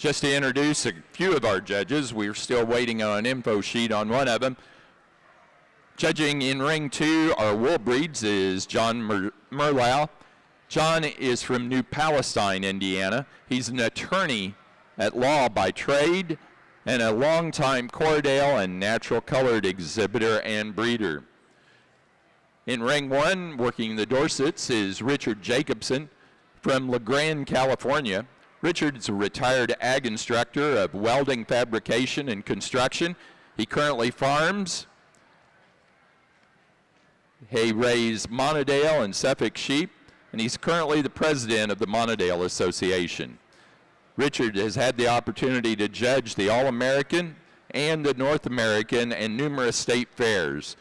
Just to introduce a few of our judges, we're still waiting on an info sheet on one of them. Judging in ring 2, our wool breeds, is John Merlau. John is from New Palestine, Indiana. He's an attorney at law by trade and a longtime Cordale and natural colored exhibitor and breeder. In ring 1, working the Dorsets, is Richard Jacobson from La Grande, California. Richard's a retired ag instructor of welding, fabrication, and construction. He currently farms. He raised Monadale and Suffolk sheep, and he's currently the president of the Monadale Association. Richard has had the opportunity to judge the All-American and the North American and numerous state fairs.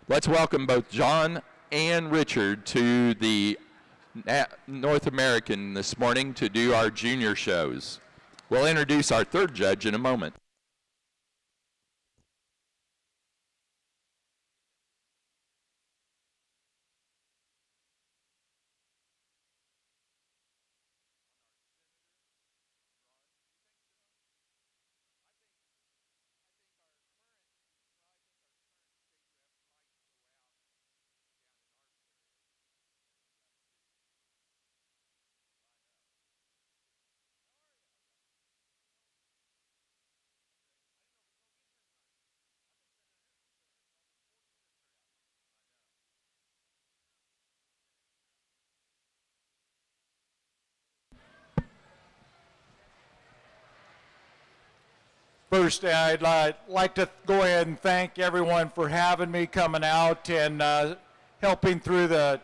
Let's welcome both John and Richard to the North American this morning to do our junior shows. We'll introduce our third judge in a moment. First, I'd like to go ahead and thank everyone for having me, coming out and helping through the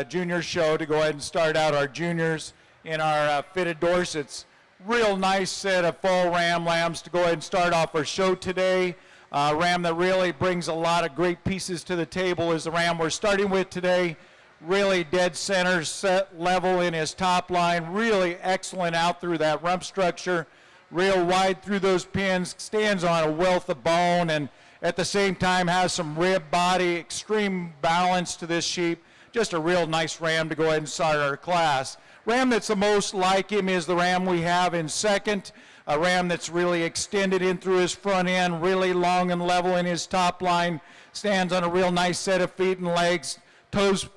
junior show to go ahead and start out our juniors in our fitted Dorsets. Real nice set of fall ram lambs to go ahead and start off our show today. Ram that really brings a lot of great pieces to the table is the ram we're starting with today. Really dead center, set level in his top line, really excellent out through that rump structure. Real wide through those pins, stands on a wealth of bone, and at the same time has some rib body, extreme balance to this sheep. Just a real nice ram to go ahead and start our class. Ram that's the most like him is the ram we have in second, a ram that's really extended in through his front end, really long and level in his top line, stands on a real nice set of feet and legs, toes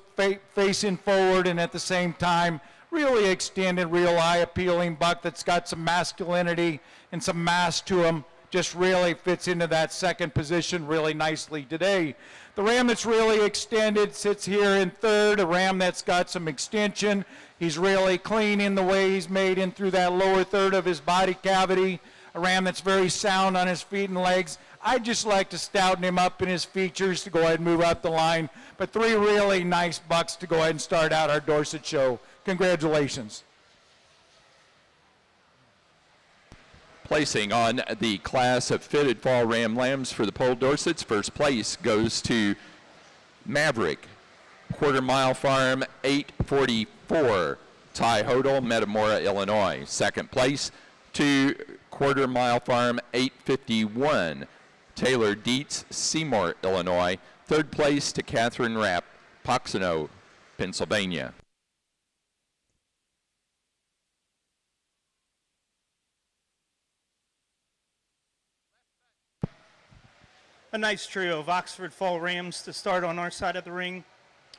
facing forward, and at the same time really extended, real eye-appealing buck that's got some masculinity and some mass to him. Just really fits into that second position really nicely today. The ram that's really extended sits here in third, a ram that's got some extension. He's really clean in the way he's made in through that lower third of his body cavity. A ram that's very sound on his feet and legs. I'd just like to stouten him up in his features to go ahead and move up the line. But three really nice bucks to go ahead and start out our Dorset show. Congratulations. Placing on the class of fitted fall ram lambs for the Poll Dorsets, first place goes to Maverick, Quarter Mile Farm 844, Ty Hodel, Metamora, Illinois. Second place to Quarter Mile Farm 851, Taylor Dietz, Seymour, Illinois. Third place to Catherine Rapp, Poxano, Pennsylvania. A nice trio of Oxford Fall Rams to start on our side of the ring.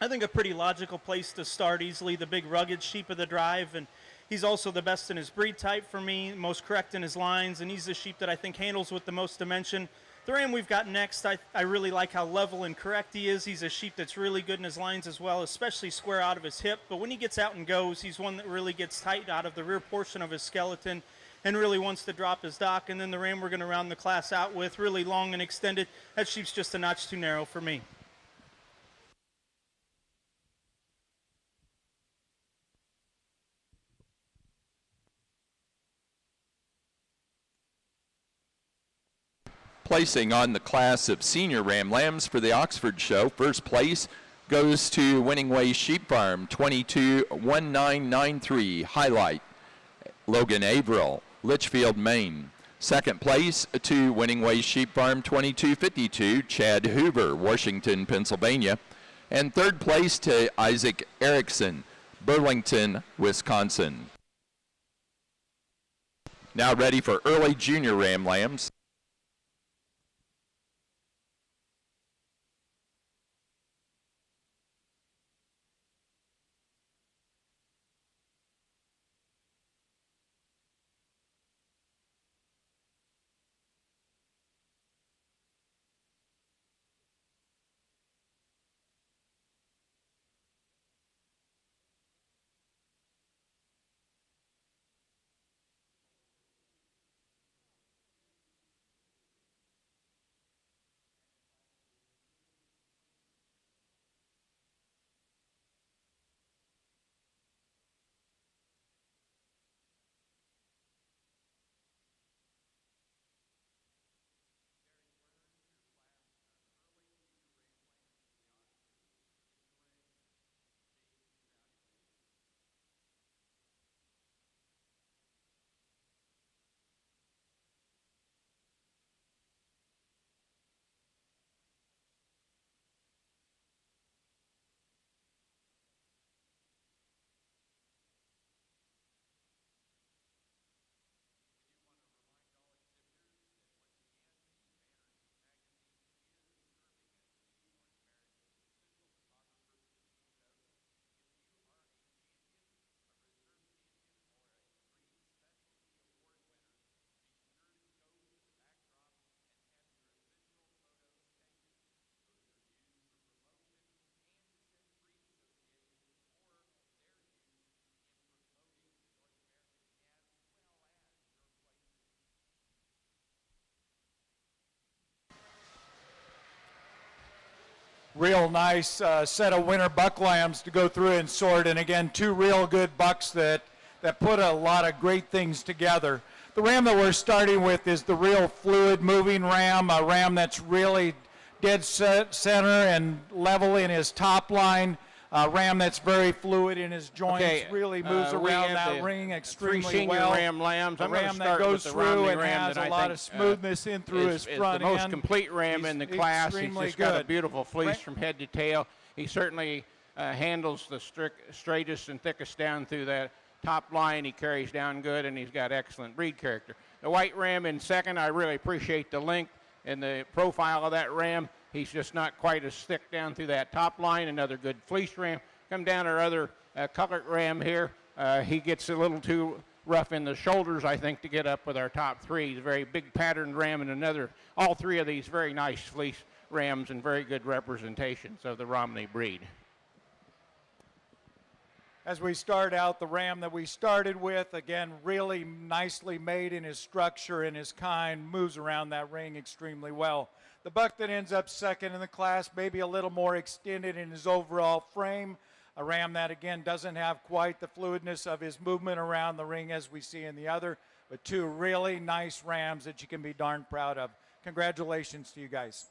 I think a pretty logical place to start, easily the big rugged sheep of the drive, and he's also the best in his breed type for me, most correct in his lines, and he's the sheep that I think handles with the most dimension. The ram we've got next, I really like how level and correct he is. He's a sheep that's really good in his lines as well, especially square out of his hip, but when he gets out and goes, he's one that really gets tight out of the rear portion of his skeleton and really wants to drop his dock. And then the ram we're going to round the class out with, really long and extended. That sheep's just a notch too narrow for me. Placing on the class of senior ram lambs for the Oxford show, first place goes to Winning Way Sheep Farm 221993 Highlight, Logan Averill, Litchfield, Maine. Second place to Winning Way Sheep Farm 2252, Chad Hoover, Washington, Pennsylvania. And third place to Isaac Erickson, Burlington, Wisconsin. Now ready for early junior ram lambs. Real nice set of winter buck lambs to go through and sort. And again, two real good bucks that put a lot of great things together. The ram that we're starting with is the real fluid moving ram, a ram that's really dead center and level in his top line. A ram that's very fluid in his joints, really moves around that ring extremely well. Ram lambs. A ram that goes through and has a lot of smoothness in through his front end. The most complete ram in the class. He's just got a beautiful fleece from head to tail. He certainly handles the straightest and thickest down through that top line. He carries down good, and he's got excellent breed character. The white ram in second, I really appreciate the length and the profile of that ram. He's just not quite as thick down through that top line. Another good fleece ram. Come down our other colored ram here. He gets a little too rough in the shoulders, I think, to get up with our top three. He's a very big patterned ram, and all three of these very nice fleece rams and very good representations of the Romney breed. As we start out, the ram that we started with, again, really nicely made in his structure and his kind, moves around that ring extremely well. The buck that ends up second in the class, maybe a little more extended in his overall frame. A ram that, again, doesn't have quite the fluidness of his movement around the ring as we see in the other, but two really nice rams that you can be darn proud of. Congratulations to you guys.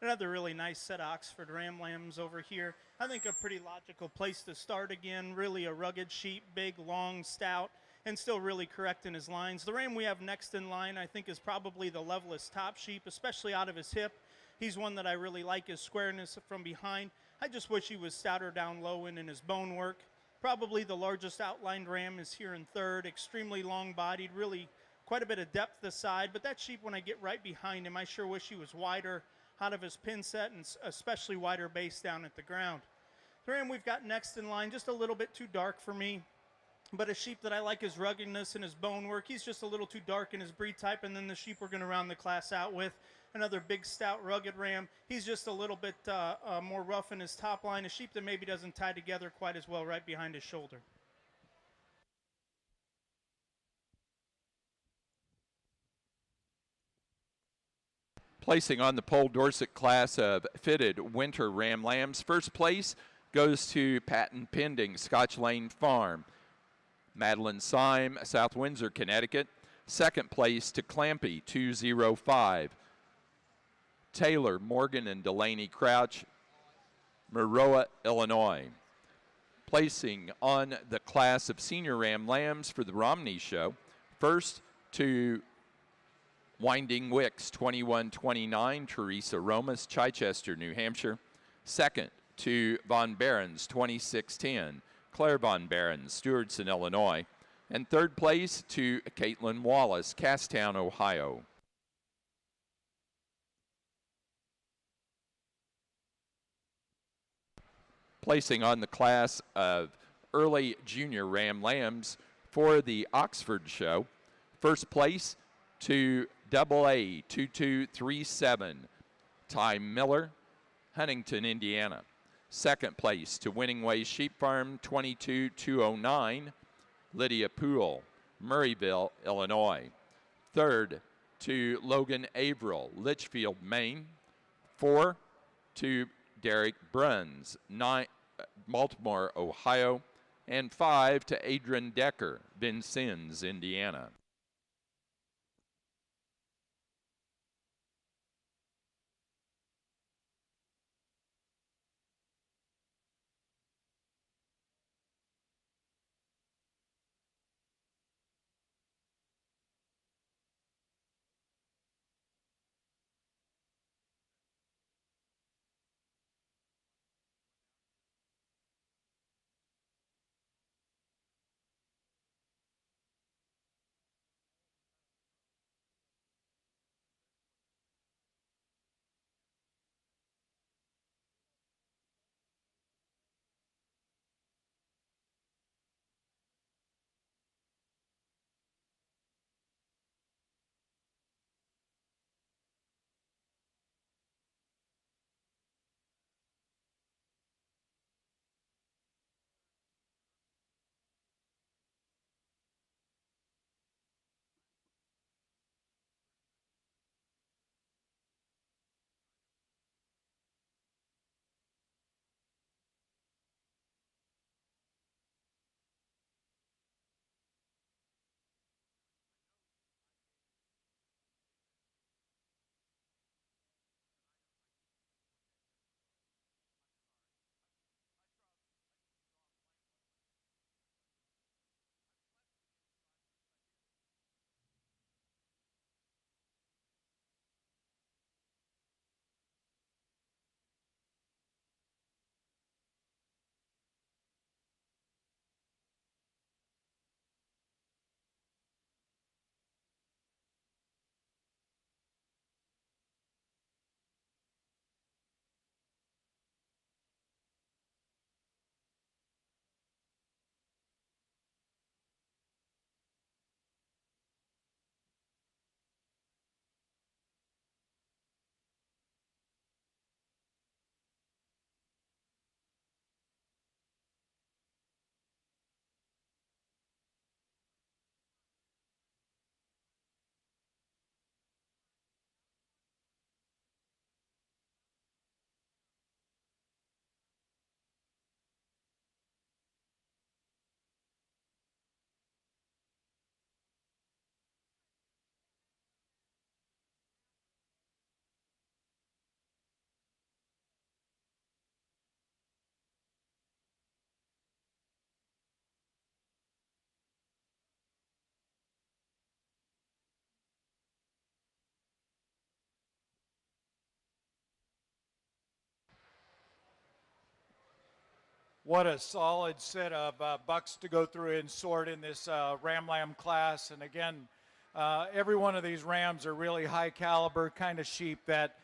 Another really nice set of Oxford ram lambs over here. I think a pretty logical place to start again. Really a rugged sheep, big, long, stout, and still really correct in his lines. The ram we have next in line, I think, is probably the levelest top sheep, especially out of his hip. He's one that I really like, his squareness from behind. I just wish he was stouter down low and in his bone work. Probably the largest outlined ram is here in third, extremely long-bodied, really quite a bit of depth this side. But that sheep, when I get right behind him, I sure wish he was wider out of his pin set and especially wider base down at the ground. The ram we've got next in line, just a little bit too dark for me, but a sheep that I like his ruggedness and his bone work. He's just a little too dark in his breed type. And then the sheep we're going to round the class out with, another big, stout, rugged ram. He's just a little bit more rough in his top line, a sheep that maybe doesn't tie together quite as well right behind his shoulder. Placing on the pole Dorset class of fitted winter ram lambs. First place goes to Patent Pending, Scotch Lane Farm. Madeline Syme, South Windsor, Connecticut. Second place to Clampy, 205. Taylor, Morgan, and Delaney Crouch, Maroa, Illinois. Placing on the class of senior ram lambs for the Romney Show. First to Winding Wicks, 21-29, Teresa Romas, Chichester, New Hampshire. Second to Von Barons, 26-10, Claire Von Barons, Stewartson, Illinois. And third place to Caitlin Wallace, Casstown, Ohio. Placing on the class of early junior ram lambs for the Oxford Show. First place to AA 2237, Ty Miller, Huntington, Indiana. Second place to Winning Ways Sheep Farm 22209, Lydia Poole, Murrayville, Illinois. Third to Logan Averill, Litchfield, Maine. 4 to Derek Bruns, Baltimore, Ohio. And 5 to Adrian Decker, Vincennes, Indiana. What a solid set of bucks to go through and sort in this Ram Lamb class. And again, every one of these rams are really high caliber kind of sheep that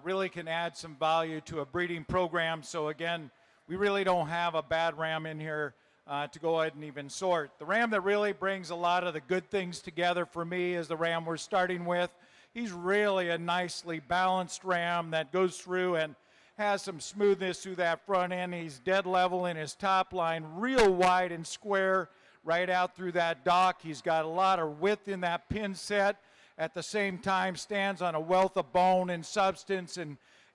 really can add some value to a breeding program. So again, we really don't have a bad ram in here to go ahead and even sort. The ram that really brings a lot of the good things together for me is the ram we're starting with. He's really a nicely balanced ram that goes through and has some smoothness through that front end. He's dead level in his top line, real wide and square right out through that dock. He's got a lot of width in that pin set. At the same time, stands on a wealth of bone and substance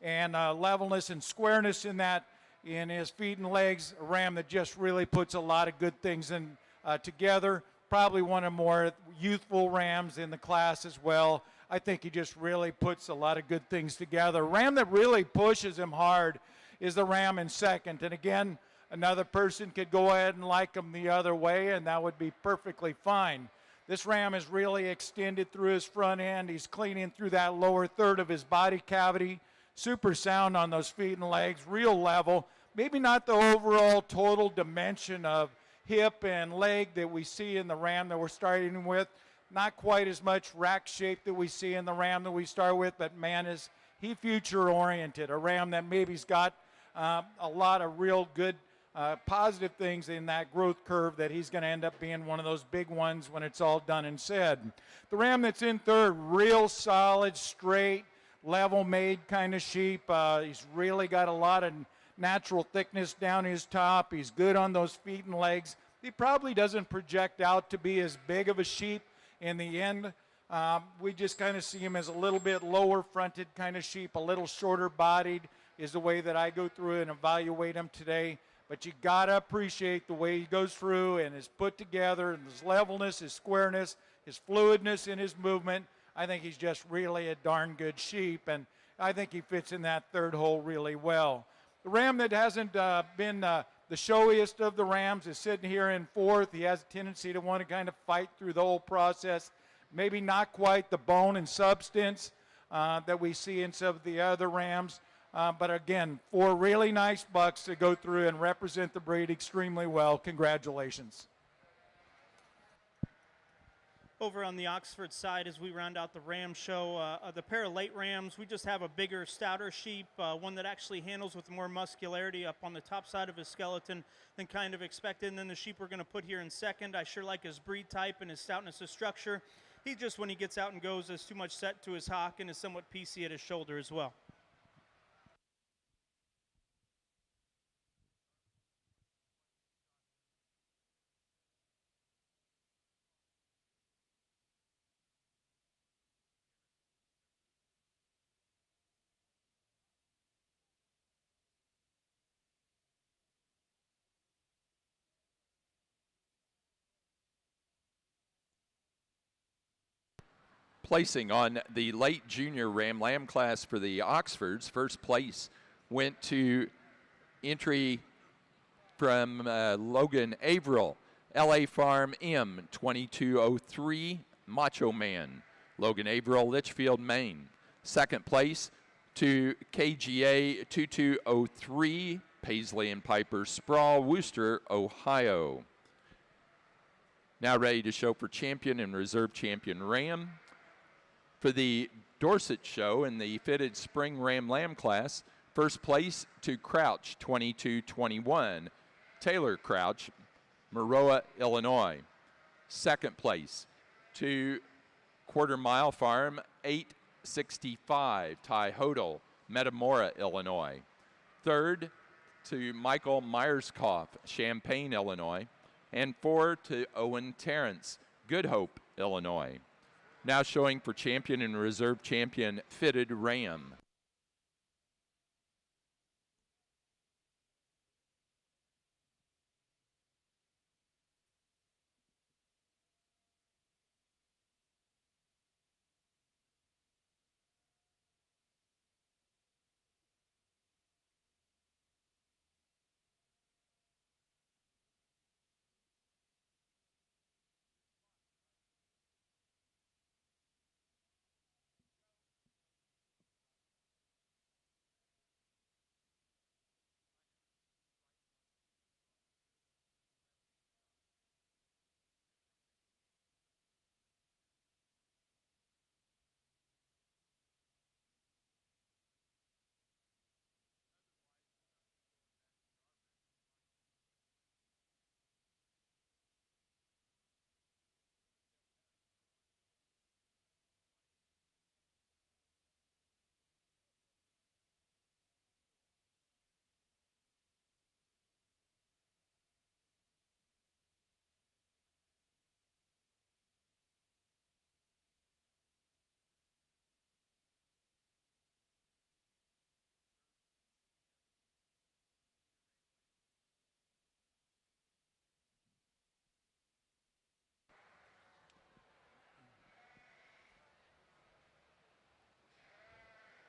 and levelness and squareness in his feet and legs. A ram that just really puts a lot of good things in together. Probably one of the more youthful rams in the class as well. I think he just really puts a lot of good things together. A ram that really pushes him hard is the ram in second. And again, Another person could go ahead and like them the other way, and that would be perfectly fine. This ram is really extended through his front end. He's cleaning through that lower third of his body cavity. Super sound on those feet and legs, real level. Maybe not the overall total dimension of hip and leg that we see in the ram that we're starting with. Not quite as much rack shape that we see in the ram that we start with, but man, is he future oriented. A ram that maybe's got a lot of real good positive things in that growth curve that he's going to end up being one of those big ones when it's all done and said. The ram that's in third, real solid, straight, level-made kind of sheep. He's really got a lot of natural thickness down his top. He's good on those feet and legs. He probably doesn't project out to be as big of a sheep in the end. We just kind of see him as a little bit lower fronted kind of sheep, a little shorter bodied is the way that I go through and evaluate him today. But you gotta appreciate the way he goes through and is put together, and his levelness, his squareness, his fluidness in his movement. I think he's just really a darn good sheep, and I think he fits in that third hole really well. The ram that hasn't been the showiest of the rams is sitting here in fourth. He has a tendency to want to kind of fight through the whole process. Maybe not quite the bone and substance that we see in some of the other rams. But again, 4 really nice bucks to go through and represent the breed extremely well. Congratulations. Over on the Oxford side, as we round out the ram show, the pair of late rams, we just have a bigger, stouter sheep, one that actually handles with more muscularity up on the top side of his skeleton than kind of expected. And then the sheep we're going to put here in second, I sure like his breed type and his stoutness of structure. He just, when he gets out and goes, has too much set to his hock and is somewhat piecey at his shoulder as well. Placing on the late junior ram lamb class for the Oxfords, first place went to entry from Logan Averill, LA Farm M 2203 Macho Man, Logan Averill, Litchfield, Maine. Second place to KGA 2203 Paisley and Piper Sprawl, Wooster, Ohio. Now ready to show for champion and reserve champion ram. For the Dorset show in the fitted spring ram lamb class, first place to Crouch 2221, Taylor Crouch, Maroa, Illinois. Second place to Quarter Mile Farm 865, Ty Hodel, Metamora, Illinois. Third to Michael Myerscough, Champaign, Illinois. And 4 to Owen Terrence, Good Hope, Illinois. Now showing for champion and reserve champion fitted ram.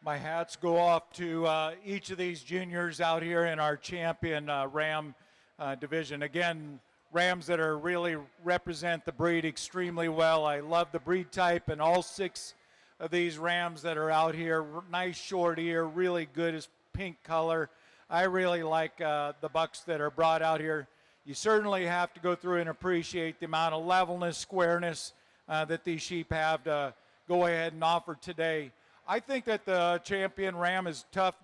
My hats go off to each of these juniors out here in our champion ram division. Again, rams that are really represent the breed extremely well. I love the breed type, and all 6 of these rams that are out here, nice short ear, really good as pink color. I really like the bucks that are brought out here. You certainly have to go through and appreciate the amount of levelness, squareness that these sheep have to go ahead and offer today. I think that the champion ram is tough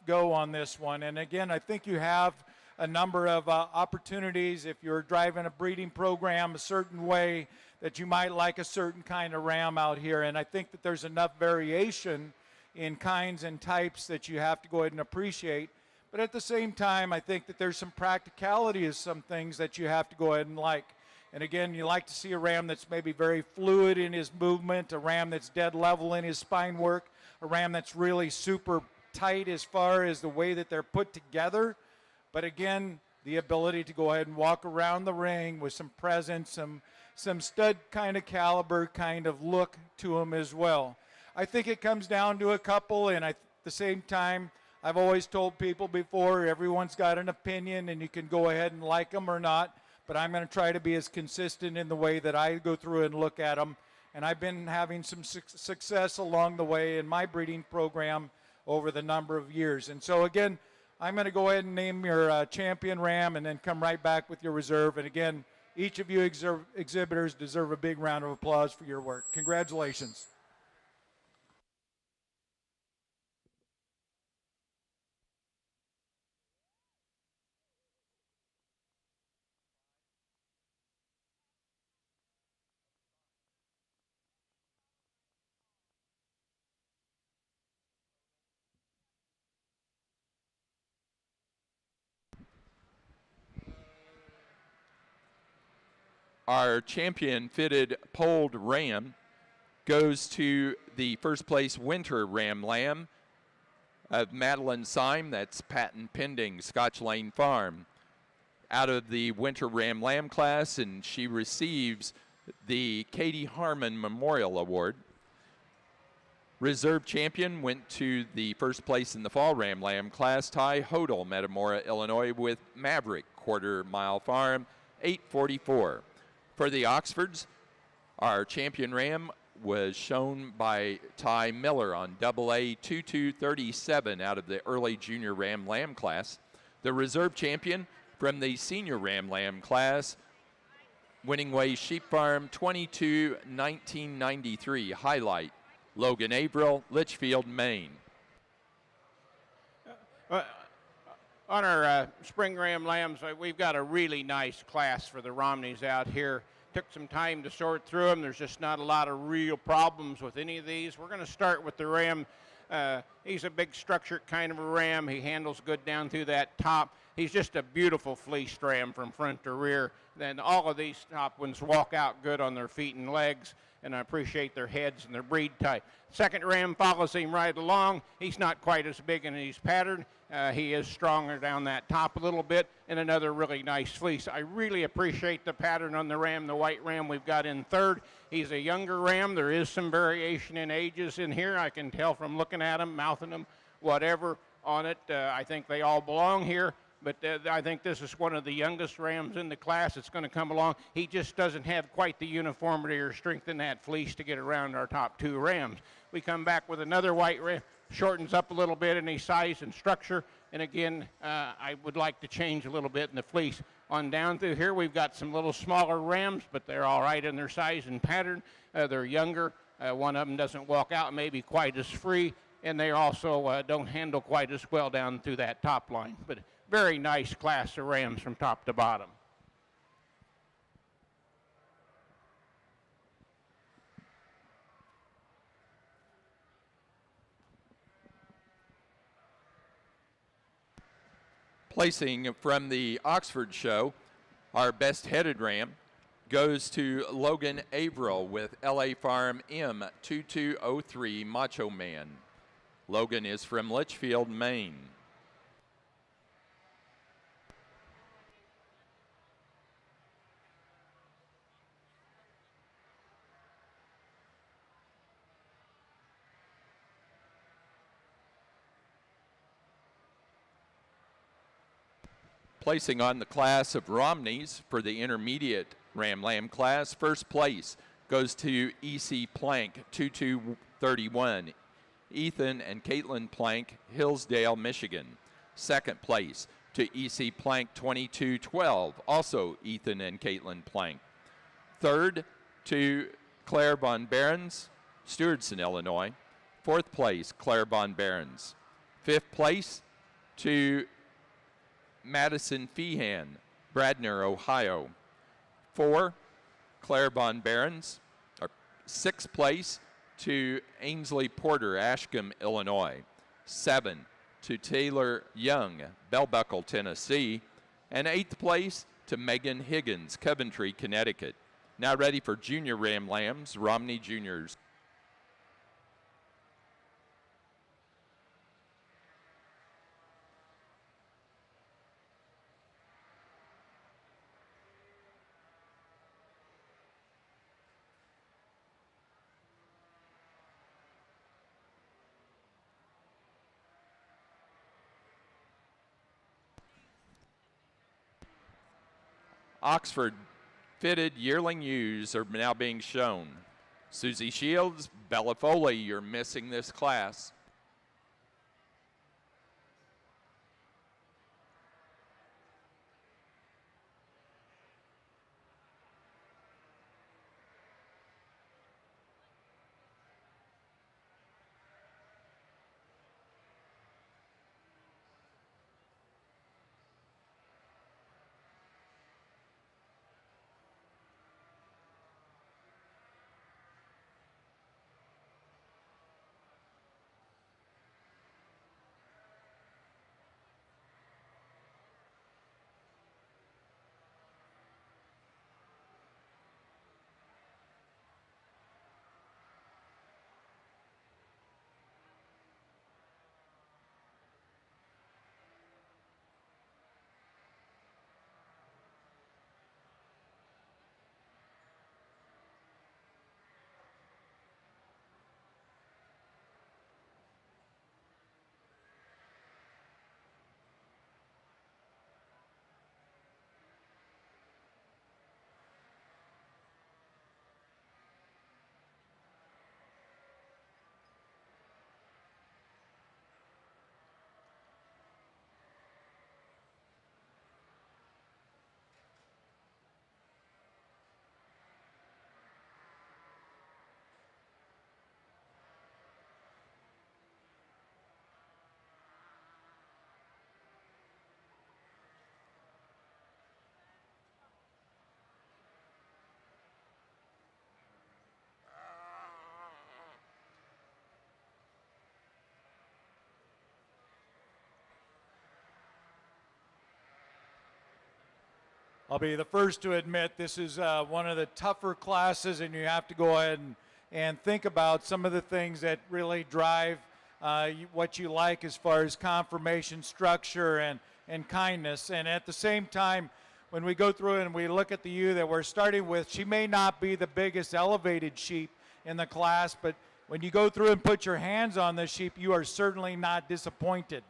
go on this one. And again, I think you have a number of opportunities if you're driving a breeding program a certain way that you might like a certain kind of ram out here. And I think that there's enough variation in kinds and types that you have to go ahead and appreciate. But at the same time, I think that there's some practicality of some things that you have to go ahead and like. And again, you like to see a ram that's maybe very fluid in his movement, a ram that's dead level in his spine work, a ram that's really super tight as far as the way that they're put together. But again, the ability to go ahead and walk around the ring with some presence, some stud kind of caliber kind of look to them as well. I think it comes down to a couple, and at the same time, I've always told people before, everyone's got an opinion, and you can go ahead and like them or not, but I'm going to try to be as consistent in the way that I go through and look at them. And I've been having some success along the way in my breeding program over the number of years. And so again, I'm going to go ahead and name your champion ram and then come right back with your reserve. And again, each of you exhibitors deserve a big round of applause for your work. Congratulations. Our champion fitted polled ram goes to the first place winter ram lamb of Madeline Syme, that's patent pending, Scotch Lane Farm, out of the winter ram lamb class, and she receives the Katie Harmon Memorial Award. Reserve champion went to the first place in the fall ram lamb class, Ty Hodel, Metamora, Illinois, with Maverick Quarter Mile Farm, 844. For the Oxfords, our champion ram was shown by Ty Miller on AA 2237 out of the early junior ram lamb class. The reserve champion from the senior ram lamb class, Winning Way Sheep Farm 22-1993 highlight, Logan Averill, Litchfield, Maine. On our spring ram lambs, we've got a really nice class for the Romneys out here. Took some time to sort through them. There's just not a lot of real problems with any of these. We're going to start with the ram. He's a big structured kind of a ram. He handles good down through that top. He's just a beautiful fleeced ram from front to rear. Then all of these top ones walk out good on their feet and legs, and I appreciate their heads and their breed type. Second ram follows him right along. He's not quite as big in his pattern. He is stronger down that top a little bit, and another really nice fleece. I really appreciate the pattern on the ram, the white ram we've got in third. He's a younger ram. There is some variation in ages in here. I can tell from looking at him, mouthing him, whatever on it. I think they all belong here. But I think this is one of the youngest rams in the class that's going to come along. He just doesn't have quite the uniformity or strength in that fleece to get around our top two rams. We come back with another white ram, shortens up a little bit in his size and structure. And again, I would like to change a little bit in the fleece. On down through here, we've got some little smaller rams, but they're all right in their size and pattern. They're younger. One of them doesn't walk out maybe quite as free, and they also don't handle quite as well down through that top line. But very nice class of rams from top to bottom. Placing from the Oxford show, our best headed ram goes to Logan Averill with LA Farm M2203 Macho Man. Logan is from Litchfield, Maine. Placing on the class of Romneys for the intermediate Ram Lamb class, first place goes to E.C. Plank, 2231. Ethan and Caitlin Plank, Hillsdale, Michigan. Second place to E.C. Plank, 2212, also Ethan and Caitlin Plank. Third to Claire Von Behrens, Stewardson, Illinois. Fourth place, Claire Von Behrens. Fifth place to Madison Feehan, Bradner, Ohio. 4, Claire Von Behrens. Sixth place to Ainsley Porter, Ashcombe, Illinois. 7 to Taylor Young, Bell Buckle, Tennessee. And 8th place to Megan Higgins, Coventry, Connecticut. Now ready for Junior Ram Lambs, Romney Juniors. Oxford fitted yearling ewes are now being shown. Susie Shields, Bella Foley, you're missing this class. I'll be the first to admit this is one of the tougher classes, and you have to go ahead and think about some of the things that really drive what you like as far as conformation, structure, and kindness. And at the same time, when we go through and we look at the ewe that we're starting with, she may not be the biggest elevated sheep in the class, but when you go through and put your hands on this sheep, you are certainly not disappointed.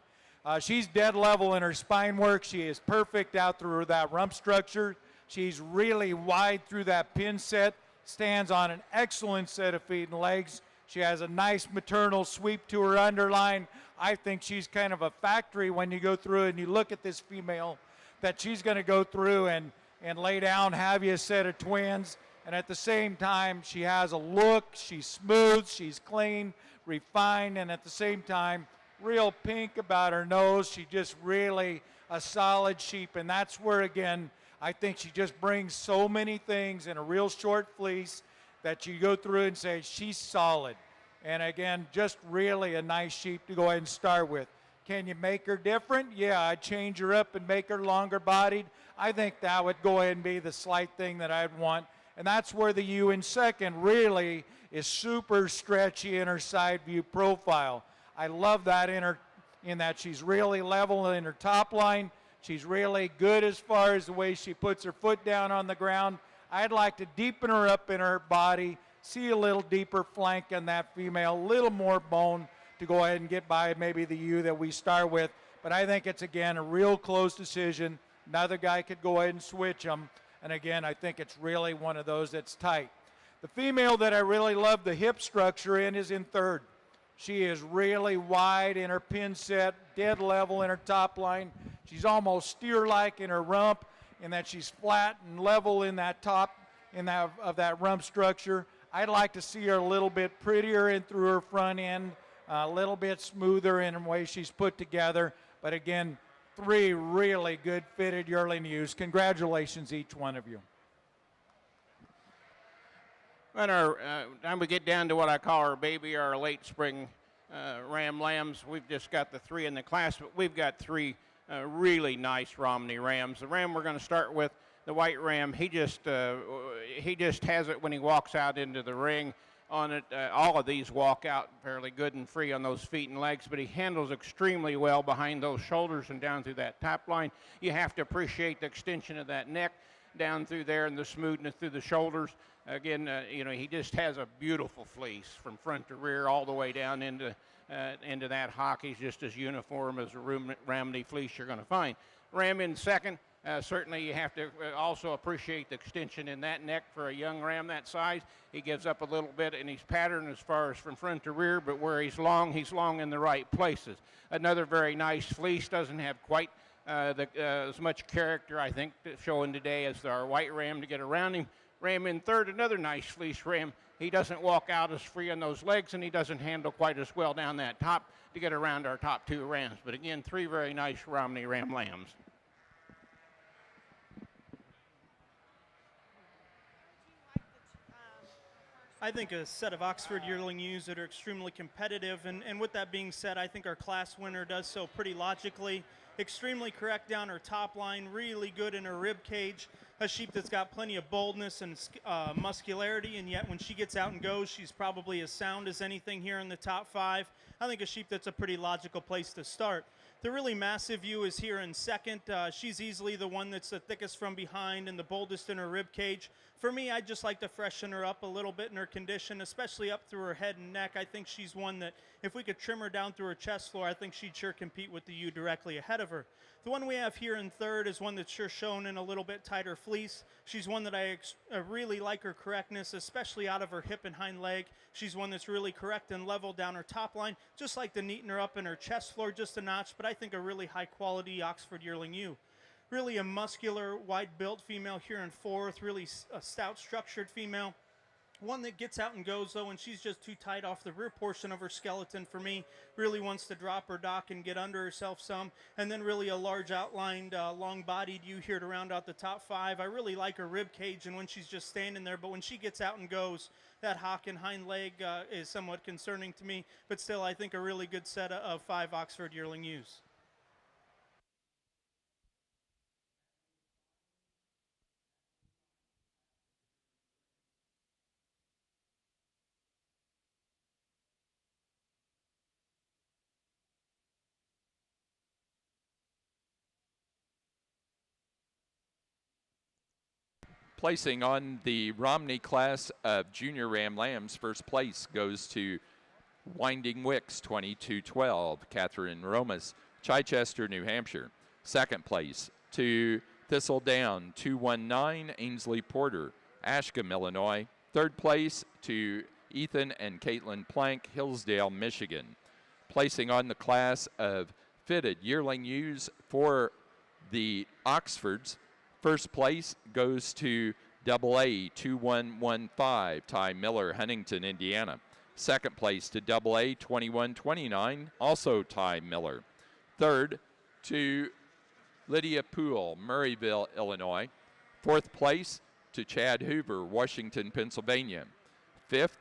She's dead level in her spine work. She is perfect out through that rump structure. She's really wide through that pin set, stands on an excellent set of feet and legs. She has a nice maternal sweep to her underline. I think she's kind of a factory when you go through and you look at this female, that she's going to go through and lay down, have you a set of twins. And at the same time, she has a look. She's smooth, she's clean, refined, and at the same time, real pink about her nose. She just really a solid sheep, and that's where, again, I think she just brings so many things in a real short fleece that you go through and say she's solid. And again, just really a nice sheep to go ahead and start with. Can you make her different? Yeah, I'd change her up and make her longer bodied. I think that would go ahead and be the slight thing that I'd want. And that's where the ewe in second really is super stretchy in her side view profile. I love that in that she's really level in her top line. She's really good as far as the way she puts her foot down on the ground. I'd like to deepen her up in her body, see a little deeper flank in that female, a little more bone to go ahead and get by maybe the ewe that we start with. But I think it's, again, a real close decision. Another guy could go ahead and switch them. And again, I think it's really one of those that's tight. The female that I really love the hip structure in is in third. She is really wide in her pin set, dead level in her top line. She's almost steer-like in her rump, in that she's flat and level in that top of that rump structure. I'd like to see her a little bit prettier in through her front end, a little bit smoother in the way she's put together. But again, 3 really good fitted yearling ewes. Congratulations, each one of you. When our time we get down to what I call our baby, our late spring ram lambs, we've just got the 3 in the class, but we've got 3 really nice Romney rams. The ram we're going to start with, the white ram, he just has it when he walks out into the ring. On it, all of these walk out fairly good and free on those feet and legs, but he handles extremely well behind those shoulders and down through that top line. You have to appreciate the extension of that neck down through there and the smoothness through the shoulders. Again, he just has a beautiful fleece from front to rear all the way down into that hock. He's just as uniform as a Romney fleece you're going to find. Ram in second. Certainly you have to also appreciate the extension in that neck for a young ram that size. He gives up a little bit in his pattern as far as from front to rear, but where he's long in the right places. Another very nice fleece, doesn't have quite as much character, I think, showing today as our white ram to get around him. Ram in third, another nice fleece ram. He doesn't walk out as free on those legs, and he doesn't handle quite as well down that top to get around our top 2 rams. But again, 3 very nice Romney ram lambs. I think a set of Oxford yearling ewes that are extremely competitive, and with that being said, I think our class winner does so pretty logically. Extremely correct down her top line, really good in her rib cage. A sheep that's got plenty of boldness and muscularity, and yet when she gets out and goes, she's probably as sound as anything here in the top 5. I think a sheep that's a pretty logical place to start. The really massive ewe is here in second. She's easily the one that's the thickest from behind and the boldest in her rib cage. For me, I'd just like to freshen her up a little bit in her condition, especially up through her head and neck. I think she's one that if we could trim her down through her chest floor, I think she'd sure compete with the ewe directly ahead of her. The one we have here in third is one that's sure shown in a little bit tighter fleece. She's one that I really like her correctness, especially out of her hip and hind leg. She's one that's really correct and level down her top line. Just like to neaten her up in her chest floor just a notch, but I think a really high quality Oxford yearling ewe. Really a muscular, wide-built female here in fourth, really a stout, structured female. One that gets out and goes, though, and she's just too tight off the rear portion of her skeleton for me. Really wants to drop her dock and get under herself some. And then really a large outlined, long-bodied ewe here to round out the top 5. I really like her rib cage and when she's just standing there, but when she gets out and goes, that hock and hind leg is somewhat concerning to me. But still, I think a really good set of 5 Oxford yearling ewes. Placing on the Romney class of junior ram lambs, first place goes to Winding Wicks 2212, Catherine Romas, Chichester, New Hampshire. Second place to Thistle Down 219, Ainsley Porter, Ashcombe, Illinois. Third place to Ethan and Caitlin Plank, Hillsdale, Michigan. Placing on the class of fitted yearling ewes for the Oxfords, first place goes to AA 2115, Ty Miller, Huntington, Indiana. Second place to AA 2129, also Ty Miller. Third to Lydia Poole, Murrayville, Illinois. Fourth place to Chad Hoover, Washington, Pennsylvania. Fifth,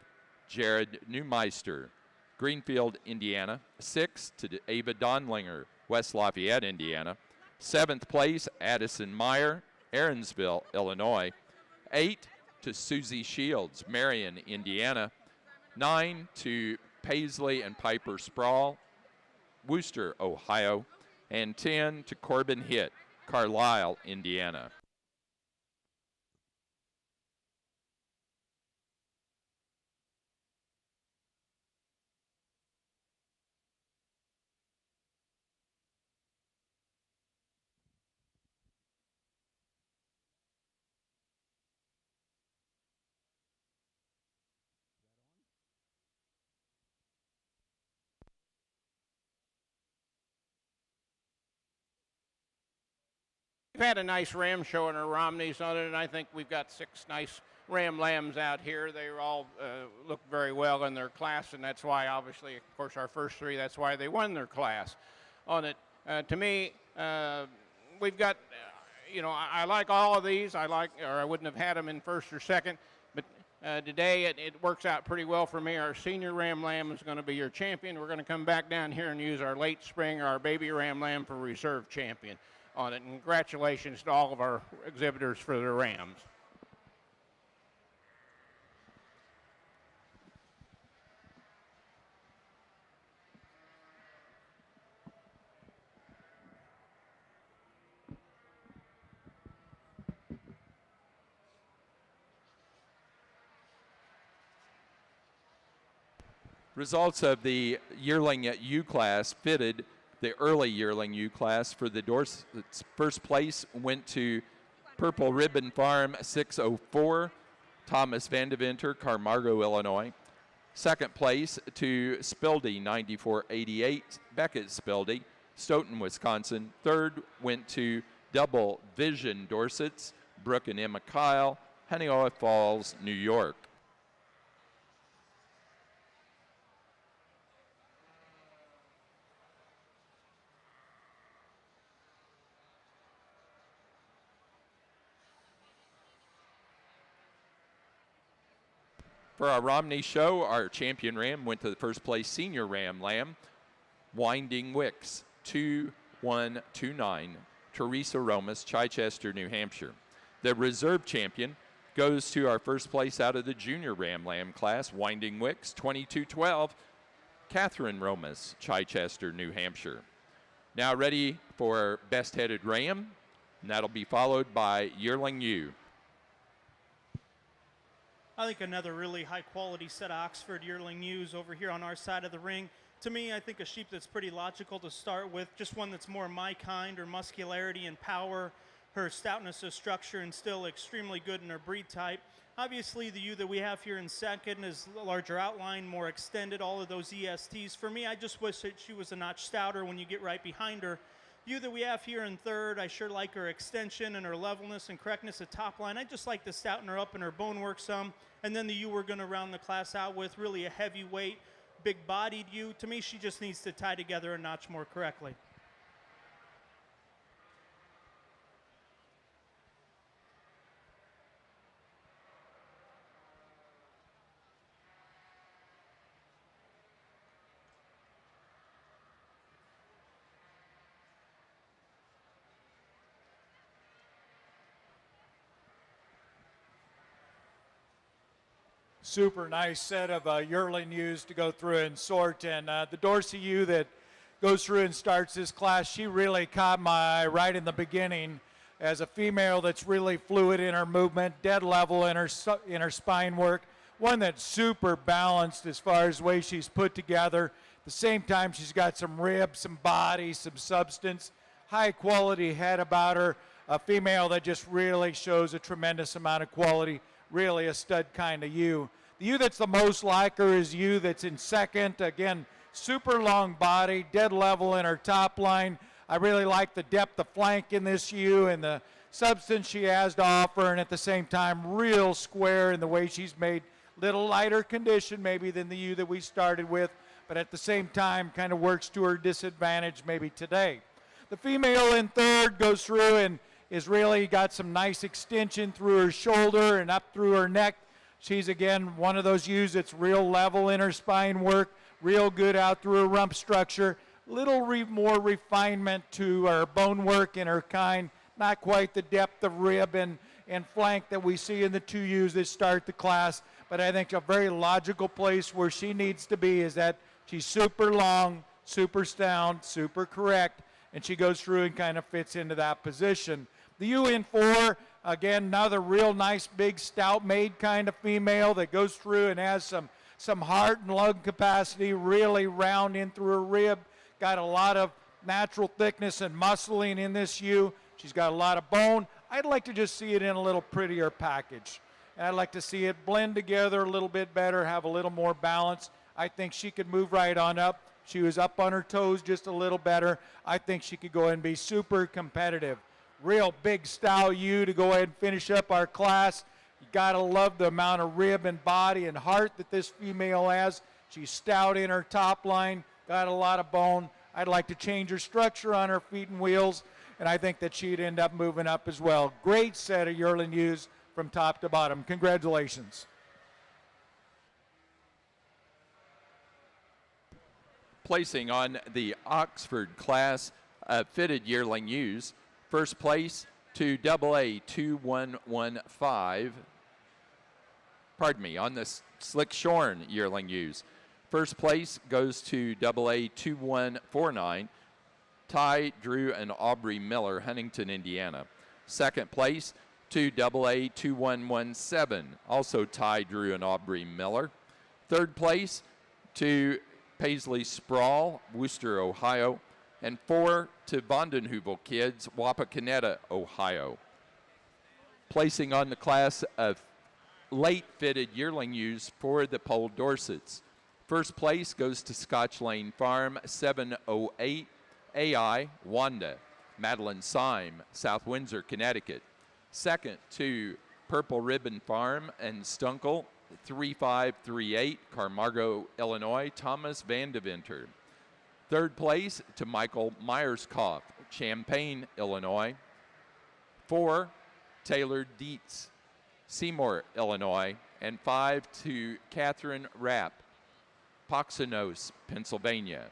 Jared Neumeister, Greenfield, Indiana. Sixth to Ava Donlinger, West Lafayette, Indiana. Seventh place, Addison Meyer, Aaronsville, Illinois. 8 to Susie Shields, Marion, Indiana. 9 to Paisley and Piper Sproul, Wooster, Ohio. And 10 to Corbin Hitt, Carlisle, Indiana. we've had a nice ram show in our Romneys on it, and I think we've got 6 nice ram lambs out here. They all look very well in their class, and that's why, obviously, of course, our first 3, that's why they won their class on it. To me, we've got, I like all of these. I wouldn't have had them in first or second, but today it works out pretty well for me. Our senior ram lamb is going to be your champion. We're going to come back down here and use our late spring, our baby ram lamb for reserve champion on it. And congratulations to all of our exhibitors for their rams. Results of the yearling U class fitted. The early yearling U class for the Dorset's first place went to Purple Ribbon Farm 604, Thomas Vandeventer, Carmargo, Illinois. Second place to Spildy 9488, Beckett Spildy, Stoughton, Wisconsin. Third went to Double Vision Dorset's, Brooke and Emma Kyle, Honeoye Falls, New York. For our Romney show, our champion ram went to the first place senior ram lamb, Winding Wicks, 2129, Teresa Romas, Chichester, New Hampshire. The reserve champion goes to our first place out of the junior ram lamb class, Winding Wicks, 2212, Catherine Romas, Chichester, New Hampshire. Now ready for best headed ram, and that'll be followed by yearling ewe. I think another really high-quality set of Oxford yearling ewes over here on our side of the ring. To me, I think a sheep that's pretty logical to start with, just one that's more my kind, her muscularity and power, her stoutness of structure, and still extremely good in her breed type. Obviously, the ewe that we have here in second is a larger outline, more extended, all of those ESTs. For me, I just wish that she was a notch stouter when you get right behind her. Ewe that we have here in third, I sure like her extension and her levelness and correctness at top line. I just like to stouten her up in her bone work some. And then the ewe we're going to round the class out with, really a heavyweight, big-bodied ewe. To me, she just needs to tie together a notch more correctly. Super nice set of yearling ewes to go through and sort. And the Dorsey ewe that goes through and starts this class, she really caught my eye right in the beginning as a female that's really fluid in her movement, dead level in her spine work, one that's super balanced as far as the way she's put together. At the same time, she's got some ribs, some body, some substance, high quality head about her, a female that just really shows a tremendous amount of quality, really a stud kind of ewe. The ewe that's the most like her is ewe that's in second. Again, super long body, dead level in her top line. I really like the depth of flank in this ewe and the substance she has to offer, and at the same time, real square in the way she's made. Little lighter condition maybe than the ewe that we started with, but at the same time kind of works to her disadvantage maybe today. The female in third goes through and is really got some nice extension through her shoulder and up through her neck. She's, again, one of those ewes that's real level in her spine work, real good out through her rump structure, little more refinement to her bone work in her kind, not quite the depth of rib and flank that we see in the two ewes that start the class, but I think a very logical place where she needs to be is that she's super long, super sound, super correct, and she goes through and kind of fits into that position. The ewe in four, again, another real nice, big, stout-made kind of female that goes through and has some heart and lung capacity, really round in through her rib. Got a lot of natural thickness and muscling in this ewe. She's got a lot of bone. I'd like to just see it in a little prettier package. And I'd like to see it blend together a little bit better, have a little more balance. I think she could move right on up. She was up on her toes just a little better. I think she could go and be super competitive. real big style ewe to go ahead and finish up our class. You gotta love the amount of rib and body and heart that this female has. She's stout in her top line, got a lot of bone. I'd like to change her structure on her feet and wheels, and I think that she'd end up moving up as well. Great set of yearling ewes from top to bottom. Congratulations. Placing on the Oxford class of fitted yearling ewes, first place to AA 2115. Pardon me, on the Slick Shorn yearling ewes. First place goes to AA 2149, Ty, Drew, and Aubrey Miller, Huntington, Indiana. Second place to AA 2117, also Ty, Drew, and Aubrey Miller. Third place to Paisley Sprawl, Worcester, Ohio. And 4 to Vondenheuvel Kids, Wapakoneta, Ohio. Placing on the class of late fitted yearling ewes for the Pole Dorsets. First place goes to Scotch Lane Farm 708 AI Wanda, Madeline Syme, South Windsor, Connecticut. Second to Purple Ribbon Farm and Stunkel 3538 Carmargo, Illinois, Thomas Vandeventer. Third place to Michael Myerscough, Champaign, Illinois. 4 Taylor Dietz, Seymour, Illinois. And 5 to Catherine Rapp, Poxanos, Pennsylvania.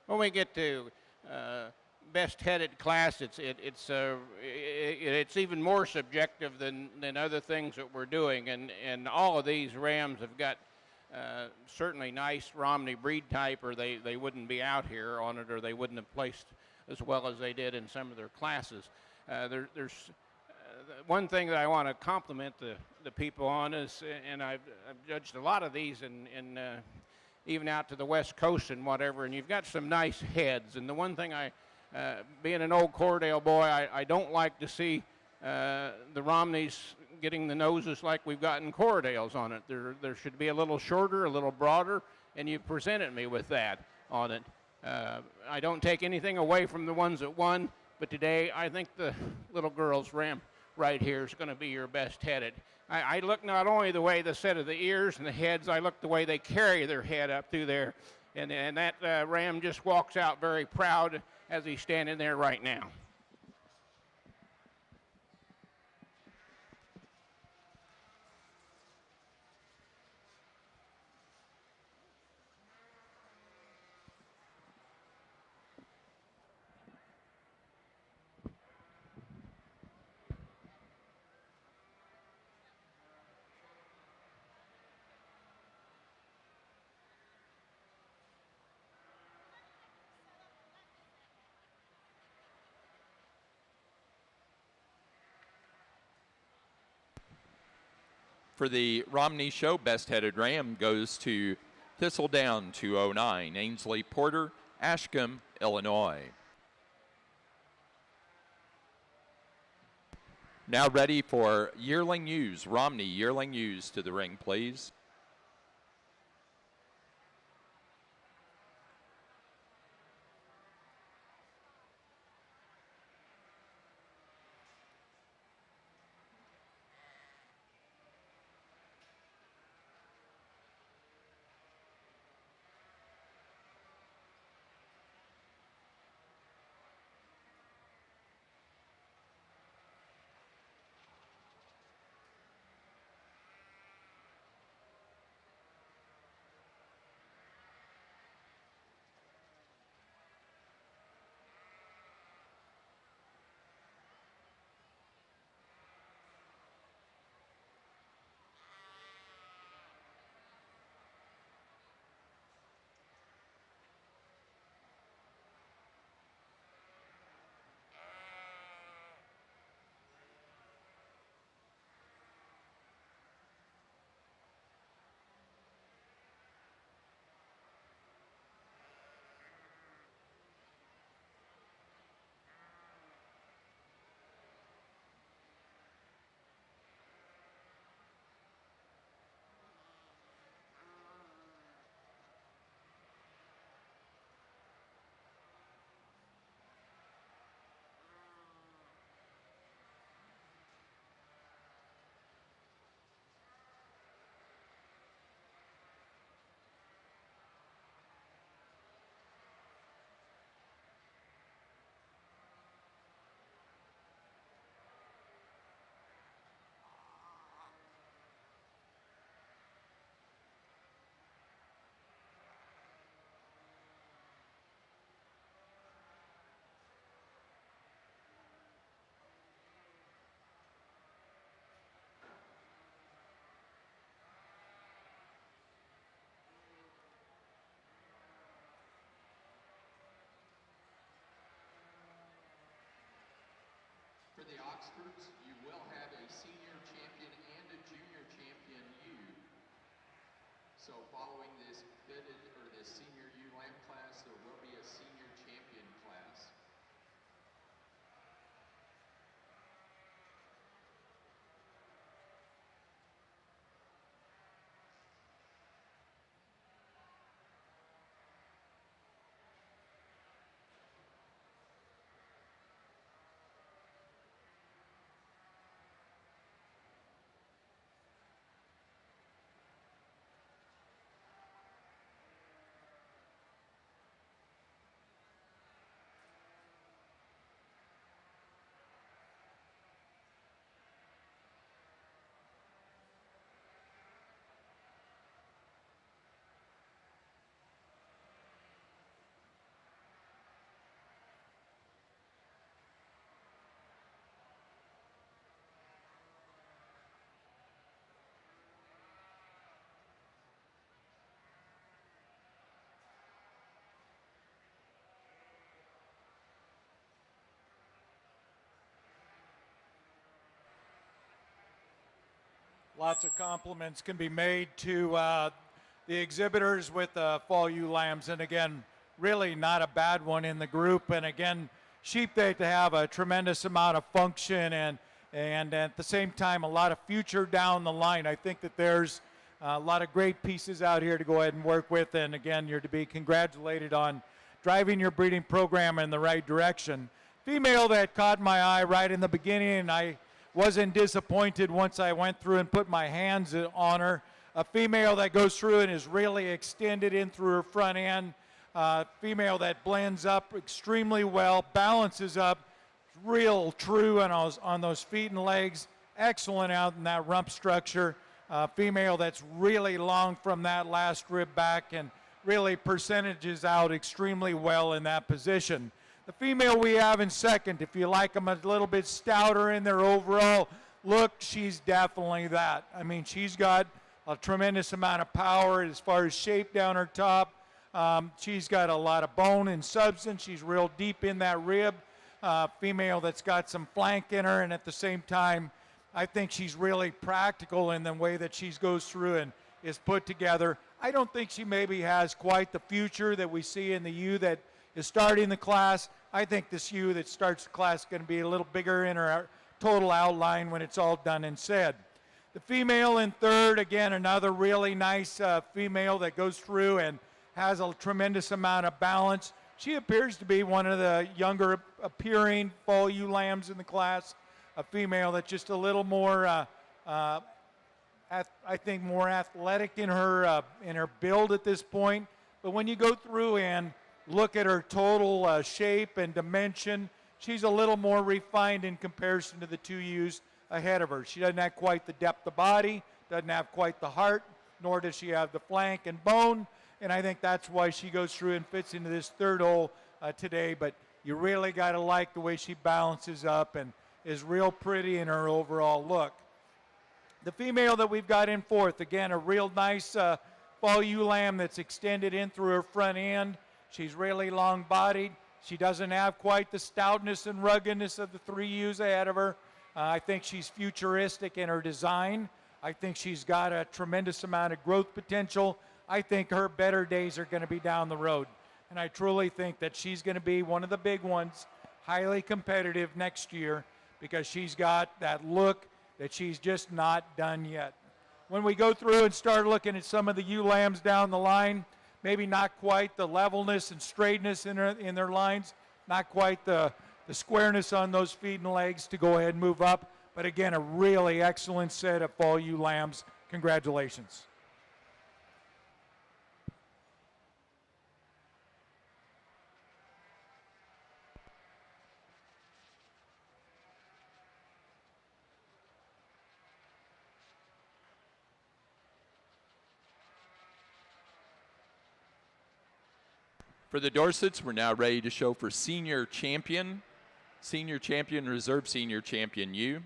When we get to best headed class, it's even more subjective than other things that we're doing, and all of these rams have got certainly nice Romney breed type, or they wouldn't be out here on it, or they wouldn't have placed as well as they did in some of their classes. There's one thing that I want to compliment the people on is, and I've judged a lot of these in even out to the West Coast and whatever, and you've got some nice heads. And the one thing being an old Cordale boy, I don't like to see the Romneys getting the noses like we've gotten Cordales on it. There should be a little shorter, a little broader, and you presented me with that on it. I don't take anything away from the ones that won, but today I think the little girl's ram right here is going to be your best headed. I look not only the way the set of the ears and the heads, I look the way they carry their head up through there. And that ram just walks out very proud as he's standing there right now. For the Romney Show, best headed ram goes to Thistledown 209, Ainsley Porter, Ashcombe, Illinois. Now ready for yearling ewes. Romney yearling ewes to the ring, please. Oxfords, you will have a senior champion and a junior champion U. So following this senior U lamb class, there will be a senior champion class. Lots of compliments can be made to the exhibitors with fall ewe lambs. And again, really not a bad one in the group. And again, sheep that have a tremendous amount of function and at the same time, a lot of future down the line. I think that there's a lot of great pieces out here to go ahead and work with. And again, you're to be congratulated on driving your breeding program in the right direction. Female that caught my eye right in the beginning, and I wasn't disappointed once I went through and put my hands on her. A female that goes through and is really extended in through her front end. Female that blends up extremely well, balances up, real true on those feet and legs. Excellent out in that rump structure. Female that's really long from that last rib back and really percentages out extremely well in that position. The female we have in second, if you like them a little bit stouter in their overall look, she's definitely that. I mean, she's got a tremendous amount of power as far as shape down her top. She's got a lot of bone and substance. She's real deep in that rib. Female that's got some flank in her, and at the same time, I think she's really practical in the way that she goes through and is put together. I don't think she maybe has quite the future that we see in the ewe that is starting the class. I think this ewe that starts the class is going to be a little bigger in her total outline when it's all done and said. The female in third, again, another really nice female that goes through and has a tremendous amount of balance. She appears to be one of the younger appearing fall ewe lambs in the class. A female that's just a little more, I think, more athletic in her build at this point. But when you go through and look at her total shape and dimension, she's a little more refined in comparison to the two ewes ahead of her. She doesn't have quite the depth of body, doesn't have quite the heart, nor does she have the flank and bone. And I think that's why she goes through and fits into this third hole today. But you really got to like the way she balances up and is real pretty in her overall look. The female that we've got in fourth, again, a real nice fall ewe lamb that's extended in through her front end. She's really long-bodied. She doesn't have quite the stoutness and ruggedness of the three ewes ahead of her. I think she's futuristic in her design. I think she's got a tremendous amount of growth potential. I think her better days are going to be down the road. And I truly think that she's going to be one of the big ones, highly competitive next year, because she's got that look that she's just not done yet. When we go through and start looking at some of the ewe lambs down the line, maybe not quite the levelness and straightness in their lines, not quite the squareness on those feet and legs to go ahead and move up. But again, a really excellent set of fall ewe lambs. Congratulations. For the Dorsets, we're now ready to show for senior champion, reserve senior champion U.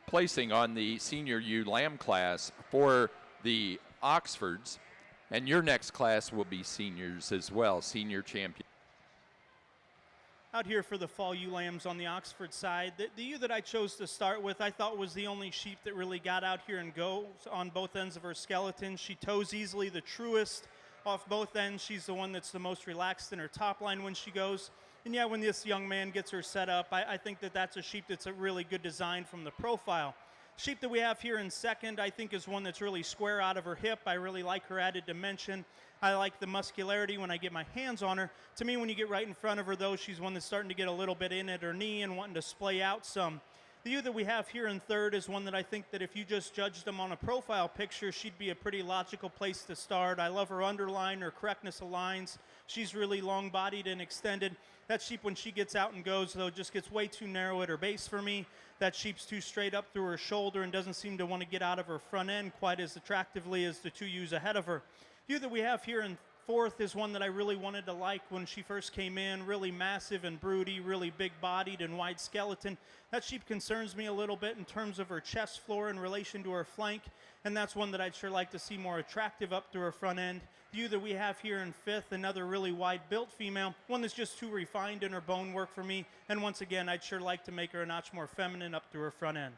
placing on the Senior U Lamb class for the Oxfords. And your next class will be seniors as well, senior champion. Out here for the fall ewe lambs on the Oxford side, the ewe that I chose to start with, I thought was the only sheep that really got out here and goes on both ends of her skeleton. She toes easily, the truest off both ends. She's the one that's the most relaxed in her top line when she goes. And yeah, when this young man gets her set up, I think that that's a sheep that's a really good design from the profile. Sheep that we have here in second, I think, is one that's really square out of her hip. I really like her added dimension. I like the muscularity when I get my hands on her. To me, when you get right in front of her, though, she's one that's starting to get a little bit in at her knee and wanting to splay out some. The ewe that we have here in third is one that I think that if you just judged them on a profile picture, she'd be a pretty logical place to start. I love her underline, her correctness of lines. She's really long-bodied and extended. That sheep, when she gets out and goes, though, just gets way too narrow at her base for me. That sheep's too straight up through her shoulder and doesn't seem to want to get out of her front end quite as attractively as the two ewes ahead of her. The ewe that we have here in fourth is one that I really wanted to like when she first came in, really massive and broody, really big-bodied and wide skeleton. That sheep concerns me a little bit in terms of her chest floor in relation to her flank, and that's one that I'd sure like to see more attractive up through her front end. The ewe that we have here in fifth, another really wide-built female, one that's just too refined in her bone work for me, and once again, I'd sure like to make her a notch more feminine up through her front end.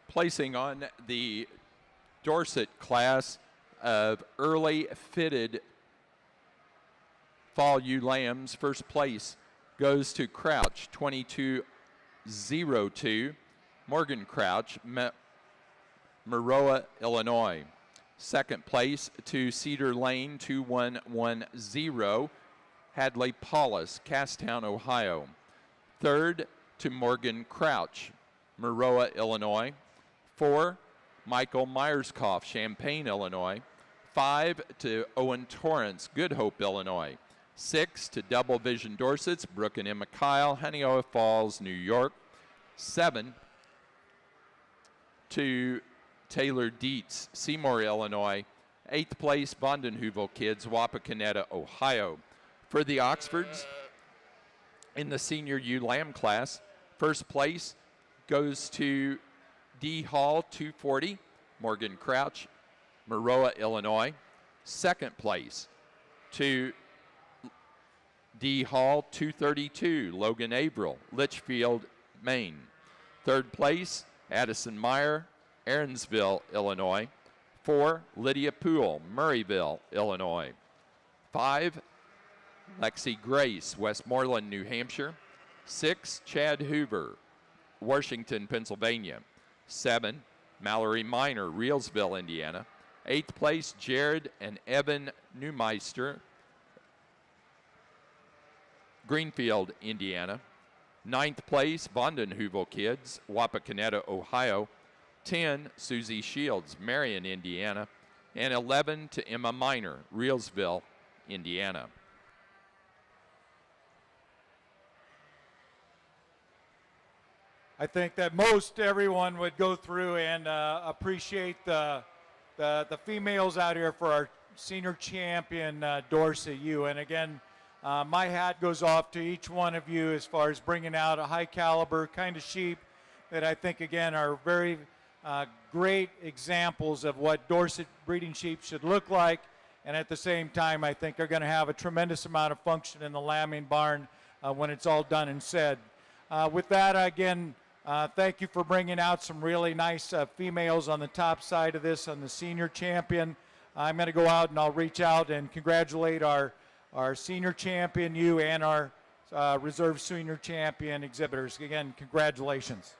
Placing on the Dorset class of early fitted fall ewe lambs, first place goes to Crouch 2202, Morgan Crouch, Maroa, Illinois. Second place to Cedar Lane 2110, Hadley Paulus, Castown, Ohio. Third to Morgan Crouch, Maroa, Illinois. 4, Michael Myerscough, Champaign, Illinois. 5 to Owen Torrance, Good Hope, Illinois. 6 to Double Vision Dorsets, Brooke and Emma Kyle, Honeoye Falls, New York. 7 to Taylor Dietz, Seymour, Illinois. 8th place, Vondenheuvel Kids, Wapakoneta, Ohio. For the Oxfords, in the Senior ewe lamb class, first place goes to D. Hall 240, Morgan Crouch, Maroa, Illinois. Second place to D. Hall 232, Logan Averill, Litchfield, Maine. Third place, Addison Meyer, Aaronsville, Illinois. 4, Lydia Poole, Murrayville, Illinois. 5, Lexi Grace, Westmoreland, New Hampshire. 6, Chad Hoover, Washington, Pennsylvania. 7, Mallory Miner, Reelsville, Indiana. 8th place, Jared and Evan Neumeister, Greenfield, Indiana. 9th place, Vondenheuvel Kids, Wapakoneta, Ohio. 10, Susie Shields, Marion, Indiana. And 11 to Emma Miner, Reelsville, Indiana. I think that most everyone would go through and appreciate the females out here for our senior champion Dorset ewe. And again, my hat goes off to each one of you as far as bringing out a high caliber kind of sheep that I think again are very great examples of what Dorset breeding sheep should look like. And at the same time, I think they're going to have a tremendous amount of function in the lambing barn when it's all done and said. With that, again, thank you for bringing out some really nice females on the top side of this on the senior champion. I'm going to go out and I'll reach out and congratulate our senior champion ewe and our reserve senior champion exhibitors. Again, congratulations.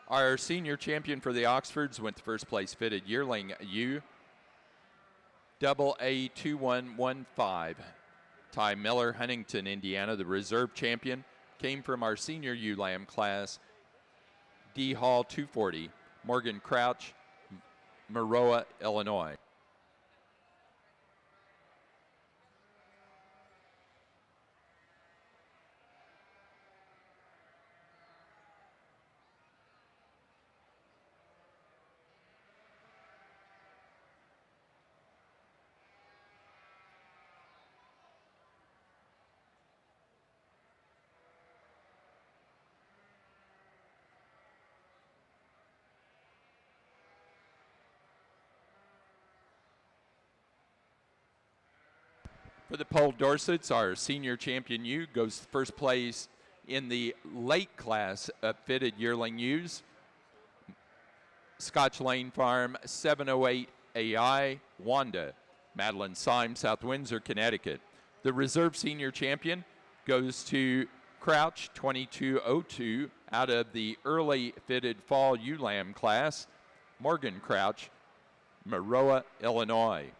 Our senior champion for the Oxfords went to first place fitted yearling U, AA2115. Ty Miller, Huntington, Indiana, the reserve champion, came from our senior ULAM class, D Hall 240. Morgan Crouch, Maroa, Illinois. For the pole Dorsets, our senior champion U goes first place in the late class of fitted yearling ewes. Scotch Lane Farm 708 AI, Wanda, Madeline Syme, South Windsor, Connecticut. The reserve senior champion goes to Crouch 2202 out of the early fitted fall ULAM class, Morgan Crouch, Maroa, Illinois.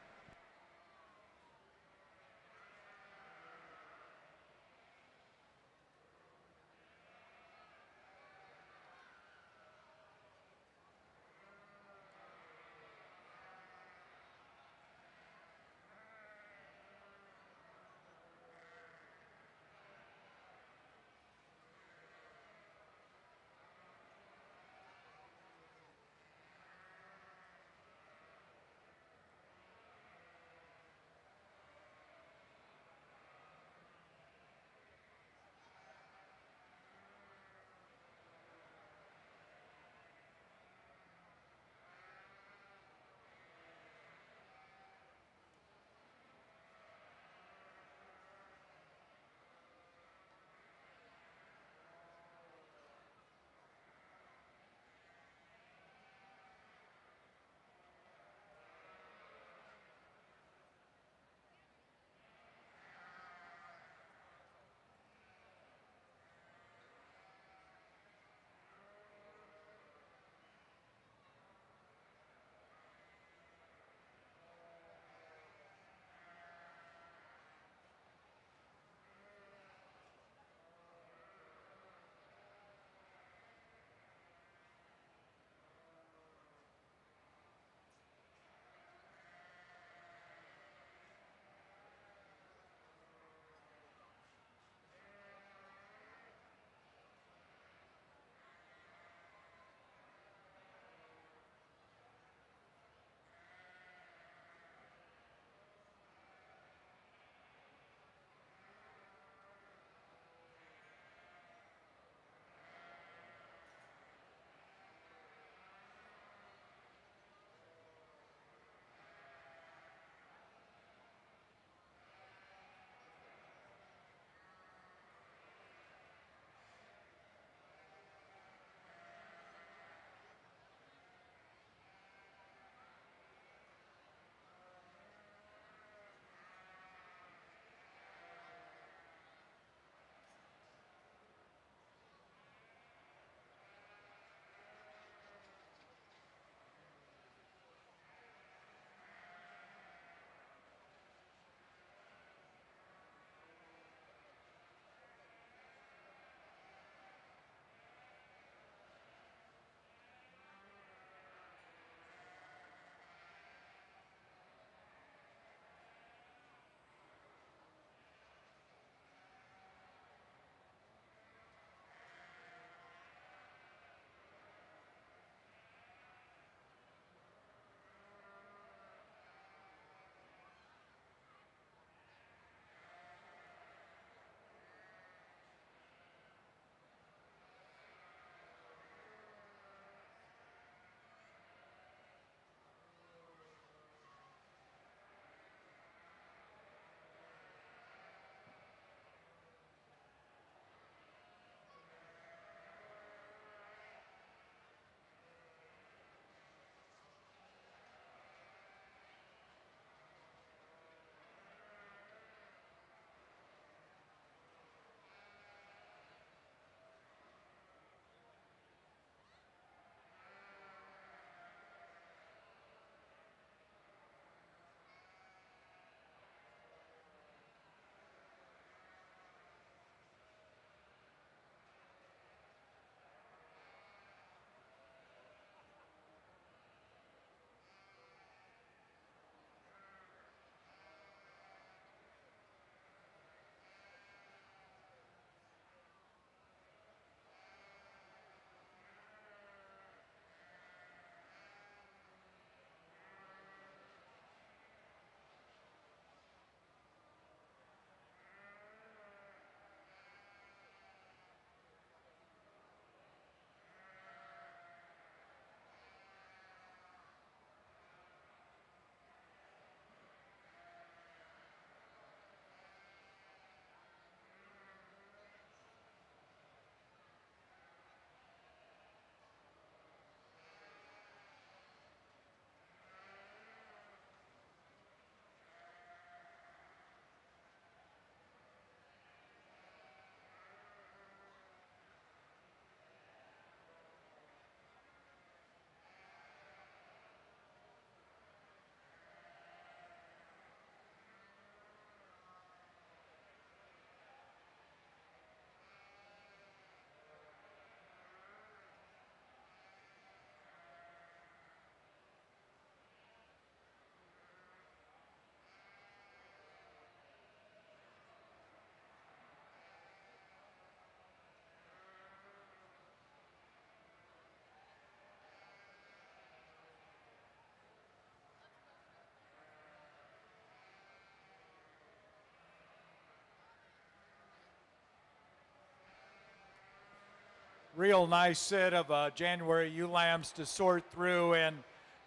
real nice set of January ewe lambs to sort through, and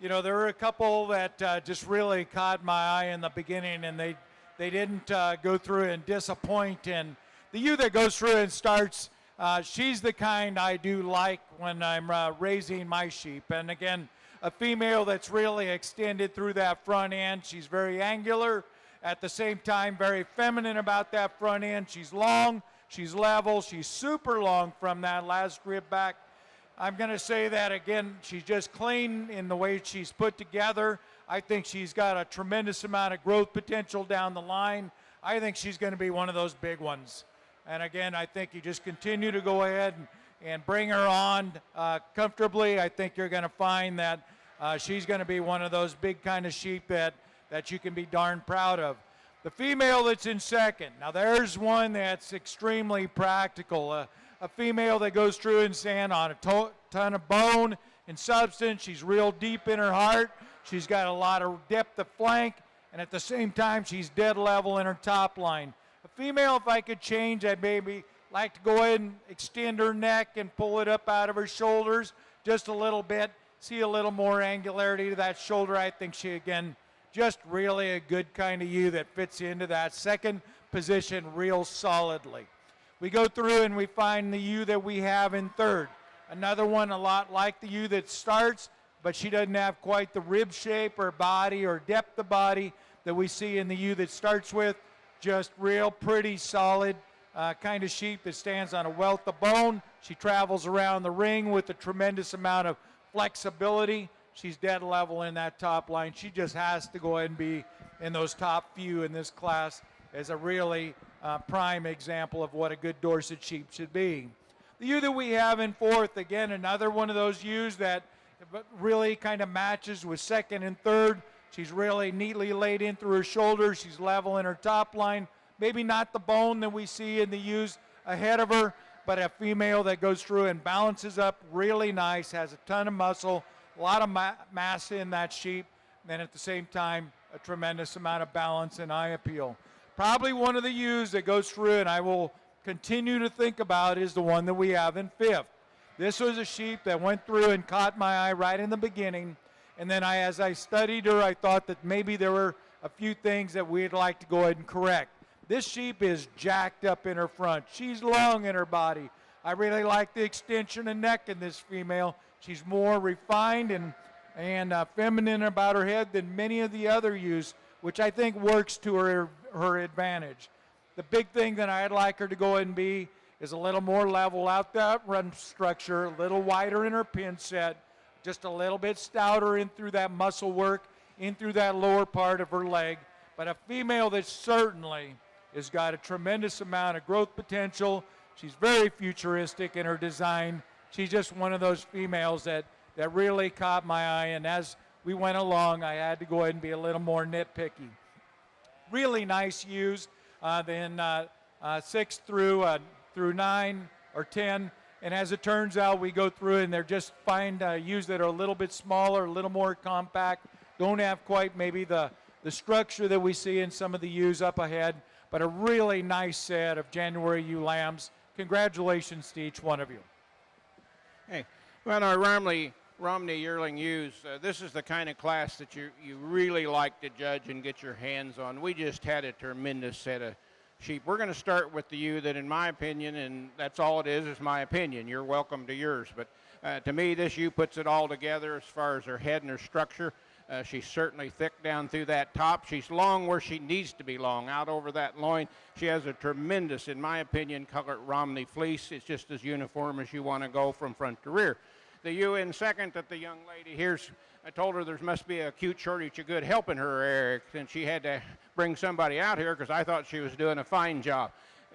you know there were a couple that just really caught my eye in the beginning, and they didn't go through and disappoint. And the ewe that goes through and starts, she's the kind I do like when I'm raising my sheep. And again, a female that's really extended through that front end. She's very angular, at the same time very feminine about that front end. She's long. She's level. She's super long from that last rib back. I'm going to say that again, she's just clean in the way she's put together. I think she's got a tremendous amount of growth potential down the line. I think she's going to be one of those big ones. And again, I think you just continue to go ahead and bring her on comfortably. I think you're going to find that she's going to be one of those big kind of sheep that you can be darn proud of. The female that's in second, now there's one that's extremely practical. A female that goes through and stand on a ton of bone and substance. She's real deep in her heart. She's got a lot of depth of flank, and at the same time, she's dead level in her top line. A female, if I could change, I'd maybe like to go ahead and extend her neck and pull it up out of her shoulders just a little bit. See a little more angularity to that shoulder. I think she, again, just really a good kind of ewe that fits into that second position real solidly. We go through and we find the ewe that we have in third. Another one a lot like the ewe that starts, but she doesn't have quite the rib shape or body or depth of body that we see in the ewe that starts with. Just real pretty, solid kind of sheep that stands on a wealth of bone. She travels around the ring with a tremendous amount of flexibility. She's dead level in that top line. She just has to go ahead and be in those top few in this class as a really prime example of what a good Dorset sheep should be. The ewe that we have in fourth, again, another one of those ewes that really kind of matches with second and third. She's really neatly laid in through her shoulders. She's level in her top line. Maybe not the bone that we see in the ewes ahead of her, but a female that goes through and balances up really nice, has a ton of muscle, a lot of mass in that sheep, and at the same time, a tremendous amount of balance and eye appeal. Probably one of the ewes that goes through and I will continue to think about is the one that we have in fifth. This was a sheep that went through and caught my eye right in the beginning, and then as I studied her, I thought that maybe there were a few things that we'd like to go ahead and correct. This sheep is jacked up in her front. She's long in her body. I really like the extension of neck in this female. She's more refined and feminine about her head than many of the other ewes, which I think works to her advantage. The big thing that I'd like her to go ahead and be is a little more level out that run structure, a little wider in her pin set, just a little bit stouter in through that muscle work, in through that lower part of her leg. But a female that certainly has got a tremendous amount of growth potential. She's very futuristic in her design. She's just one of those females that really caught my eye, and as we went along, I had to go ahead and be a little more nitpicky. Really nice ewes, then 6 through 9 or 10, and as it turns out, we go through and they're just find ewes that are a little bit smaller, a little more compact, don't have quite maybe the structure that we see in some of the ewes up ahead, but a really nice set of January ewe lambs. Congratulations to each one of you. Hey, well, our Romney yearling ewes, this is the kind of class that you really like to judge and get your hands on. We just had a tremendous set of sheep. We're going to start with the ewe that, in my opinion, and that's all it is my opinion. You're welcome to yours. But to me, this ewe puts it all together as far as her head and her structure. She's certainly thick down through that top. She's long where she needs to be long, out over that loin. She has a tremendous, in my opinion, colored Romney fleece. It's just as uniform as you want to go from front to rear. The ewe in second that the young lady here's, I told her there must be a acute shortage of good help in her area, and she had to bring somebody out here because I thought she was doing a fine job.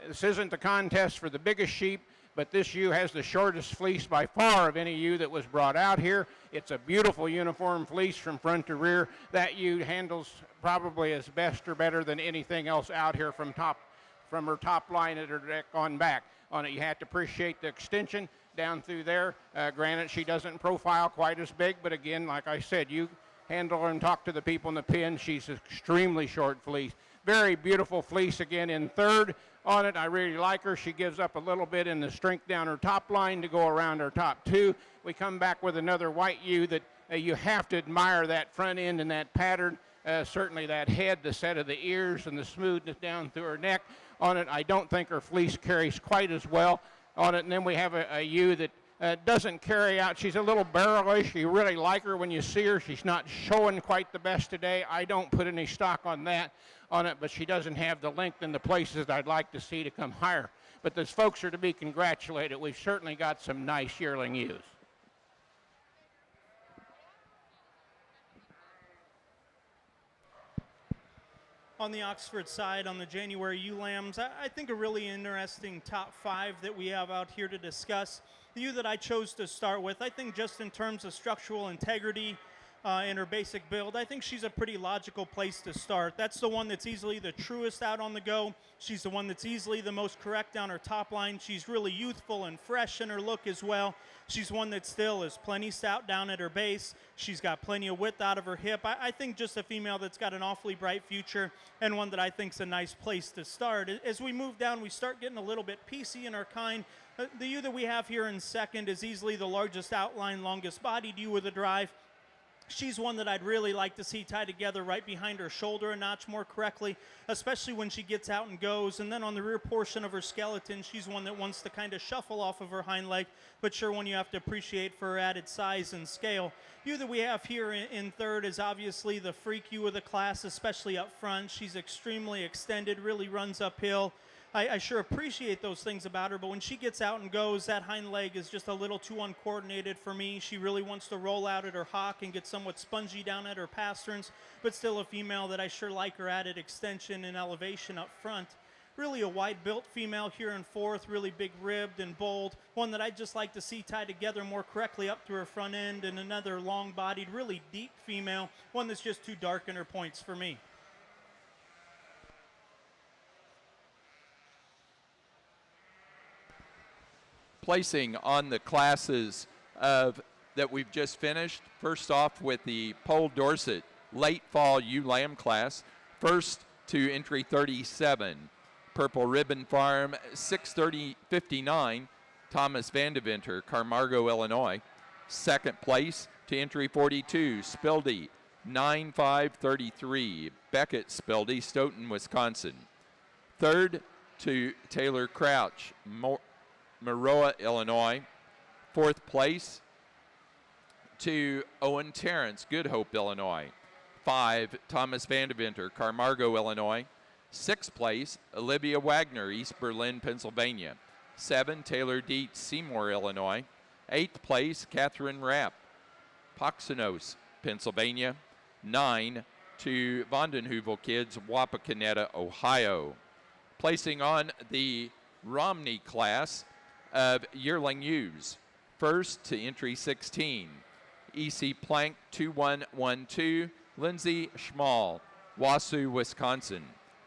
This isn't the contest for the biggest sheep, but this ewe has the shortest fleece by far of any ewe that was brought out here. It's a beautiful uniform fleece from front to rear. That ewe handles probably as best or better than anything else out here from her top line at her neck on back. On it, you have to appreciate the extension down through there. Granted, she doesn't profile quite as big, but again, like I said, you handle her and talk to the people in the pen. She's extremely short fleece. Very beautiful fleece again in third on it. I really like her. She gives up a little bit in the strength down her top line to go around her top two. We come back with another white ewe that you have to admire that front end and that pattern. Certainly that head, the set of the ears, and the smoothness down through her neck on it. I don't think her fleece carries quite as well on it. And then we have a ewe that doesn't carry out. She's a little barrelish. You really like her when you see her. She's not showing quite the best today. I don't put any stock on that on it, but she doesn't have the length in the places I'd like to see to come higher. But those folks are to be congratulated. We've certainly got some nice yearling ewes. On the Oxford side, on the January ewe lambs, I think a really interesting top 5 that we have out here to discuss. The ewe that I chose to start with, I think just in terms of structural integrity and her basic build, I think she's a pretty logical place to start. That's the one that's easily the truest out on the go. She's the one that's easily the most correct down her top line. She's really youthful and fresh in her look as well. She's one that still is plenty stout down at her base. She's got plenty of width out of her hip. I think just a female that's got an awfully bright future and one that I think's a nice place to start. As we move down, we start getting a little bit piecey in our kind. The ewe that we have here in second is easily the largest outline, longest bodied ewe with a drive. She's one that I'd really like to see tied together right behind her shoulder a notch more correctly, especially when she gets out and goes. And then on the rear portion of her skeleton, she's one that wants to kind of shuffle off of her hind leg, but sure one you have to appreciate for her added size and scale. Ewe that we have here in third is obviously the freak ewe of the class, especially up front. She's extremely extended, really runs uphill. I sure appreciate those things about her, but when she gets out and goes, that hind leg is just a little too uncoordinated for me. She really wants to roll out at her hock and get somewhat spongy down at her pasterns, but still a female that I sure like her added extension and elevation up front. Really a wide-built female here in fourth, really big-ribbed and bold, one that I'd just like to see tied together more correctly up through her front end, and another long-bodied, really deep female, one that's just too dark in her points for me. Placing on the classes that we've just finished. First off with the Pole Dorset late fall ewe lamb class. First to entry 37, Purple Ribbon Farm, 6:30:59, Thomas Vandeventer, Carmargo, Illinois. Second place to entry 42, Spildy, 9:5:33, Beckett Spildy, Stoughton, Wisconsin. Third to Taylor Crouch, Maroa, Illinois. Fourth place to Owen Terrence, Good Hope, Illinois. 5, Thomas Vandeventer, Carmargo, Illinois. Sixth place, Olivia Wagner, East Berlin, Pennsylvania. 7, Taylor Dietz, Seymour, Illinois. Eighth place, Catherine Rapp, Poxonos, Pennsylvania. 9, to Vondenheuvel Kids, Wapakoneta, Ohio. Placing on the Romney class of yearling ewes. First to entry 16, E.C. Plank, 2112, Lindsay Schmall, Wausau, Wisconsin.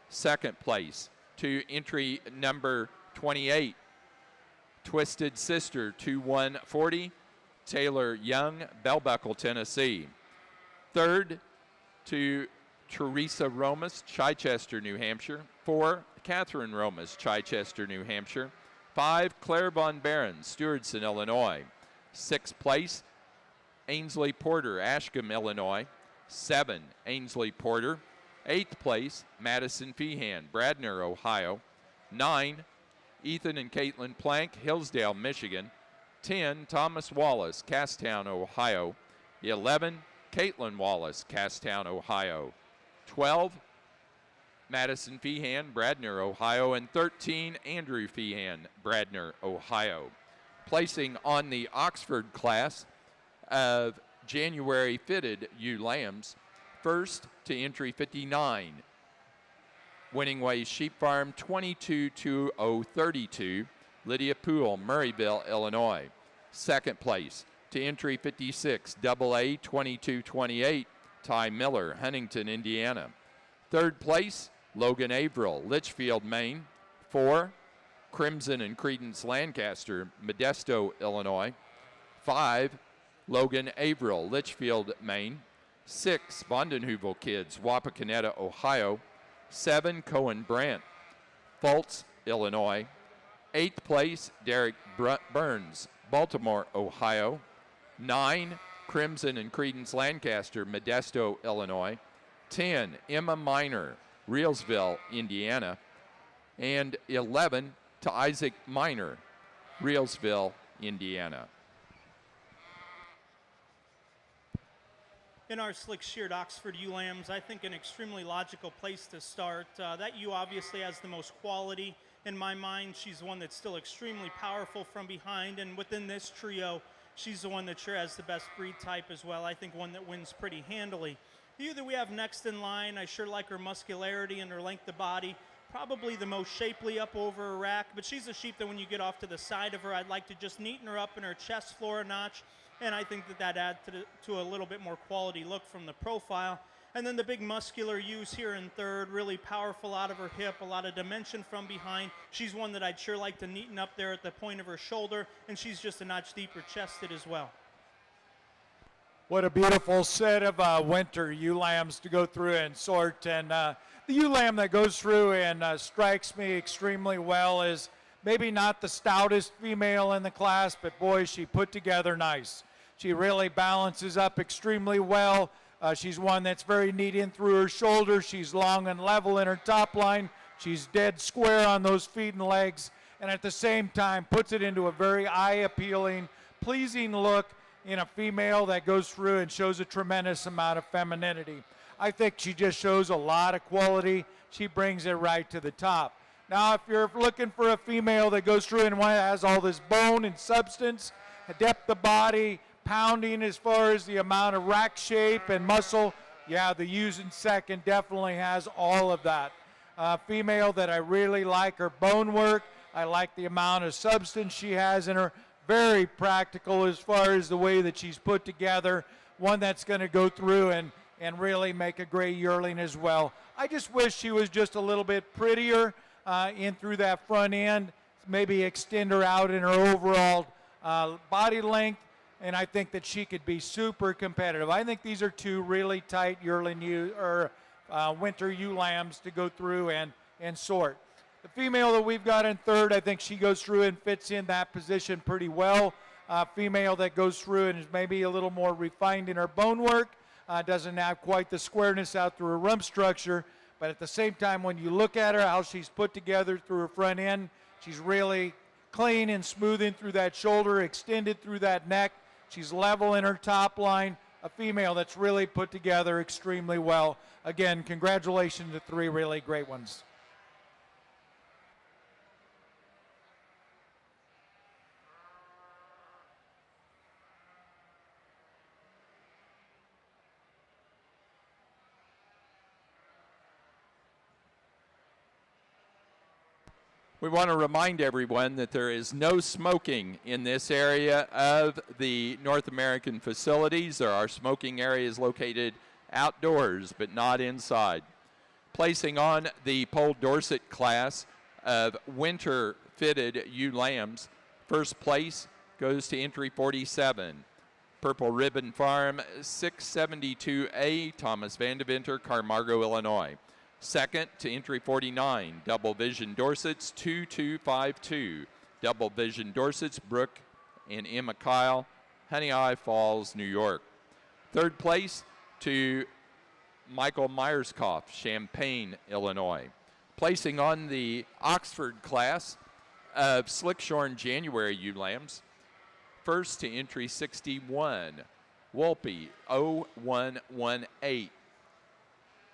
Second place to entry number 28, Twisted Sister, 2140, Taylor Young, Bell Buckle, Tennessee. Third to Teresa Romas, Chichester, New Hampshire. 4, Catherine Romas, Chichester, New Hampshire. 5, Claire Von Barron, Stewardson, Illinois. Sixth place, Ainsley Porter, Ashcombe, Illinois. 7, Ainsley Porter. Eighth place, Madison Feehan, Bradner, Ohio. 9, Ethan and Caitlin Plank, Hillsdale, Michigan. 10, Thomas Wallace, Casstown, Ohio. 11, Caitlin Wallace, Casstown, Ohio. 12, Madison Feehan, Bradner, Ohio. And 13, Andrew Feehan, Bradner, Ohio. Placing on the Oxford class of January fitted ewe lambs. First to entry 59, Winning Ways Sheep Farm, 222032, Lydia Poole, Murrayville, Illinois. Second place to entry 56, AA 2228, Ty Miller, Huntington, Indiana. Third place, Logan Averill, Litchfield, Maine. 4, Crimson and Credence Lancaster, Modesto, Illinois. 5, Logan Averill, Litchfield, Maine. 6, Vondenheuvel Kids, Wapakoneta, Ohio. 7, Cohen Brandt, Fultz, Illinois. 8th place, Derek Burns, Baltimore, Ohio. 9, Crimson and Credence Lancaster, Modesto, Illinois. 10, Emma Miner, Reelsville, Indiana. And 11 to Isaac Miner, Reelsville, Indiana. In our slick sheared Oxford ewe lambs, I think an extremely logical place to start. That ewe obviously has the most quality in my mind. She's the one that's still extremely powerful from behind, and within this trio, she's the one that sure has the best breed type as well. I think one that wins pretty handily. The ewe that we have next in line, I sure like her muscularity and her length of body. Probably the most shapely up over her rack, but she's a sheep that when you get off to the side of her, I'd like to just neaten her up in her chest floor a notch. And I think that adds to a little bit more quality look from the profile. And then the big muscular ewes here in third, really powerful out of her hip, a lot of dimension from behind. She's one that I'd sure like to neaten up there at the point of her shoulder, and she's just a notch deeper chested as well. What a beautiful set of winter ewe lambs to go through and sort. And the ewe lamb that goes through and strikes me extremely well is maybe not the stoutest female in the class, but boy, she put together nice. She really balances up extremely well. She's one that's very neat in through her shoulder. She's long and level in her top line. She's dead square on those feet and legs, and at the same time puts it into a very eye-appealing, pleasing look in a female that goes through and shows a tremendous amount of femininity. I think she just shows a lot of quality. She brings it right to the top. Now, if you're looking for a female that goes through and has all this bone and substance, a depth of body, pounding as far as the amount of rack shape and muscle, yeah, the ewes in second definitely has all of that. Female that I really like her bone work. I like the amount of substance she has in her. Very practical as far as the way that she's put together. One that's going to go through and really make a great yearling as well. I just wish she was just a little bit prettier in through that front end, maybe extend her out in her overall body length, and I think that she could be super competitive. I think these are two really tight yearling winter ewe lambs to go through and sort. The female that we've got in third, I think she goes through and fits in that position pretty well. Female that goes through and is maybe a little more refined in her bone work, doesn't have quite the squareness out through her rump structure, but at the same time, when you look at her, how she's put together through her front end, she's really clean and smooth in through that shoulder, extended through that neck. She's level in her top line, a female that's really put together extremely well. Again, congratulations to three really great ones. We want to remind everyone that there is no smoking in this area of the North American facilities. There are smoking areas located outdoors, but not inside. Placing on the Poll Dorset class of winter fitted ewe lambs, first place goes to entry 47. Purple Ribbon Farm 672A, Thomas Vandeventer, Carmargo, Illinois. Second to entry 49, Double Vision Dorset's 2252. Double Vision Dorset's Brooke and Emma Kyle, Honey Eye Falls, New York. Third place to Michael Myerscough, Champaign, Illinois. Placing on the Oxford class of Slickshorn January ewe lambs, first to entry 61, Wolpe 0118.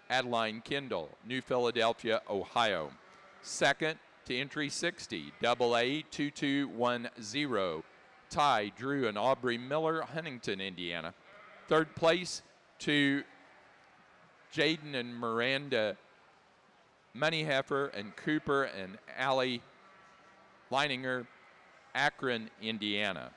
Adeline Kendall, New Philadelphia, Ohio. Second to entry 60, Double A 2210, Ty, Drew, and Aubrey Miller, Huntington, Indiana. Third place to Jaden and Miranda Moneyheffer and Cooper and Allie Leininger, Akron, Indiana.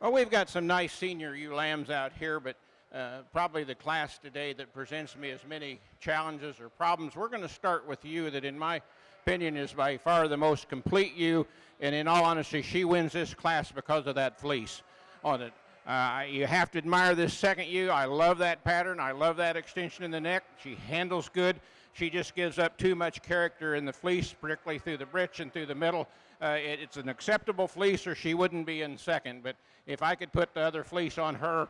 Well, we've got some nice senior ewe lambs out here, but probably the class today that presents me as many challenges or problems. We're going to start with the ewe that, in my opinion, is by far the most complete ewe, and in all honesty, she wins this class because of that fleece on it. You have to admire this second ewe. I love that pattern. I love that extension in the neck. She handles good. She just gives up too much character in the fleece, particularly through the breech and through the middle. It's an acceptable fleece, or she wouldn't be in second. But if I could put the other fleece on her,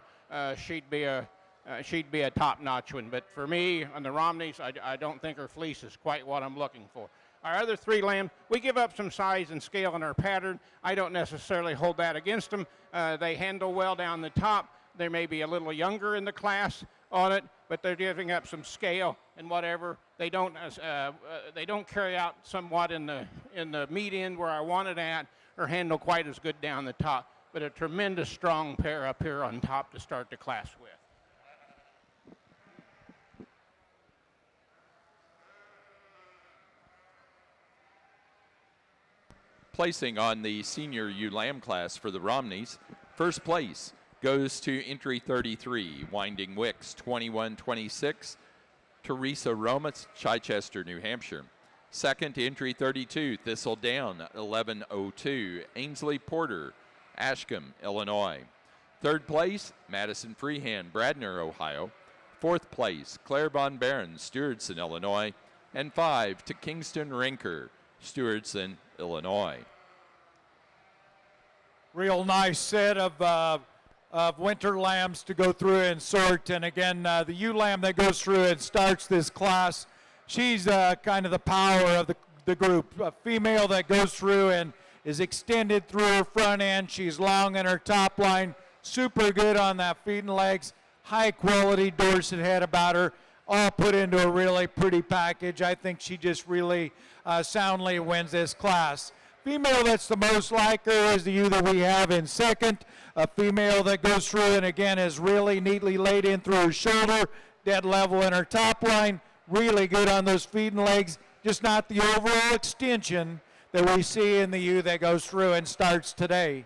she'd be a top-notch one. But for me, on the Romneys, I don't think her fleece is quite what I'm looking for. Our other three lambs, we give up some size and scale in our pattern. I don't necessarily hold that against them. They handle well down the top. They may be a little younger in the class on it, but they're giving up some scale and whatever. They don't carry out somewhat in the meat end where I want it at, or handle quite as good down the top. But a tremendous strong pair up here on top to start the class with. Placing on the senior ewe lamb class for the Romneys, first place goes to entry 33, Winding Wicks, 2126, Teresa Romitz, Chichester, New Hampshire. Second, entry 32, Thistle Down, 1102, Ainsley Porter, Ashcombe, Illinois. Third place, Madison Freehand, Bradner, Ohio. Fourth place, Claire Von Barron, Stewardson, Illinois. And 5 to Kingston Rinker, Stewardson, Illinois. Real nice set of winter lambs to go through and sort. And again, the ewe lamb that goes through and starts this class, she's kind of the power of the group. A female that goes through and is extended through her front end. She's long in her top line, super good on that feet and legs, high quality Dorset head about her, all put into a really pretty package. I think she just really soundly wins this class. Female that's the most like her is the ewe that we have in second. A female that goes through and again is really neatly laid in through her shoulder, dead level in her top line, really good on those feet and legs, just not the overall extension that we see in the ewe that goes through and starts today.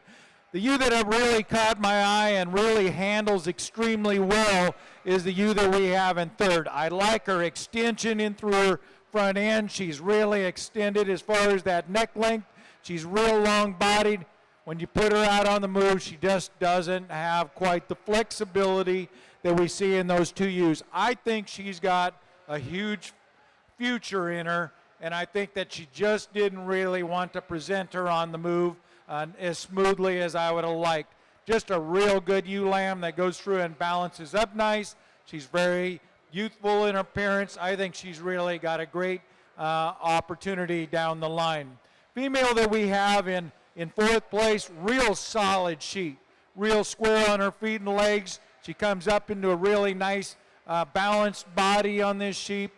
The ewe that really caught my eye and really handles extremely well is the ewe that we have in third. I like her extension in through her front end. She's really extended as far as that neck length. She's real long-bodied. When you put her out on the move, she just doesn't have quite the flexibility that we see in those two ewes. I think she's got a huge future in her, and I think that she just didn't really want to present her on the move as smoothly as I would have liked. Just a real good ewe lamb that goes through and balances up nice. She's very youthful in appearance. I think she's really got a great opportunity down the line. Female that we have in fourth place, real solid sheep, real square on her feet and legs. She comes up into a really nice balanced body on this sheep.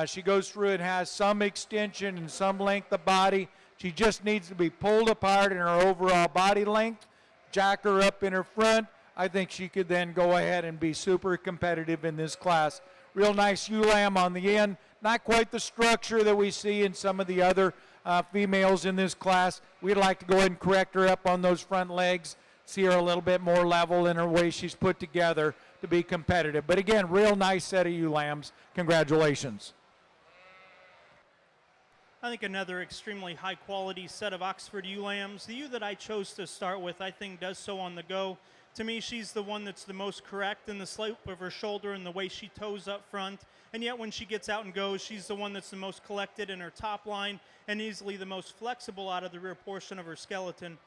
She goes through and has some extension and some length of body. She just needs to be pulled apart in her overall body length. Jack her up in her front. I think she could then go ahead and be super competitive in this class. Real nice ewe lamb on the end. Not quite the structure that we see in some of the other females in this class. We'd like to go ahead and correct her up on those front legs, see her a little bit more level in her way she's put together to be competitive. But again, real nice set of ewe lambs. Congratulations. I think another extremely high quality set of Oxford ewe lambs. The ewe that I chose to start with, I think, does so on the go. To me, she's the one that's the most correct in the slope of her shoulder and the way she toes up front. And yet when she gets out and goes, she's the one that's the most collected in her top line and easily the most flexible out of the rear portion of her skeleton.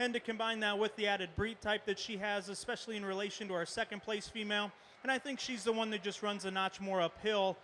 And to combine that with the added breed type that she has, especially in relation to our second place female, and I think she's the one that just runs a notch more uphill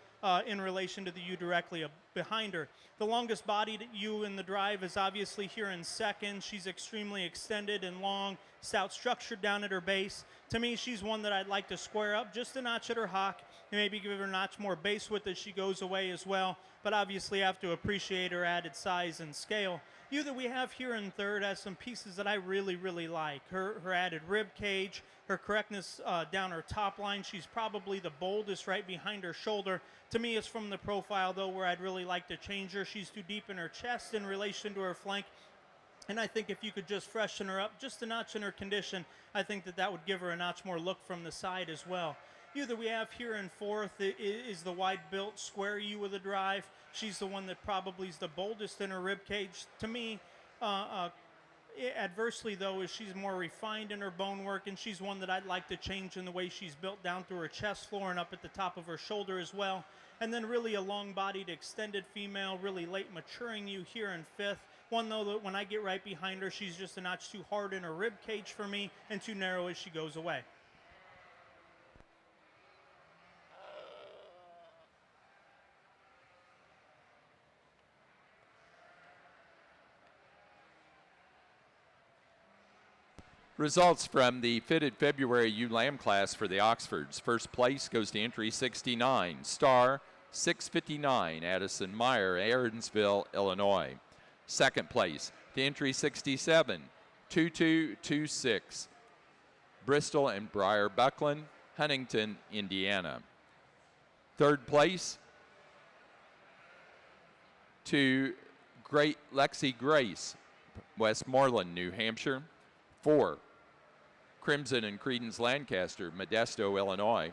in relation to the ewe directly behind her. The longest bodied ewe in the drive is obviously here in second. She's extremely extended and long, stout structured down at her base. To me, she's one that I'd like to square up just a notch at her hock and maybe give her a notch more base width as she goes away as well. But obviously have to appreciate her added size and scale. Ewe that we have here in third has some pieces that I really, really like. Her added rib cage, her correctness down her top line. She's probably the boldest right behind her shoulder. To me, it's from the profile, though, where I'd really like to change her. She's too deep in her chest in relation to her flank. And I think if you could just freshen her up just a notch in her condition, I think that would give her a notch more look from the side as well. You that we have here in fourth is the wide-built square U with a drive. She's the one that probably is the boldest in her rib cage. To me, adversely, though, is she's more refined in her bone work, and she's one that I'd like to change in the way she's built down through her chest floor and up at the top of her shoulder as well. And then really a long-bodied extended female, really late maturing you here in fifth. One, though, that when I get right behind her, she's just a notch too hard in her rib cage for me and too narrow as she goes away. Results from the fitted February ewe lamb class for the Oxfords. First place goes to entry 69, Star 659, Addison Meyer, Aaronsville, Illinois. Second place to entry 67, 2226, Bristol and Briar Buckland, Huntington, Indiana. Third place to Great Lexi Grace, Westmoreland, New Hampshire. 4, Crimson and Credence Lancaster, Modesto, Illinois.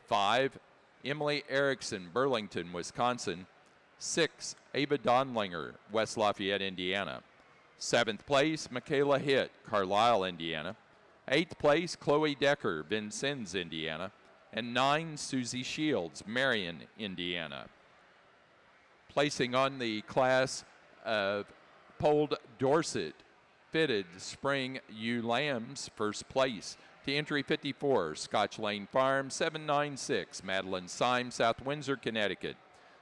5, Emily Erickson, Burlington, Wisconsin. 6, Ava Donlinger, West Lafayette, Indiana. 7th place, Michaela Hitt, Carlisle, Indiana. 8th place, Chloe Decker, Vincennes, Indiana. And 9, Susie Shields, Marion, Indiana. Placing on the class of Polled Dorset, fitted spring ewe lambs, first place to entry 54, Scotch Lane Farm 796, Madeline Syme, South Windsor, Connecticut.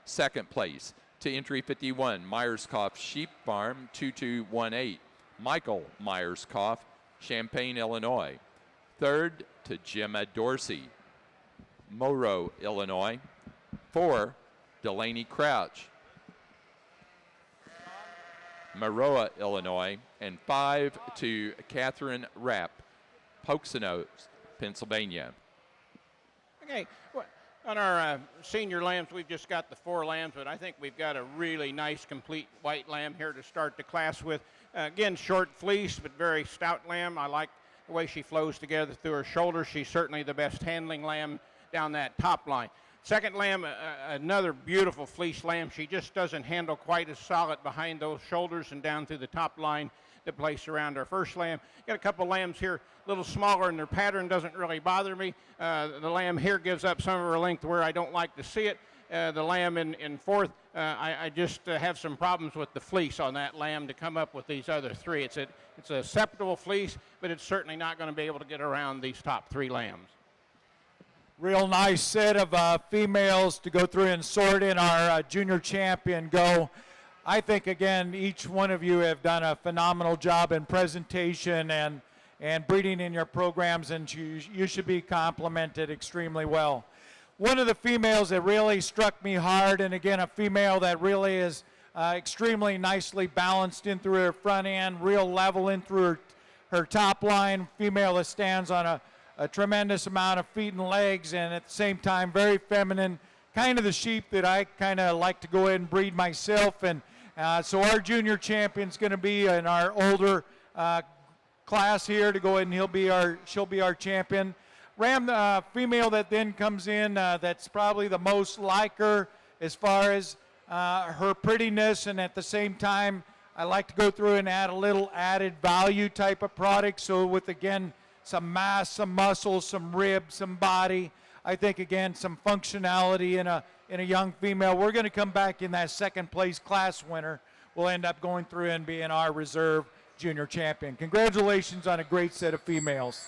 Second place to entry 51, Myerscough Sheep Farm 2218, Michael Myerscough, Champaign, Illinois. Third to Gemma Dorsey, Moro, Illinois. 4, Delaney Crouch, Maroa, Illinois. And 5 to Catherine Rapp, Poconos, Pennsylvania. Okay, well, on our senior lambs, we've just got the 4 lambs, but I think we've got a really nice, complete white lamb here to start the class with. Again, short fleece, but very stout lamb. I like the way she flows together through her shoulders. She's certainly the best handling lamb down that top line. Second lamb, another beautiful fleece lamb. She just doesn't handle quite as solid behind those shoulders and down through the top line that place around our first lamb. Got a couple lambs here, a little smaller, and their pattern doesn't really bother me. The lamb here gives up some of her length where I don't like to see it. The lamb in fourth, I just have some problems with the fleece on that lamb to come up with these other 3. It's a acceptable fleece, but it's certainly not going to be able to get around these top 3 lambs. Real nice set of females to go through and sort in our junior champion go. I think, again, each one of you have done a phenomenal job in presentation and breeding in your programs, and you should be complimented extremely well. One of the females that really struck me hard, and again, a female that really is extremely nicely balanced in through her front end, real level in through her top line, female that stands on a tremendous amount of feet and legs, and at the same time very feminine, kind of the sheep that I kind of like to go ahead and breed myself. And so our junior champion's going to be in our older class here to go ahead, and she'll be our champion. Ram, female that then comes in, that's probably the most like her as far as her prettiness, and at the same time I like to go through and add a little added value type of product. So with, again, some mass, some muscle, some ribs, some body. I think, again, some functionality in a young female. We're going to come back in that second place class winner. We'll end up going through and being our reserve junior champion. Congratulations on a great set of females.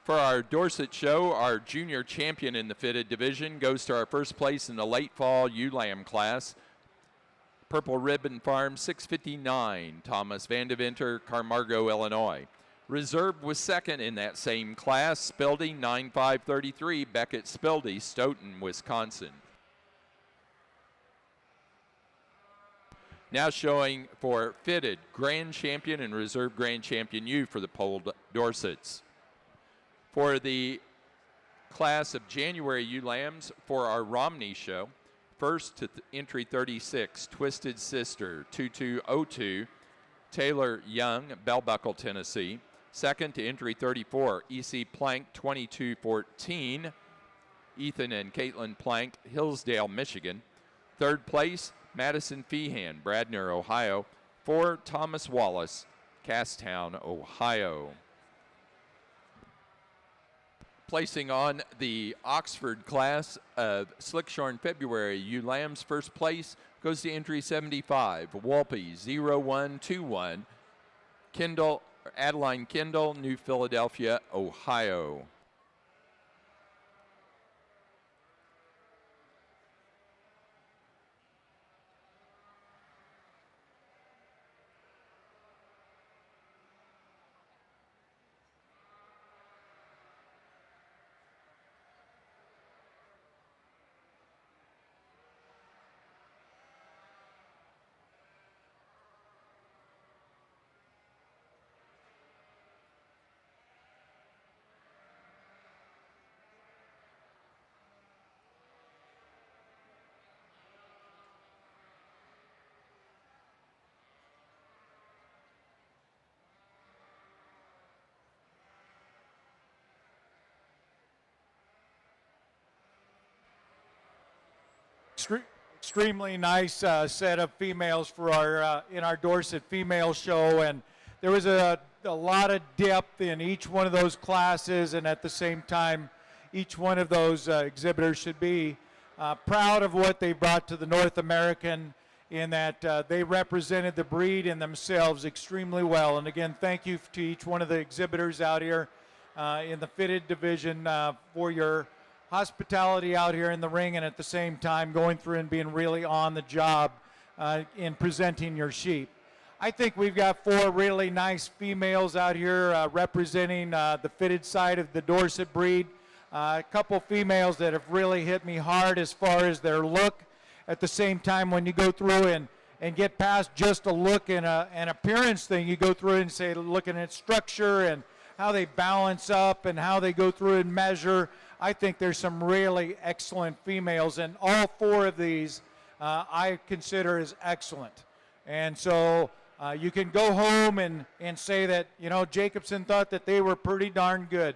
For our Dorset show, our junior champion in the fitted division goes to our first place in the late fall ewe lamb class. Purple Ribbon Farm 659, Thomas Vandeventer, Carmargo, Illinois. Reserve was second in that same class, Spildy 9533, Beckett Spildy, Stoughton, Wisconsin. Now showing for fitted Grand Champion and Reserve Grand Champion U for the Polled Dorsets. For the class of January ewe lambs for our Romney show, first to entry 36, Twisted Sister 2202, Taylor Young, Bell Buckle, Tennessee. Second to entry 34, EC Plank 2214, Ethan and Caitlin Plank, Hillsdale, Michigan. Third place, Madison Feehan, Bradner, Ohio. 4, Thomas Wallace, Casstown, Ohio. Placing on the Oxford class of Slickshorn February ewe lambs, first place goes to entry 75, Walpy 0121, Adeline Kendall, New Philadelphia, Ohio. Extremely nice set of females for our in our Dorset female show, and there was a lot of depth in each one of those classes, and at the same time each one of those exhibitors should be proud of what they brought to the North American, in that they represented the breed and themselves extremely well. And again, thank you to each one of the exhibitors out here in the fitted division for your hospitality out here in the ring, and at the same time going through and being really on the job in presenting your sheep. I think we've got 4 really nice females out here representing the fitted side of the Dorset breed. A couple females that have really hit me hard as far as their look. At the same time, when you go through and get past just a look and an appearance thing, you go through and say, looking at structure and how they balance up and how they go through and measure. I think there's some really excellent females, and all 4 of these I consider as excellent. And so you can go home and say that, you know, Jacobson thought that they were pretty darn good.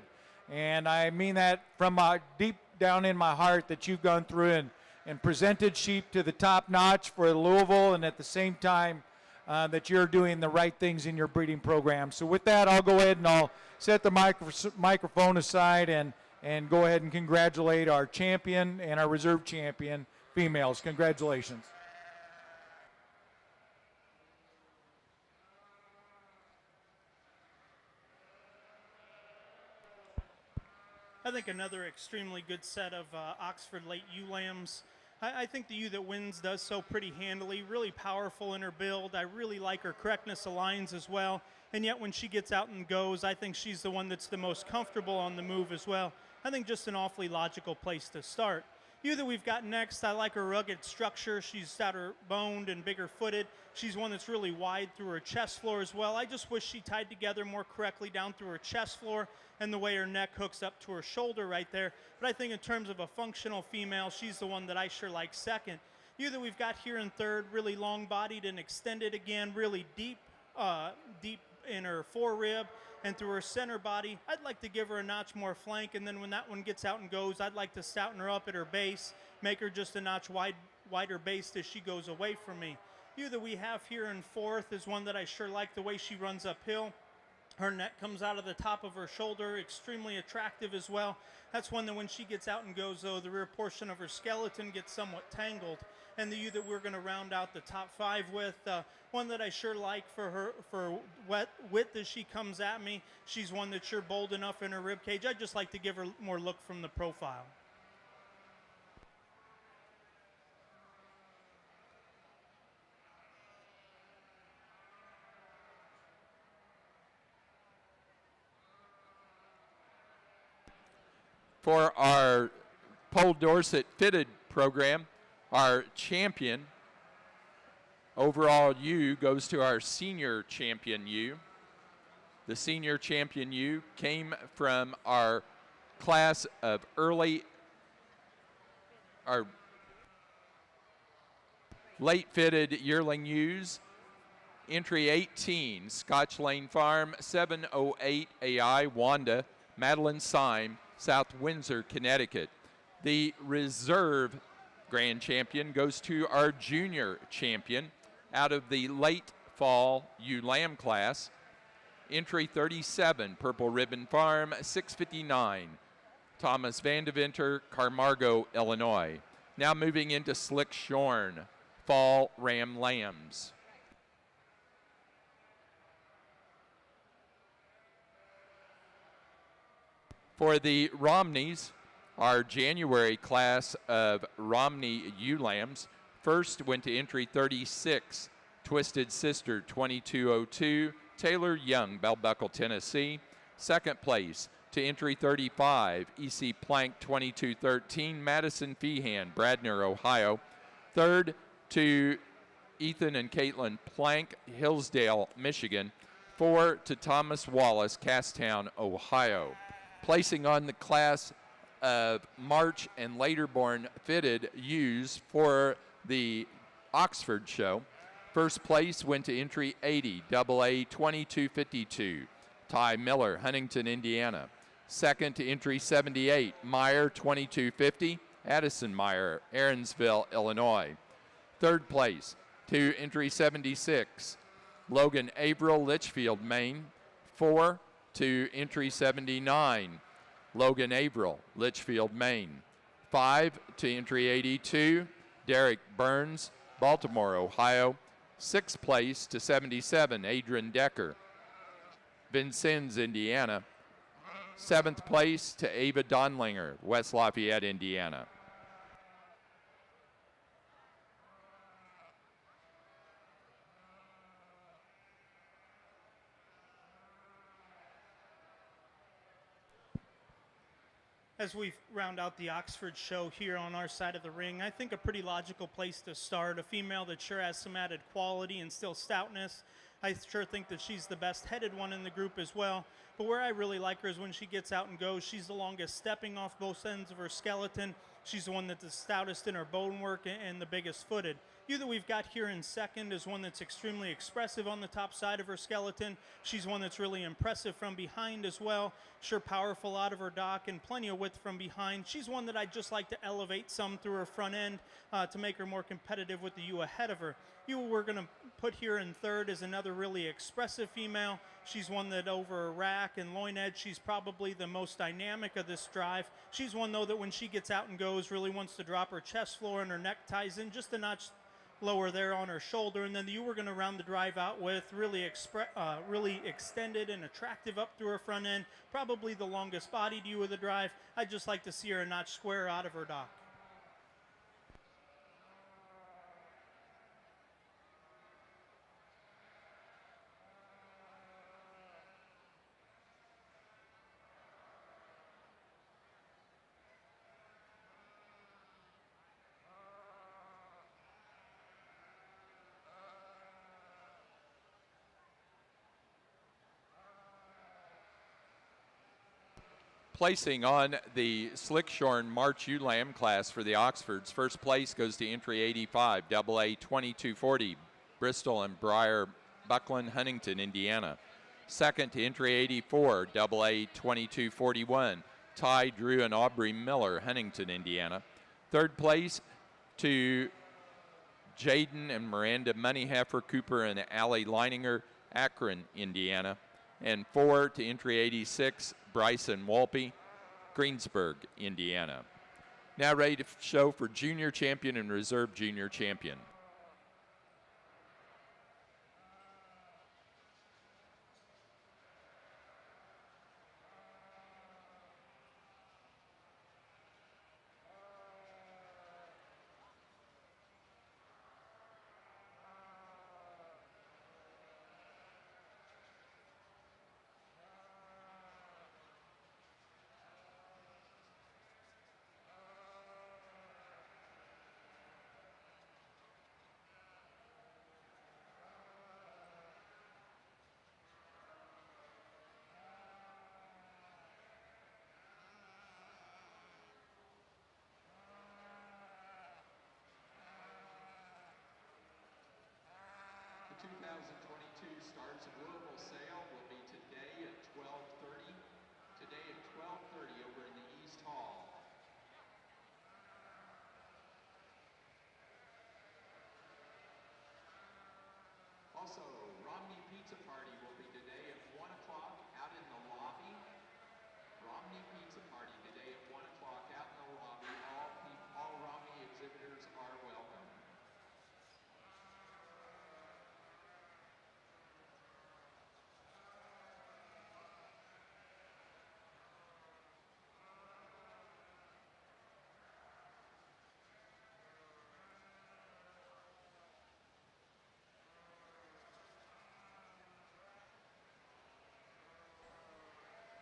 And I mean that from deep down in my heart, that you've gone through and presented sheep to the top notch for Louisville, and at the same time that you're doing the right things in your breeding program. So with that, I'll go ahead and I'll set the microphone aside and go ahead and congratulate our champion and our reserve champion females. Congratulations. I think another extremely good set of Oxford late ewe lambs. I think the ewe that wins does so pretty handily, really powerful in her build. I really like her correctness of lines as well. And yet when she gets out and goes, I think she's the one that's the most comfortable on the move as well. I think just an awfully logical place to start. Ewe that we've got next, I like her rugged structure. She's stouter boned and bigger footed. She's one that's really wide through her chest floor as well. I just wish she tied together more correctly down through her chest floor and the way her neck hooks up to her shoulder right there. But I think in terms of a functional female, she's the one that I sure like second. Ewe that we've got here in third, really long-bodied and extended again, really deep in her forerib and through her center body. I'd like to give her a notch more flank, and then when that one gets out and goes, I'd like to stouten her up at her base, make her just a notch wider base as she goes away from me. Ewe that we have here in fourth is one that I sure like the way she runs uphill. Her neck comes out of the top of her shoulder, extremely attractive as well. That's one that when she gets out and goes, though, the rear portion of her skeleton gets somewhat tangled. And the ewe that we're going to round out the top 5 with, one that I sure like for width as she comes at me. She's one that's sure bold enough in her rib cage. I'd just like to give her more look from the profile. For our Pole Dorset fitted program, our champion overall U goes to our senior champion U. The senior champion U came from our class of our late fitted yearling U's. Entry 18, Scotch Lane Farm, 708 AI, Wanda, Madeline Syme, South Windsor, Connecticut. The reserve grand champion goes to our junior champion out of the late fall ewe lamb class. Entry 37, Purple Ribbon Farm, 659, Thomas Vandeventer, Carmargo, Illinois. Now moving into Slick Shorn, fall ram lambs. For the Romneys, our January class of Romney ewe lambs, first went to entry 36, Twisted Sister 2202, Taylor Young, Bell Buckle, Tennessee. Second place to entry 35, EC Plank 2213, Madison Feehan, Bradner, Ohio. Third to Ethan and Caitlin Plank, Hillsdale, Michigan. 4 to Thomas Wallace, Casstown, Ohio. Placing on the class of March and later born fitted ewes for the Oxford show. First place went to entry 80, AA 2252, Ty Miller, Huntington, Indiana. Second to entry 78, Meyer 2250, Addison Meyer, Aaronsville, Illinois. Third place to entry 76, Logan Averill, Litchfield, Maine. 4 to entry 79, Logan Averill, Litchfield, Maine. 5 to entry 82, Derek Burns, Baltimore, Ohio. 6th place to 77, Adrian Decker, Vincennes, Indiana. 7th place to Ava Donlinger, West Lafayette, Indiana. As we round out the Oxford show here on our side of the ring, I think a pretty logical place to start. A female that sure has some added quality and still stoutness. I sure think that she's the best headed one in the group as well. But where I really like her is when she gets out and goes. She's the longest stepping off both ends of her skeleton. She's the one that's the stoutest in her bone work and the biggest footed. You that we've got here in second is one that's extremely expressive on the top side of her skeleton. She's one that's really impressive from behind as well. Sure powerful out of her dock and plenty of width from behind. She's one that I'd just like to elevate some through her front end to make her more competitive with the ewe ahead of her. Ewe we're going to put here in third is another really expressive female. She's one that over rack and loin edge, she's probably the most dynamic of this drive. She's one, though, that when she gets out and goes, really wants to drop her chest floor and her neck ties in just a notch lower there on her shoulder. And then the ewe we're going to round the drive out with really extended and attractive up through her front end. Probably the longest bodied ewe of the drive. I'd just like to see her a notch square out of her dock. Placing on the Slickshorn March ewe lamb class for the Oxfords. First place goes to entry 85, AA 2240, Bristol and Briar Buckland, Huntington, Indiana. Second to entry 84, AA 2241, Ty Drew and Aubrey Miller, Huntington, Indiana. Third place to Jaden and Miranda Moneyheffer Cooper and Allie Leininger, Akron, Indiana. And 4 to entry 86, Bryson Walpe, Greensburg, Indiana. Now ready to show for junior champion and reserve junior champion.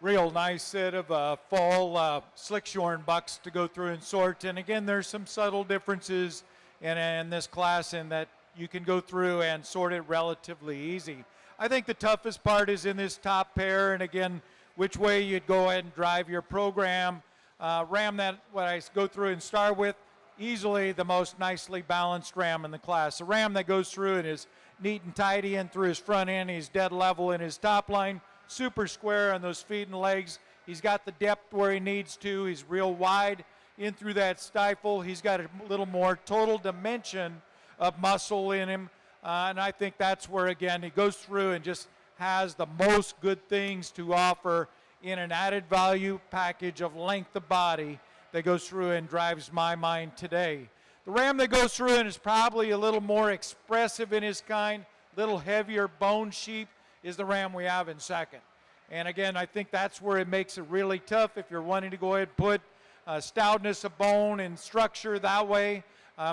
real nice set of fall slick-shorn bucks to go through and sort. And again, there's some subtle differences in this class in that you can go through and sort it relatively easy. I think the toughest part is in this top pair, and again, which way you'd go ahead and drive your program. Ram that what I go through and start with, easily the most nicely balanced ram in the class. A ram that goes through and is neat and tidy in through his front end. He's dead level in his top line, super square on those feet and legs. He's got the depth where he needs to. He's real wide in through that stifle. He's got a little more total dimension of muscle in him. And I think that's where, again, he goes through and just has the most good things to offer in an added value package of length of body that goes through and drives my mind today. The ram that goes through and is probably a little more expressive in his kind, little heavier bone sheep, is the ram we have in second. And again, I think that's where it makes it really tough if you're wanting to go ahead and put stoutness of bone and structure that way,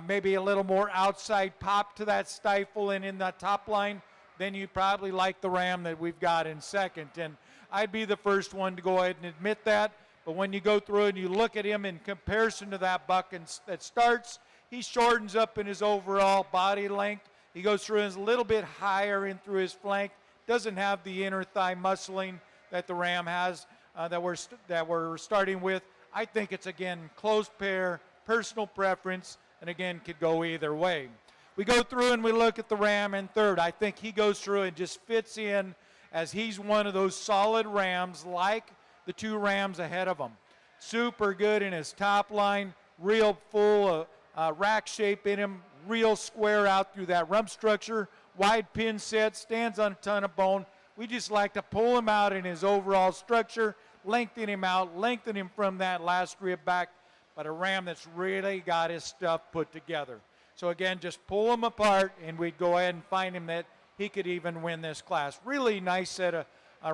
maybe a little more outside pop to that stifle and in that top line, then you probably like the ram that we've got in second. And I'd be the first one to go ahead and admit that. But when you go through and you look at him in comparison to that buck that starts, he shortens up in his overall body length. He goes through and is a little bit higher in through his flank. Doesn't have the inner thigh muscling that the ram has that we're starting with. I think it's, again, close pair, personal preference, and again, could go either way. We go through and we look at the ram in third. I think he goes through and just fits in as he's one of those solid rams like the two rams ahead of him. Super good in his top line, real full rack shape in him, real square out through that rump structure, wide pin set, stands on a ton of bone. We just like to pull him out in his overall structure, lengthen him out, lengthen him from that last rib back, but a ram that's really got his stuff put together. So again, just pull him apart and we'd go ahead and find him that he could even win this class. Really nice set of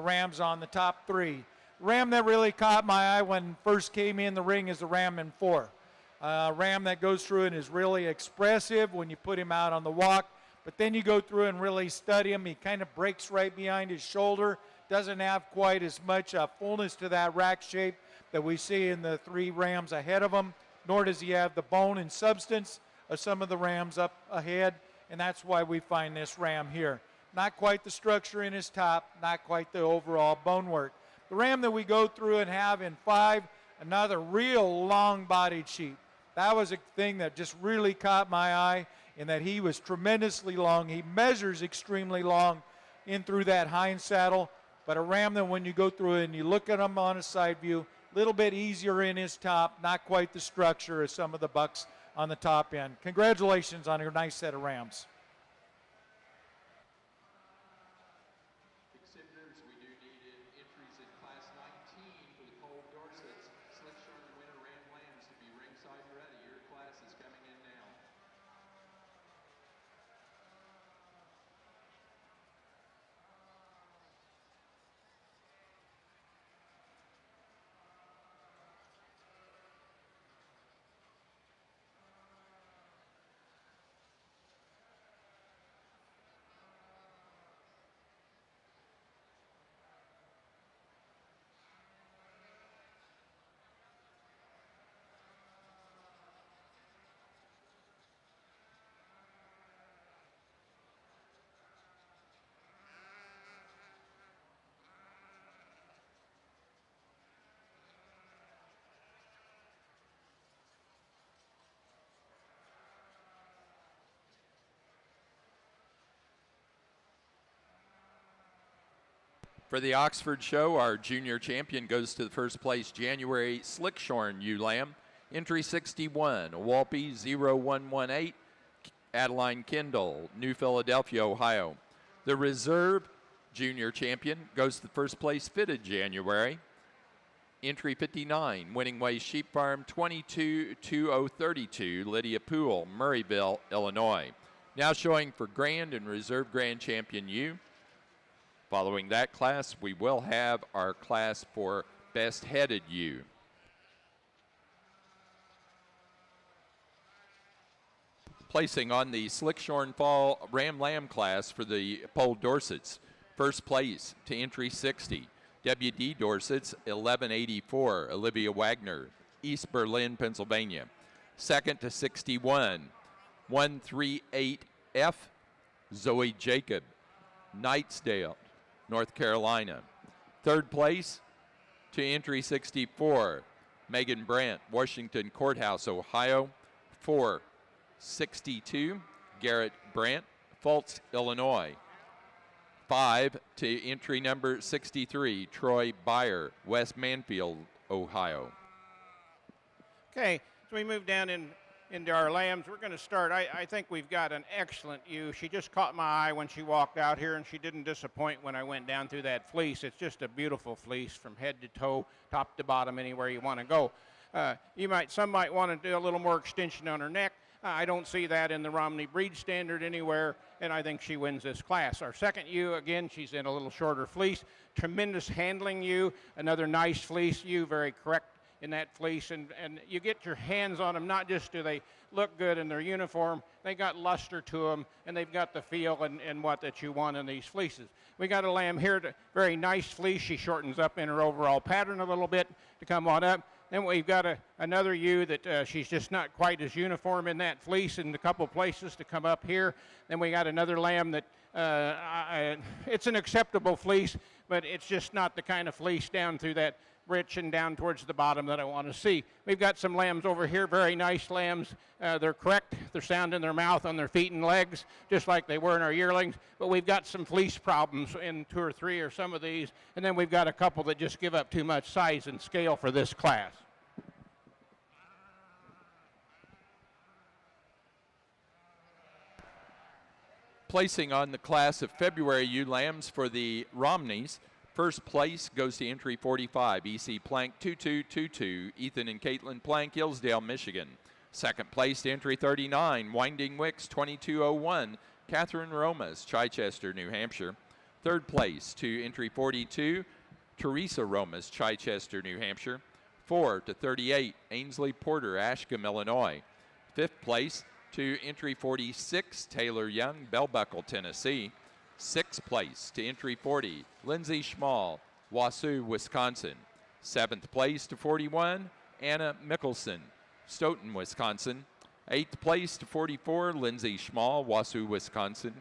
rams on the top three. Ram that really caught my eye when first came in the ring is the ram in four. Ram that goes through and is really expressive when you put him out on the walk, but then you go through and really study him. He kind of breaks right behind his shoulder, doesn't have quite as much fullness to that rack shape that we see in the three rams ahead of him, nor does he have the bone and substance of some of the rams up ahead, and that's why we find this ram here. Not quite the structure in his top, not quite the overall bone work. The ram that we go through and have in five, another real long-bodied sheep. That was a thing that just really caught my eye in that he was tremendously long. He measures extremely long in through that hind saddle, but a ram that when you go through and you look at him on a side view, a little bit easier in his top, not quite the structure as some of the bucks on the top end. Congratulations on your nice set of rams. Exhibitors, we do need entries in class 19 for the Cole Dorsets. Slick-shorn winner ram lambs to be ringside ready. Your class is coming in now. For the Oxford show, our junior champion goes to the first place January Slick-shorn ewe lamb. Entry 61, Walpy 0118, Adeline Kendall, New Philadelphia, Ohio. The reserve junior champion goes to the first place fitted January. Entry 59, Winning Way Sheep Farm 222032, Lydia Poole, Murrayville, Illinois. Now showing for grand and reserve grand champion ewe. Following that class, we will have our class for best headed ewe. Placing on the Slick-shorn fall ram lamb class for the Poll Dorsets. First place to entry 60, W.D. Dorset's 1184, Olivia Wagner, East Berlin, Pennsylvania. Second to 61, 138F, Zoe Jacob, Knightsdale, North Carolina. Third place to entry 64, Megan Brandt, Washington Courthouse, Ohio. 462, Garrett Brandt, Fultz, Illinois. 5 to entry number 63, Troy Byer, West Manfield, Ohio. Okay, so we move down into our lambs. We're going to start. I think we've got an excellent ewe. She just caught my eye when she walked out here, and she didn't disappoint when I went down through that fleece. It's just a beautiful fleece from head to toe, top to bottom, anywhere you want to go. Some might want to do a little more extension on her neck. I don't see that in the Romney breed standard anywhere, and I think she wins this class. Our second ewe, again, she's in a little shorter fleece. Tremendous handling ewe, another nice fleece ewe, very correct in that fleece, and you get your hands on them. Not just do they look good in their uniform, they got luster to them, and they've got the feel and what that you want in these fleeces. We got a lamb here, very nice fleece. She shortens up in her overall pattern a little bit to come on up. Then we've got another ewe that she's just not quite as uniform in that fleece in a couple places to come up here. Then we got another lamb that it's an acceptable fleece, but it's just not the kind of fleece down through that rich and down towards the bottom that I want to see. We've got some lambs over here, very nice lambs. They're correct. They're sound in their mouth, on their feet and legs, just like they were in our yearlings. But we've got some fleece problems in 2 or 3 or some of these. And then we've got a couple that just give up too much size and scale for this class. Placing on the class of February ewe lambs for the Romneys. First place goes to entry 45, E.C. Plank 2222, Ethan and Caitlin Plank, Hillsdale, Michigan. Second place to entry 39, Winding Wicks 2201, Catherine Romas, Chichester, New Hampshire. Third place to entry 42, Teresa Romas, Chichester, New Hampshire. 4 to 38, Ainsley Porter, Ashcombe, Illinois. Fifth place to entry 46, Taylor Young, Bell Buckle, Tennessee. Sixth place to entry 40, Lindsay Schmall, Wausau, Wisconsin. Seventh place to 41, Anna Mickelson, Stoughton, Wisconsin. Eighth place to 44, Lindsay Schmall, Wausau, Wisconsin.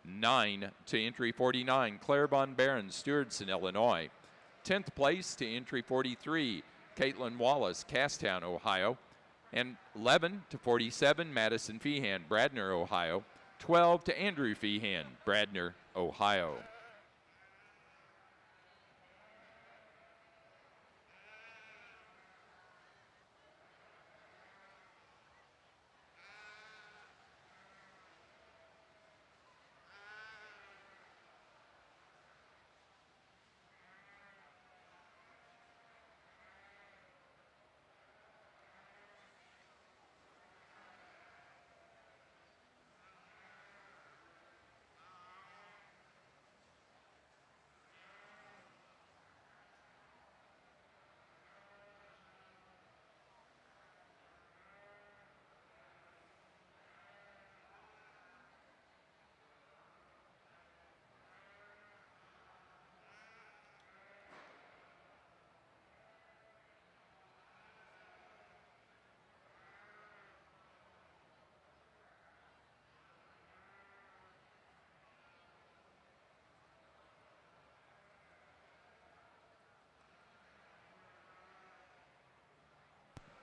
9 to entry 49, Claire Von Barron, Stewardson, Illinois. 10th place to entry 43, Caitlin Wallace, Castown, Ohio. And 11 to 47, Madison Feehan, Bradner, Ohio. 12 to Andrew Feehan, Bradner, Ohio.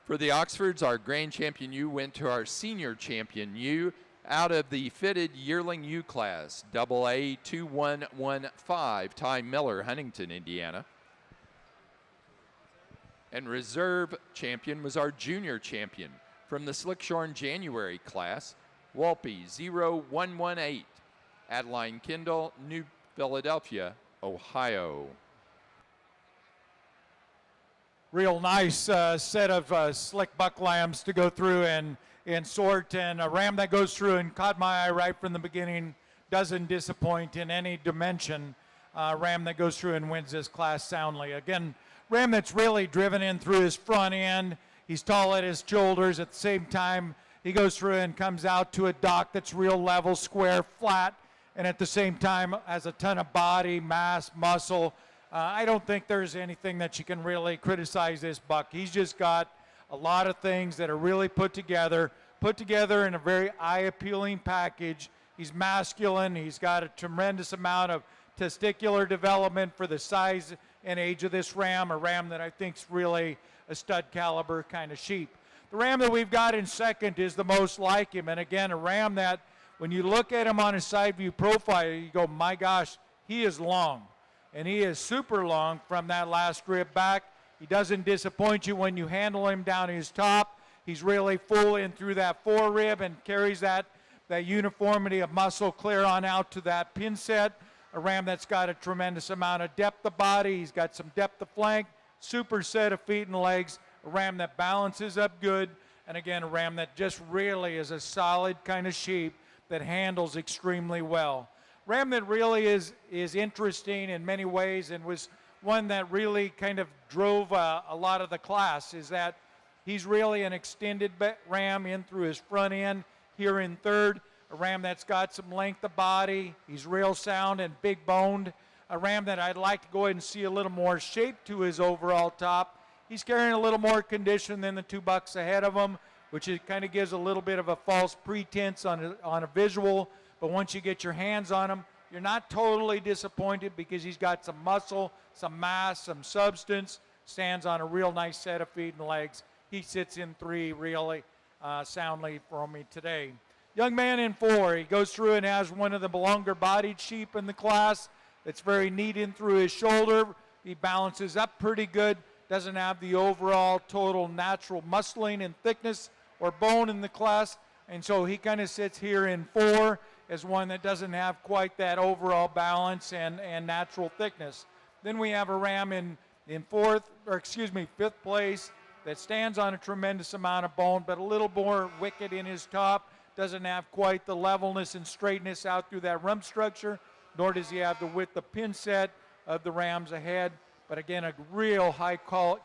For the Oxfords, our grand champion ewe went to our senior champion ewe out of the fitted yearling ewe class, AA 2115, Ty Miller, Huntington, Indiana. And reserve champion was our junior champion from the Slickshorn January class, Walpy 0118, Adeline Kendall, New Philadelphia, Ohio. Real nice set of slick buck lambs to go through and sort, and a ram that goes through and caught my eye right from the beginning, doesn't disappoint in any dimension. Ram that goes through and wins this class soundly. Again, ram that's really driven in through his front end. He's tall at his shoulders. At the same time, he goes through and comes out to a dock that's real level, square, flat, and at the same time has a ton of body, mass, muscle. I don't think there's anything that you can really criticize this buck. He's just got a lot of things that are really put together in a very eye-appealing package. He's masculine. He's got a tremendous amount of testicular development for the size and age of this ram, a ram that I think is really a stud caliber kind of sheep. The ram that we've got in second is the most like him, and again, a ram that when you look at him on a side view profile, you go, my gosh, he is long. And he is super long from that last rib back. He doesn't disappoint you when you handle him down his top. He's really full in through that forerib and carries that uniformity of muscle clear on out to that pin set. A ram that's got a tremendous amount of depth of body. He's got some depth of flank, super set of feet and legs. A ram that balances up good. And again, a ram that just really is a solid kind of sheep that handles extremely well. Ram that really is interesting in many ways and was one that really kind of drove a lot of the class is that he's really an extended ram in through his front end here in third. A ram that's got some length of body. He's real sound and big boned. A ram that I'd like to go ahead and see a little more shape to his overall top. He's carrying a little more condition than the two bucks ahead of him, which kind of gives a little bit of a false pretense on a visual. But once you get your hands on him, you're not totally disappointed because he's got some muscle, some mass, some substance, stands on a real nice set of feet and legs. He sits in three really soundly for me today. Young man in four, he goes through and has one of the longer bodied sheep in the class. It's very neat in through his shoulder. He balances up pretty good, doesn't have the overall total natural muscling and thickness or bone in the class, and so he kind of sits here in four as one that doesn't have quite that overall balance and natural thickness. Then we have a ram in fifth place that stands on a tremendous amount of bone, but a little more wicked in his top, doesn't have quite the levelness and straightness out through that rump structure, nor does he have the width of pin set of the rams ahead. But again, a real high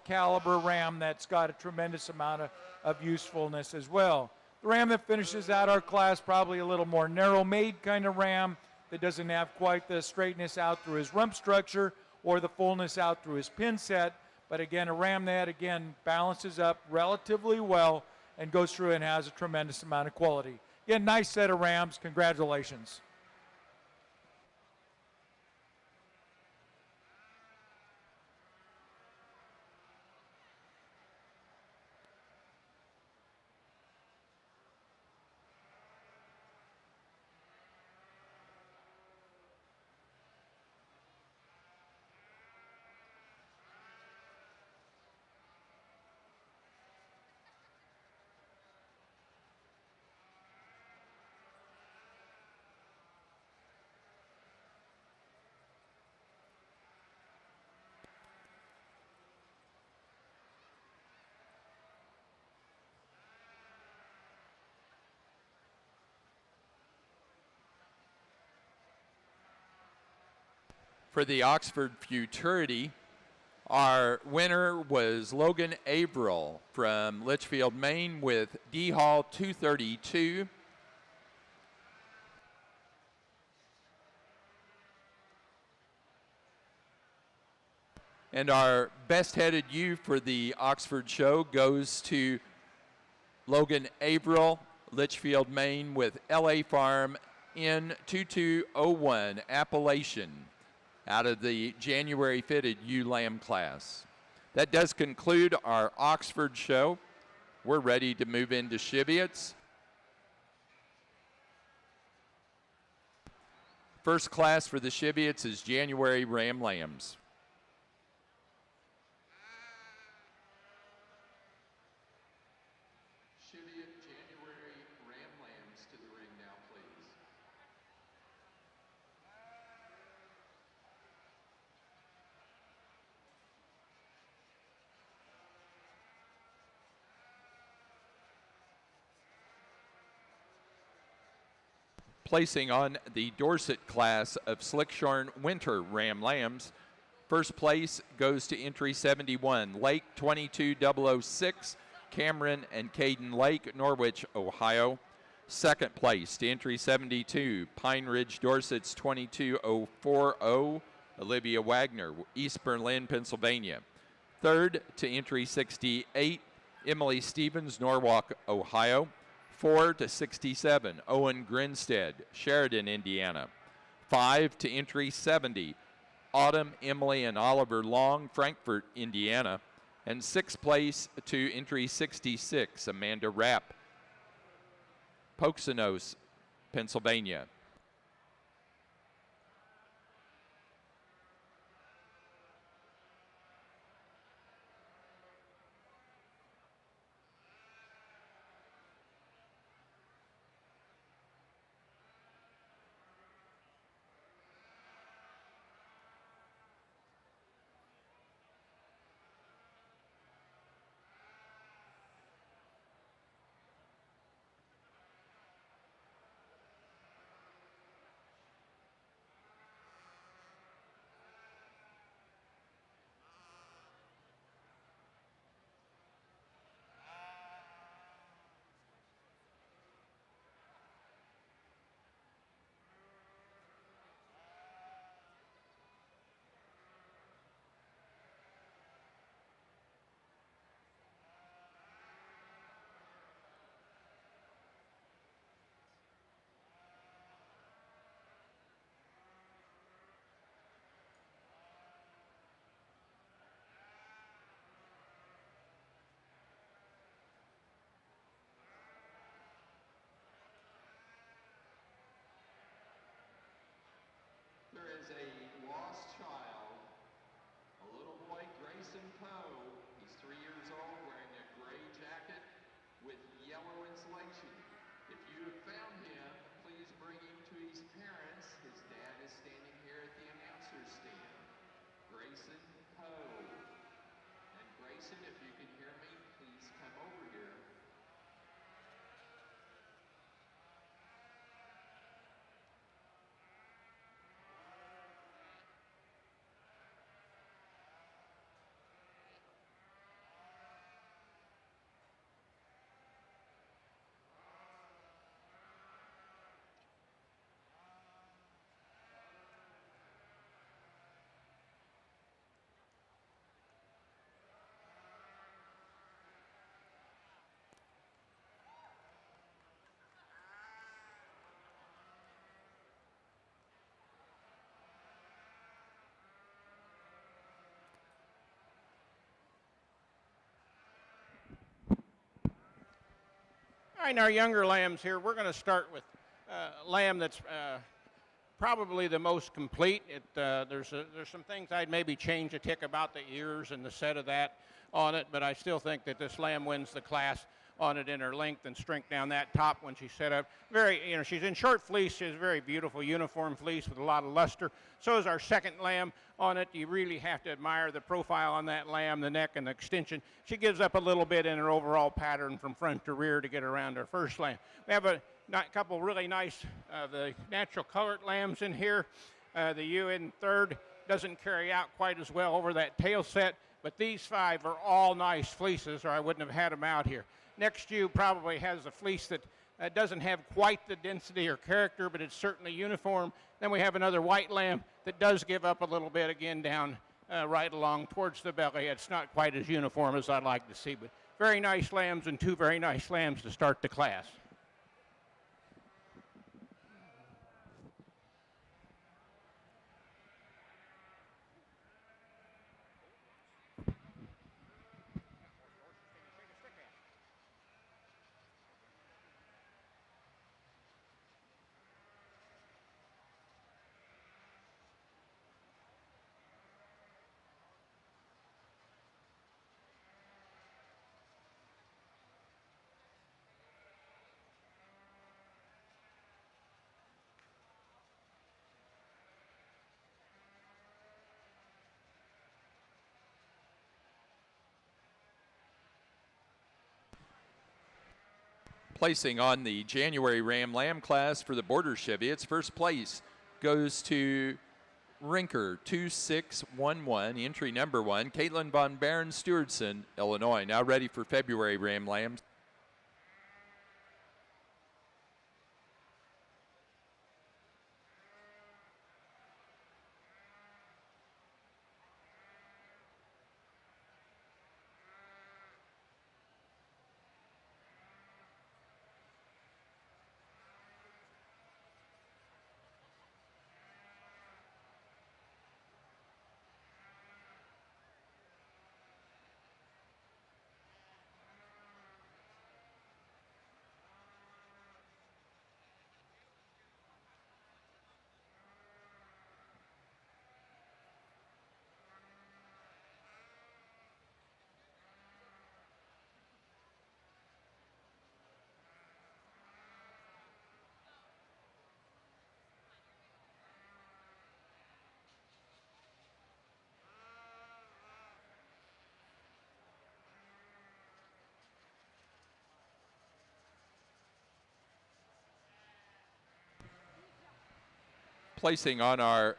caliber ram that's got a tremendous amount of usefulness as well. The ram that finishes out our class, probably a little more narrow-made kind of ram that doesn't have quite the straightness out through his rump structure or the fullness out through his pin set. But again, a ram that, again, balances up relatively well and goes through and has a tremendous amount of quality. Again, nice set of rams. Congratulations. For the Oxford Futurity, our winner was Logan Averill from Litchfield, Maine with D Hall 232. And our best-headed ewe for the Oxford show goes to Logan Averill, Litchfield, Maine with LA Farm N2201 Appalachian, out of the January fitted ewe lamb class. That does conclude our Oxford show. We're ready to move into Cheviots. First class for the Cheviots is January ram lambs. Cheviot January ram lambs to the ring now, please. Placing on the Dorset class of Slickshorn Winter Ram Lambs. First place goes to entry 71, Lake 22006, Cameron and Caden Lake, Norwich, Ohio. Second place to entry 72, Pine Ridge Dorset's 22040, Olivia Wagner, East Berlin, Pennsylvania. Third to entry 68, Emily Stevens, Norwalk, Ohio. 4 to 67, Owen Grinstead, Sheridan, Indiana. 5 to entry 70, Autumn, Emily, and Oliver Long, Frankfort, Indiana. And 6th place to entry 66, Amanda Rapp, Poconos, Pennsylvania. There is a lost child, a little boy, Grayson Poe. He's 3 years old, wearing a gray jacket with yellow insulation. If you have found him, please bring him to his parents. His dad is standing here at the announcer's stand. Grayson Poe. And Grayson, if you can hear me, please come over here. All right, our younger lambs here, we're going to start with a lamb that's probably the most complete. There's some things I'd maybe change a tick about the ears and the set of that on it, but I still think that this lamb wins the class on it in her length and strength down that top when she's set up. She's in short fleece. She has a very beautiful uniform fleece with a lot of luster. So is our second lamb on it. You really have to admire the profile on that lamb, the neck and the extension. She gives up a little bit in her overall pattern from front to rear to get around her first lamb. We have a couple really nice the natural colored lambs in here. The ewe in third doesn't carry out quite as well over that tail set, but these 5 are all nice fleeces, or I wouldn't have had them out here. Next ewe probably has a fleece that doesn't have quite the density or character, but it's certainly uniform. Then we have another white lamb that does give up a little bit again down right along towards the belly. It's not quite as uniform as I'd like to see, but very nice lambs and 2 very nice lambs to start the class. Placing on the January Ram Lamb class for the Border Chevy, first place goes to Rinker 2611, entry number 1, Caitlin Von Baron, Stewardson, Illinois. Now ready for February Ram Lambs. Placing on our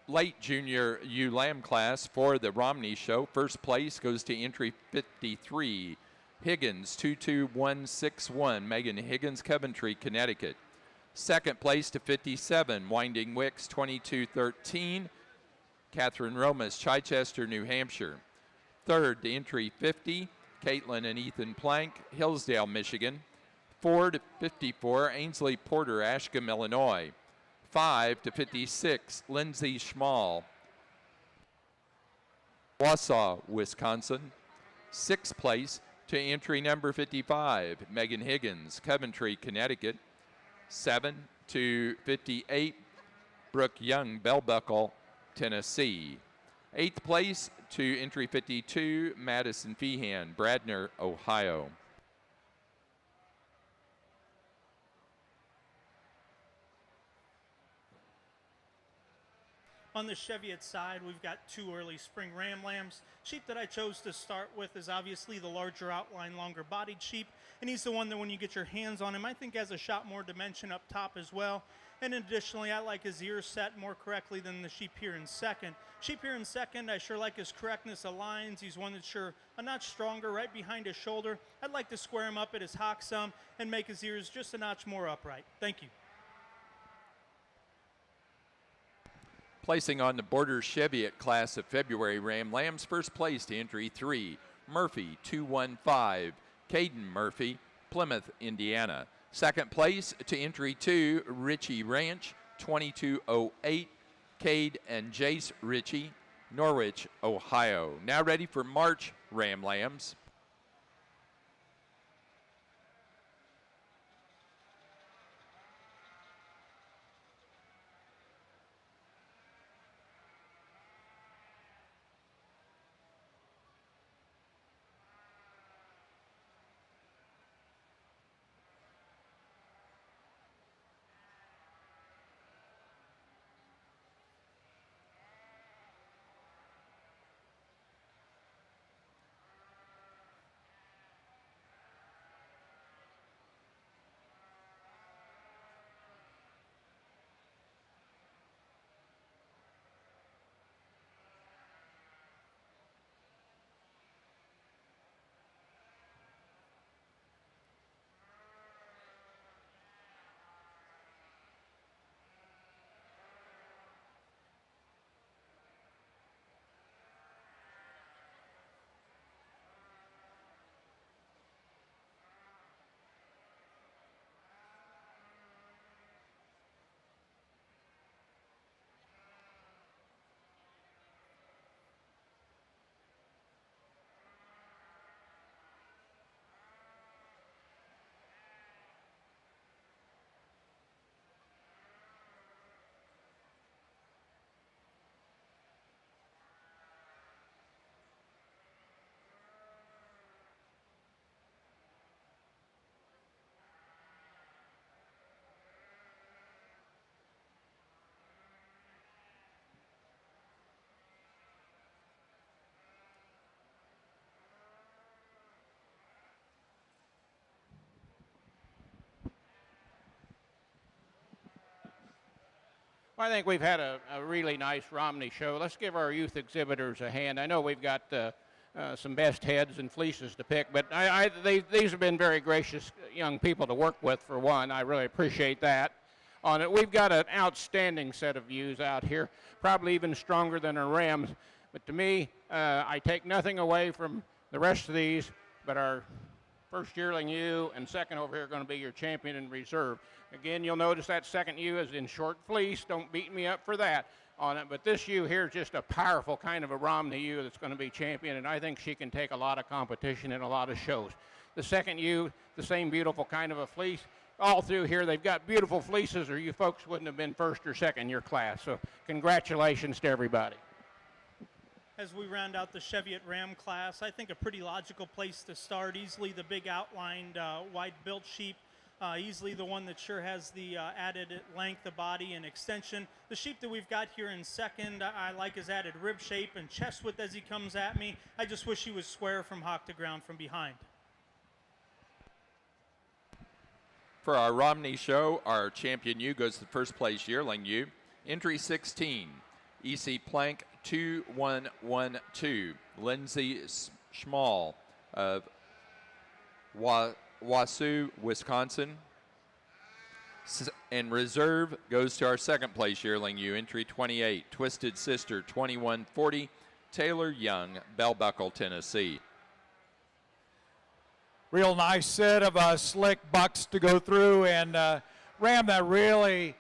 late junior ewe lamb class for the Romney show, first place goes to entry 53, Higgins 22161, Megan Higgins, Coventry, Connecticut. Second place to 57, Winding Wicks 2213, Catherine Romas, Chichester, New Hampshire. Third to entry 50, Caitlin and Ethan Plank, Hillsdale, Michigan. 4 to 54, Ainsley Porter, Ashcombe, Illinois. 5 to 56, Lindsay Schmall, Wausau, Wisconsin. Sixth place to entry number 55, Megan Higgins, Coventry, Connecticut. 7 to 58, Brooke Young, Bell Buckle, Tennessee. Eighth place to entry 52, Madison Feehan, Bradner, Ohio. On the Cheviot side, we've got two early spring ram lambs. Sheep that I chose to start with is obviously the larger outline, longer bodied sheep. And he's the one that when you get your hands on him, I think has a shot more dimension up top as well. And additionally, I like his ears set more correctly than the sheep here in second. Sheep here in second, I sure like his correctness of lines. He's one that's sure a notch stronger right behind his shoulder. I'd like to square him up at his hock some and make his ears just a notch more upright. Thank you. Placing on the Borders Cheviot class of February Ram Lambs, first place to entry 3, Murphy 215, Caden Murphy, Plymouth, Indiana. Second place to entry 2, Ritchie Ranch 2208, Cade and Jace Ritchie, Norwich, Ohio. Now ready for March Ram Lambs. Well, I think we've had a really nice Romney show. Let's give our youth exhibitors a hand. I know we've got some best heads and fleeces to pick, but these have been very gracious young people to work with, for one. I really appreciate that. On it, we've got an outstanding set of ewes out here, probably even stronger than our rams. But to me, I take nothing away from the rest of these, but our first yearling ewe and second over here are going to be your champion in reserve. Again, you'll notice that second ewe is in short fleece. Don't beat me up for that on it. But this ewe here is just a powerful kind of a Romney ewe that's going to be champion, and I think she can take a lot of competition in a lot of shows. The second ewe, the same beautiful kind of a fleece. All through here, they've got beautiful fleeces, or you folks wouldn't have been first or second in your class. So congratulations to everybody. As we round out the Cheviot Ram class, I think a pretty logical place to start. Easily the big outlined, wide-built sheep. Easily the one that sure has the added length of body and extension. The sheep that we've got here in second, I like his added rib shape and chest width as he comes at me. I just wish he was square from hock to ground from behind. For our Romney show, our champion ewe goes to first place yearling ewe. Entry 16, EC Plank 2112, Lindsay Schmall of Wausau, Wisconsin. And reserve goes to our second place yearling ewe, entry 28, Twisted Sister 2140, Taylor Young, Bell Buckle, Tennessee. Real nice set of slick bucks to go through, and ram that really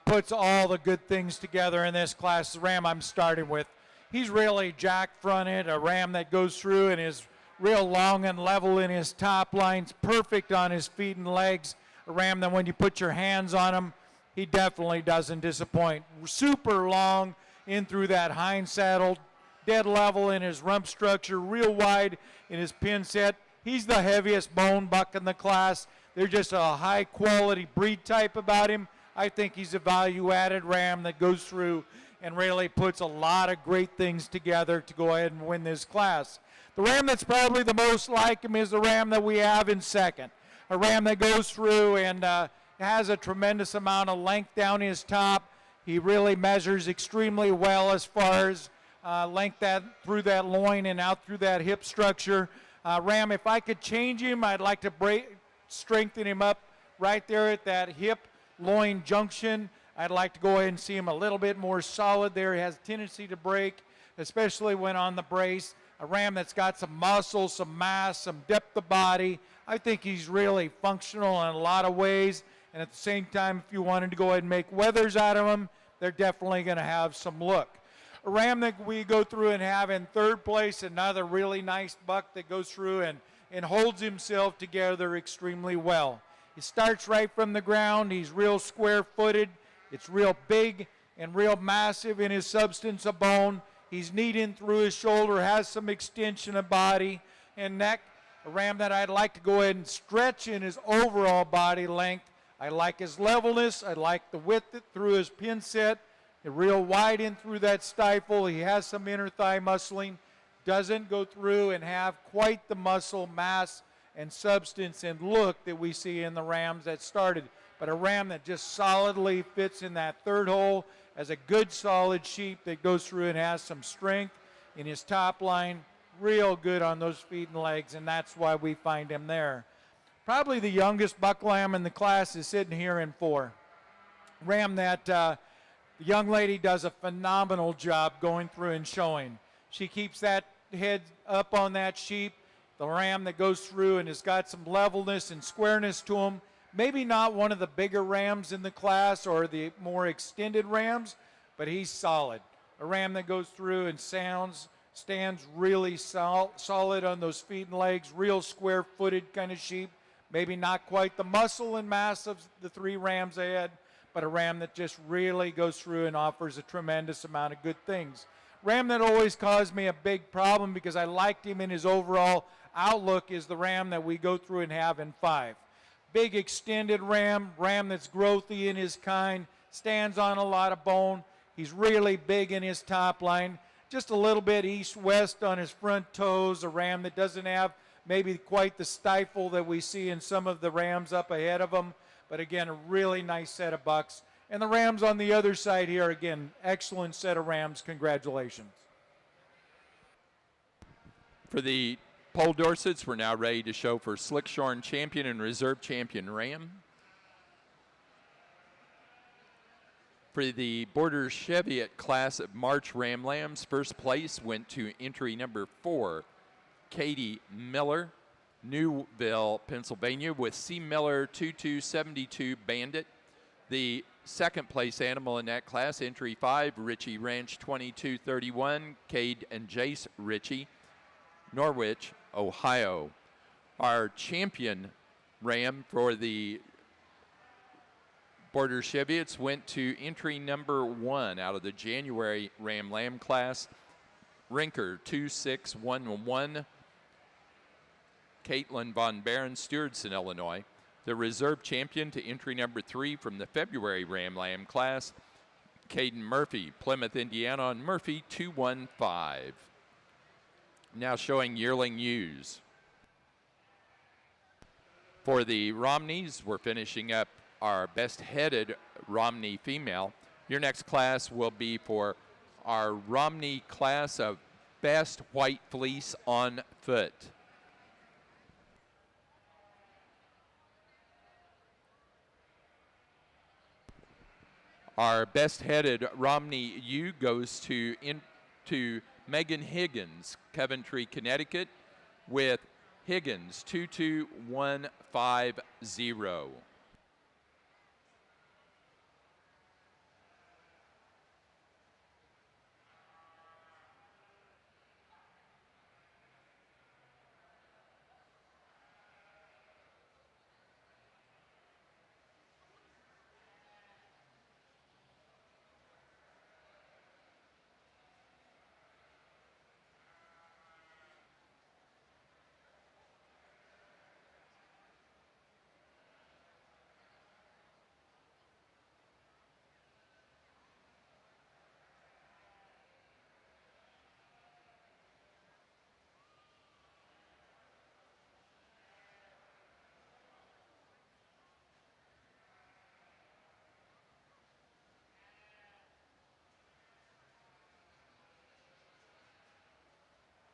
puts all the good things together in this class. The ram I'm starting with, he's really jack-fronted, a ram that goes through and is real long and level in his top lines, perfect on his feet and legs. A ram that when you put your hands on him, he definitely doesn't disappoint. Super long in through that hind saddle, dead level in his rump structure, real wide in his pin set. He's the heaviest bone buck in the class. They're just a high quality breed type about him. I think he's a value added ram that goes through and really puts a lot of great things together to go ahead and win this class. The ram that's probably the most like him is the ram that we have in second. A ram that goes through and has a tremendous amount of length down his top. He really measures extremely well as far as length that through that loin and out through that hip structure. Ram, if I could change him, I'd like to strengthen him up right there at that hip loin junction. I'd like to go ahead and see him a little bit more solid there. He has a tendency to break, especially when on the brace. A ram that's got some muscle, some mass, some depth of body. I think he's really functional in a lot of ways. And at the same time, if you wanted to go ahead and make weathers out of him, they're definitely going to have some look. A ram that we go through and have in third place, another really nice buck that goes through and holds himself together extremely well. He starts right from the ground. He's real square-footed. It's real big and real massive in his substance of bone. He's neat in through his shoulder, has some extension of body and neck. A ram that I'd like to go ahead and stretch in his overall body length. I like his levelness. I like the width through his pin set. Real wide in through that stifle. He has some inner thigh muscling. Doesn't go through and have quite the muscle mass and substance and look that we see in the rams that started. But a ram that just solidly fits in that third hole as a good solid sheep that goes through and has some strength in his top line. Real good on those feet and legs, and that's why we find him there. Probably the youngest buck lamb in the class is sitting here in 4. Ram that the young lady does a phenomenal job going through and showing. She keeps that head up on that sheep. The ram that goes through and has got some levelness and squareness to him. Maybe not one of the bigger rams in the class or the more extended rams, but he's solid. A ram that goes through and stands really solid on those feet and legs, real square-footed kind of sheep. Maybe not quite the muscle and mass of the 3 rams I had, but a ram that just really goes through and offers a tremendous amount of good things. Ram that always caused me a big problem because I liked him in his overall outlook is the ram that we go through and have in 5. Big extended ram that's growthy in his kind, stands on a lot of bone. He's really big in his top line. Just a little bit east-west on his front toes, a ram that doesn't have maybe quite the stifle that we see in some of the rams up ahead of him. But again, a really nice set of bucks. And the rams on the other side here, again, excellent set of rams. Congratulations. For the Pole Dorsets, we're now ready to show for Slickshorn champion and reserve champion ram. For the Border Cheviot class of March Ram Lambs, first place went to entry number 4, Katie Miller, Newville, Pennsylvania, with C. Miller 2272 Bandit. The second place animal in that class, entry 5, Richie Ranch 2231, Cade and Jace Ritchie, Norwich, Ohio. Our champion ram for the Border Cheviots went to entry number 1 out of the January Ram Lamb class, Rinker 2611, Caitlin Von Baron, Stewardson, Illinois. The reserve champion to entry number 3 from the February Ram Lamb class, Caden Murphy, Plymouth, Indiana, on Murphy 215. Now showing yearling ewes. For the Romneys, we're finishing up our best-headed Romney female. Your next class will be for our Romney class of best white fleece on foot. Our best-headed Romney U goes to Megan Higgins, Coventry, Connecticut, with Higgins 22150.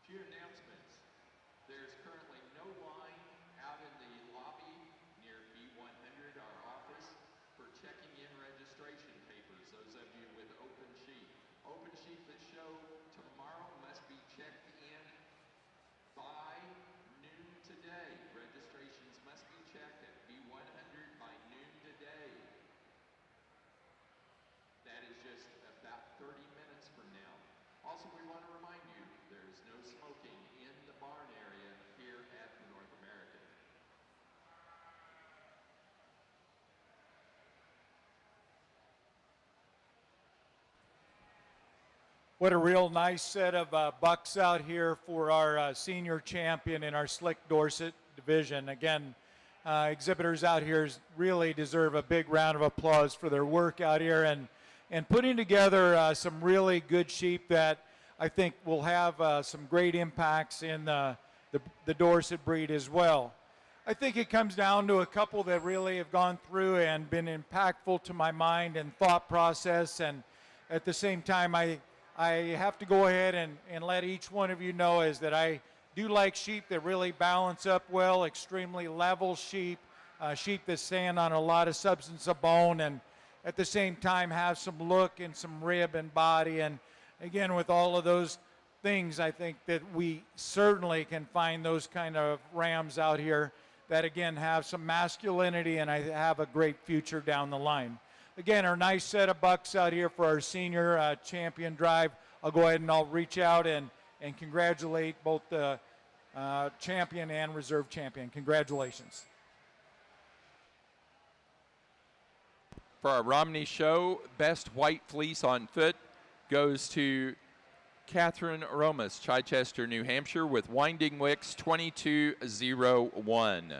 Few announcements. There's currently no line out in the lobby near B100, our office, for checking in registration papers, those of you with open sheet. Open sheet that show tomorrow must be checked in by noon today. Registrations must be checked at B100 by noon today. That is just about 30 minutes from now. Also, we want to remind you, there's no smoking in the barn area here at the North American. What a real nice set of bucks out here for our senior champion in our Slick Dorset division. Again, exhibitors out here really deserve a big round of applause for their work out here and putting together some really good sheep that I think will have some great impacts in the Dorset breed as well. I think it comes down to a couple that really have gone through and been impactful to my mind and thought process, and at the same time I have to go ahead and let each one of you know is that I do like sheep that really balance up well, extremely level sheep, sheep that stand on a lot of substance of bone and at the same time have some look and some rib and body. And again, with all of those things, I think that we certainly can find those kind of rams out here that again have some masculinity and I have a great future down the line. Again, our nice set of bucks out here for our senior champion drive. I'll go ahead and I'll reach out and congratulate both the champion and reserve champion. Congratulations. For our Romney show, best white fleece on foot goes to Catherine Romas, Chichester, New Hampshire, with Winding Wicks 2201.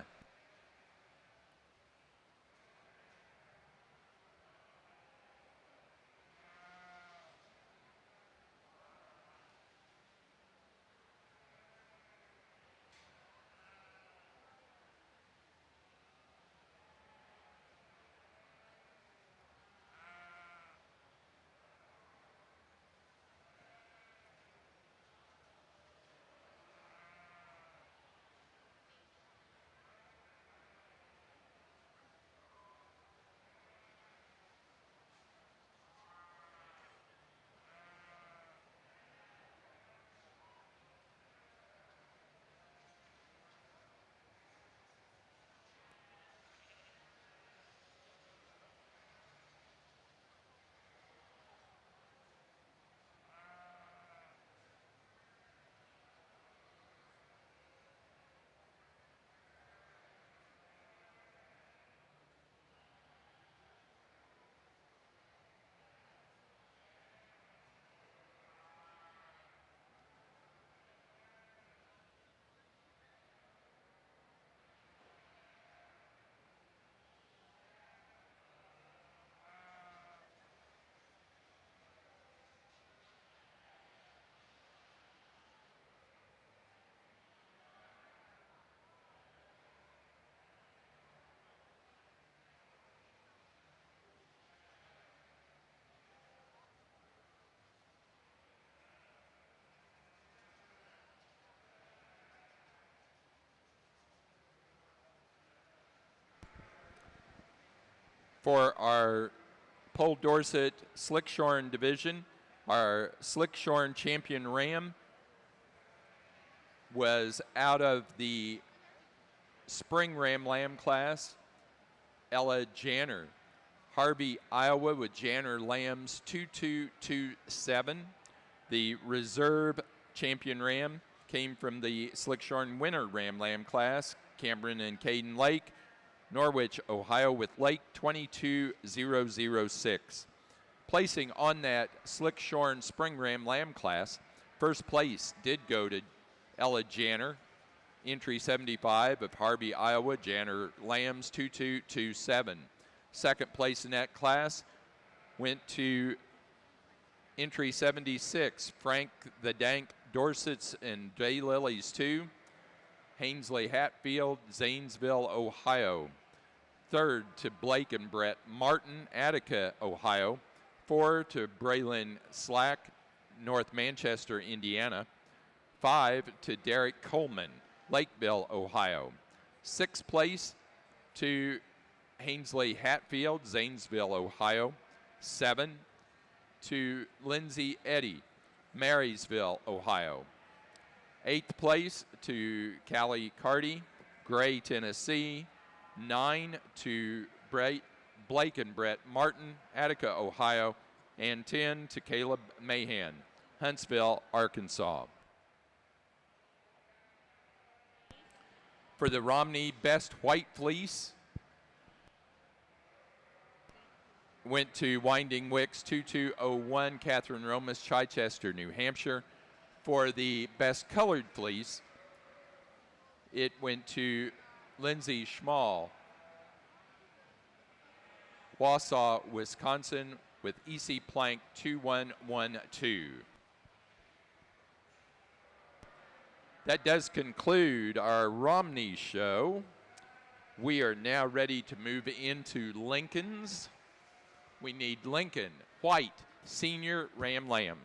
For our Pole Dorset Slickshorn division, our Slickshorn champion ram was out of the spring ram lamb class, Ella Janner. Harvey, Iowa with Janner lambs 2227. The reserve champion ram came from the Slickshorn winter ram lamb class, Cameron and Caden Lake, Norwich, Ohio with Lake 22006. Placing on that Slickshorn spring ram lamb class, first place did go to Ella Janner, entry 75 of Harvey, Iowa, Janner lambs 2227. Second place in that class went to entry 76, Frank the Dank Dorsets and Daylilies 2, Hainsley Hatfield, Zanesville, Ohio. Third to Blake and Brett Martin, Attica, Ohio. 4 to Braylon Slack, North Manchester, Indiana. 5 to Derek Coleman, Lakeville, Ohio. 6th place to Hainsley Hatfield, Zanesville, Ohio. 7 to Lindsay Eddy, Marysville, Ohio. 8th place to Callie Carty, Gray, Tennessee. 9 to Blake and Brett Martin, Attica, Ohio. And 10 to Caleb Mahan, Huntsville, Arkansas. For the Romney Best White Fleece, went to Winding Wicks 2201, Catherine Romas, Chichester, New Hampshire. For the Best Colored Fleece, it went to Lindsay Schmall, Wausau, Wisconsin, with EC Plank 2112. That does conclude our Romney show. We are now ready to move into Lincoln's. We need Lincoln White Senior Ram Lamb.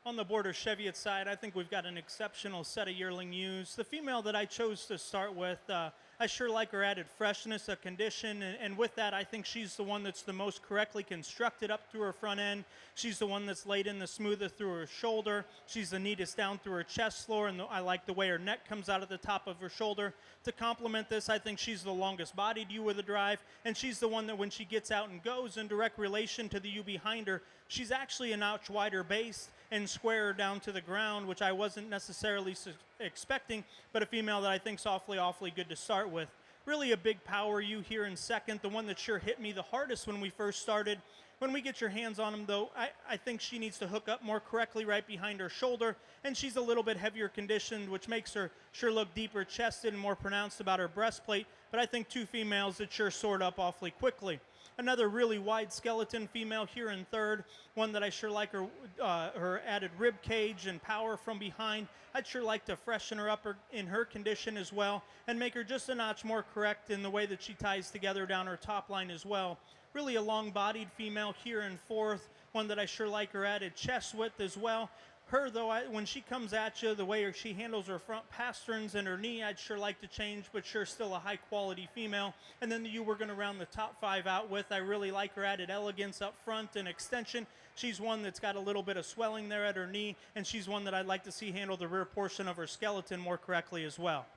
On the Border Cheviot side, I think we've got an exceptional set of yearling ewes. The female that I chose to start with, I sure like her added freshness, a condition, and with that, I think she's the one that's the most correctly constructed up through her front end. She's the one that's laid in the smoothest through her shoulder. She's the neatest down through her chest floor, and I like the way her neck comes out of the top of her shoulder. To complement this, I think she's the longest bodied ewe with a drive, and she's the one that when she gets out and goes in direct relation to the ewe behind her, she's actually a notch wider base and squarer down to the ground, which I wasn't necessarily expecting, but a female that I think's awfully good to start with. Really a big power ewe here in second, the one that sure hit me the hardest when we first started. When we get your hands on him, though, I think she needs to hook up more correctly right behind her shoulder, and she's a little bit heavier conditioned, which makes her sure look deeper chested and more pronounced about her breastplate, but I think two females that sure soared up awfully quickly. Another really wide skeleton female here in third, one that I sure like her added rib cage and power from behind. I'd sure like to freshen her up in her condition as well and make her just a notch more correct in the way that she ties together down her top line as well. Really a long-bodied female here in fourth, one that I sure like her added chest width as well. Her, though, when she comes at you, the way she handles her front pasterns and her knee, I'd sure like to change, but sure still a high-quality female. And then the ewe we're going to round the top five out with, I really like her added elegance up front and extension. She's one that's got a little bit of swelling there at her knee, and she's one that I'd like to see handle the rear portion of her skeleton more correctly as well.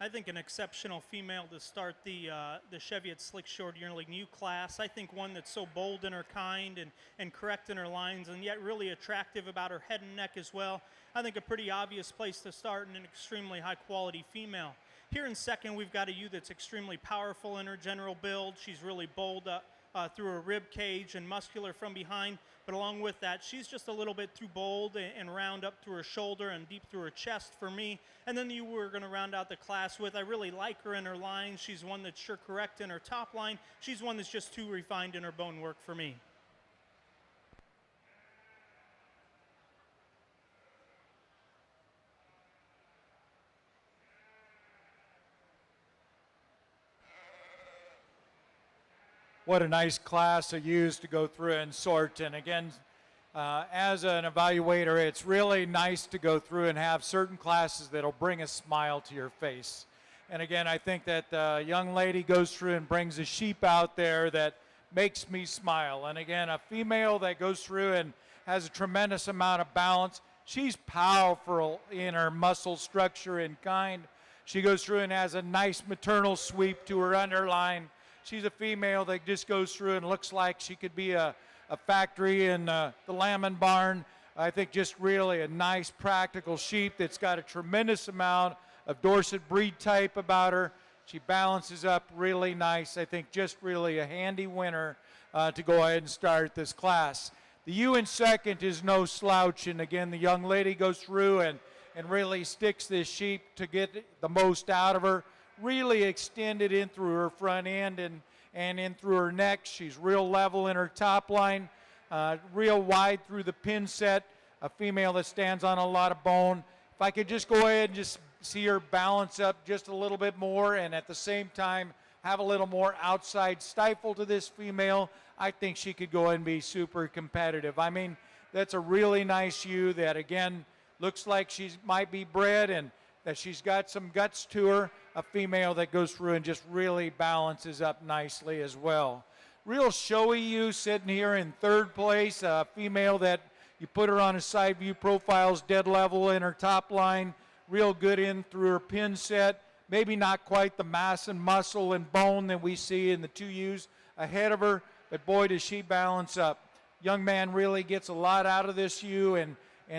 I think an exceptional female to start the Cheviot Slick Short Yearling U class. I think one that's so bold in her kind and correct in her lines, and yet really attractive about her head and neck as well. I think a pretty obvious place to start, and an extremely high quality female. Here in second, we've got a ewe that's extremely powerful in her general build. She's really bold through her rib cage and muscular from behind, but along with that, she's just a little bit too bold and round up through her shoulder and deep through her chest for me. And then the ewe we're going to round out the class with, I really like her in her lines. She's one that's sure correct in her top line. She's one that's just too refined in her bone work for me. What a nice class of ewes to go through and sort. And again, as an evaluator, it's really nice to go through and have certain classes that'll bring a smile to your face. And again, I think that the young lady goes through and brings a sheep out there that makes me smile. And again, a female that goes through and has a tremendous amount of balance. She's powerful in her muscle structure and kind. She goes through and has a nice maternal sweep to her underline. She's a female that just goes through and looks like she could be a factory in the lambing barn. I think just really a nice practical sheep that's got a tremendous amount of Dorset breed type about her. She balances up really nice. I think just really a handy winner to go ahead and start this class. The ewe in second is no slouch, and again, the young lady goes through and really sticks this sheep to get the most out of her. Really extended in through her front end and in through her neck. She's real level in her top line, real wide through the pin set, a female that stands on a lot of bone. If I could just go ahead and just see her balance up just a little bit more and at the same time have a little more outside stifle to this female, I think she could go ahead and be super competitive. I mean, that's a really nice ewe that, again, looks like she might be bred and that she's got some guts to her, a female that goes through and just really balances up nicely as well. Real showy ewe sitting here in third place, a female that you put her on a side view profiles dead level in her top line, real good in through her pin set, maybe not quite the mass and muscle and bone that we see in the two ewes ahead of her, but boy does she balance up. Young man really gets a lot out of this ewe and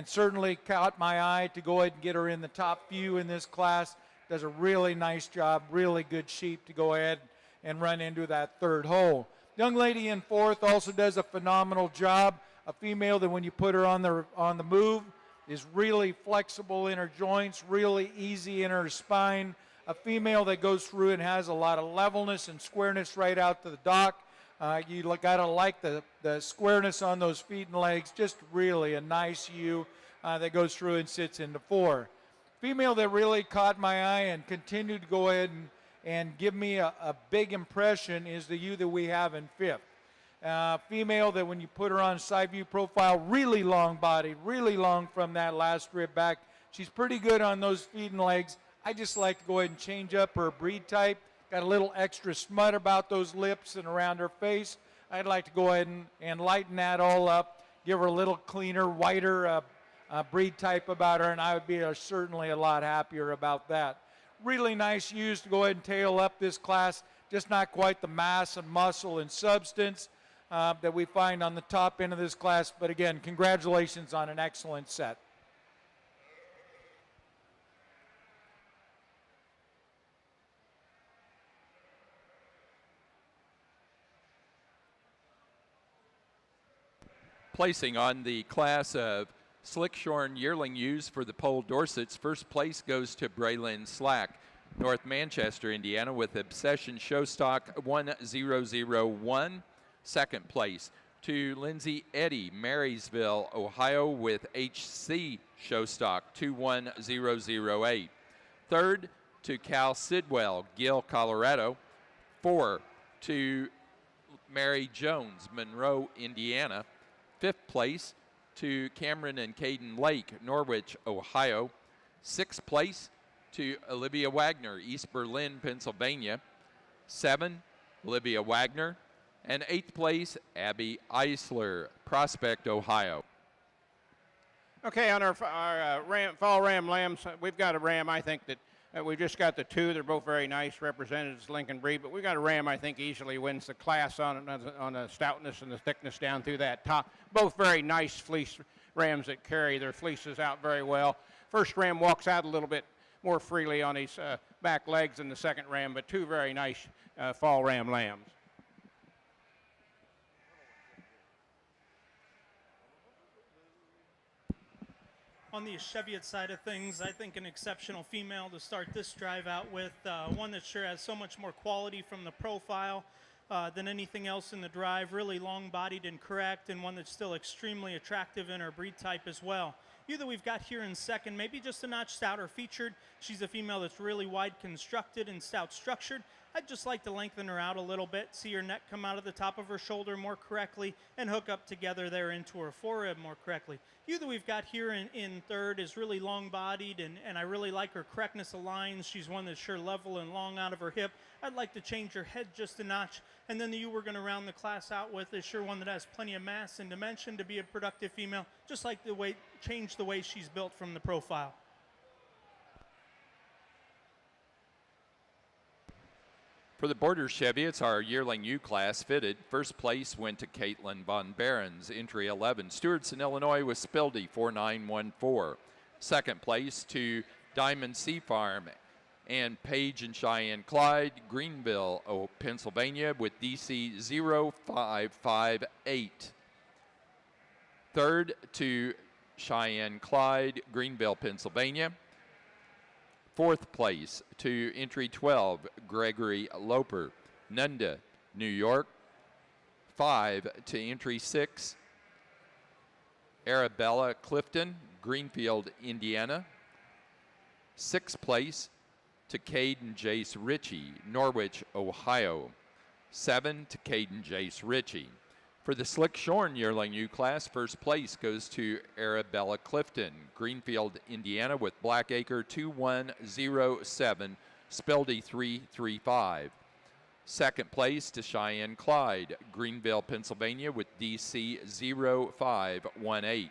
certainly caught my eye to go ahead and get her in the top few in this class. Does a really nice job, really good sheep to go ahead and run into that third hole. Young lady in fourth also does a phenomenal job. A female that when you put her on the move is really flexible in her joints, really easy in her spine. A female that goes through and has a lot of levelness and squareness right out to the dock. You gotta like the squareness on those feet and legs. Just really a nice ewe that goes through and sits into four. Female that really caught my eye and continued to go ahead and give me a big impression is the ewe that we have in fifth. Female that when you put her on side view profile, really long bodied, really long from that last rib back. She's pretty good on those feet and legs. I just like to go ahead and change up her breed type. Got a little extra smut about those lips and around her face. I'd like to go ahead and lighten that all up, give her a little cleaner, whiter breed type about her, and I would be certainly a lot happier about that. Really nice ewes to go ahead and tail up this class, just not quite the mass and muscle and substance that we find on the top end of this class, but again, congratulations on an excellent set. Placing on the class of Slickshorn yearling ewes for the Pole Dorsets, first place goes to Braylon Slack, North Manchester, Indiana, with Obsession Showstock 1001. Second place to Lindsay Eddy, Marysville, Ohio, with HC Showstock 21008. Third to Cal Sidwell, Gill, Colorado. 4 to Mary Jones, Monroe, Indiana. Fifth place to Cameron and Caden Lake, Norwich, Ohio. Sixth place to Olivia Wagner, East Berlin, Pennsylvania. 7, Olivia Wagner. And 8th place, Abby Eisler, Prospect, Ohio. Okay, on our fall ram lambs, we've got a ram I think that We just got the two. They're both very nice, represented as Lincoln breed, but we got a ram I think easily wins the class on the stoutness and the thickness down through that top. Both very nice fleece rams that carry their fleeces out very well. First ram walks out a little bit more freely on his back legs than the second ram, but two very nice fall ram lambs. On the Cheviot side of things, I think an exceptional female to start this drive out with, one that sure has so much more quality from the profile than anything else in the drive, really long-bodied and correct, and one that's still extremely attractive in her breed type as well. You that we've got here in second, maybe just a notch stouter featured. She's a female that's really wide constructed and stout structured. I'd just like to lengthen her out a little bit, see her neck come out of the top of her shoulder more correctly, and hook up together there into her forehead more correctly. You that we've got here in third is really long-bodied, and I really like her correctness of lines. She's one that's sure level and long out of her hip. I'd like to change her head just a notch. And then the you we're going to round the class out with is sure one that has plenty of mass and dimension to be a productive female, just like change the way she's built from the profile. For the Border Cheviots, our yearling U class fitted. First place went to Caitlin Von Behrens, entry 11. Stewartson, Illinois with Spildy, 4914. Second place to Diamond Sea Farm and Page and Cheyenne Clyde, Greenville, Pennsylvania with DC 0558. Third to Cheyenne Clyde, Greenville, Pennsylvania. Fourth place to entry 12, Gregory Loper, Nunda, New York. 5 to entry 6, Arabella Clifton, Greenfield, Indiana. 6th place to Caden Jace Ritchie, Norwich, Ohio. 7 to Caden Jace Ritchie. For the Slick Shorn yearling U class, first place goes to Arabella Clifton, Greenfield, Indiana, with Blackacre 2107, Speldy 335. Second place to Cheyenne Clyde, Greenville, Pennsylvania, with DC 0518.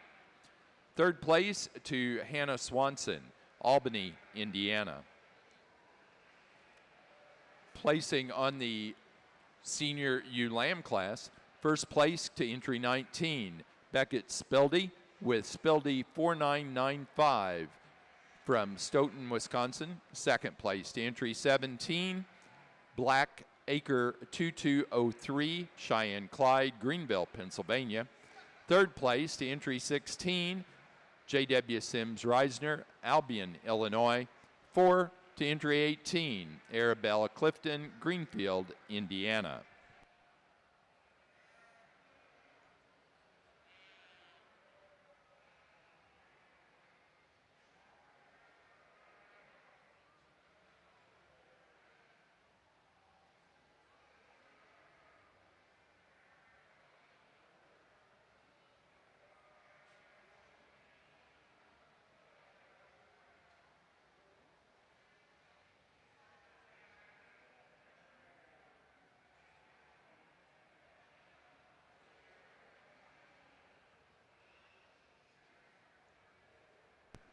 Third place to Hannah Swanson, Albany, Indiana. Placing on the senior ewe lamb class, first place to entry 19, Beckett Speldy with Speldy 4995 from Stoughton, Wisconsin. Second place to entry 17, Black Acre 2203, Cheyenne Clyde, Greenville, Pennsylvania. Third place to entry 16, J.W. Sims Reisner, Albion, Illinois. 4 to entry 18, Arabella Clifton, Greenfield, Indiana.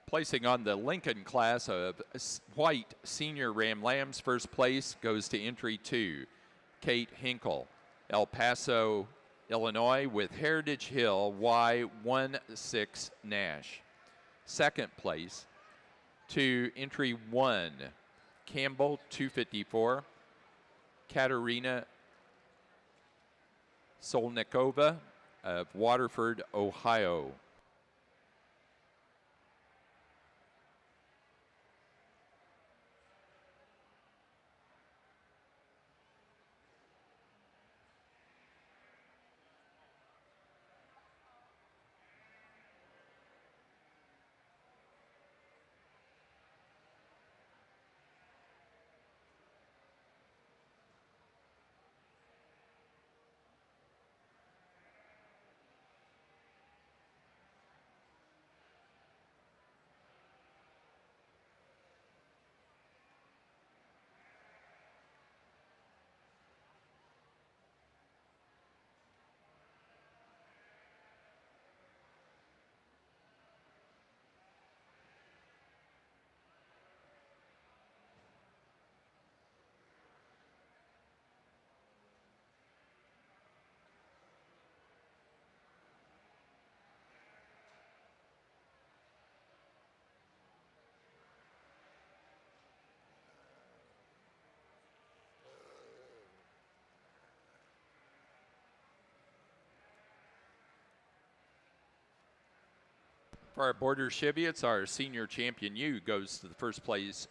Placing on the Lincoln class of white senior ram lambs, first place goes to entry 2, Kate Hinkle, El Paso, Illinois, with Heritage Hill Y16 Nash. Second place to entry 1, Campbell 254, Katerina Solnikova of Waterford, Ohio. For our border Cheviots, our senior champion ewe goes to the first place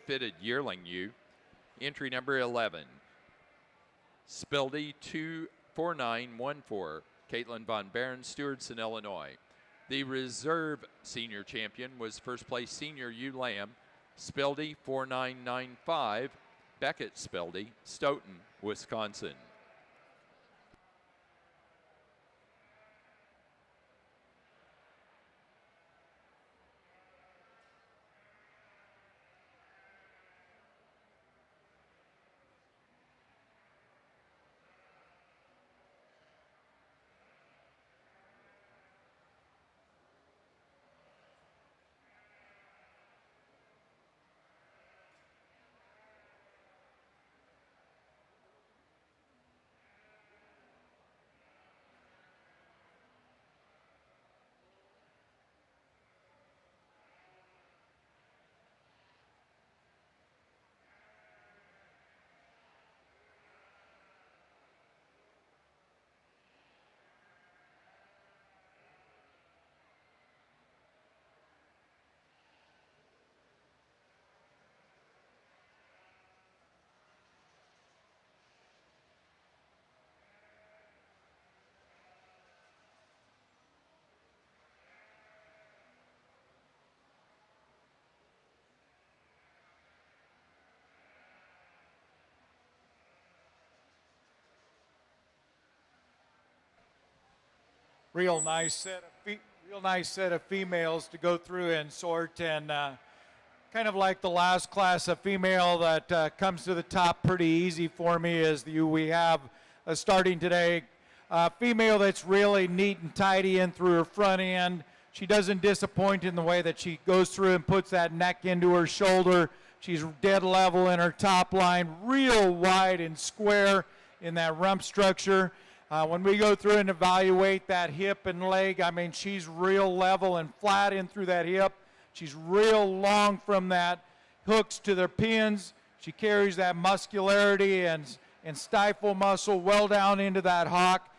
fitted yearling ewe. Entry number 11, Spildy 24914, Caitlin Von Barron, Stewartson, Illinois. The reserve senior champion was first place senior ewe lamb, Spildy 4995, Beckett Spildy, Stoughton, Wisconsin. Real nice set of females to go through and sort, and kind of like the last class, a female that comes to the top pretty easy for me is we have starting today. A female that's really neat and tidy in through her front end. She doesn't disappoint in the way that she goes through and puts that neck into her shoulder. She's dead level in her top line, real wide and square in that rump structure. When we go through and evaluate that hip and leg, I mean, she's real level and flat in through that hip. She's real long from that hooks to their pins. She carries that muscularity and stifle muscle well down into that hock.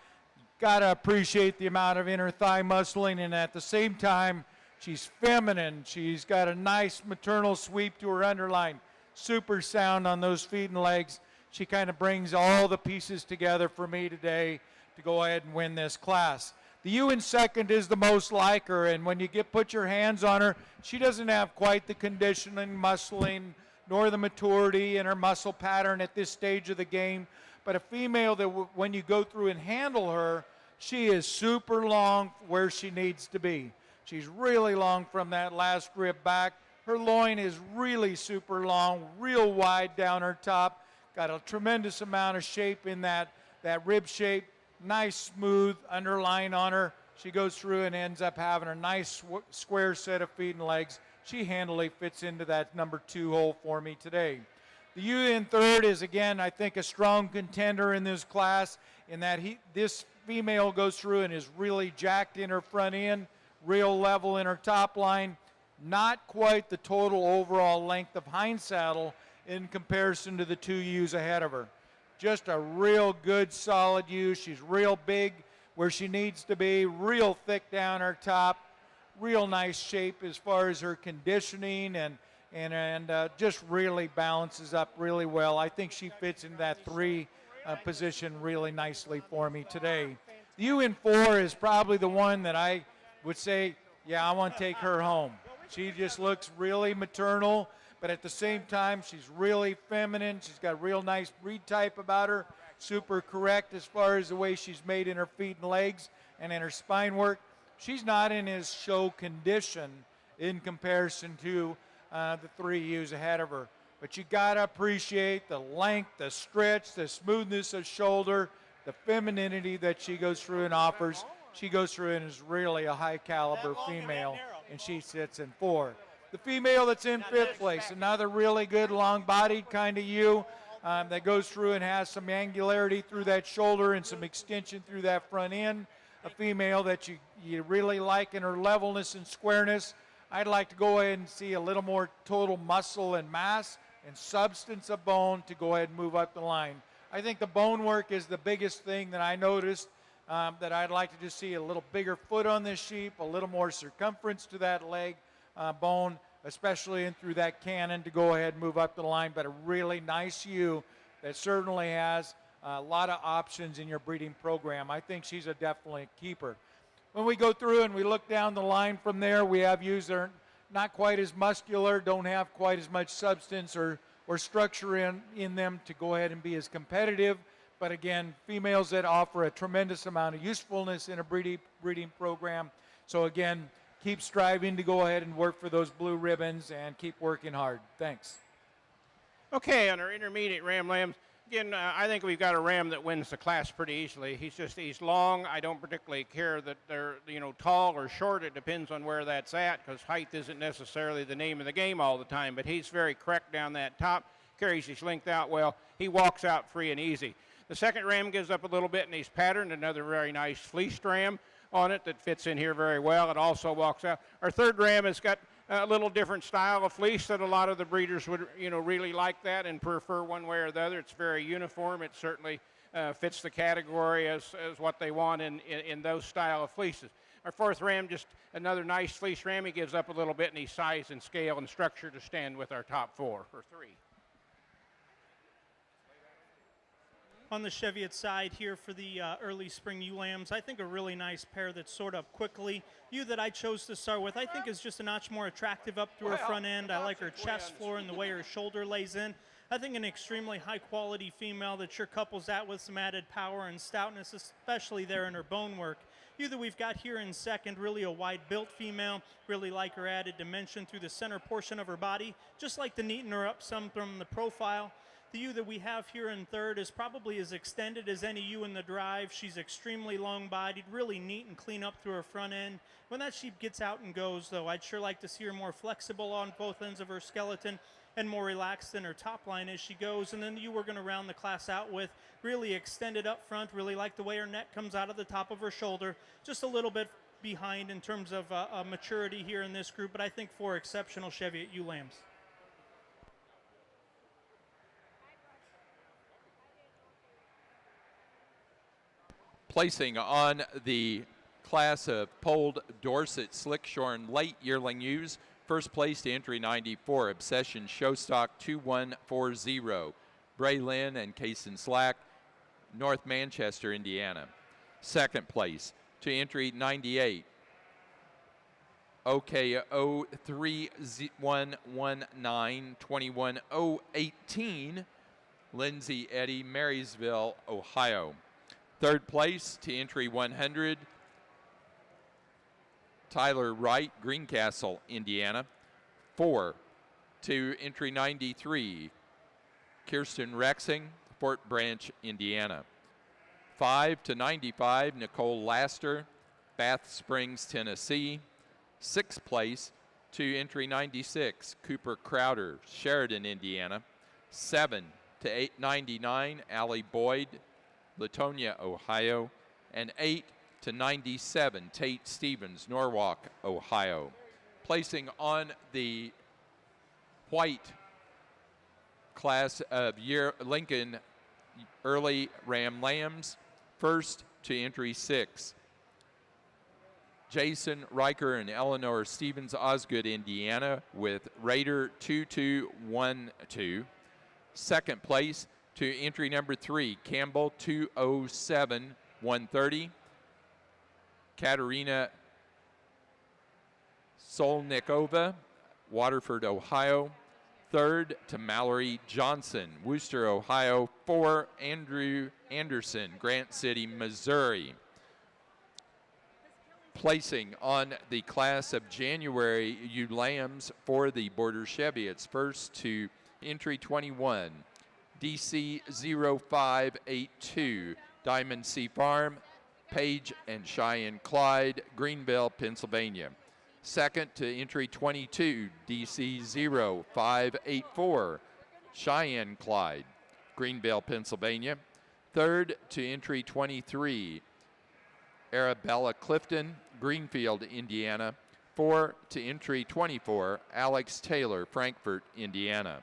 Got to appreciate the amount of inner thigh muscling, and at the same time, she's feminine. She's got a nice maternal sweep to her underline. Super sound on those feet and legs. She kind of brings all the pieces together for me today to go ahead and win this class. The ewe in second is the most like her, and when you put your hands on her, she doesn't have quite the conditioning, muscling, nor the maturity in her muscle pattern at this stage of the game. But a female that when you go through and handle her, she is super long where she needs to be. She's really long from that last rib back. Her loin is really super long, real wide down her top. Got a tremendous amount of shape in that rib shape. Nice, smooth underline on her. She goes through and ends up having a nice square set of feet and legs. She handily fits into that number 2 hole for me today. The ewe in third is, again, I think a strong contender in this class in that this female goes through and is really jacked in her front end, real level in her top line. Not quite the total overall length of hind saddle in comparison to the 2 ewes ahead of her. Just a real good, solid ewe. She's real big where she needs to be, real thick down her top, real nice shape as far as her conditioning, and just really balances up really well. I think she fits in that 3 position really nicely for me today. The ewe in 4 is probably the one that I would say, yeah, I want to take her home. She just looks really maternal, but at the same time, she's really feminine. She's got a real nice breed type about her, super correct as far as the way she's made in her feet and legs and in her spine work. She's not in his show condition in comparison to the 3 ewes ahead of her. But you got to appreciate the length, the stretch, the smoothness of shoulder, the femininity that she goes through and offers. She goes through and is really a high caliber female, and she sits in 4. The female that's in 5th place, another really good long-bodied kind of ewe that goes through and has some angularity through that shoulder and some extension through that front end. A female that you really like in her levelness and squareness. I'd like to go ahead and see a little more total muscle and mass and substance of bone to go ahead and move up the line. I think the bone work is the biggest thing that I noticed that I'd like to just see a little bigger foot on this sheep, a little more circumference to that leg bone, especially in through that cannon to go ahead and move up the line, but a really nice ewe that certainly has a lot of options in your breeding program. I think she's a definitely keeper. When we go through and we look down the line from there, we have ewes that are not quite as muscular, don't have quite as much substance or structure in them to go ahead and be as competitive. But again, females that offer a tremendous amount of usefulness in a breeding program. So again, keep striving to go ahead and work for those blue ribbons and keep working hard. Thanks. Okay, on our intermediate ram lambs, again, I think we've got a ram that wins the class pretty easily. He's long. I don't particularly care that they're, tall or short. It depends on where that's at, because height isn't necessarily the name of the game all the time. But he's very correct down that top, carries his length out well. He walks out free and easy. The second ram gives up a little bit, and he's patterned. Another very nice fleeced ram on it that fits in here very well. It also walks out. Our third ram has got a little different style of fleece that a lot of the breeders would, really like that and prefer one way or the other. It's very uniform. It certainly fits the category as what they want in those style of fleeces. Our fourth ram, just another nice fleece ram. He gives up a little bit in his size and scale and structure to stand with our top four or three. On the Cheviot side here for the early spring ewe lambs, I think a really nice pair that sort up quickly. Ewe that I chose to start with, I think is just a notch more attractive up through her front end. I like her chest floor and the way her shoulder lays in. I think an extremely high quality female that sure couples that with some added power and stoutness, especially there in her bone work. Ewe that we've got here in second, really a wide built female. Really like her added dimension through the center portion of her body. Just like to neaten her up some from the profile. The ewe that we have here in third is probably as extended as any ewe in the drive. She's extremely long-bodied, really neat and clean up through her front end. When that sheep gets out and goes, though, I'd sure like to see her more flexible on both ends of her skeleton and more relaxed in her top line as she goes. And then the ewe we're going to round the class out with, really extended up front, really like the way her neck comes out of the top of her shoulder. Just a little bit behind in terms of maturity here in this group, but I think 4 exceptional Cheviot ewe lambs. Placing on the class of polled Dorset Slickshorn late yearling ewes, first place to entry 94, Obsession Showstock 2140, Bray Lynn and Kaysen Slack, North Manchester, Indiana. Second place to entry 98, OKO 3119 21018, Lindsay Eddy, Marysville, Ohio. Third place to entry 100, Tyler Wright, Greencastle, Indiana. 4 to entry 93, Kirsten Rexing, Fort Branch, Indiana. 5 to 95, Nicole Laster, Bath Springs, Tennessee. 6th place to entry 96, Cooper Crowder, Sheridan, Indiana. 7 to 899, Allie Boyd, Latonia, Ohio, and 8 to 97, Tate Stevens, Norwalk, Ohio. Placing on the white class of Lincoln early ram lambs, first to entry 6, Jason Riker and Eleanor Stevens, Osgood, Indiana, with Raider 2212. Second place to entry number 3, Campbell 207130, Katerina Solnikova, Waterford, Ohio. Third to Mallory Johnson, Worcester, Ohio. 4, Andrew Anderson, Grant City, Missouri. Placing on the class of January ewe lambs for the Border Cheviots, first to entry 21, DC 0582, Diamond Sea Farm, Page and Cheyenne Clyde, Greenville, Pennsylvania. Second to entry 22, DC 0584, Cheyenne Clyde, Greenville, Pennsylvania. Third to entry 23, Arabella Clifton, Greenfield, Indiana. 4 to entry 24, Alex Taylor, Frankfort, Indiana.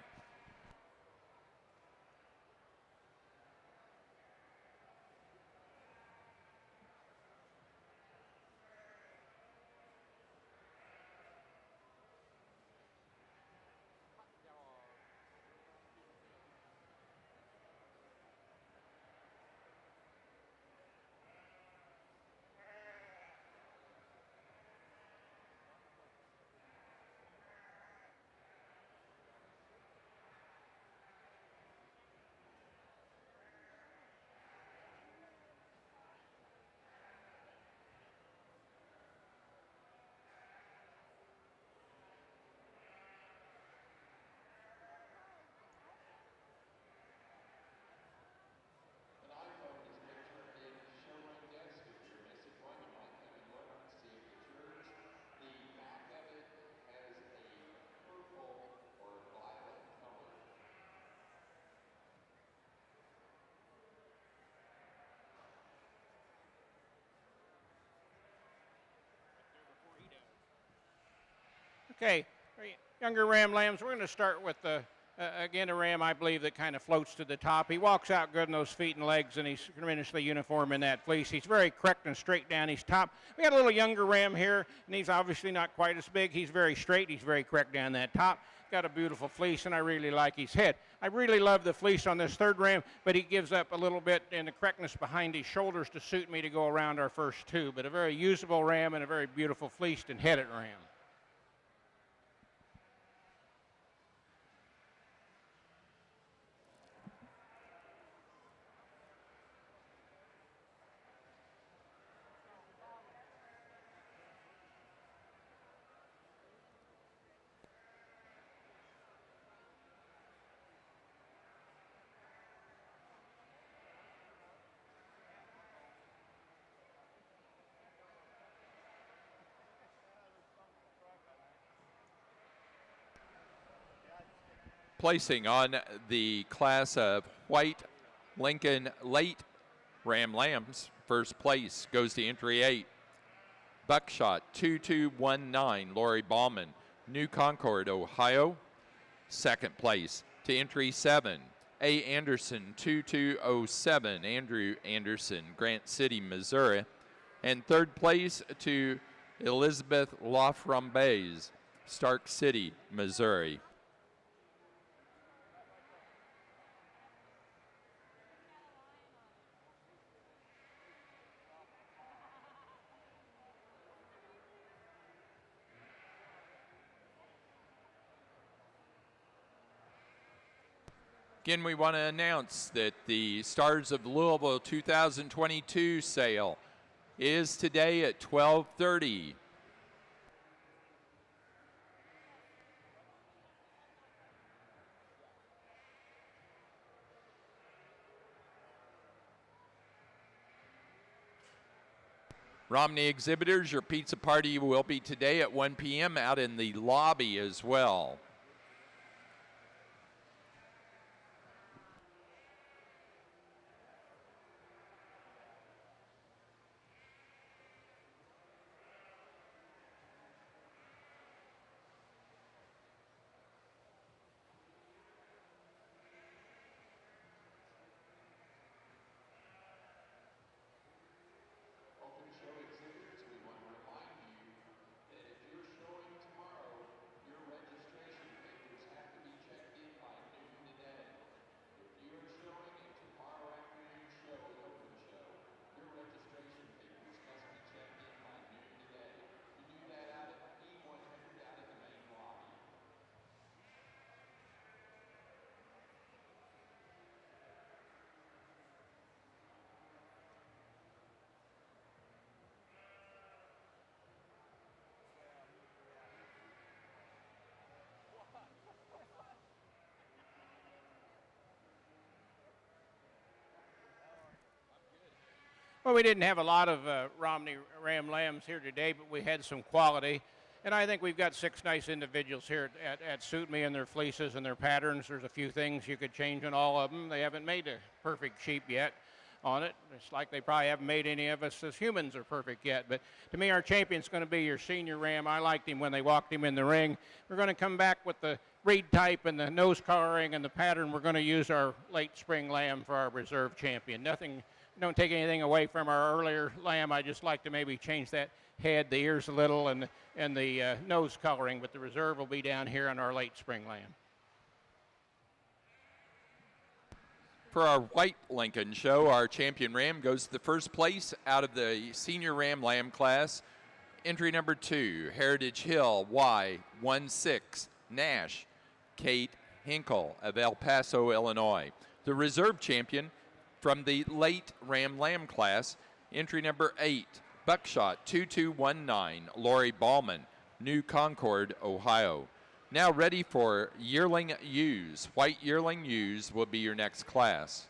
Okay, younger ram lambs, we're going to start with again, a ram I believe that kind of floats to the top. He walks out good in those feet and legs, and he's tremendously uniform in that fleece. He's very correct and straight down his top. We got a little younger ram here, and he's obviously not quite as big. He's very straight. He's very correct down that top. Got a beautiful fleece, and I really like his head. I really love the fleece on this third ram, but he gives up a little bit in the correctness behind his shoulders to suit me to go around our first two. But a very usable ram and a very beautiful fleeced and headed ram. Placing on the class of white Lincoln late ram lambs, first place goes to entry 8. Buckshot 2219, Lori Ballman, New Concord, Ohio. Second place to entry 7. A. Anderson 2207, Andrew Anderson, Grant City, Missouri. And third place to Elizabeth Laframbe's, Stark City, Missouri. Again, we want to announce that the Stars of Louisville 2022 sale is today at 12:30. Romney exhibitors, your pizza party will be today at 1 p.m. out in the lobby as well. Well, we didn't have a lot of Romney ram lambs here today, but we had some quality. And I think we've got 6 nice individuals here at Suit Me and their fleeces and their patterns. There's a few things you could change on all of them. They haven't made a perfect sheep yet on it. It's like they probably haven't made any of us as humans are perfect yet. But to me, our champion's going to be your senior ram. I liked him when they walked him in the ring. We're going to come back with the breed type and the nose coloring and the pattern. We're going to use our late spring lamb for our reserve champion. Don't take anything away from our earlier lamb. I just like to maybe change that head, the ears a little, and the nose coloring, but the reserve will be down here on our late spring lamb. For our white Lincoln show, our champion ram goes to the first place out of the senior ram lamb class. Entry number 2, Heritage Hill Y16, Nash, Kate Hinkle of El Paso, Illinois. The reserve champion from the late ram lamb class, entry number 8, Buckshot 2219, Lori Ballman, New Concord, Ohio. Now ready for yearling ewes. White yearling ewes will be your next class.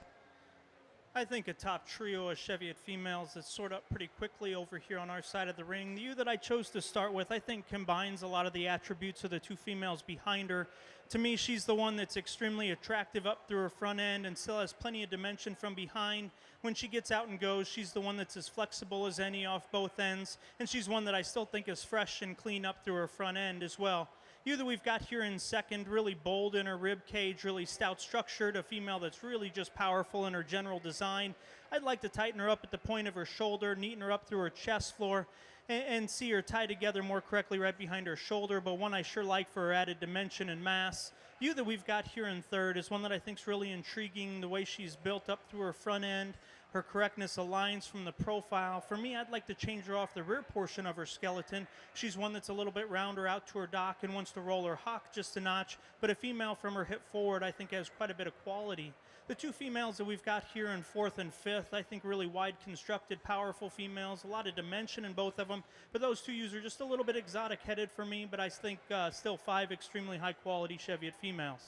I think a top trio of Cheviot females that sort up pretty quickly over here on our side of the ring. The ewe that I chose to start with, I think, combines a lot of the attributes of the two females behind her. To me, she's the one that's extremely attractive up through her front end and still has plenty of dimension from behind. When she gets out and goes, she's the one that's as flexible as any off both ends, and she's one that I still think is fresh and clean up through her front end as well. You that we've got here in second, really bold in her rib cage, really stout structured, a female that's really just powerful in her general design. I'd like to tighten her up at the point of her shoulder, neaten her up through her chest floor, and see her tie together more correctly right behind her shoulder, but one I sure like for her added dimension and mass. You that we've got here in third is one that I think is really intriguing, the way she's built up through her front end. Her correctness aligns from the profile. For me, I'd like to change her off the rear portion of her skeleton. She's one that's a little bit rounder out to her dock and wants to roll her hock just a notch, but a female from her hip forward I think has quite a bit of quality. The two females that we've got here in fourth and fifth, I think really wide constructed, powerful females, a lot of dimension in both of them, but those two ewes are just a little bit exotic headed for me, but I think still 5 extremely high quality Cheviot females.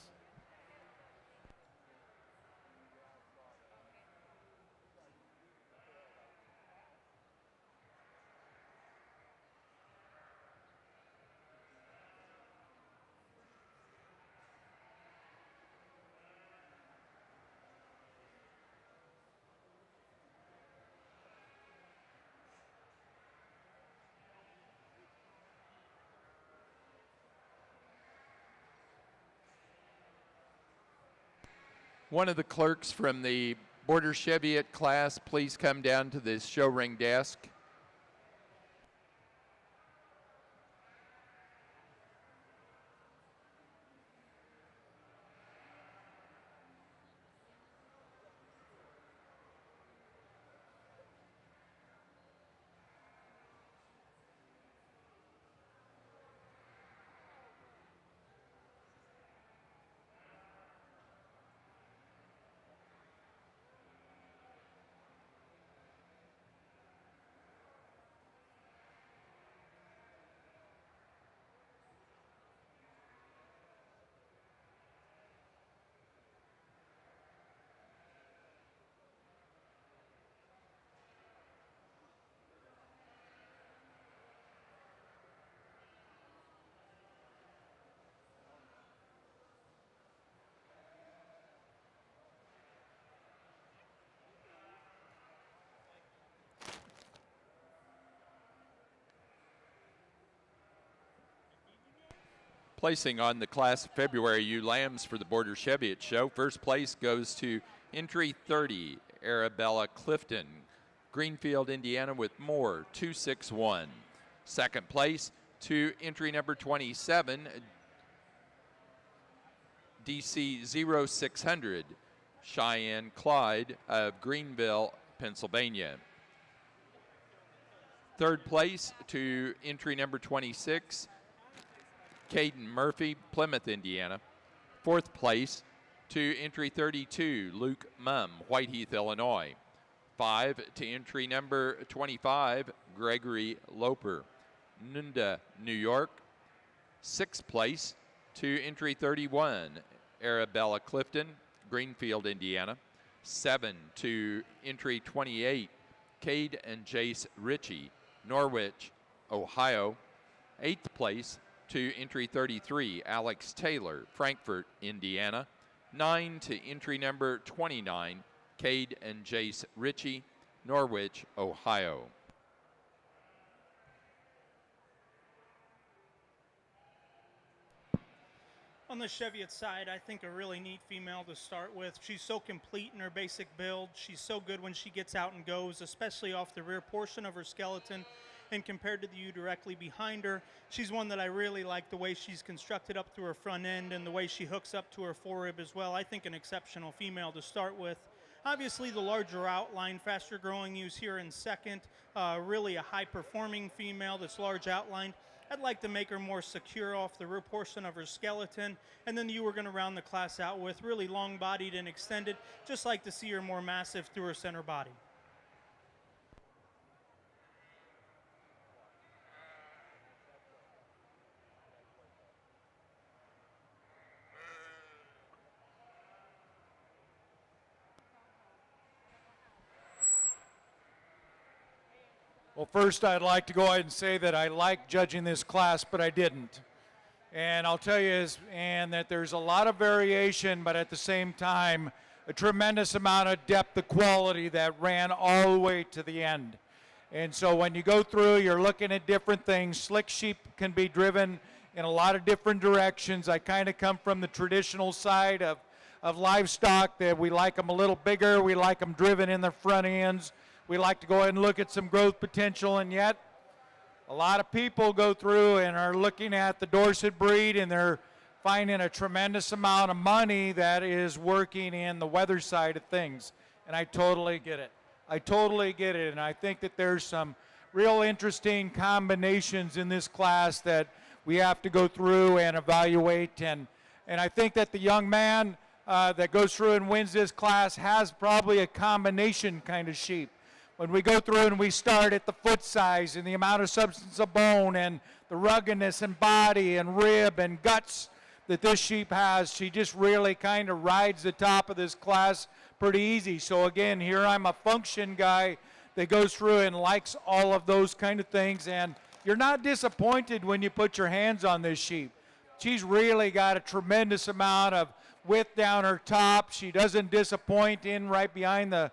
One of the clerks from the Border Cheviot class, please come down to the show ring desk. Placing on the class of February ewe lambs for the Border Cheviot show. First place goes to entry 30, Arabella Clifton, Greenfield, Indiana, with Moore 261. Second place to entry number 27, DC 0600, Cheyenne Clyde of Greenville, Pennsylvania. Third place to entry number 26, Caden Murphy, Plymouth, Indiana. Fourth place to entry 32, Luke Mumm, Whiteheath, Illinois. 5 to entry number 25, Gregory Loper, Nunda, New York. Sixth place to entry 31, Arabella Clifton, Greenfield, Indiana. 7 to entry 28, Cade and Jace Ritchie, Norwich, Ohio. Eighth place to entry 33, Alex Taylor, Frankfort, Indiana. 9 to entry number 29, Cade and Jace Ritchie, Norwich, Ohio. On the Cheviot side, I think a really neat female to start with. She's so complete in her basic build. She's so good when she gets out and goes, especially off the rear portion of her skeleton. And compared to the ewe directly behind her, she's one that I really like the way she's constructed up through her front end and the way she hooks up to her forerib as well. I think an exceptional female to start with. Obviously, the larger outline, faster growing ewes here in second. Really a high performing female that's large outlined. I'd like to make her more secure off the rear portion of her skeleton. And then the ewe we're going to round the class out with, really long bodied and extended. Just like to see her more massive through her center body. Well, first I'd like to go ahead and say that I like judging this class, but I didn't. And I'll tell you that there's a lot of variation, but at the same time, a tremendous amount of depth of quality that ran all the way to the end. And so when you go through, you're looking at different things. Slick sheep can be driven in a lot of different directions. I kind of come from the traditional side of livestock, that we like them a little bigger. We like them driven in their front ends. We like to go ahead and look at some growth potential, and yet a lot of people go through and are looking at the Dorset breed, and they're finding a tremendous amount of money that is working in the weather side of things. And I totally get it. I totally get it. And I think that there's some real interesting combinations in this class that we have to go through and evaluate. And I think that the young man that goes through and wins this class has probably a combination kind of sheep. When we go through and we start at the foot size and the amount of substance of bone and the ruggedness and body and rib and guts that this sheep has, she just really kind of rides the top of this class pretty easy. So again, here I'm a function guy that goes through and likes all of those kind of things, and you're not disappointed when you put your hands on this sheep. She's really got a tremendous amount of width down her top. She doesn't disappoint in right behind the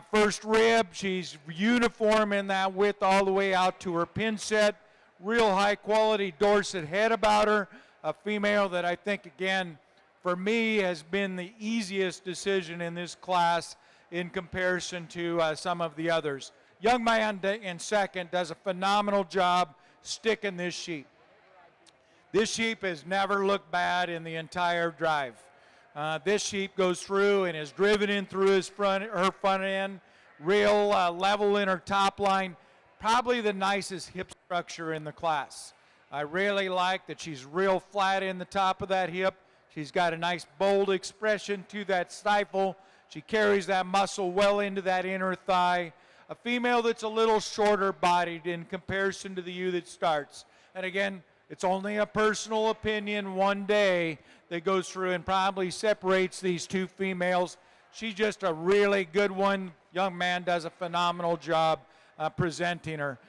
first rib. She's uniform in that width all the way out to her pin set. Real high quality Dorset head about her. A female that I think, again, for me has been the easiest decision in this class in comparison to some of the others. Young man in second does a phenomenal job sticking this sheep. This sheep has never looked bad in the entire drive. This sheep goes through and is driven in through her front end, real level in her top line, probably the nicest hip structure in the class. I really like that she's real flat in the top of that hip. She's got a nice bold expression to that stifle. She carries that muscle well into that inner thigh. A female that's a little shorter bodied in comparison to the ewe that starts. And again, it's only a personal opinion one day that goes through and probably separates these two females. She's just a really good one. Young man does a phenomenal job presenting her.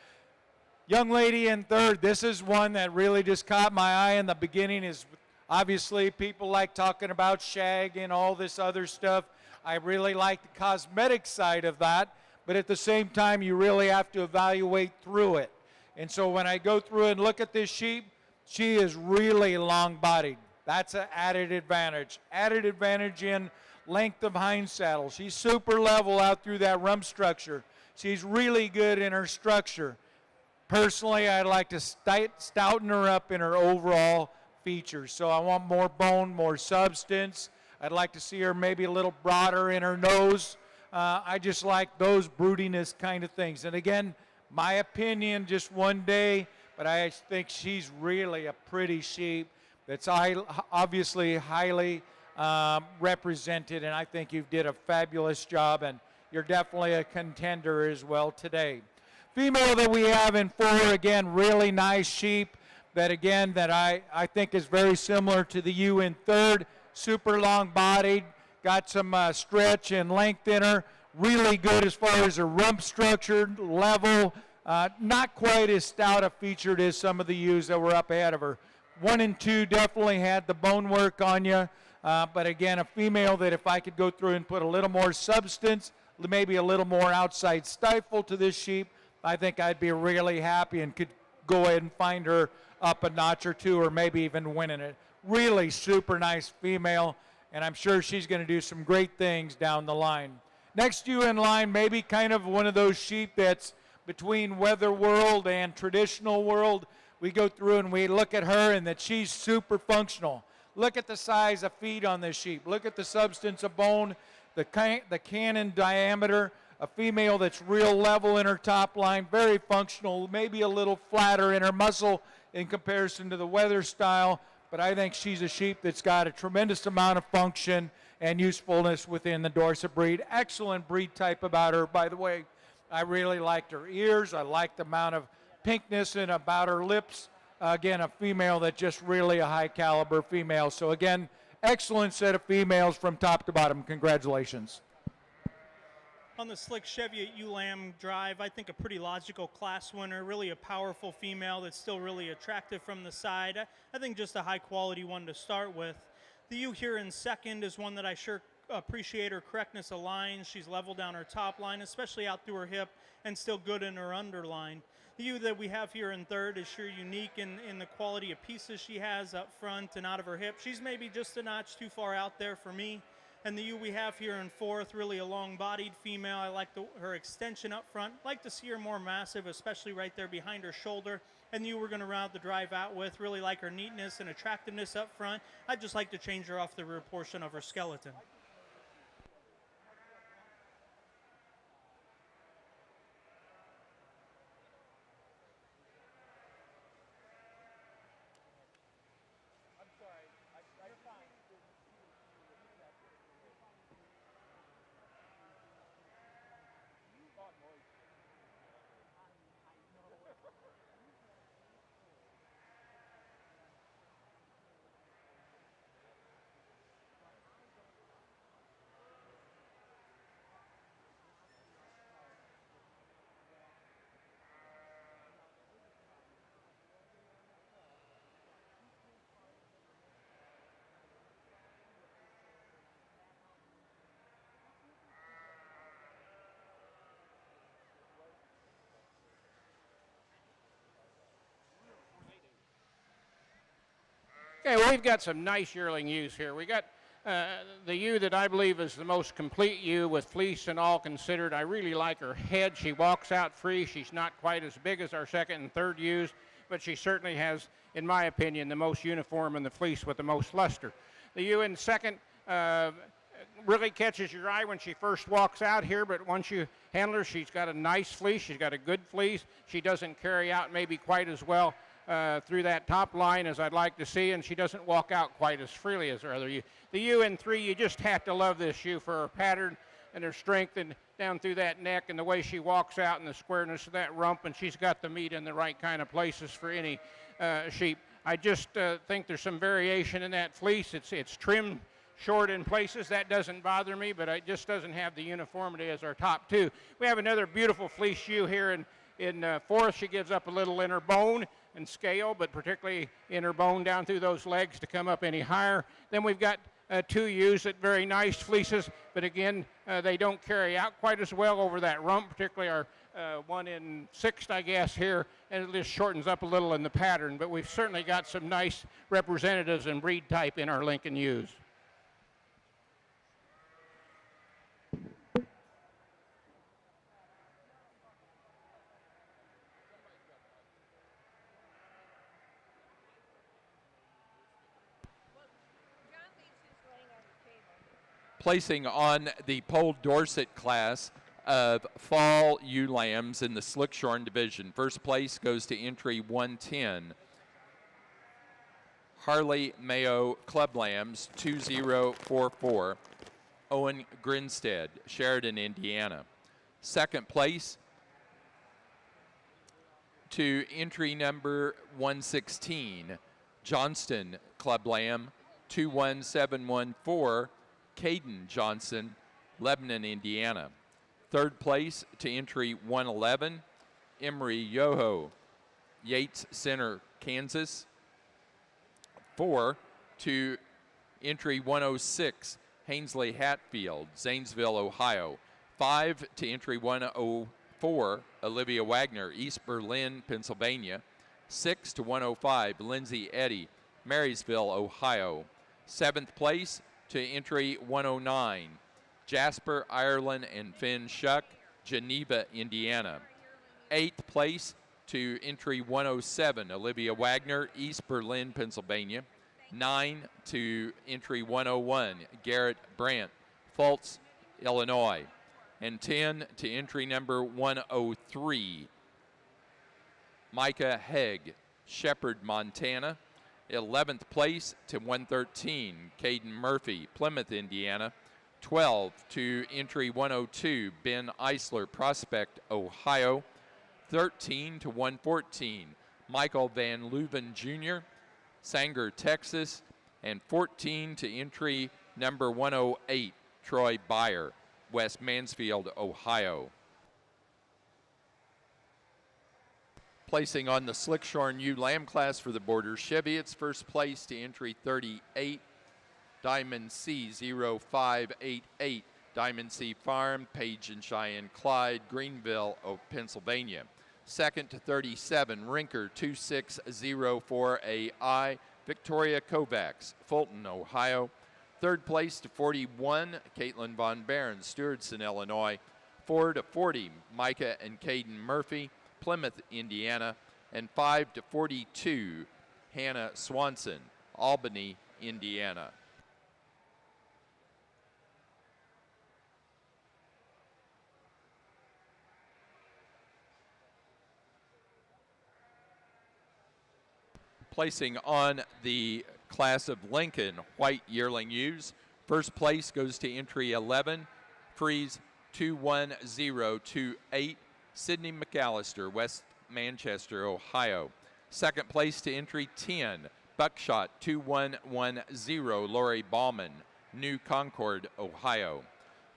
Young lady in third, this is one that really just caught my eye in the beginning. Is obviously people like talking about shag and all this other stuff. I really like the cosmetic side of that, but at the same time, you really have to evaluate through it. And so when I go through and look at this sheep, she is really long-bodied. That's an added advantage. Added advantage in length of hind saddle. She's super level out through that rump structure. She's really good in her structure. Personally, I'd like to stouten her up in her overall features. So I want more bone, more substance. I'd like to see her maybe a little broader in her nose. I just like those broodiness kind of things. And again, my opinion, just one day, but I think she's really a pretty sheep that's obviously highly represented, and I think you did a fabulous job, and you're definitely a contender as well today. Female that we have in four, again, really nice sheep that, again, that I think is very similar to the ewe in third. Super long-bodied, got some stretch and length in her. Really good as far as her rump structure, level. Not quite as stout a featured as some of the ewes that were up ahead of her. 1 and 2 definitely had the bone work on you. But again, a female that if I could go through and put a little more substance, maybe a little more outside stifle to this sheep, I think I'd be really happy and could go ahead and find her up a notch or two or maybe even winning it. Really super nice female, and I'm sure she's going to do some great things down the line. Next ewe in line, maybe kind of one of those sheep that's between weather world and traditional world. We go through and we look at her and that she's super functional. Look at the size of feet on this sheep. Look at the substance of bone, the cannon diameter. A female that's real level in her top line, very functional, maybe a little flatter in her muscle in comparison to the weather style, but I think she's a sheep that's got a tremendous amount of function and usefulness within the Dorset breed. Excellent breed type about her, by the way. I really liked her ears. I liked the amount of pinkness in about her lips. Again, a female that's just really a high caliber female. So again, excellent set of females from top to bottom. Congratulations. on the slick Chevy at Elam Drive. I think a pretty logical class winner, really a powerful female that's still really attractive from the side. I think just a high quality one to start with. The ewe here in second is one that I sure appreciate her correctness of line. She's leveled down her top line, especially out through her hip, and still good in her underline. The ewe that we have here in third is sure unique in the quality of pieces she has up front and out of her hip. She's maybe just a notch too far out there for me. And the ewe we have here in fourth, really a long-bodied female. I like her extension up front. Like to see her more massive, especially right there behind her shoulder. And the ewe we're going to round the drive out with. Really like her neatness and attractiveness up front. I'd just like to change her off the rear portion of her skeleton. Okay, well, we've got some nice yearling ewes here. We got the ewe that I believe is the most complete ewe with fleece and all considered. I really like her head. She walks out free. She's not quite as big as our second and third ewes, but she certainly has, in my opinion, the most uniform and the fleece with the most luster. The ewe in second really catches your eye when she first walks out here, but once you handle her, she's got a nice fleece. She's got a good fleece. She doesn't carry out maybe quite as well through that top line as I'd like to see, and she doesn't walk out quite as freely as her other ewe. The ewe in three, you just have to love this ewe for her pattern and her strength and down through that neck and the way she walks out and the squareness of that rump, and she's got the meat in the right kind of places for any sheep. I just think there's some variation in that fleece. It's trimmed short in places. That doesn't bother me, but it just doesn't have the uniformity as our top two. We have another beautiful fleece ewe here in fourth. She gives up a little in her bone and scale, but particularly in her bone down through those legs to come up any higher. Then we've got two ewes at very nice fleeces, but again, they don't carry out quite as well over that rump, particularly our one in sixth, I guess, here, and it just shortens up a little in the pattern, but we've certainly got some nice representatives and breed type in our Lincoln ewes. Placing on the Pole Dorset class of fall ewe lambs in the Slickshorn division. First place goes to entry 110. Harley Mayo Club Lambs 2044. Owen Grinstead, Sheridan, Indiana. Second place to entry number 116. Johnston Club Lamb 21714. Caden Johnson, Lebanon, Indiana. Third place to entry 111, Emery Yoho, Yates Center, Kansas. 4 to entry 106, Hainsley Hatfield, Zanesville, Ohio. 5 to entry 104, Olivia Wagner, East Berlin, Pennsylvania. 6 to 105, Lindsay Eddy, Marysville, Ohio. 7th place to entry 109, Jasper, Ireland, and Finn Shuck, Geneva, Indiana. 8th place to entry 107, Olivia Wagner, East Berlin, Pennsylvania. 9 to entry 101, Garrett Brandt, Fultz, Illinois. And 10 to entry number 103, Micah Hegg, Shepherd, Montana. 11th place to 113, Caden Murphy, Plymouth, Indiana. 12 to entry 102, Ben Eisler, Prospect, Ohio. 13 to 114, Michael Van Leuven Jr., Sanger, Texas. And 14 to entry number 108, Troy Byer, West Mansfield, Ohio. Placing on the Slickshorn U Lamb class for the Border Chevy, it's first place to entry 38, Diamond C 0588, Diamond C Farm, Page and Cheyenne Clyde, Greenville, Pennsylvania. Second to 37, Rinker 2604AI, Victoria Kovacs, Fulton, Ohio. Third place to 41, Caitlin Von Barron, Stewardson, Illinois. 4 to 40, Micah and Caden Murphy, Plymouth, Indiana. And 5 to 42, Hannah Swanson, Albany, Indiana. Placing on the class of Lincoln White Yearling Ewes, first place goes to entry 11, Freeze 21028, Sydney McAllister, West Manchester, Ohio. Second place to entry 10, Buckshot 2110, Lori Ballman, New Concord, Ohio.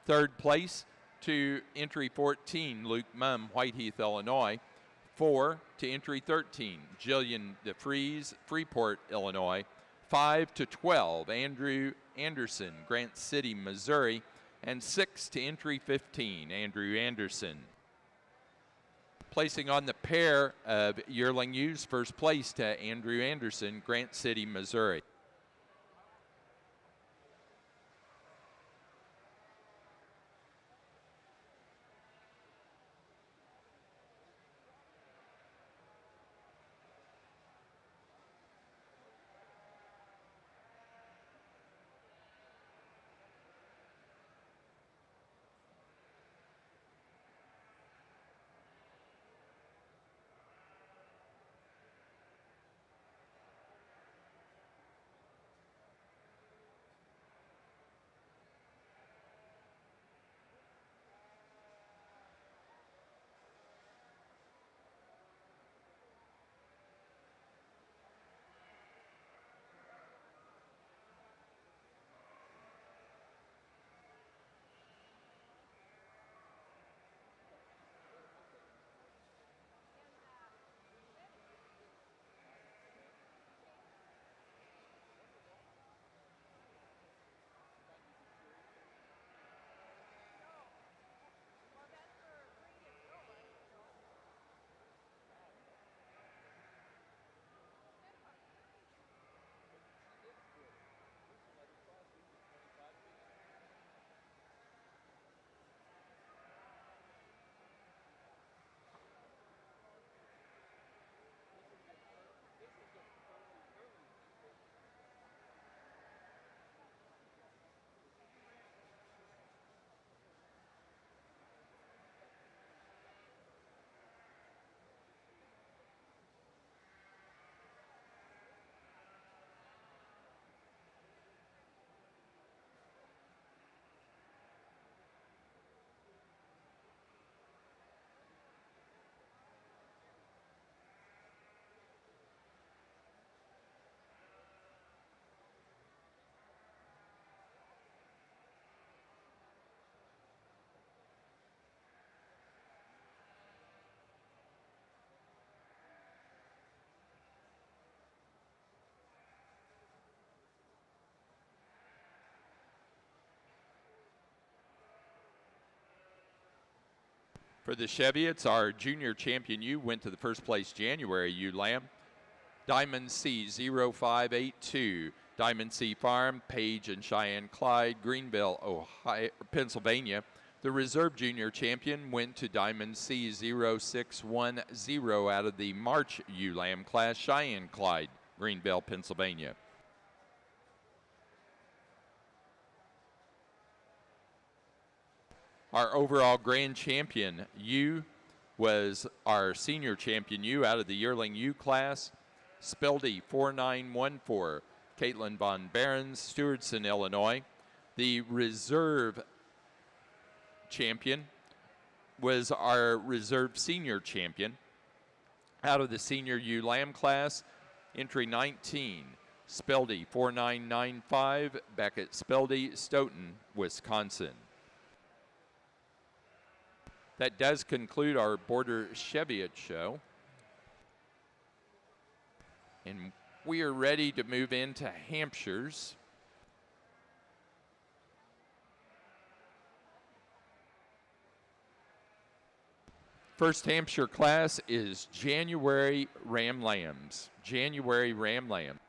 Third place to entry 14, Luke Mumm, Whiteheath, Illinois. 4 to entry 13, Jillian DeFries, Freeport, Illinois. 5 to 12, Andrew Anderson, Grant City, Missouri. And 6 to entry 15, Andrew Anderson. Placing on the pair of yearling ewes, first place to Andrew Anderson, Grant City, Missouri. For the Chevy, it's our junior champion ewe, went to the first place January ewe lamb. Diamond C 0582, Diamond C Farm, Page and Cheyenne Clyde, Greenville, Ohio, Pennsylvania. The reserve junior champion went to Diamond C 0610 out of the March ewe lamb class, Cheyenne Clyde, Greenville, Pennsylvania. Our overall grand champion ewe was our senior champion ewe out of the yearling ewe class, Speldy 4914, Caitlin Von Barron, Stewardson, Illinois. The reserve champion was our reserve senior champion out of the senior ewe lamb class, entry 19, Speldy 4995, Beckett Speldy, Stoughton, Wisconsin. That does conclude our Border Cheviot show. And we are ready to move into Hampshires. First Hampshire class is January Ram Lambs. January Ram Lamb.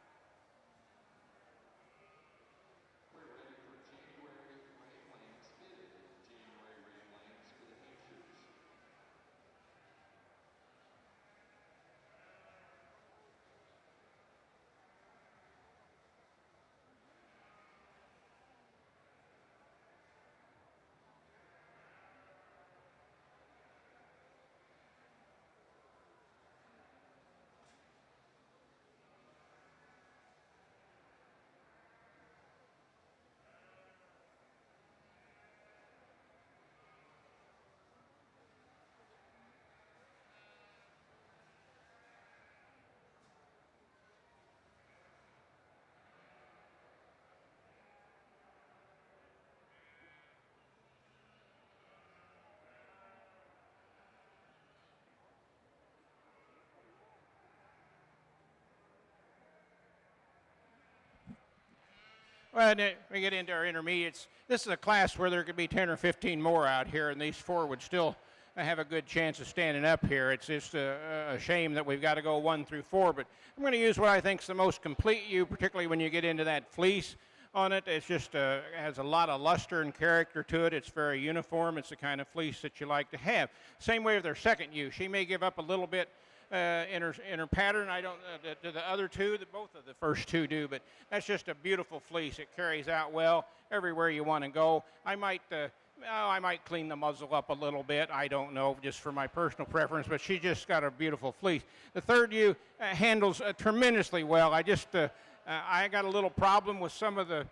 Well, then we get into our intermediates. This is a class where there could be 10 or 15 more out here, and these 4 would still have a good chance of standing up here. It's just a shame that we've got to go 1 through 4, but I'm going to use what I think is the most complete U, particularly when you get into that fleece on it. It's just has a lot of luster and character to it. It's very uniform. It's the kind of fleece that you like to have. Same way with our second U. She may give up a little bit in her pattern. I don't to the other 2, that both of the first 2 do, but that's just a beautiful fleece. It carries out well everywhere you want to go. I might clean the muzzle up a little bit. I don't know, just for my personal preference, but she just got a beautiful fleece. The third U handles tremendously well. I got a little problem with some of the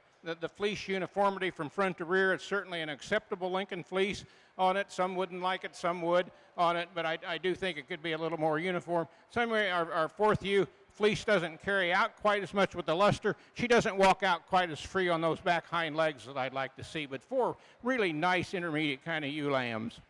fleece uniformity from front to rear. It's certainly an acceptable Lincoln fleece on it. Some wouldn't like it, some would on it, but I do think it could be a little more uniform. Same way, our fourth U fleece doesn't carry out quite as much with the luster. She doesn't walk out quite as free on those back hind legs that I'd like to see, but 4 really nice intermediate kind of ewe lambs.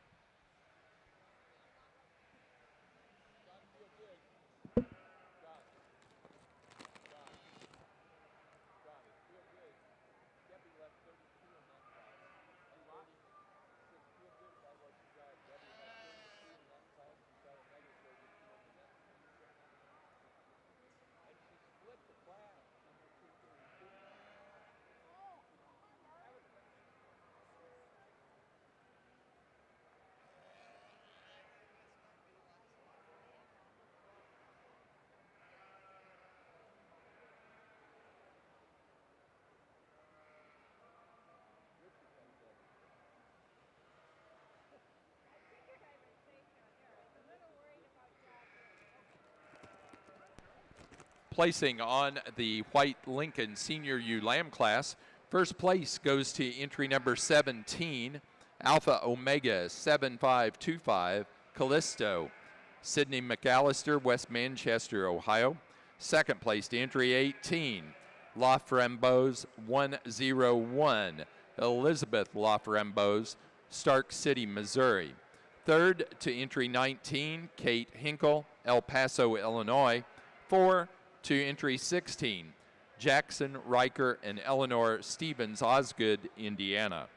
Placing on the white Lincoln Senior U Lamb class, first place goes to entry number 17, Alpha Omega 7525, Callisto, Sydney McAllister, West Manchester, Ohio. Second place to entry 18, La Framboise 101, Elizabeth La Framboise, Stark City, Missouri. Third to entry 19, Kate Hinkle, El Paso, Illinois. 4 to entry 16, Jackson Riker and Eleanor Stevens, Osgood, Indiana.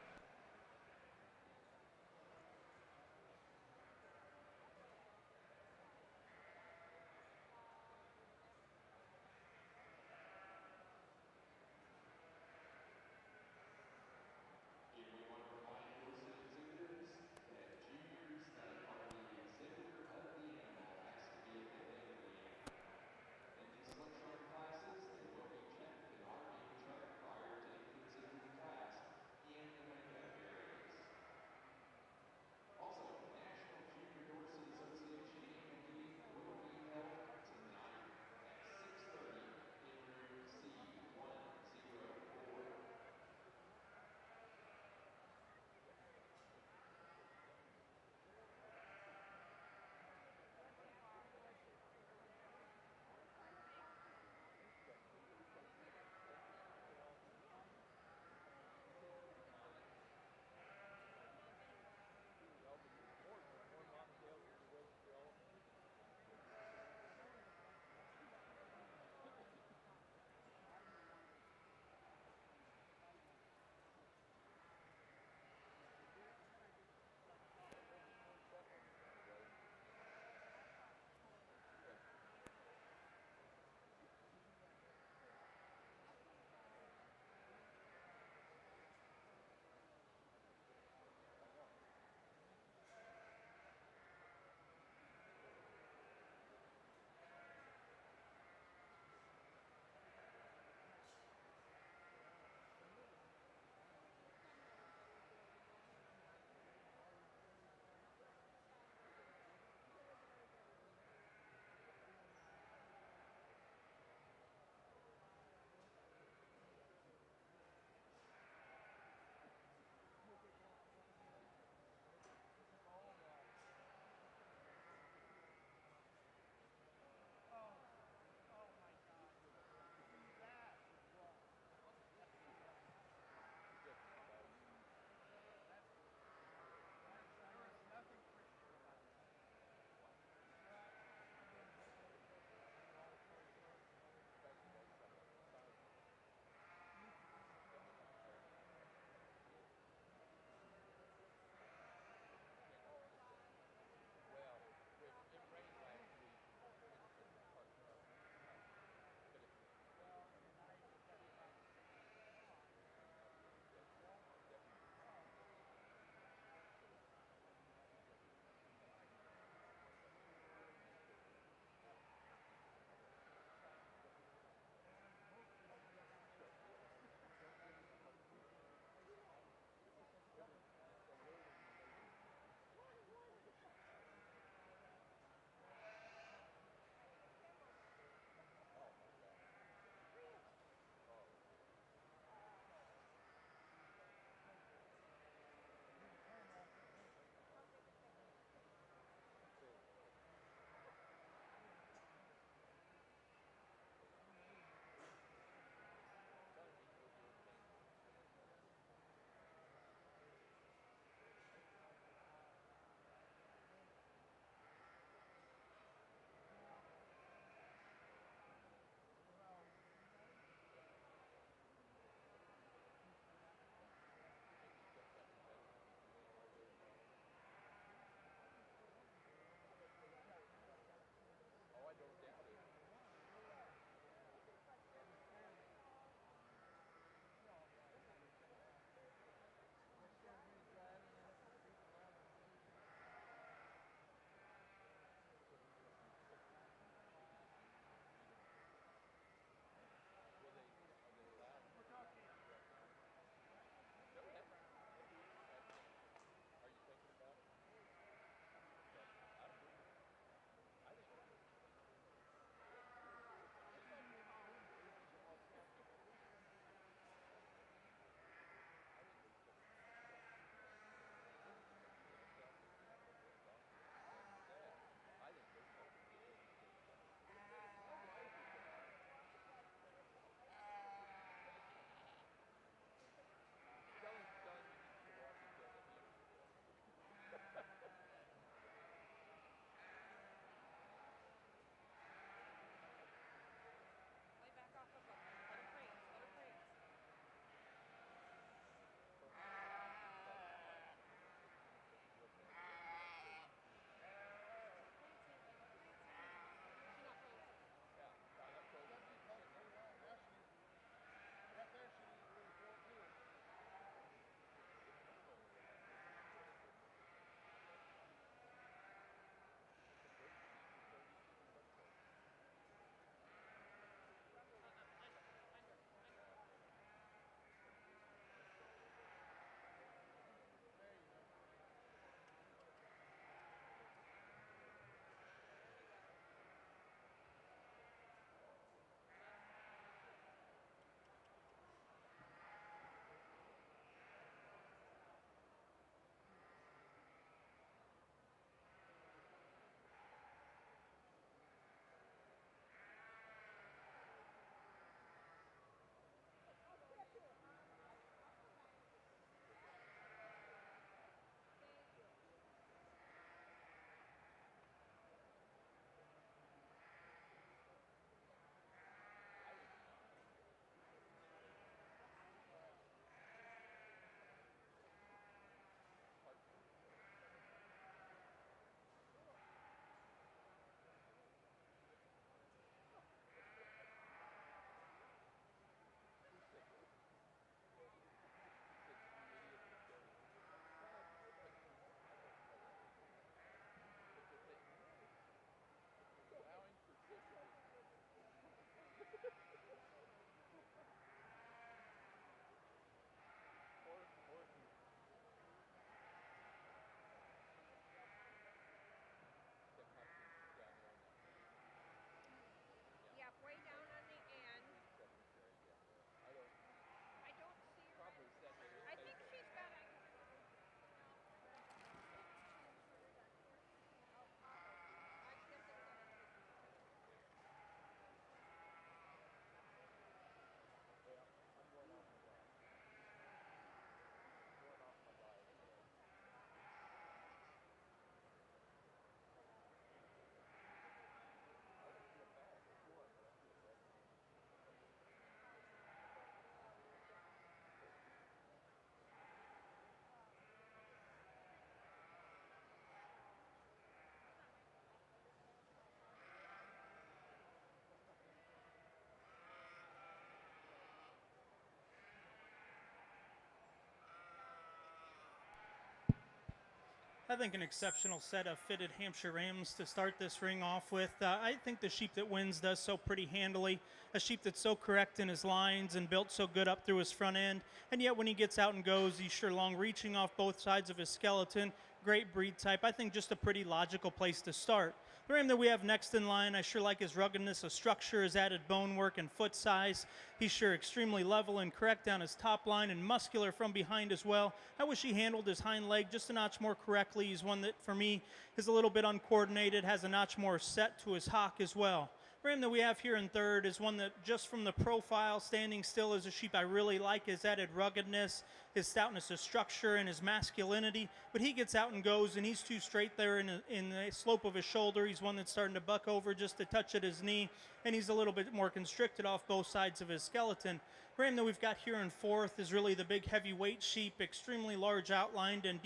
I think an exceptional set of fitted Hampshire Rams to start this ring off with. I think the sheep that wins does so pretty handily. A sheep that's so correct in his lines and built so good up through his front end. And yet when he gets out and goes, he's sure long reaching off both sides of his skeleton. Great breed type. I think just a pretty logical place to start. The ram that we have next in line, I sure like his ruggedness of structure, his added bone work and foot size. He's sure extremely level and correct down his top line and muscular from behind as well. I wish he handled his hind leg just a notch more correctly. He's one that, for me, is a little bit uncoordinated, has a notch more set to his hock as well. The ram that we have here in third is one that, just from the profile, standing still as a sheep, I really like his added ruggedness, his stoutness of structure, and his masculinity. But he gets out and goes, and he's too straight there in the slope of his shoulder. He's one that's starting to buck over just a touch at his knee, and he's a little bit more constricted off both sides of his skeleton. The ram that we've got here in fourth is really the big heavyweight sheep, extremely large outlined and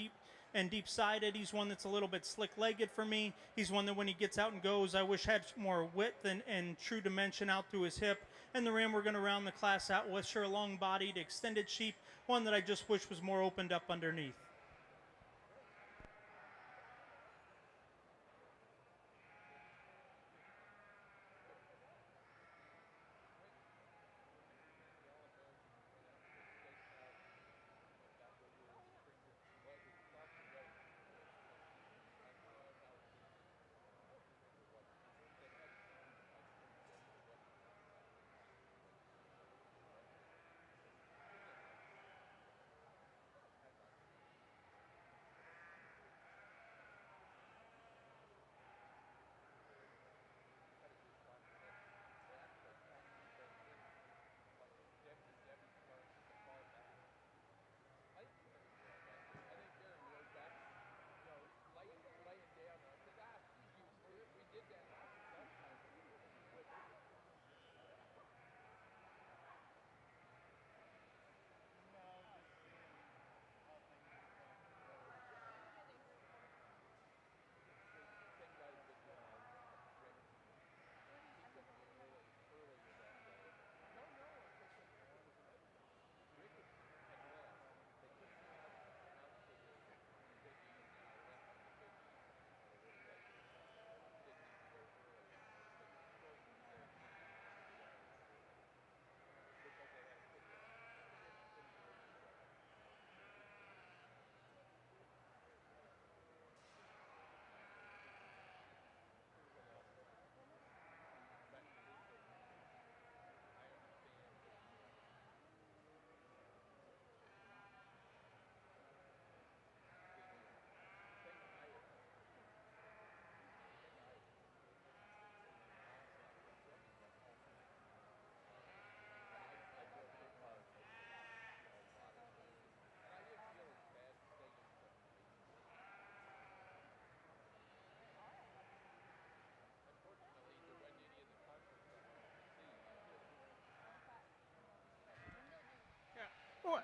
deep-sided. He's one that's a little bit slick-legged for me. He's one that when he gets out and goes, I wish had more width and true dimension out through his hip. And the ram we're going to round the class out with, sure, a long-bodied, extended sheep, one that I just wish was more opened up underneath.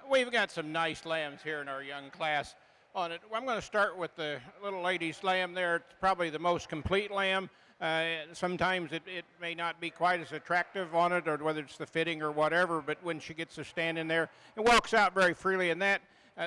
We've got some nice lambs here in our young class on it. I'm going to start with the little lady's lamb there. It's probably the most complete lamb. Sometimes it may not be quite as attractive on it, or whether it's the fitting or whatever, but when she gets to stand in there, it walks out very freely. And that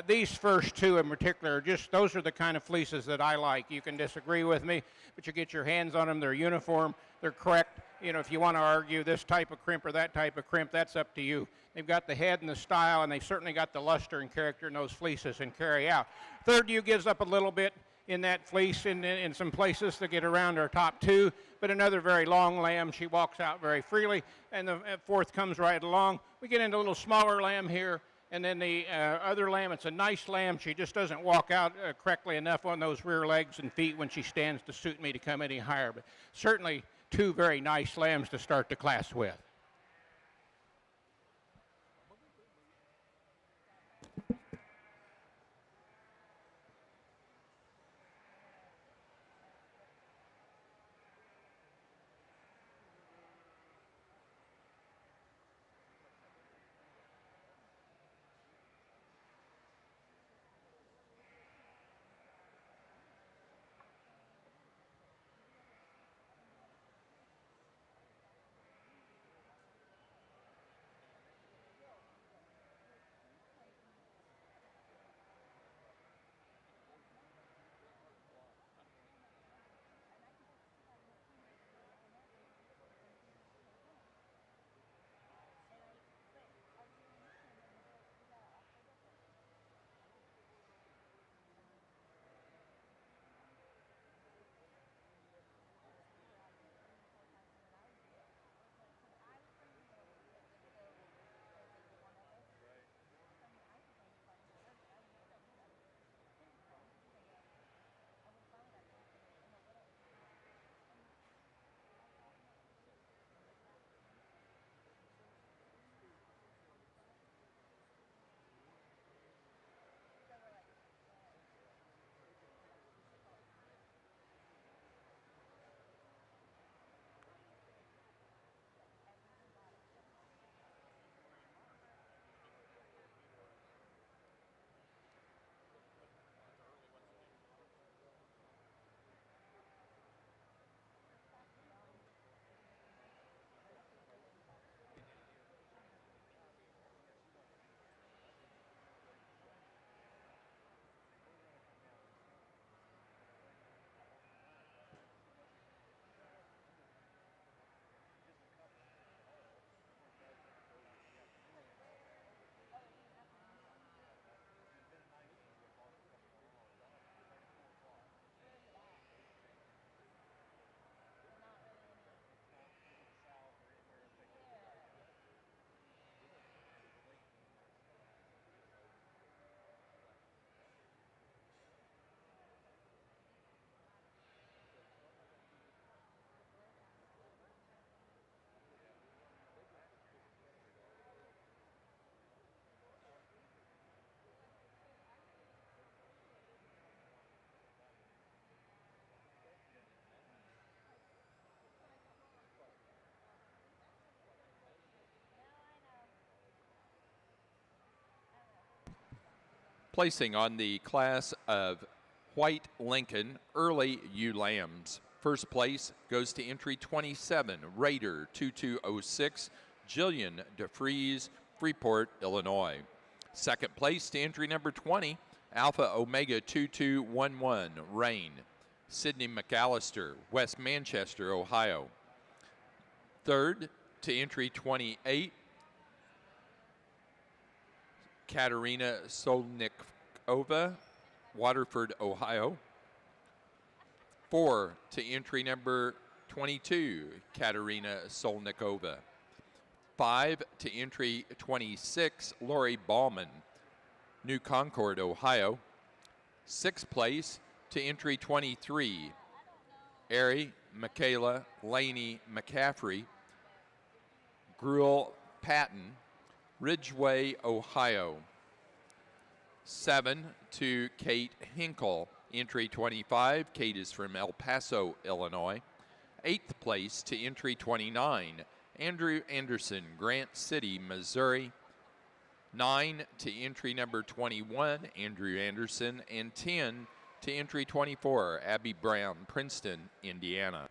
these first two in particular, those are the kind of fleeces that I like. You can disagree with me, but you get your hands on them. They're uniform. They're correct. You know, if you want to argue this type of crimp or that type of crimp, that's up to you. They've got the head and the style, and they've certainly got the luster and character in those fleeces and carry out. Third ewe gives up a little bit in that fleece in some places to get around her top two, but another very long lamb. She walks out very freely, and the fourth comes right along. We get into a little smaller lamb here, and then the other lamb, it's a nice lamb. She just doesn't walk out correctly enough on those rear legs and feet when she stands to suit me to come any higher, but certainly two very nice lambs to start the class with. Placing on the class of White Lincoln Early Ewe Lambs. First place goes to entry 27, Raider 2206, Jillian DeFries, Freeport, Illinois. Second place to entry number 20, Alpha Omega 2211, Rain, Sydney McAllister, West Manchester, Ohio. Third to entry 28, Katerina Solnikova, Waterford, Ohio. 4 to entry number 22, Katerina Solnikova. 5 to entry 26, Lori Ballman, New Concord, Ohio. 6th place to entry 23, Ari Michaela Laney McCaffrey, Gruel Patton, Ridgeway, Ohio. 7 to Kate Hinkle, entry 25. Kate is from El Paso, Illinois. 8th place to entry 29, Andrew Anderson, Grant City, Missouri. 9 to entry number 21, Andrew Anderson. And 10 to entry 24, Abby Brown, Princeton, Indiana.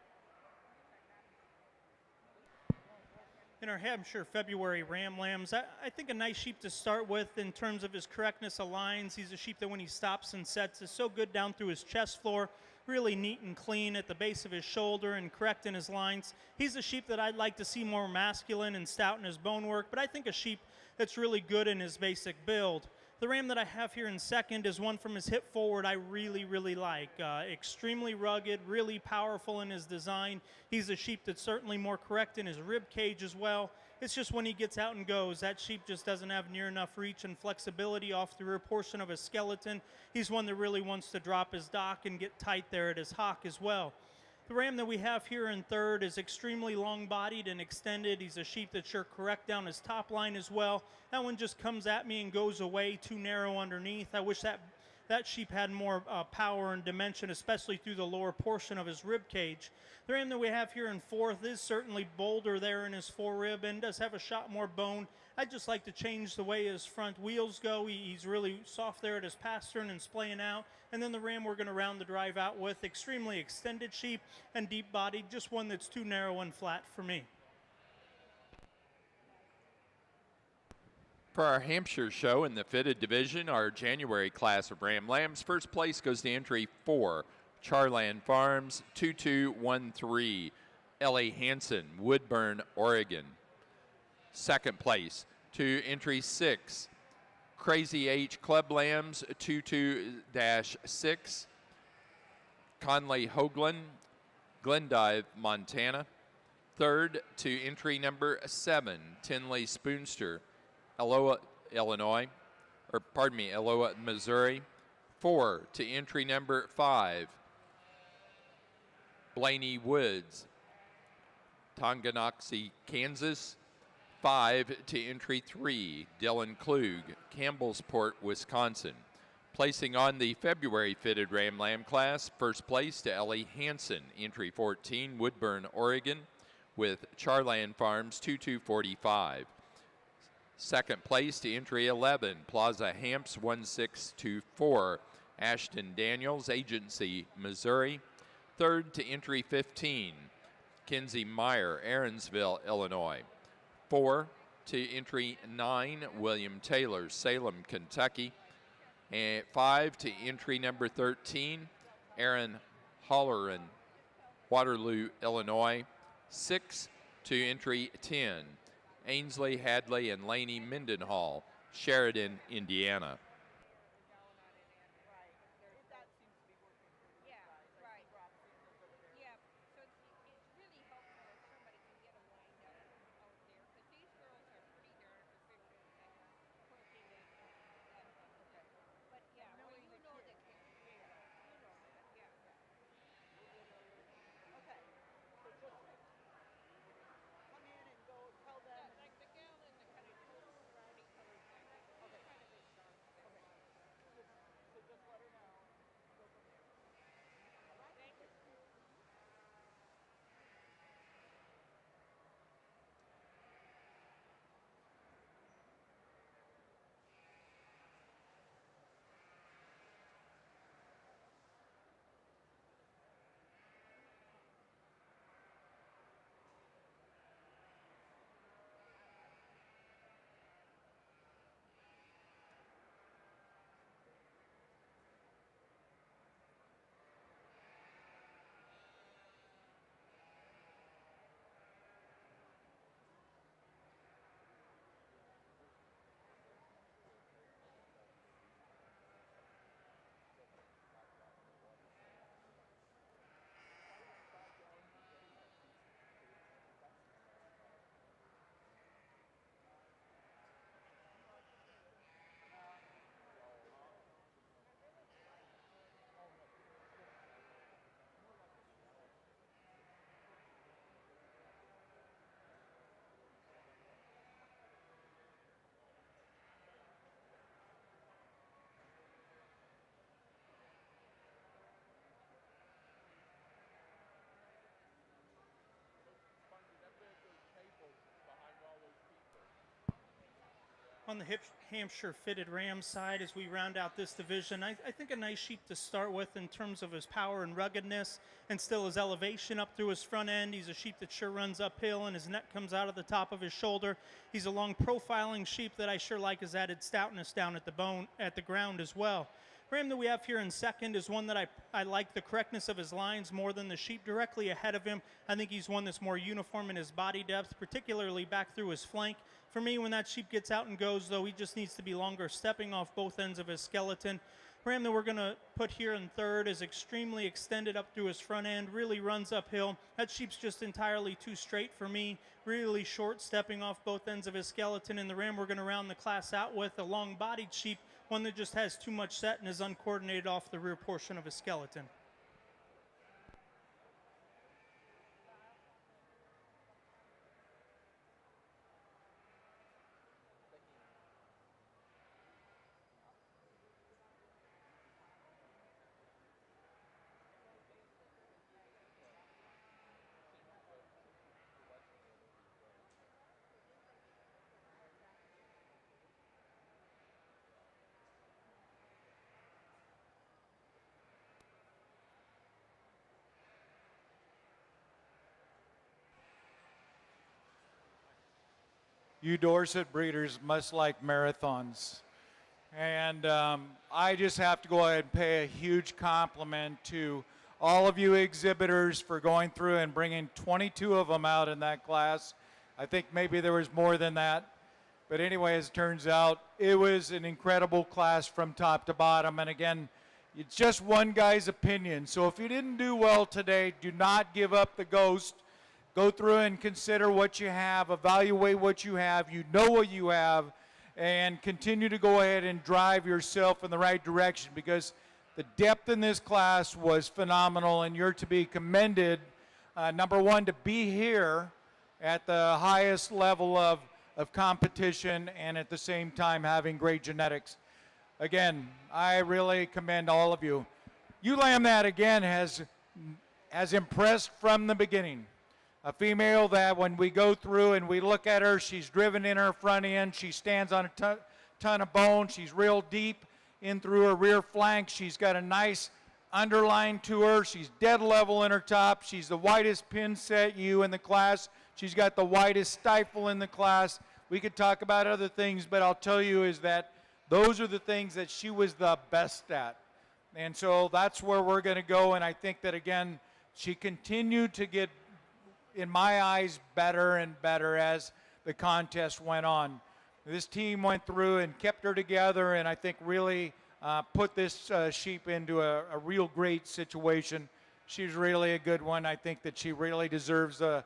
In our Hampshire February Ram Lambs, I think a nice sheep to start with in terms of his correctness of lines. He's a sheep that when he stops and sets is so good down through his chest floor, really neat and clean at the base of his shoulder and correct in his lines. He's a sheep that I'd like to see more masculine and stout in his bone work, but I think a sheep that's really good in his basic build. The ram that I have here in second is one from his hip forward I really, really like. Extremely rugged, really powerful in his design. He's a sheep that's certainly more correct in his rib cage as well. It's just when he gets out and goes, that sheep just doesn't have near enough reach and flexibility off the rear portion of his skeleton. He's one that really wants to drop his dock and get tight there at his hock as well. The ram that we have here in third is extremely long-bodied and extended. He's a sheep that's sure correct down his top line as well. That one just comes at me and goes away too narrow underneath. I wish that sheep had more power and dimension, especially through the lower portion of his rib cage. The ram that we have here in fourth is certainly bolder there in his forerib and does have a shot more bone. I'd just like to change the way his front wheels go. He's really soft there at his pastern and splaying out. And then the ram we're going to round the drive out with, extremely extended sheep and deep-bodied, just one that's too narrow and flat for me. For our Hampshire show in the fitted division, our January class of Ram Lambs, first place goes to entry 4, Charland Farms, 2213, Ellie Hansen, Woodburn, Oregon. Second place to entry 6, Crazy H Club Lambs, 22-6, Conley Hoagland, Glendive, Montana. Third to entry number 7, Tinley Spoonster, Eloa, Missouri. 4 to entry number 5, Blaney Woods, Tonganoxie, Kansas. 5 to entry 3, Dylan Klug, Campbellsport, Wisconsin. Placing on the February fitted Ram Lamb class, first place to Ellie Hansen, entry 14, Woodburn, Oregon, with Charland Farms, 2245. Second place to entry 11, Plaza Hamps, 1624, Ashton Daniels, Agency, Missouri. Third to entry 15, Kinsey Meyer, Aaronsville, Illinois. 4 to entry 9, William Taylor, Salem, Kentucky. And 5 to entry number 13, Aaron Holleran, Waterloo, Illinois. 6 to entry 10, Ainsley, Hadley, and Laney Mendenhall, Sheridan, Indiana. On the Hampshire fitted ram side, as we round out this division, I think a nice sheep to start with in terms of his power and ruggedness and still his elevation up through his front end. He's a sheep that sure runs uphill and his neck comes out of the top of his shoulder. He's a long profiling sheep that I sure like his added stoutness down at the ground as well. Ram that we have here in second is one that I like the correctness of his lines more than the sheep directly ahead of him. I think he's one that's more uniform in his body depth, particularly back through his flank. For me, when that sheep gets out and goes, though, he just needs to be longer, stepping off both ends of his skeleton. Ram that we're going to put here in third is extremely extended up through his front end, really runs uphill. That sheep's just entirely too straight for me, really short, stepping off both ends of his skeleton. And the ram we're going to round the class out with, a long-bodied sheep, one that just has too much set and is uncoordinated off the rear portion of his skeleton. You Dorset breeders must like marathons. And I just have to go ahead and pay a huge compliment to all of you exhibitors for going through and bringing 22 of them out in that class. I think maybe there was more than that. But anyway, as it turns out, it was an incredible class from top to bottom. And again, it's just one guy's opinion. So if you didn't do well today, do not give up the ghost. Go through and consider what you have, evaluate what you have, you know what you have, and continue to go ahead and drive yourself in the right direction, because the depth in this class was phenomenal, and you're to be commended, number one, to be here at the highest level of competition and at the same time having great genetics. Again, I really commend all of you. Lamb that again has impressed from the beginning. A female that when we go through and we look at her, she's driven in her front end. She stands on a ton of bone. She's real deep in through her rear flank. She's got a nice underline to her. She's dead level in her top. She's the widest pin set in the class. She's got the widest stifle in the class. We could talk about other things, but I'll tell you is that those are the things that she was the best at. And so that's where we're going to go. And I think that, again, she continued to get, in my eyes, better and better as the contest went on. This team went through and kept her together, and I think really put this sheep into a real great situation. She's really a good one. I think that she really deserves the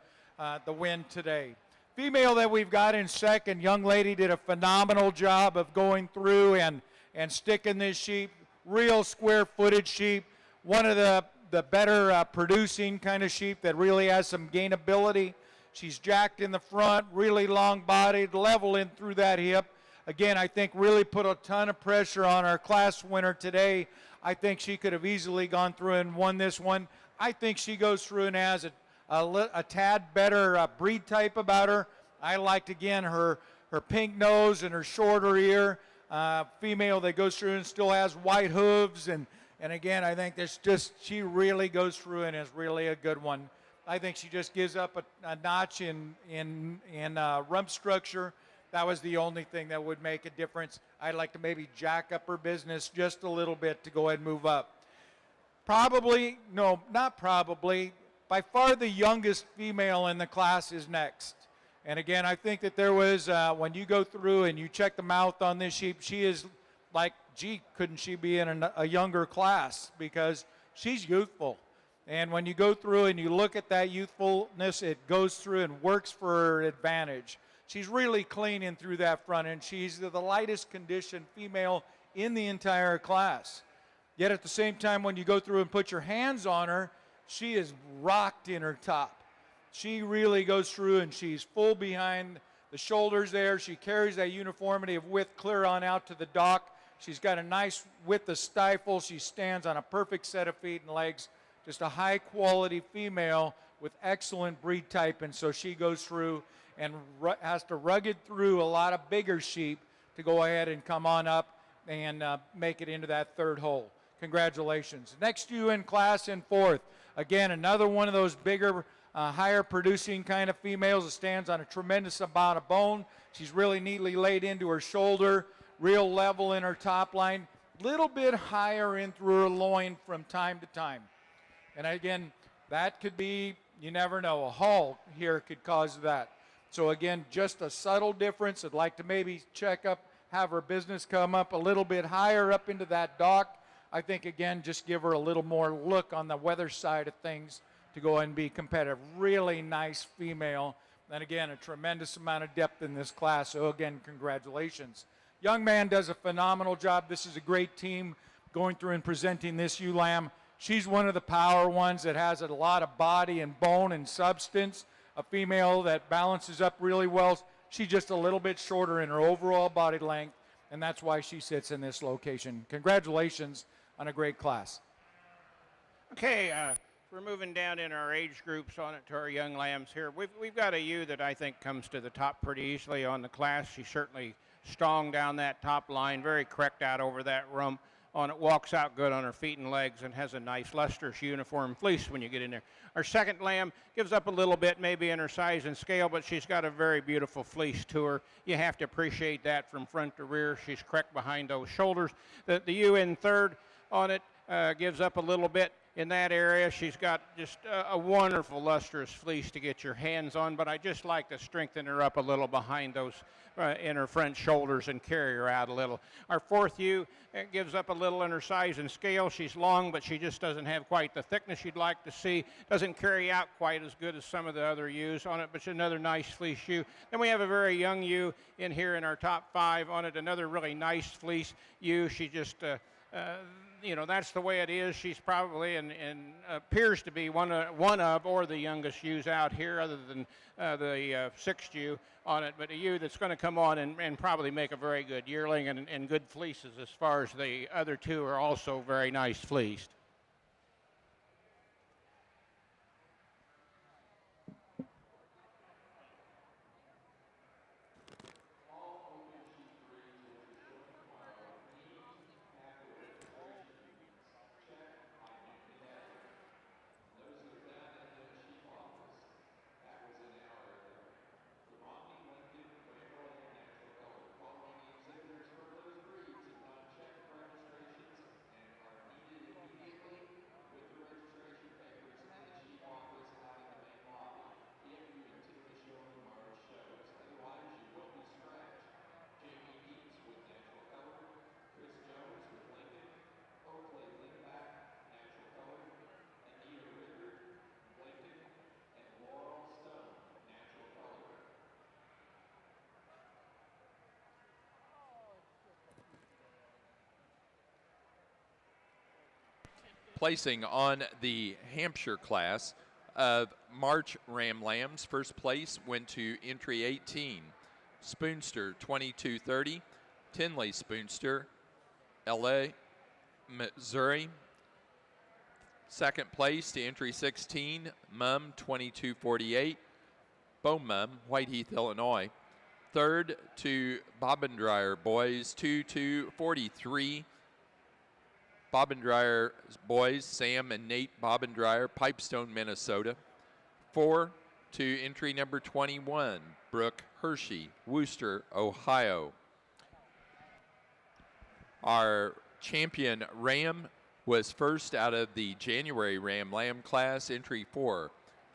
win today. Female that we've got in second, young lady, did a phenomenal job of going through and sticking this sheep. Real square-footed sheep. One of the better producing kind of sheep that really has some gainability. She's jacked in the front, really long-bodied, level in through that hip. Again, I think really put a ton of pressure on our class winner today. I think she could have easily gone through and won this one. I think she goes through and has a tad better breed type about her. I liked, again, her pink nose and her shorter ear. Female that goes through and still has white hooves, and again, I think she really goes through and is really a good one. I think she just gives up a notch in rump structure. That was the only thing that would make a difference. I'd like to maybe jack up her business just a little bit to go ahead and move up. Probably, no, not probably, by far the youngest female in the class is next. And again, I think that there was, when you go through and you check the mouth on this sheep, she is like, gee, couldn't she be in a younger class, because she's youthful. And when you go through and you look at that youthfulness, it goes through and works for her advantage. She's really clean in through that front end. She's the lightest conditioned female in the entire class. Yet at the same time, when you go through and put your hands on her, she is rocked in her top. She really goes through and she's full behind the shoulders there. She carries that uniformity of width clear on out to the dock. She's got a nice width of stifle. She stands on a perfect set of feet and legs. Just a high quality female with excellent breed type. And so she goes through and has to rugged through a lot of bigger sheep to go ahead and come on up and make it into that third hole. Congratulations. Next you in class in fourth. Again, another one of those bigger, higher producing kind of females that stands on a tremendous amount of bone. She's really neatly laid into her shoulder, real level in her top line, little bit higher in through her loin from time to time. And again, that could be, you never know, a hull here could cause that. So again, just a subtle difference. I'd like to maybe check up, have her business come up a little bit higher up into that dock. I think, again, just give her a little more look on the weather side of things to go and be competitive. Really nice female. And again, a tremendous amount of depth in this class. So again, congratulations. Young man does a phenomenal job. This is a great team going through and presenting this ewe lamb. She's one of the power ones that has a lot of body and bone and substance. A female that balances up really well. She's just a little bit shorter in her overall body length, and that's why she sits in this location. Congratulations on a great class. Okay, we're moving down in our age groups on it to our young lambs here. We've got a ewe that I think comes to the top pretty easily on the class. She's certainly strong down that top line, very correct out over that rump on it, walks out good on her feet and legs, and has a nice lustrous uniform fleece when you get in there. Our second lamb gives up a little bit maybe in her size and scale, but she's got a very beautiful fleece to her. You have to appreciate that from front to rear. She's correct behind those shoulders. The ewe in third on it gives up a little bit in that area. She's got just a wonderful lustrous fleece to get your hands on, but I just like to strengthen her up a little behind those in her front shoulders and carry her out a little. Our fourth ewe gives up a little in her size and scale. She's long, but she just doesn't have quite the thickness you'd like to see. Doesn't carry out quite as good as some of the other ewes on it, but she's another nice fleece ewe. Then we have a very young ewe in here in our top five on it, another really nice fleece ewe. She just you know, that's the way it is. She's probably and appears to be one of or the youngest ewes out here, other than the sixth ewe on it. But a ewe that's going to come on and probably make a very good yearling and good fleeces, as far as the other two are also very nice fleeced. Placing on the Hampshire class of March Ram Lambs, first place went to entry 18, Spoonster 2230, Tinley Spoonster, LA, Missouri. Second place to entry 16, Mum 2248, Bone Mum, Whiteheath, Illinois. Third to Bobbendreyer Boys 2243, Bobbendreyer Boys, Sam and Nate Bobbendreyer, Pipestone, Minnesota. 4 to entry number 21, Brooke Hershey, Wooster, Ohio. Our champion Ram was first out of the January Ram Lamb class, entry 4,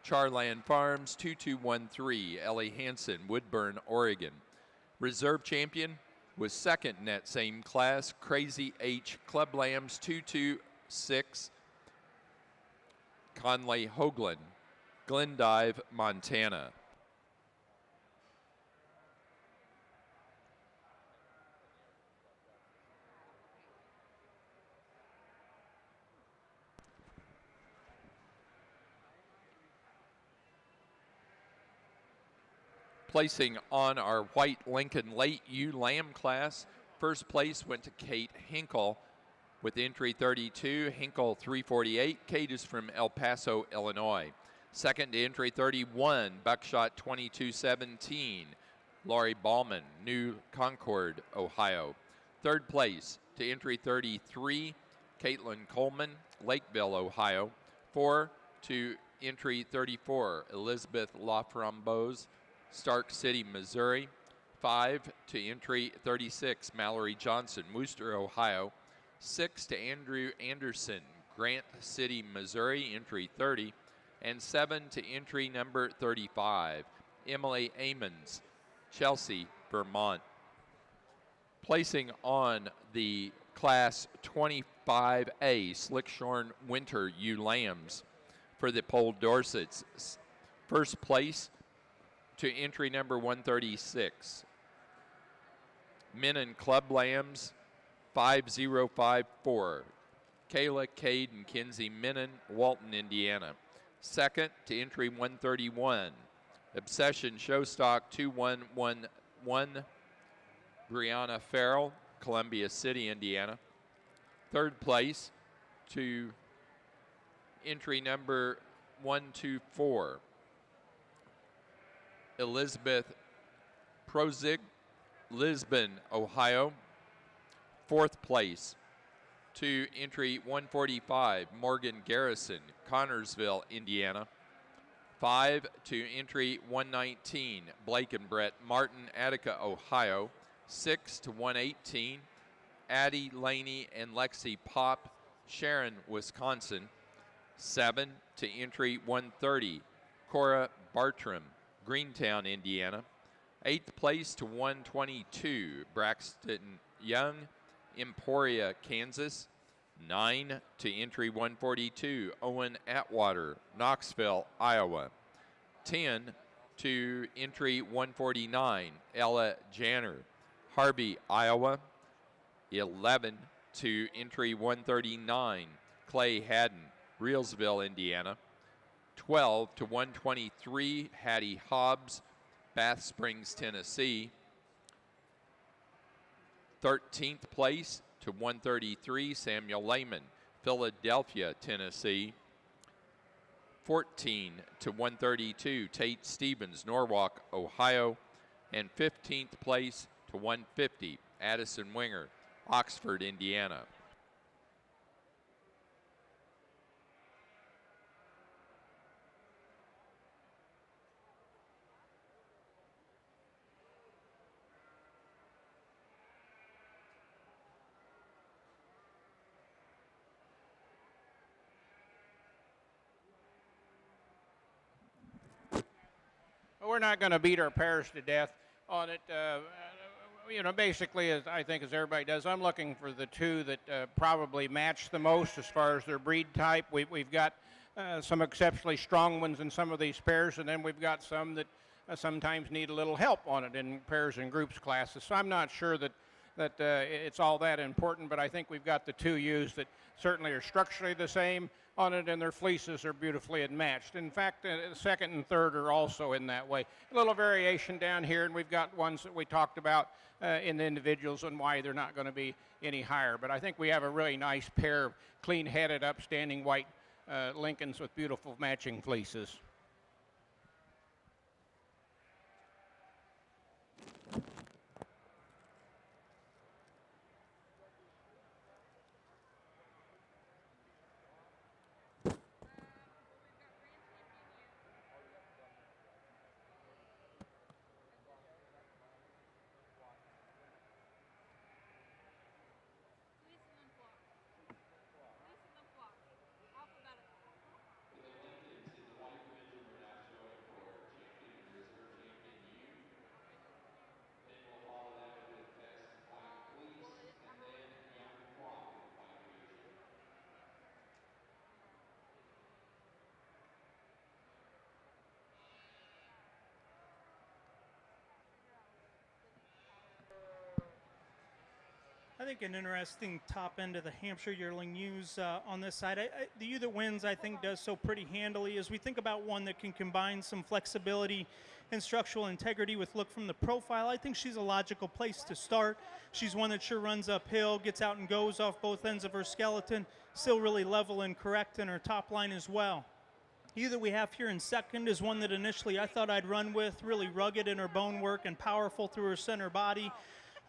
Charland Farms 2213, Ellie Hansen, Woodburn, Oregon. Reserve champion was second in that same class, Crazy H Club Lambs 226, Conley Hoagland, Glendive, Montana. Placing on our white Lincoln Late ewe lamb class, first place went to Kate Hinkle with entry 32, Hinkle 348. Kate is from El Paso, Illinois. Second to entry 31, Buckshot 2217, Laurie Ballman, New Concord, Ohio. Third place to entry 33, Caitlin Coleman, Lakeville, Ohio. 4 to entry 34, Elizabeth LaFramboise, Stark City, Missouri. 5 to entry 36, Mallory Johnson, Wooster, Ohio. 6 to Andrew Anderson, Grant City, Missouri, entry 30. And 7 to entry number 35, Emily Amons, Chelsea, Vermont. Placing on the Class 25A Slickshorn Winter Ewe Lambs for the Pole Dorsets. First place to entry number 136, Menon Club Lambs 5054, Kayla, Cade, and Kinsey Menon, Walton, Indiana. Second to entry 131, Obsession Showstock 2111, Brianna Farrell, Columbia City, Indiana. Third place to entry number 124, Elizabeth Prozig, Lisbon, Ohio. Fourth place to entry 145, Morgan Garrison, Connorsville, Indiana. 5 to entry 119, Blake and Brett Martin, Attica, Ohio. 6 to 118, Addie Laney and Lexi Pop, Sharon, Wisconsin. 7 to entry 130, Cora Bartram, Greentown, Indiana. 8th place to 122, Braxton Young, Emporia, Kansas. 9 to entry 142, Owen Atwater, Knoxville, Iowa. 10 to entry 149, Ella Janner, Harvey, Iowa. 11 to entry 139, Clay Haddon, Reelsville, Indiana. 12 to 123, Hattie Hobbs, Bath Springs, Tennessee. 13th place to 133, Samuel Lehman, Philadelphia, Tennessee. 14 to 132, Tate Stevens, Norwalk, Ohio. And 15th place to 150, Addison Winger, Oxford, Indiana. We're not going to beat our pairs to death on it. Basically, as I think as everybody does, I'm looking for the two that probably match the most as far as their breed type. We've got some exceptionally strong ones in some of these pairs, and then we've got some that sometimes need a little help on it in pairs and groups classes. So I'm not sure that it's all that important, but I think we've got the two ewes that certainly are structurally the same on it, and their fleeces are beautifully matched. In fact, second and third are also in that way. A little variation down here, and we've got ones that we talked about in the individuals and why they're not going to be any higher. But I think we have a really nice pair of clean-headed, upstanding white Lincolns with beautiful matching fleeces. I think an interesting top end of the Hampshire yearling ewes on this side. The ewe that wins, I think, does so pretty handily. As we think about one that can combine some flexibility and structural integrity with look from the profile, I think she's a logical place to start. She's one that sure runs uphill, gets out and goes off both ends of her skeleton, still really level and correct in her top line as well. ewe that we have here in second is one that initially I thought I'd run with, really rugged in her bone work and powerful through her center body.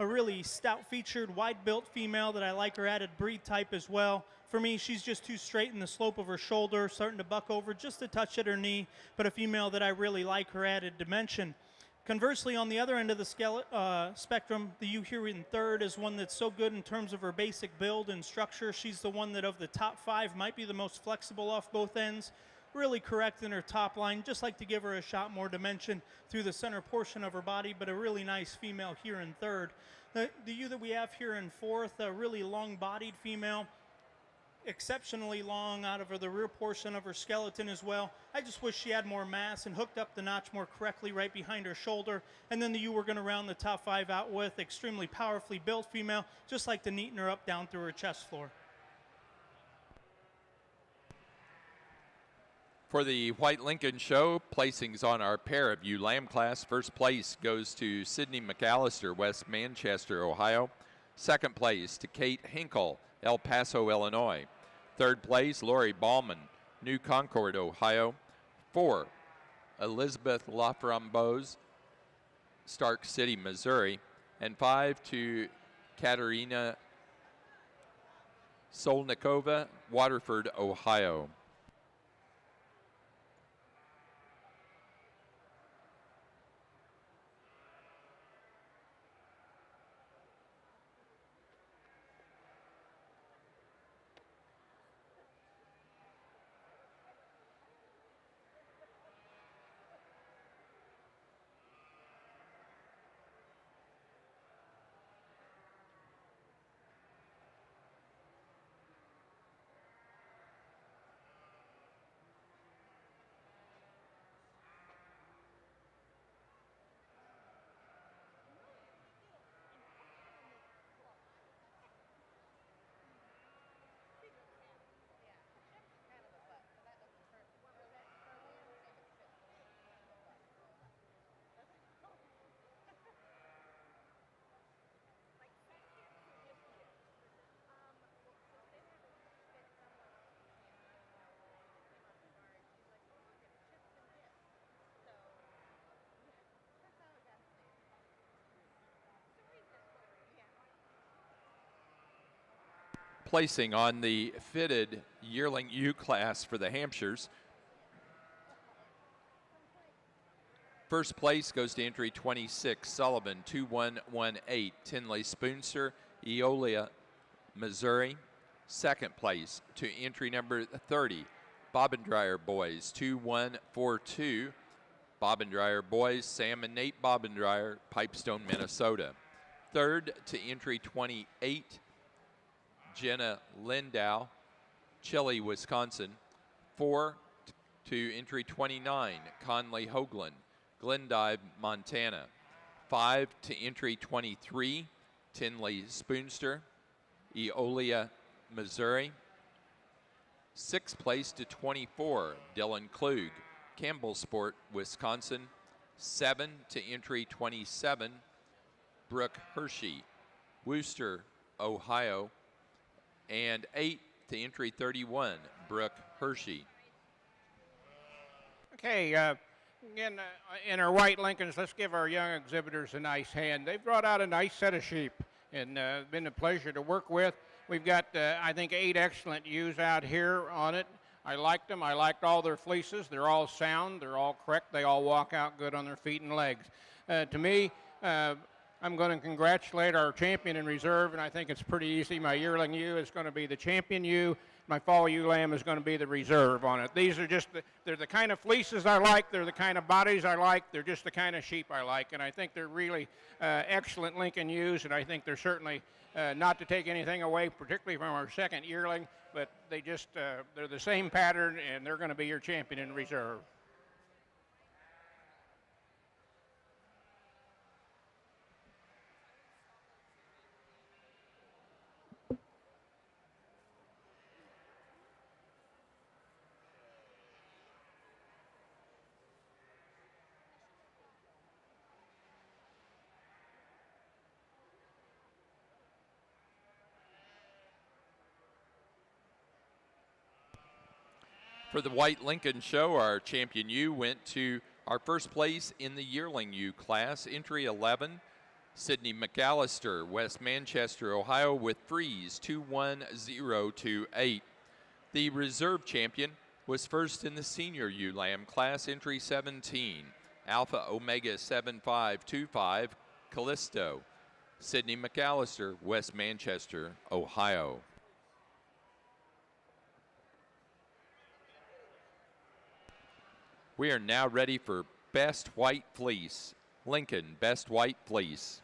A really stout-featured, wide-built female that I like her added breed type as well. For me, she's just too straight in the slope of her shoulder, starting to buck over just a touch at her knee, but a female that I really like her added dimension. Conversely, on the other end of the spectrum, the ewe here in third is one that's so good in terms of her basic build and structure. She's the one that of the top 5 might be the most flexible off both ends. Really correct in her top line. Just like to give her a shot more dimension through the center portion of her body, but a really nice female here in third. The ewe that we have here in fourth, a really long-bodied female, exceptionally long out of the rear portion of her skeleton as well. I just wish she had more mass and hooked up the notch more correctly right behind her shoulder. And then the ewe we're going to round the top 5 out with, extremely powerfully built female, just like to neaten her up down through her chest floor. For the White Lincoln Show, placings on our pair of ewe lamb class. First place goes to Sydney McAllister, West Manchester, Ohio. Second place to Kate Hinkle, El Paso, Illinois. Third place, Lori Ballman, New Concord, Ohio. 4, Elizabeth Laframboise, Stark City, Missouri. And 5 to Katerina Solnikova, Waterford, Ohio. Placing on the fitted yearling ewe class for the Hampshires. First place goes to entry 26, Sullivan, 2118, Tinley Spoonster, Eolia, Missouri. Second place to entry number 30, Bobbendreyer Boys, 2142, Bobbendreyer Boys, Sam and Nate Bobbendreyer, Pipestone, Minnesota. Third to entry 28, Jenna Lindow, Chile, Wisconsin. 4 to entry 29, Conley Hoagland, Glendive, Montana. 5 to entry 23, Tinley Spoonster, Eolia, Missouri. 6th place to 24, Dylan Klug, Campbellsport, Wisconsin. 7 to entry 27, Brooke Hershey, Wooster, Ohio. And 8 to entry 31, Brooke Hershey. Okay, again, in our White Lincolns, let's give our young exhibitors a nice hand. They've brought out a nice set of sheep, and been a pleasure to work with. We've got, I think, 8 excellent ewes out here on it. I liked them. I liked all their fleeces. They're all sound. They're all correct. They all walk out good on their feet and legs. To me, I'm going to congratulate our champion in reserve, and I think it's pretty easy. My yearling ewe is going to be the champion ewe. My fall ewe lamb is going to be the reserve on it. These are just, they're the kind of fleeces I like. They're the kind of bodies I like. They're just the kind of sheep I like, and I think they're really excellent Lincoln ewes, and I think they're certainly not to take anything away, particularly from our second yearling, but they just, they're the same pattern, and they're going to be your champion in reserve. For the White Lincoln Show, our champion ewe went to our first place in the yearling ewe class, entry 11, Sydney McAllister, West Manchester, Ohio, with Freeze 21028. The reserve champion was first in the senior ewe lamb class, entry 17, Alpha Omega 7525, Callisto, Sydney McAllister, West Manchester, Ohio. We are now ready for Best White Fleece. Lincoln, Best White Fleece.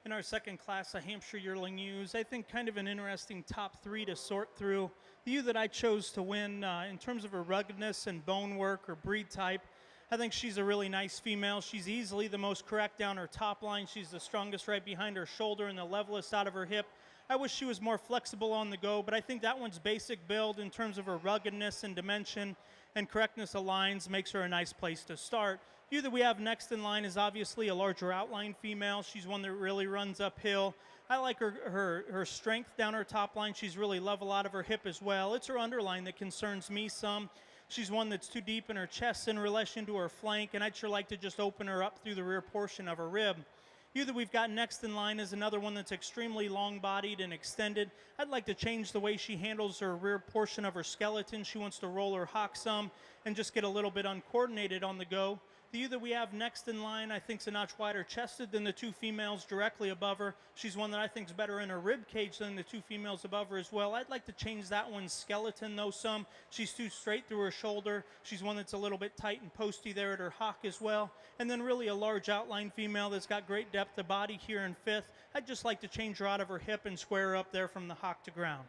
In our second class of Hampshire yearling ewes, I think kind of an interesting top three to sort through. The ewe that I chose to win in terms of her ruggedness and bone work or breed type, I think she's a really nice female. She's easily the most correct down her top line. She's the strongest right behind her shoulder and the levelest out of her hip. I wish she was more flexible on the go, but I think that one's basic build in terms of her ruggedness and dimension and correctness of lines makes her a nice place to start. The ewe that we have next in line is obviously a larger outline female. She's one that really runs uphill. I like her strength down her top line. She's really level out of her hip as well. It's her underline that concerns me some. She's one that's too deep in her chest in relation to her flank, and I'd sure like to just open her up through the rear portion of her rib. The ewe that we've got next in line is another one that's extremely long-bodied and extended. I'd like to change the way she handles her rear portion of her skeleton. She wants to roll her hock some and just get a little bit uncoordinated on the go. The ewe that we have next in line, I think, is a notch wider chested than the two females directly above her. She's one that I think is better in her rib cage than the two females above her as well. I'd like to change that one's skeleton, though, some. She's too straight through her shoulder. She's one that's a little bit tight and posty there at her hock as well. And then really a large outline female that's got great depth of body here in fifth. I'd just like to change her out of her hip and square her up there from the hock to ground.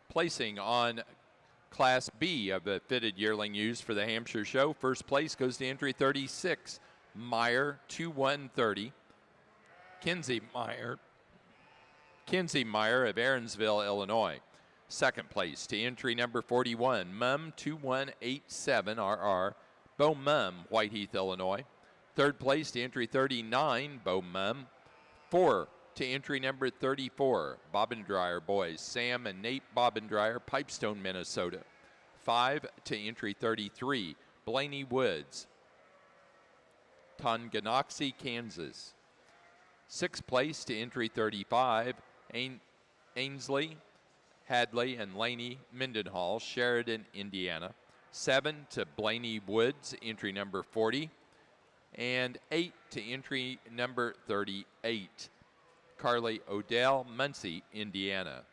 Placing on Class B of the fitted yearling ewes for the Hampshire Show. First place goes to entry 36, Meyer 2130. Kinsey Meyer of Aaronsville, Illinois. Second place to entry number 41, Mum 2187 RR, Bo Mum, Whiteheath, Illinois. Third place to entry 39, Bo Mum. 4 to entry number 34, Bobbindryer Boys, Sam and Nate Bobbindryer, Pipestone, Minnesota. 5 to entry 33, Blaney Woods, Tonganoxie, Kansas. 6th place to entry 35, Ainsley, Hadley, and Laney Mendenhall, Sheridan, Indiana. 7 to Blaney Woods, entry number 40. And 8 to entry number 38, Carly Odell, Muncie, Indiana.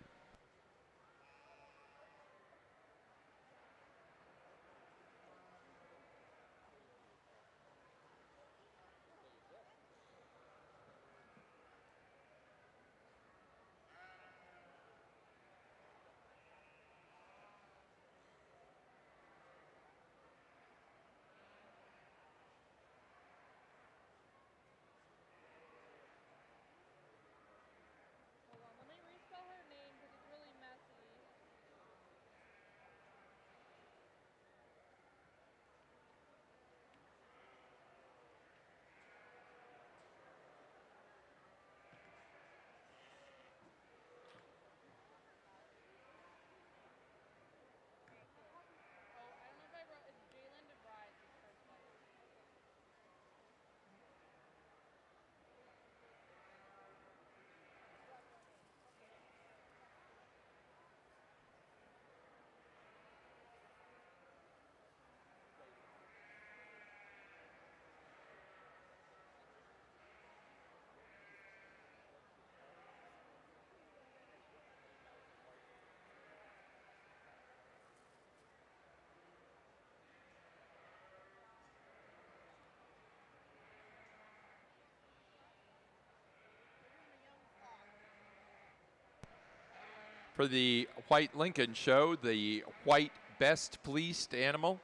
For the White Lincoln Show, the white best fleeced animal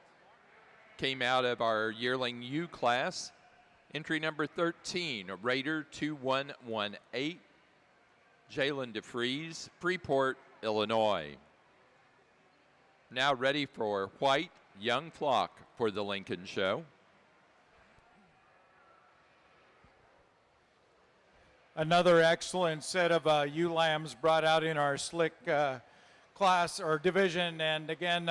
came out of our yearling U class. Entry number 13, Raider 2118, Jalen DeFries, Freeport, Illinois. Now ready for white young flock for the Lincoln Show. Another excellent set of ewe lambs brought out in our slick class or division, and again,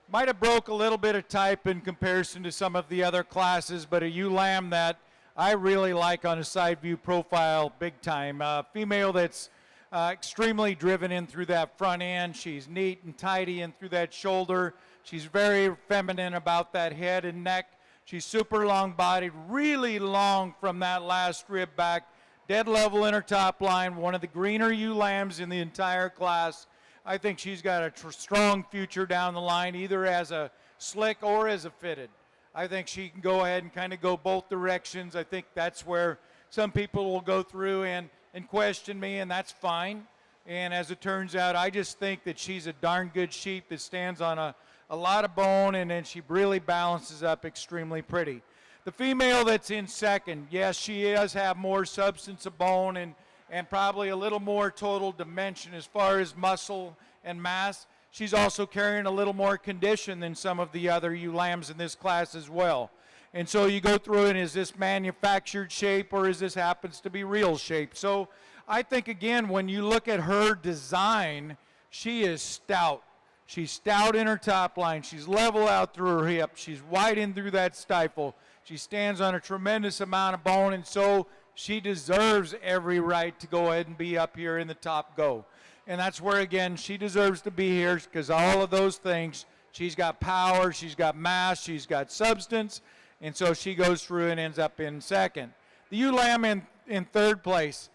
might have broke a little bit of type in comparison to some of the other classes, but a ewe lamb that I really like on a side view profile big time. Female that's extremely driven in through that front end. She's neat and tidy in through that shoulder. She's very feminine about that head and neck. She's super long bodied, really long from that last rib back, dead level in her top line, one of the greener ewe lambs in the entire class. I think she's got a strong future down the line, either as a slick or as a fitted. I think she can go ahead and kind of go both directions. I think that's where some people will go through and question me, and that's fine. And as it turns out, I just think that she's a darn good sheep that stands on a lot of bone, and then she really balances up extremely pretty. The female that's in second, yes, she does have more substance of bone and probably a little more total dimension as far as muscle and mass. She's also carrying a little more condition than some of the other ewe lambs in this class as well. And so you go through and is this manufactured shape or is this happens to be real shape? So I think, again, when you look at her design, she is stout. She's stout in her top line. She's level out through her hip. She's wide in through that stifle. She stands on a tremendous amount of bone, and so she deserves every right to go ahead and be up here in the top go. And that's where, again, she deserves to be here because all of those things, she's got power, she's got mass, she's got substance, and so she goes through and ends up in second. The ewe lamb in third place,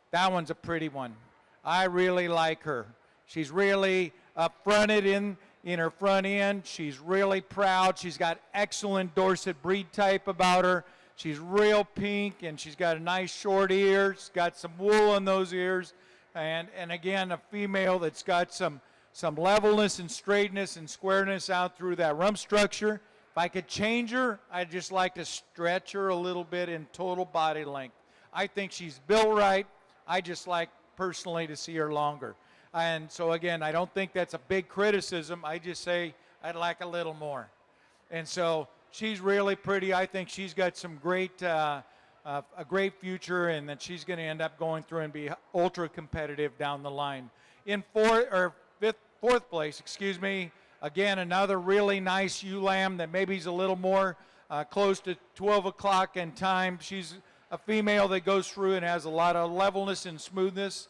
that one's a pretty one. I really like her. She's really up-fronted in her front end. She's really proud. She's got excellent Dorset breed type about her. She's real pink, and she's got a nice short ear. She's got some wool on those ears. And again, a female that's got some levelness and straightness and squareness out through that rump structure. If I could change her, I'd just like to stretch her a little bit in total body length. I think she's built right. I just like personally to see her longer. And so again, I don't think that's a big criticism. I just say I'd like a little more. And so she's really pretty. I think she's got some great, a great future, and that she's going to end up going through and be ultra competitive down the line. In fourth place, excuse me. Again, another really nice ewe lamb that maybe is a little more close to 12 o'clock in time. She's a female that goes through and has a lot of levelness and smoothness.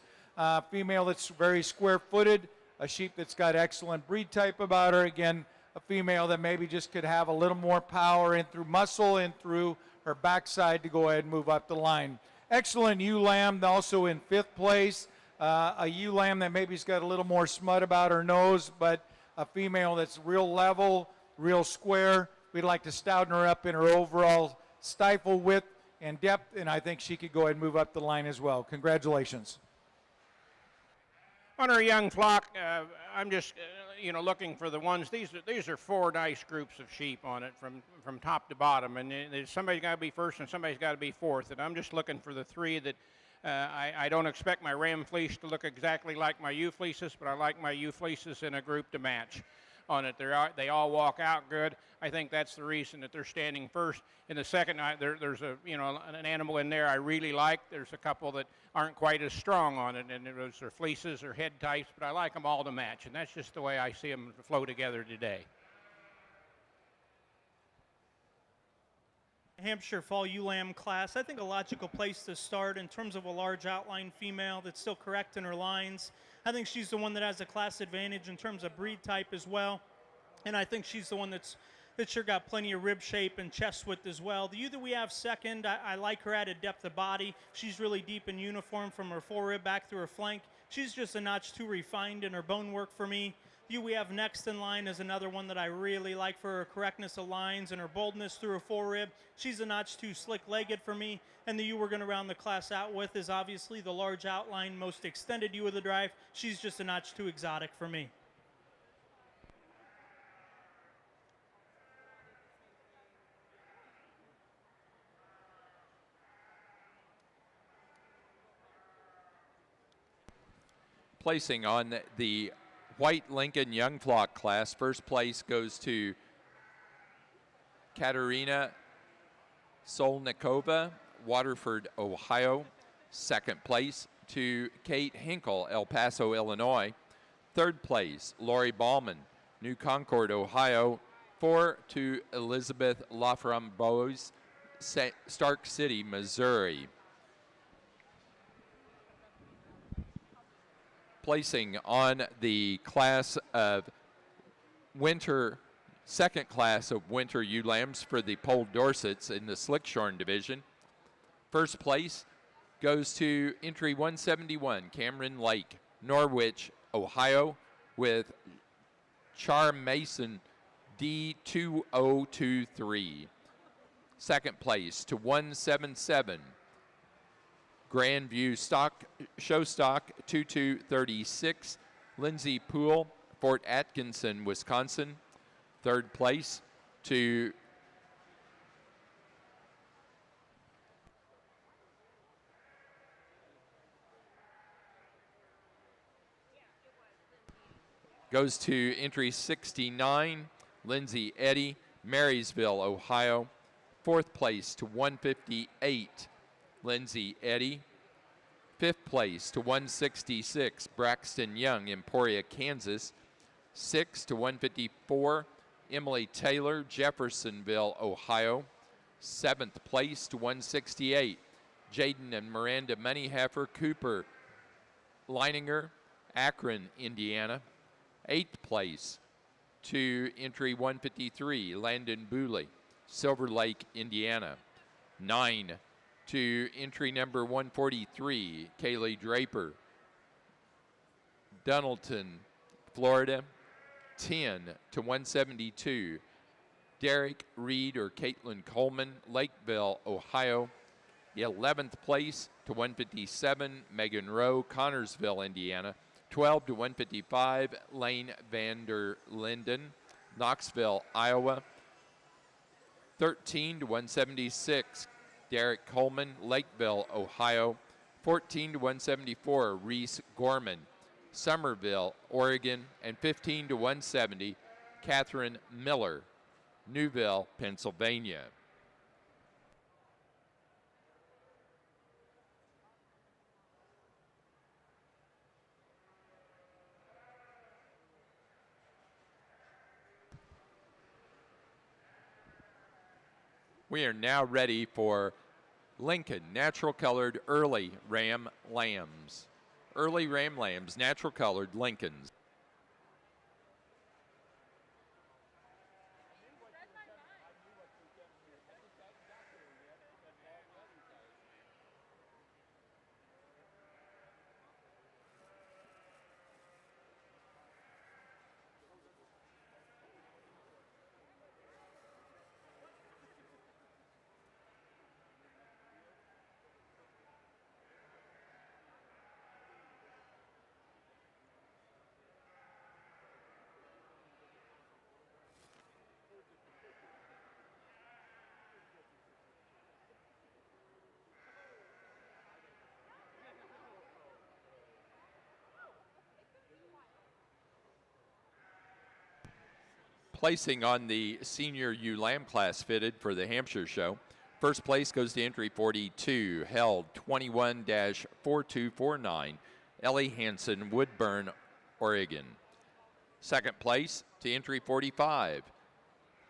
Female that's very square-footed, a sheep that's got excellent breed type about her. Again, a female that maybe just could have a little more power in through muscle and through her backside to go ahead and move up the line. Excellent ewe lamb, also in fifth place. A ewe lamb that maybe's got a little more smut about her nose, but a female that's real level, real square. We'd like to stouten her up in her overall stifle width and depth, and I think she could go ahead and move up the line as well. Congratulations. On our young flock, I'm just, looking for the ones. These are four nice groups of sheep on it from top to bottom, and somebody's got to be first and somebody's got to be fourth. And I'm just looking for the three that I don't expect my ram fleece to look exactly like my ewe fleeces, but I like my ewe fleeces in a group to match on it. They all walk out good. I think that's the reason that they're standing first. In the second, there's an animal in there I really like. There's a couple that aren't quite as strong on it, and those are fleeces or head types, but I like them all to match, and that's just the way I see them flow together today. Hampshire Fall ewe lamb class, I think a logical place to start in terms of a large outline female that's still correct in her lines. I think she's the one that has a class advantage in terms of breed type as well. And I think she's the one that's sure got plenty of rib shape and chest width as well. The ewe that we have second, I like her at a depth of body. She's really deep in uniform from her forerib back through her flank. She's just a notch too refined in her bone work for me. You we have next in line is another one that I really like for her correctness of lines and her boldness through her forerib. She's a notch too slick-legged for me. And the ewe we're going to round the class out with is obviously the large outline, most extended ewe of the drive. She's just a notch too exotic for me. Placing on the White Lincoln Young Flock class, first place goes to Katerina Solnikova, Waterford, Ohio. Second place to Kate Hinkle, El Paso, Illinois. Third place, Lori Ballman, New Concord, Ohio. 4 to Elizabeth Laframboise, Stark City, Missouri. Placing on the class of winter, second class of winter ewe lambs for the Polled Dorsets in the Slickshorn division. First place goes to entry 171, Cameron Lake, Norwich, Ohio, with Char Mason D2023. Second place to 177, Grandview Show Stock 2236, Lindsay Poole, Fort Atkinson, Wisconsin. Third place to goes to entry 69, Lindsay Eddy, Marysville, Ohio. Fourth place to 158, Lindsay Eddy. Fifth place to 166, Braxton Young, Emporia, Kansas. Sixth to 154, Emily Taylor, Jeffersonville, Ohio. Seventh place to 168, Jaden and Miranda Moneyheffer, Cooper Leininger, Akron, Indiana. Eighth place to entry 153, Landon Booley, Silver Lake, Indiana. 9 to entry number 143, Kaylee Draper, Donaldton, Florida. 10 to 172, Derek Reed or Caitlin Coleman, Lakeville, Ohio. 11th place to 157, Megan Rowe, Connorsville, Indiana. 12 to 155, Lane Vander Linden, Knoxville, Iowa. 13 to 176, Derek Coleman, Lakeville, Ohio. 14 to 174, Reese Gorman, Somerville, Oregon. And 15 to 170, Catherine Miller, Newville, Pennsylvania. We are now ready for Lincoln natural colored early ram lambs. Early ram lambs, natural colored Lincolns. Placing on the senior ewe lamb class fitted for the Hampshire show. First place goes to entry 42, held 21-4249, Ellie Hansen, Woodburn, Oregon. Second place to entry 45,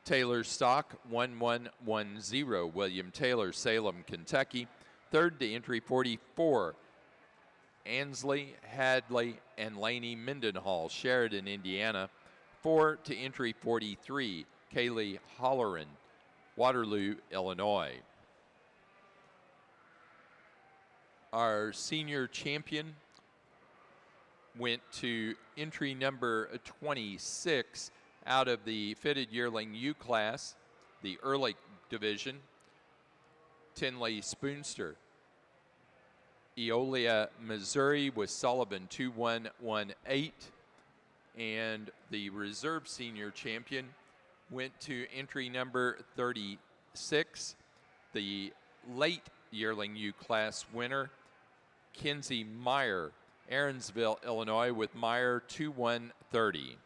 Taylor Stock 1110, William Taylor, Salem, Kentucky. Third to entry 44, Ansley, Hadley, and Laney Mendenhall, Sheridan, Indiana. 4 to entry 43, Kaylee Holleran, Waterloo, Illinois. Our senior champion went to entry number 26 out of the fitted yearling U class, the early division, Tinley Spoonster. Eolia, Missouri with Sullivan 2118. And the reserve senior champion went to entry number 36, the late yearling U class winner, Kinsey Meyer, Aaronsville, Illinois, with Meyer 2130.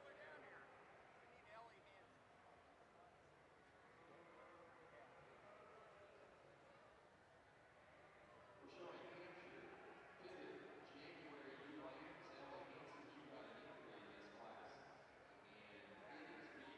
We're showing Hampshire, fitted January ewe lambs. Ellie Hansen, you got an entry in this class, and it is being evaluated at this time.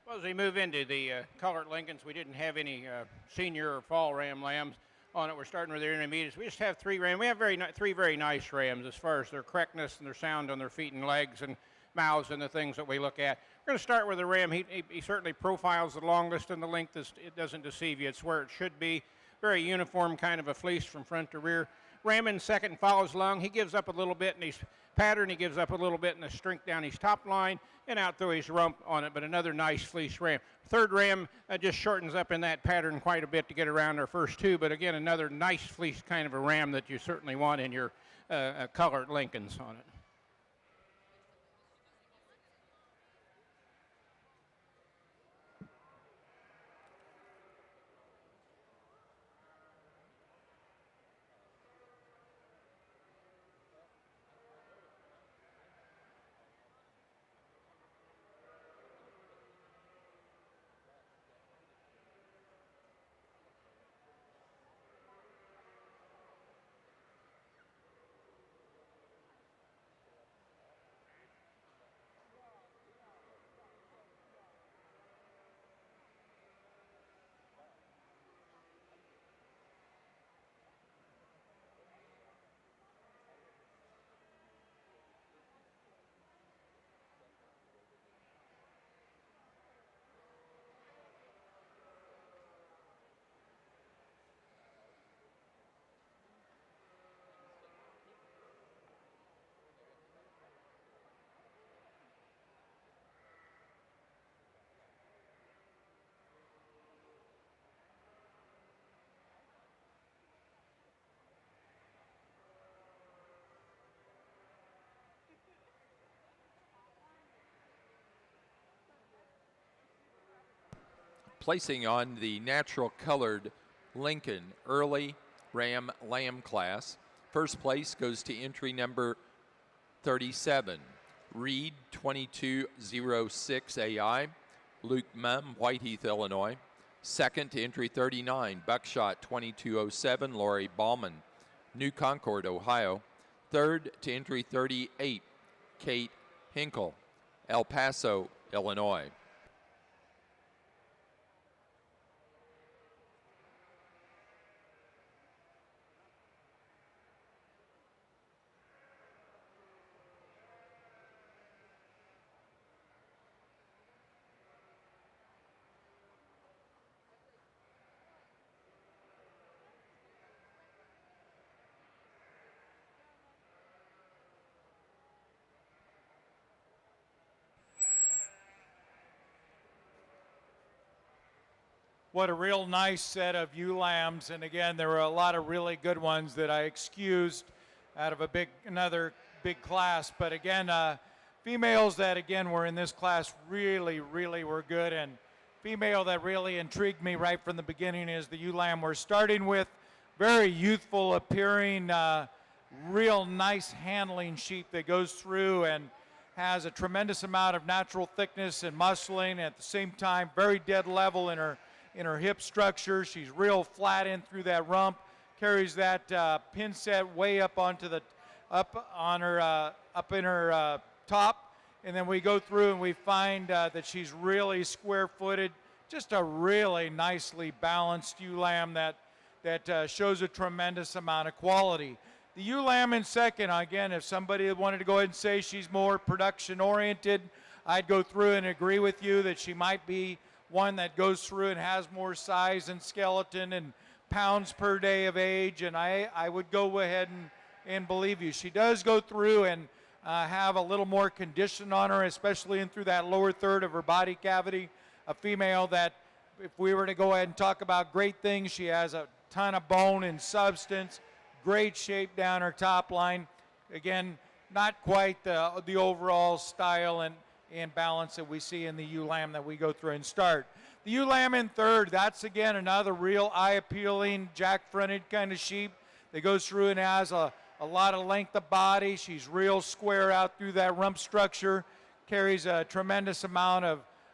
Well, as we move into the colored Lincolns, we didn't have any senior or fall ram lambs on it. We're starting with their intermediates. We just have three rams. We have three very nice rams as far as their correctness and their sound on their feet and legs and mouths and the things that we look at. We're going to start with the ram. He certainly profiles the longest, and the length it doesn't deceive you. It's where it should be. Very uniform kind of a fleece from front to rear. Ram in second follows long. He gives up a little bit in his pattern. He gives up a little bit in the strength down his top line and out through his rump on it, but another nice fleece ram. Third ram just shortens up in that pattern quite a bit to get around our first two, but again, another nice fleece kind of a ram that you certainly want in your colored Lincolns on it. placing on the natural colored Lincoln Early Ram Lamb class. First place goes to entry number 37, Reed 2206 AI, Luke Mumm, Whiteheath, Illinois. Second to entry 39, Buckshot 2207, Lori Ballman, New Concord, Ohio. Third to entry 38, Kate Hinkle, El Paso, Illinois. What a real nice set of ewe lambs, and again, there were a lot of really good ones that I excused out of another big class. But again, females that again were in this class really were good, and female that really intrigued me right from the beginning is the ewe lamb. We're starting with very youthful appearing, real nice handling sheep that goes through and has a tremendous amount of natural thickness and muscling, at the same time very dead level in her hip structure. She's real flat in through that rump, carries that pin set way up onto the up in her top, and then we go through and we find that she's really square-footed, just a really nicely balanced ewe lamb that shows a tremendous amount of quality. The ewe lamb in second, again, if somebody wanted to go ahead and say she's more production-oriented, I'd go through and agree with you that she might be one that goes through and has more size and skeleton and pounds per day of age, and I would go ahead and believe you. She does go through and have a little more condition on her, especially in through that lower third of her body cavity. A female that, if we were to go ahead and talk about great things, she has a ton of bone and substance, great shape down her top line. Again, not quite the overall style and balance that we see in the ewe lamb that we go through and start. The ewe lamb in third, that's again another real eye-appealing, jack-fronted kind of sheep that goes through and has a lot of length of body. She's real square out through that rump structure, carries a tremendous amount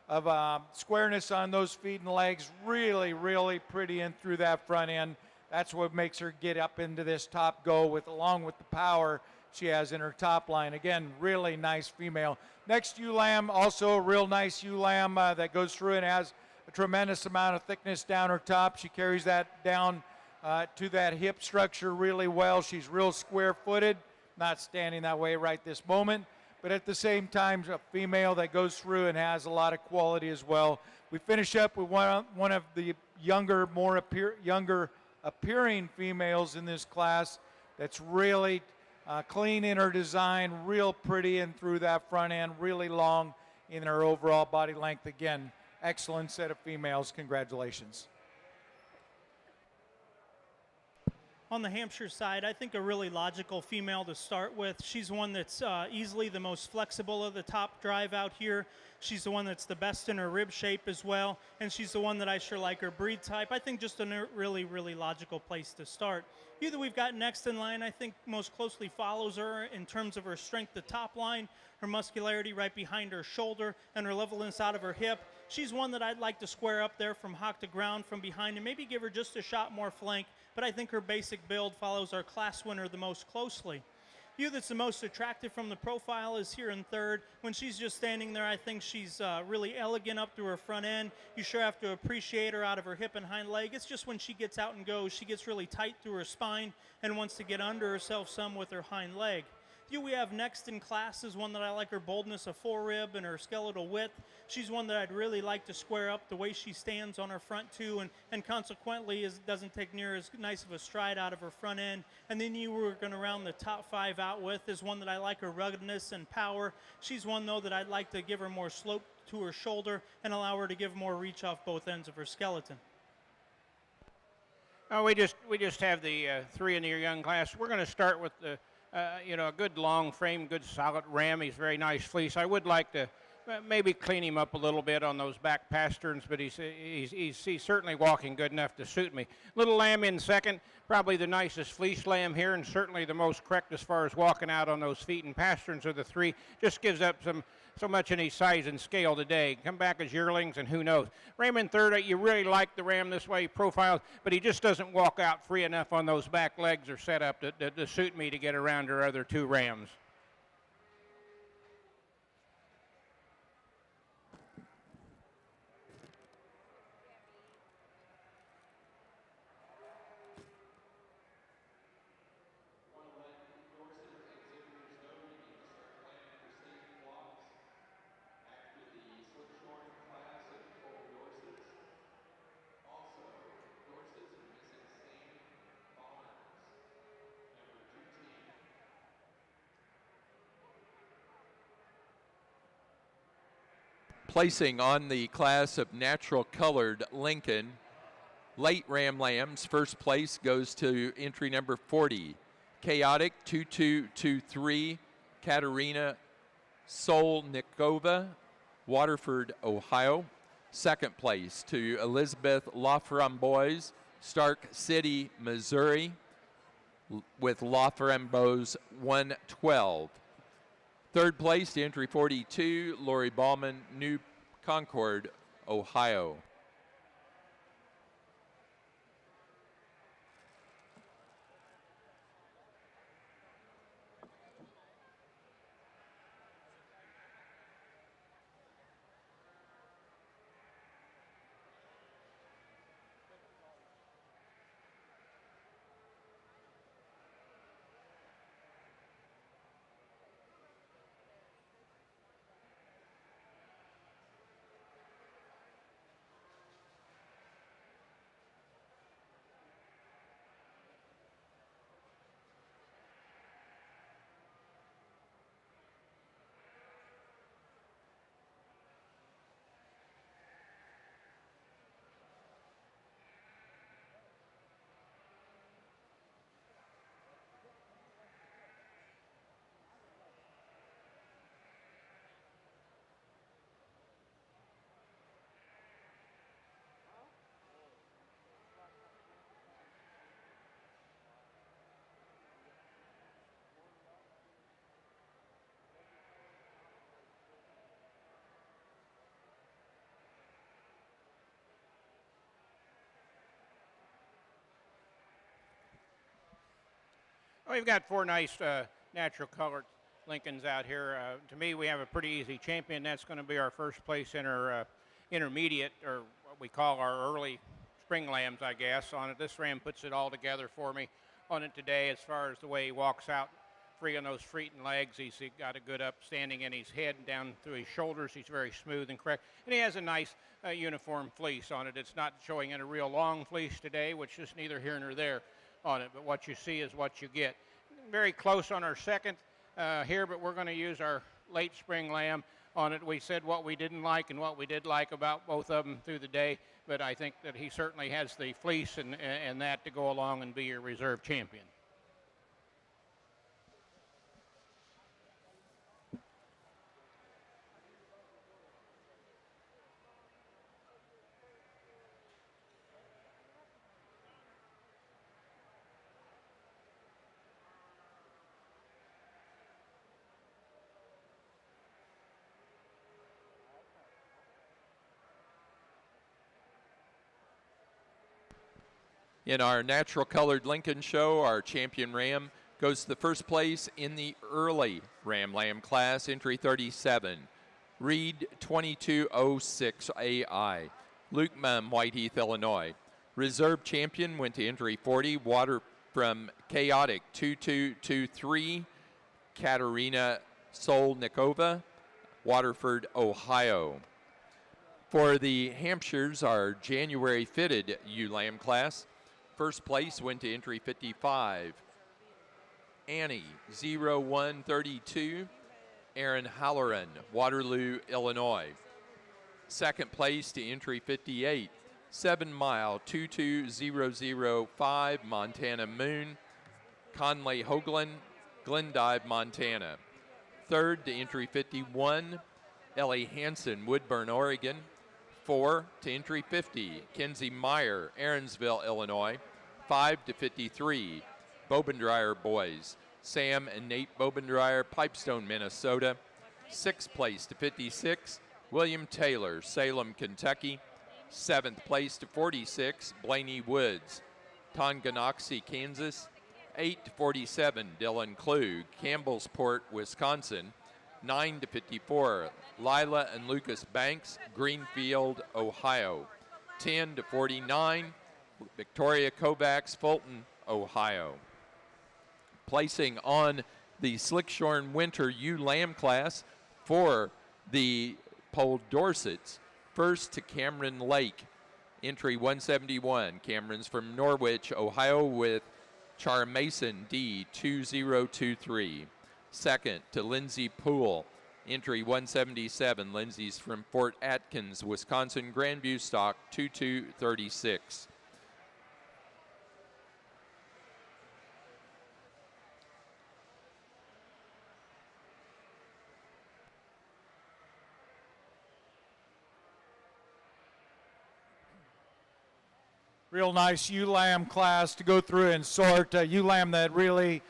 of squareness on those feet and legs, really pretty in through that front end. That's what makes her get up into this top go along with the power she has in her top line. Again, really nice female. Next ewe lamb, also a real nice ewe lamb that goes through and has a tremendous amount of thickness down her top. She carries that down to that hip structure really well. She's real square-footed, not standing that way right this moment, but at the same time, a female that goes through and has a lot of quality as well. We finish up with one of the younger appearing females in this class that's really clean in her design, real pretty and through that front end, really long in her overall body length. Again, excellent set of females. Congratulations. On the Hampshire side, I think a really logical female to start with. She's one that's easily the most flexible of the top drive out here. She's the one that's the best in her rib shape as well, and she's the one that I sure like her breed type. I think just a really logical place to start. Either we've got next in line, I think most closely follows her in terms of her strength to top line, her muscularity right behind her shoulder, and her levelness out of her hip. She's one that I'd like to square up there from hock to ground from behind and maybe give her just a shot more flank, but I think her basic build follows our class winner the most closely. Ewe that's the most attractive from the profile is here in third. When she's just standing there, I think she's really elegant up through her front end. You sure have to appreciate her out of her hip and hind leg. It's just when she gets out and goes, she gets really tight through her spine and wants to get under herself some with her hind leg. The ewe we have next in class is one that I like her boldness of forerib and her skeletal width. She's one that I'd really like to square up the way she stands on her front too, and consequently doesn't take near as nice of a stride out of her front end. And then you were going to round the top five out with is one that I like her ruggedness and power. She's one though that I'd like to give her more slope to her shoulder and allow her to give more reach off both ends of her skeleton. We just have the three in your young class. We're going to start with the a good long frame, good solid ram. He's very nice fleece. I would like to maybe clean him up a little bit on those back pasterns, but he's certainly walking good enough to suit me. Little Lamb in second, probably the nicest fleece lamb here, and certainly the most correct as far as walking out on those feet and pasterns of the three. Just gives up so much in his size and scale today. Come back as yearlings, and who knows. Raymond third, you really like the ram this way profiled, but he just doesn't walk out free enough on those back legs or set up to suit me to get around our other two rams. Placing on the class of natural colored Lincoln, late Ram Lambs, first place goes to entry number 40, Chaotic 2223, Katerina Solnikova, Waterford, Ohio. Second place to Elizabeth Laframboise, Stark City, Missouri, with Laframboise 112. Third place to entry 42, Lori Ballman, New Concord, Ohio. We've got four nice natural colored Lincolns out here. To me, we have a pretty easy champion. That's going to be our first place in our intermediate, or what we call our early spring lambs, I guess, on it. This ram puts it all together for me on it today as far as the way he walks out free on those feet and legs. He's got a good upstanding in his head and down through his shoulders. He's very smooth and correct. And he has a nice uniform fleece on it. It's not showing in a real long fleece today, which is neither here nor there on it, but what you see is what you get. Very close on our second here, but we're going to use our late spring lamb on it. We said what we didn't like and what we did like about both of them through the day, but I think that he certainly has the fleece and that to go along and be your reserve champion. In our natural colored Lincoln show, our champion ram goes to the first place in the early Ram Lamb class, entry 37, Reed 2206 AI, Luke Mum, Whiteheath, Illinois. Reserve champion went to entry 40, Water from Chaotic 2223, Katerina Solnikova, Waterford, Ohio. For the Hampshires, our January fitted ewe lamb class, first place went to entry 55, Annie 0132, Aaron Halloran, Waterloo, Illinois. Second place to entry 58, 7 Mile 22005, Montana Moon, Conley Hoagland, Glendive, Montana. Third to entry 51, Ellie Hansen, Woodburn, Oregon. 4 to entry 50, Kenzie Meyer, Aaronsville, Illinois. 5 to 53, Bobendreyer boys, Sam and Nate Bobendreyer, Pipestone, Minnesota. 6th place to 56, William Taylor, Salem, Kentucky. 7th place to 46, Blaney Woods, Tonganoxie, Kansas. 8 to 47, Dylan Klug, Campbellsport, Wisconsin. 9 to 54, Lila and Lucas Banks, Greenfield, Ohio. 10 to 49, Victoria Kovacs, Fulton, Ohio. Placing on the Slickshorn Winter Ewe Lamb class for the Pole Dorsets. First to Cameron Lake, entry 171. Cameron's from Norwich, Ohio, with Char Mason D 2023. Second to Lindsay Poole, entry 177. Lindsay's from Fort Atkins, Wisconsin, Grandview stock 2236. Real nice ewe lamb class to go through and sort. Ewe lamb that really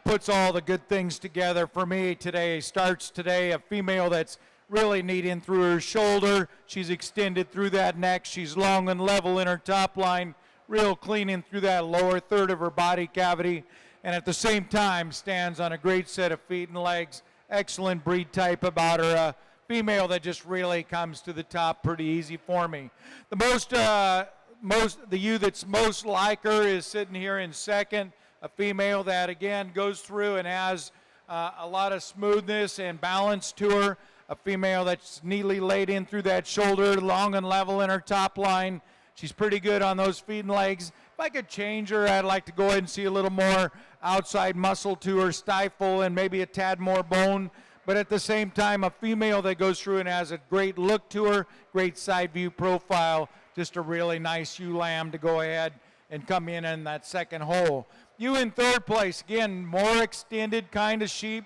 puts all the good things together for me today. Starts today a female that's really neat in through her shoulder. She's extended through that neck. She's long and level in her top line, real clean in through that lower third of her body cavity, and at the same time stands on a great set of feet and legs. Excellent breed type about her. Female that just really comes to the top pretty easy for me. The ewe that's most like her is sitting here in second, a female that again goes through and has a lot of smoothness and balance to her, a female that's neatly laid in through that shoulder, long and level in her top line. She's pretty good on those feet and legs. If I could change her, I'd like to go ahead and see a little more outside muscle to her stifle and maybe a tad more bone, but at the same time a female that goes through and has a great look to her, great side view profile. Just a really nice ewe lamb to go ahead and come in that second hole. Ewe in third place, again, more extended kind of sheep.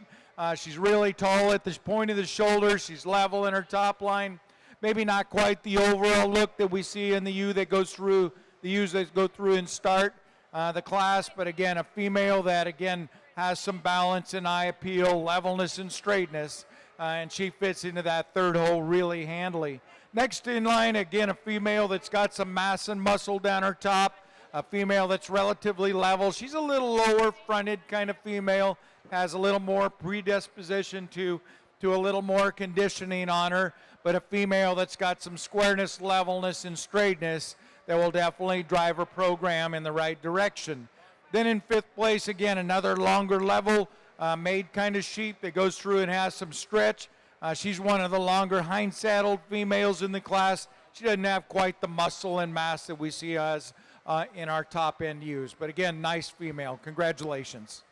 She's really tall at the point of the shoulder. She's level in her top line. Maybe not quite the overall look that we see in the ewe that goes through, the ewes that go through and start the class, but again, a female that again has some balance and eye appeal, levelness and straightness, and she fits into that third hole really handily. Next in line, again, a female that's got some mass and muscle down her top, a female that's relatively level. She's a little lower fronted kind of female, has a little more predisposition to a little more conditioning on her, but a female that's got some squareness, levelness, and straightness that will definitely drive her program in the right direction. Then in fifth place, again, another longer level made kind of sheep that goes through and has some stretch. She's one of the longer hind-saddled females in the class. She doesn't have quite the muscle and mass that we see as in our top-end ewes. But again, nice female. Congratulations.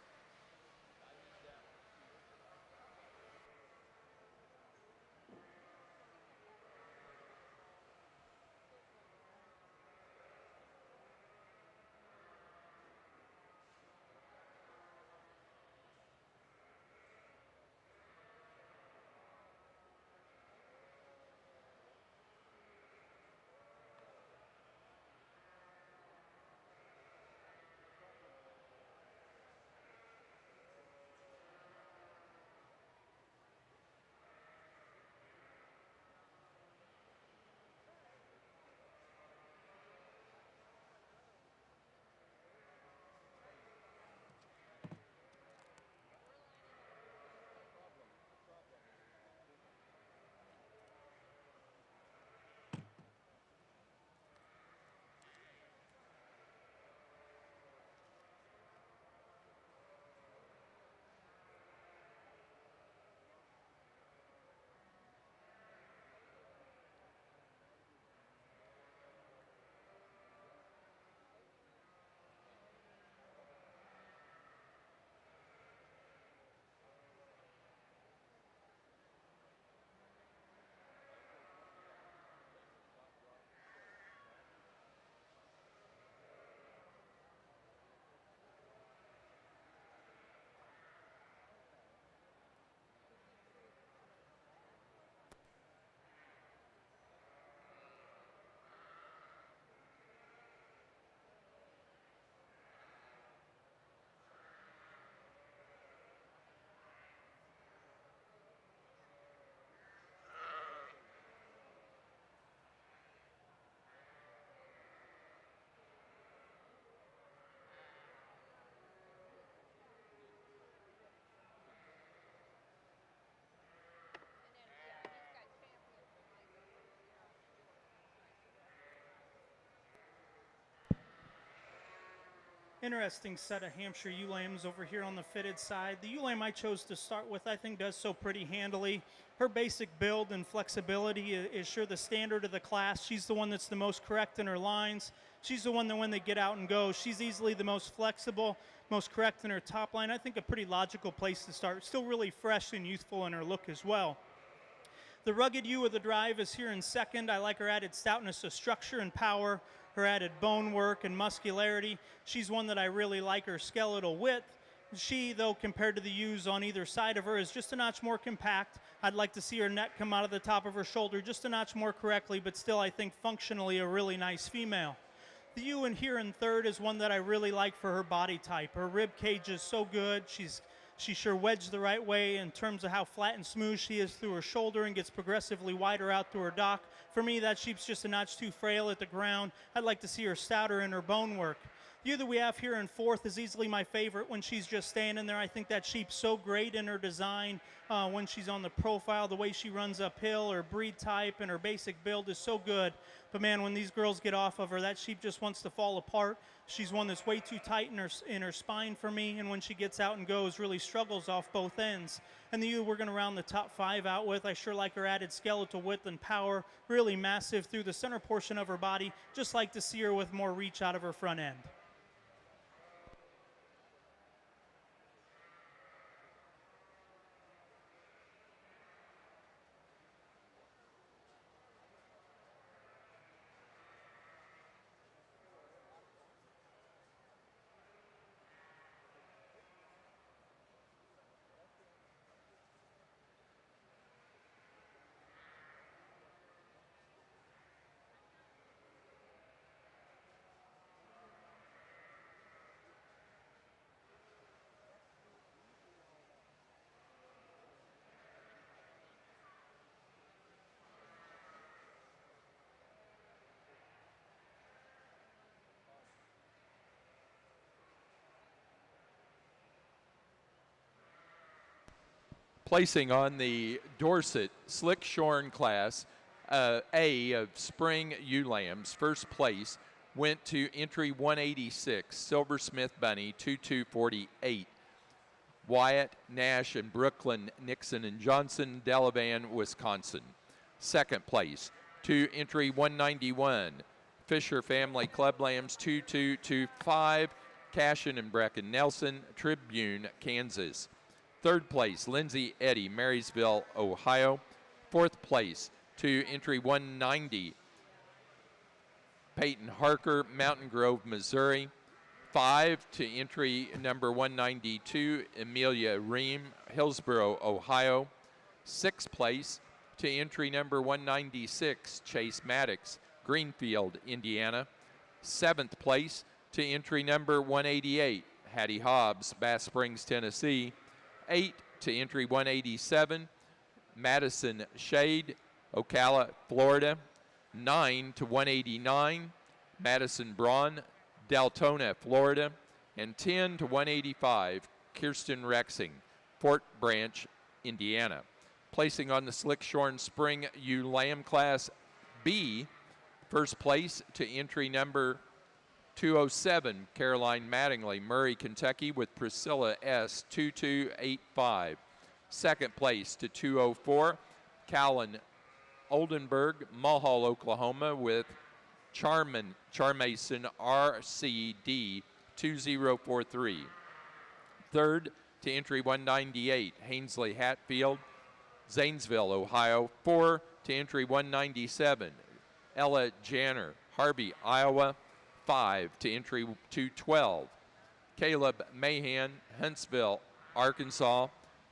Interesting set of Hampshire ewe lambs over here on the fitted side. The ewe lamb I chose to start with, I think, does so pretty handily. Her basic build and flexibility is sure the standard of the class. She's the one that's the most correct in her lines. She's the one that when they get out and go, she's easily the most flexible, most correct in her top line. I think a pretty logical place to start. Still really fresh and youthful in her look as well. The rugged ewe of the drive is here in second. I like her added stoutness of structure and power, her added bone work and muscularity. She's one that I really like her skeletal width. She, though, compared to the ewes on either side of her, is just a notch more compact. I'd like to see her neck come out of the top of her shoulder just a notch more correctly, but still, I think, functionally a really nice female. The ewe in here in third is one that I really like for her body type. Her rib cage is so good. She's sure wedged the right way in terms of how flat and smooth she is through her shoulder and gets progressively wider out through her dock. For me, that sheep's just a notch too frail at the ground. I'd like to see her stouter in her bone work. The ewe that we have here in fourth is easily my favorite when she's just standing there. I think that sheep's so great in her design when she's on the profile. The way she runs uphill, her breed type, and her basic build is so good. But man, when these girls get off of her, that sheep just wants to fall apart. She's one that's way too tight in her spine for me, and when she gets out and goes, really struggles off both ends. And the ewe we're going to round the top five out with, I sure like her added skeletal width and power, really massive through the center portion of her body. Just like to see her with more reach out of her front end. Placing on the Dorset Slick Shorn class A of spring ewe lambs, first place went to entry 186, Silversmith Bunny, 2248. Wyatt, Nash, and Brooklyn, Nixon, and Johnson, Delavan, Wisconsin. Second place to entry 191, Fisher Family Club Lambs, 2225, Cashin and Brecken Nelson, Tribune, Kansas. Third place, Lindsay Eddy, Marysville, Ohio. Fourth place to entry 190, Peyton Harker, Mountain Grove, Missouri. 5 to entry number 192, Amelia Ream, Hillsboro, Ohio. 6th place to entry number 196, Chase Maddox, Greenfield, Indiana. 7th place to entry number 188, Hattie Hobbs, Bass Springs, Tennessee. 8 to entry 187, Madison Shade, Ocala, Florida. 9 to 189, Madison Braun, Deltona, Florida. And 10 to 185, Kirsten Rexing, Fort Branch, Indiana. Placing on the Slick Shorn Spring ewe lamb class B, first place to entry number 207, Caroline Mattingly, Murray, Kentucky, with Priscilla S., 2285. Second place to 204, Callan Oldenburg, Mulhall, Oklahoma, with Charmason RCD, 2043. Third to entry 198, Hainsley Hatfield, Zanesville, Ohio. 4 to entry 197, Ella Janner, Harvey, Iowa. 5 to entry 212, Caleb Mahan, Huntsville, Arkansas.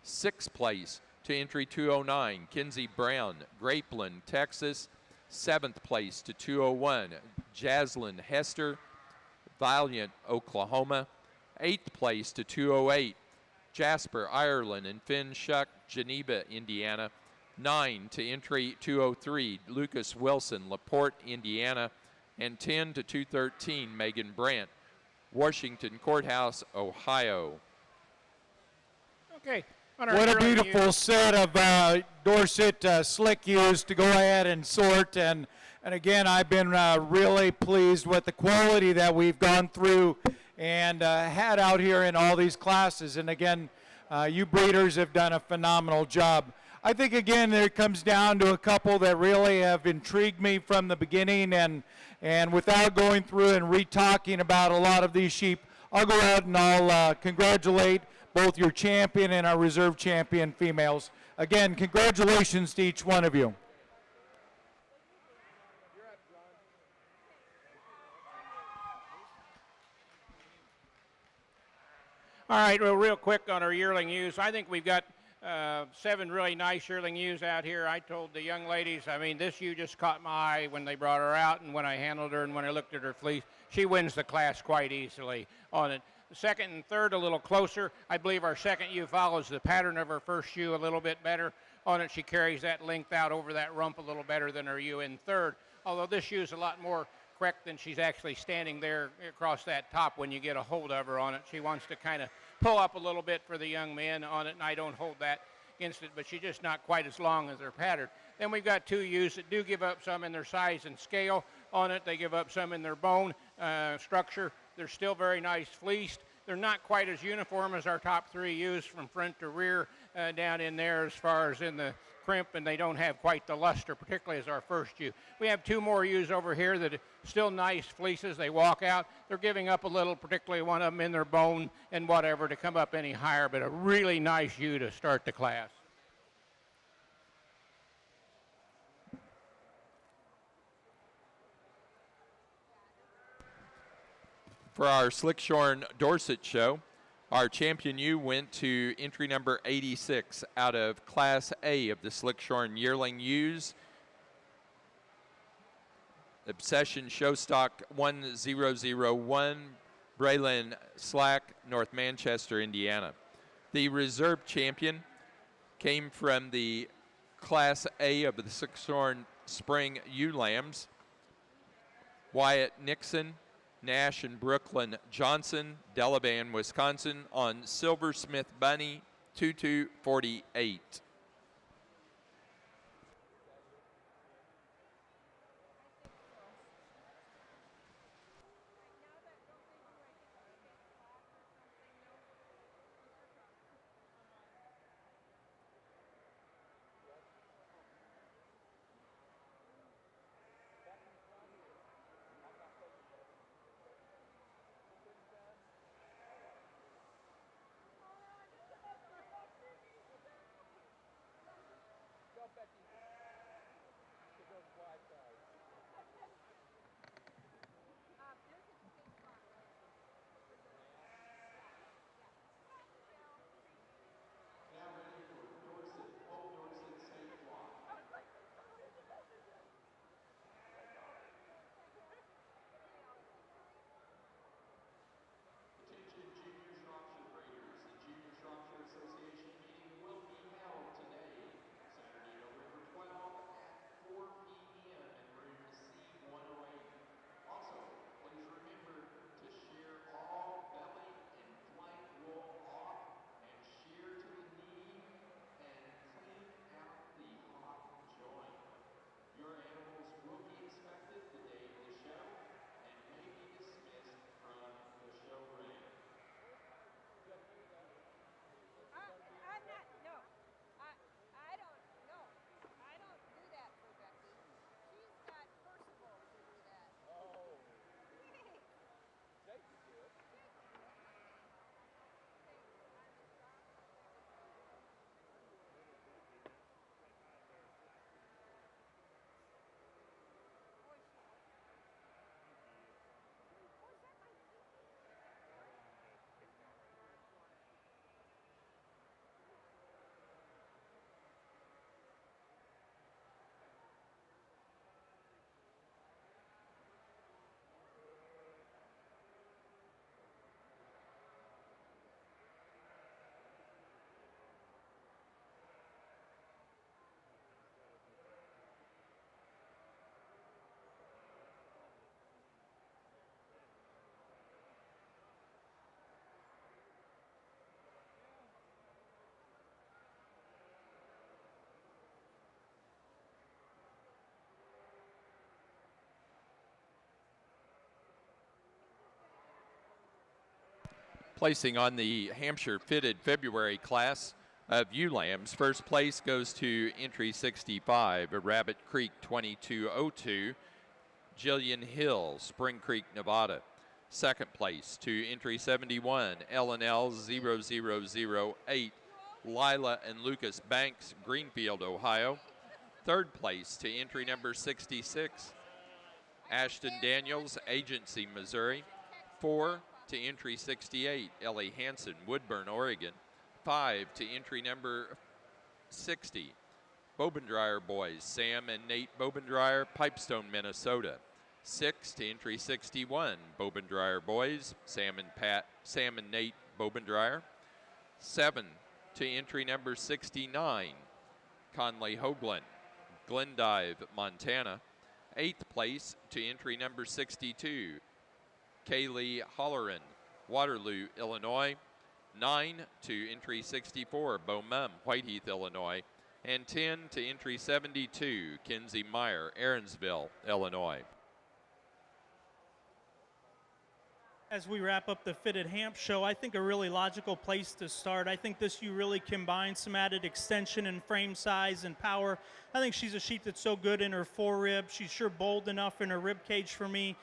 6th place to entry 209, Kinsey Brown, Grapeland, Texas. 7th place to 201, Jaslyn Hester, Valiant, Oklahoma. 8th place to 208, Jasper, Ireland, and Finn Shuck, Geneva, Indiana. 9 to entry 203, Lucas Wilson, LaPorte, Indiana. And 10 to 213, Megan Brandt, Washington Courthouse, Ohio. Okay. What a beautiful set of Dorset slick ewes to go ahead and sort. And again, I've been really pleased with the quality that we've gone through and had out here in all these classes. And again, you breeders have done a phenomenal job. I think, again, it comes down to a couple that really have intrigued me from the beginning, and without going through and re-talking about a lot of these sheep, I'll go out and I'll congratulate both your champion and our reserve champion females. Again, congratulations to each one of you. All right, well, real quick on our yearling ewes. I think we've got 7 really nice yearling ewes out here. I told the young ladies, I mean, this ewe just caught my eye when they brought her out, and when I handled her and when I looked at her fleece. She wins the class quite easily on it. The second and third a little closer. I believe our second ewe follows the pattern of her first ewe a little bit better on it. She carries that length out over that rump a little better than her ewe in third, although this ewe is a lot more correct than she's actually standing there across that top when you get a hold of her on it. She wants to kind of pull up a little bit for the young men on it, and I don't hold that against it, but she's just not quite as long as her pattern. Then we've got 2 ewes that do give up some in their size and scale on it. They give up some in their bone structure. They're still very nice fleeced. They're not quite as uniform as our top 3 ewes from front to rear down in there as far as in the crimp, and they don't have quite the luster, particularly as our first ewe. We have 2 more ewes over here that are still nice fleeces. They walk out. They're giving up a little, particularly one of them in their bone and whatever, to come up any higher, but a really nice ewe to start the class. For our Slickshorn Dorset show, our champion ewe went to entry number 86 out of Class A of the Slickshorn yearling ewes. Obsession Showstock 1001, Braylon Slack, North Manchester, Indiana. The reserve champion came from the Class A of the Slickshorn Spring ewe lambs, Wyatt Nixon, Nash and Brooklyn Johnson, Delavan, Wisconsin, on Silversmith Bunny 2248. Placing on the Hampshire fitted February class of ewe lambs, first place goes to entry 65, Rabbit Creek 2202, Jillian Hill, Spring Creek, Nevada. Second place to entry 71, LNL 0008, Lila and Lucas Banks, Greenfield, Ohio. Third place to entry number 66, Ashton Daniels, Agency, Missouri. 4 to entry 68, Ellie Hansen, Woodburn, Oregon. 5 to entry number 60, Bobendreyer Boys, Sam and Nate Bobendreyer, Pipestone, Minnesota. 6 to entry 61, Bobendreyer Boys, Sam and Nate Bobendreyer. 7 to entry number 69, Conley Hoagland, Glendive, Montana. 8th place to entry number 62, Kaylee Holleran, Waterloo, Illinois. 9 to entry 64, Beaumont, Whiteheath, Illinois. And 10 to entry 72, Kinsey Meyer, Aaronsville, Illinois. As we wrap up the Fitted Hamp show, I think a really logical place to start. I think this ewe really combines some added extension and frame size and power. I think she's a sheep that's so good in her forerib. She's sure bold enough in her rib cage for me.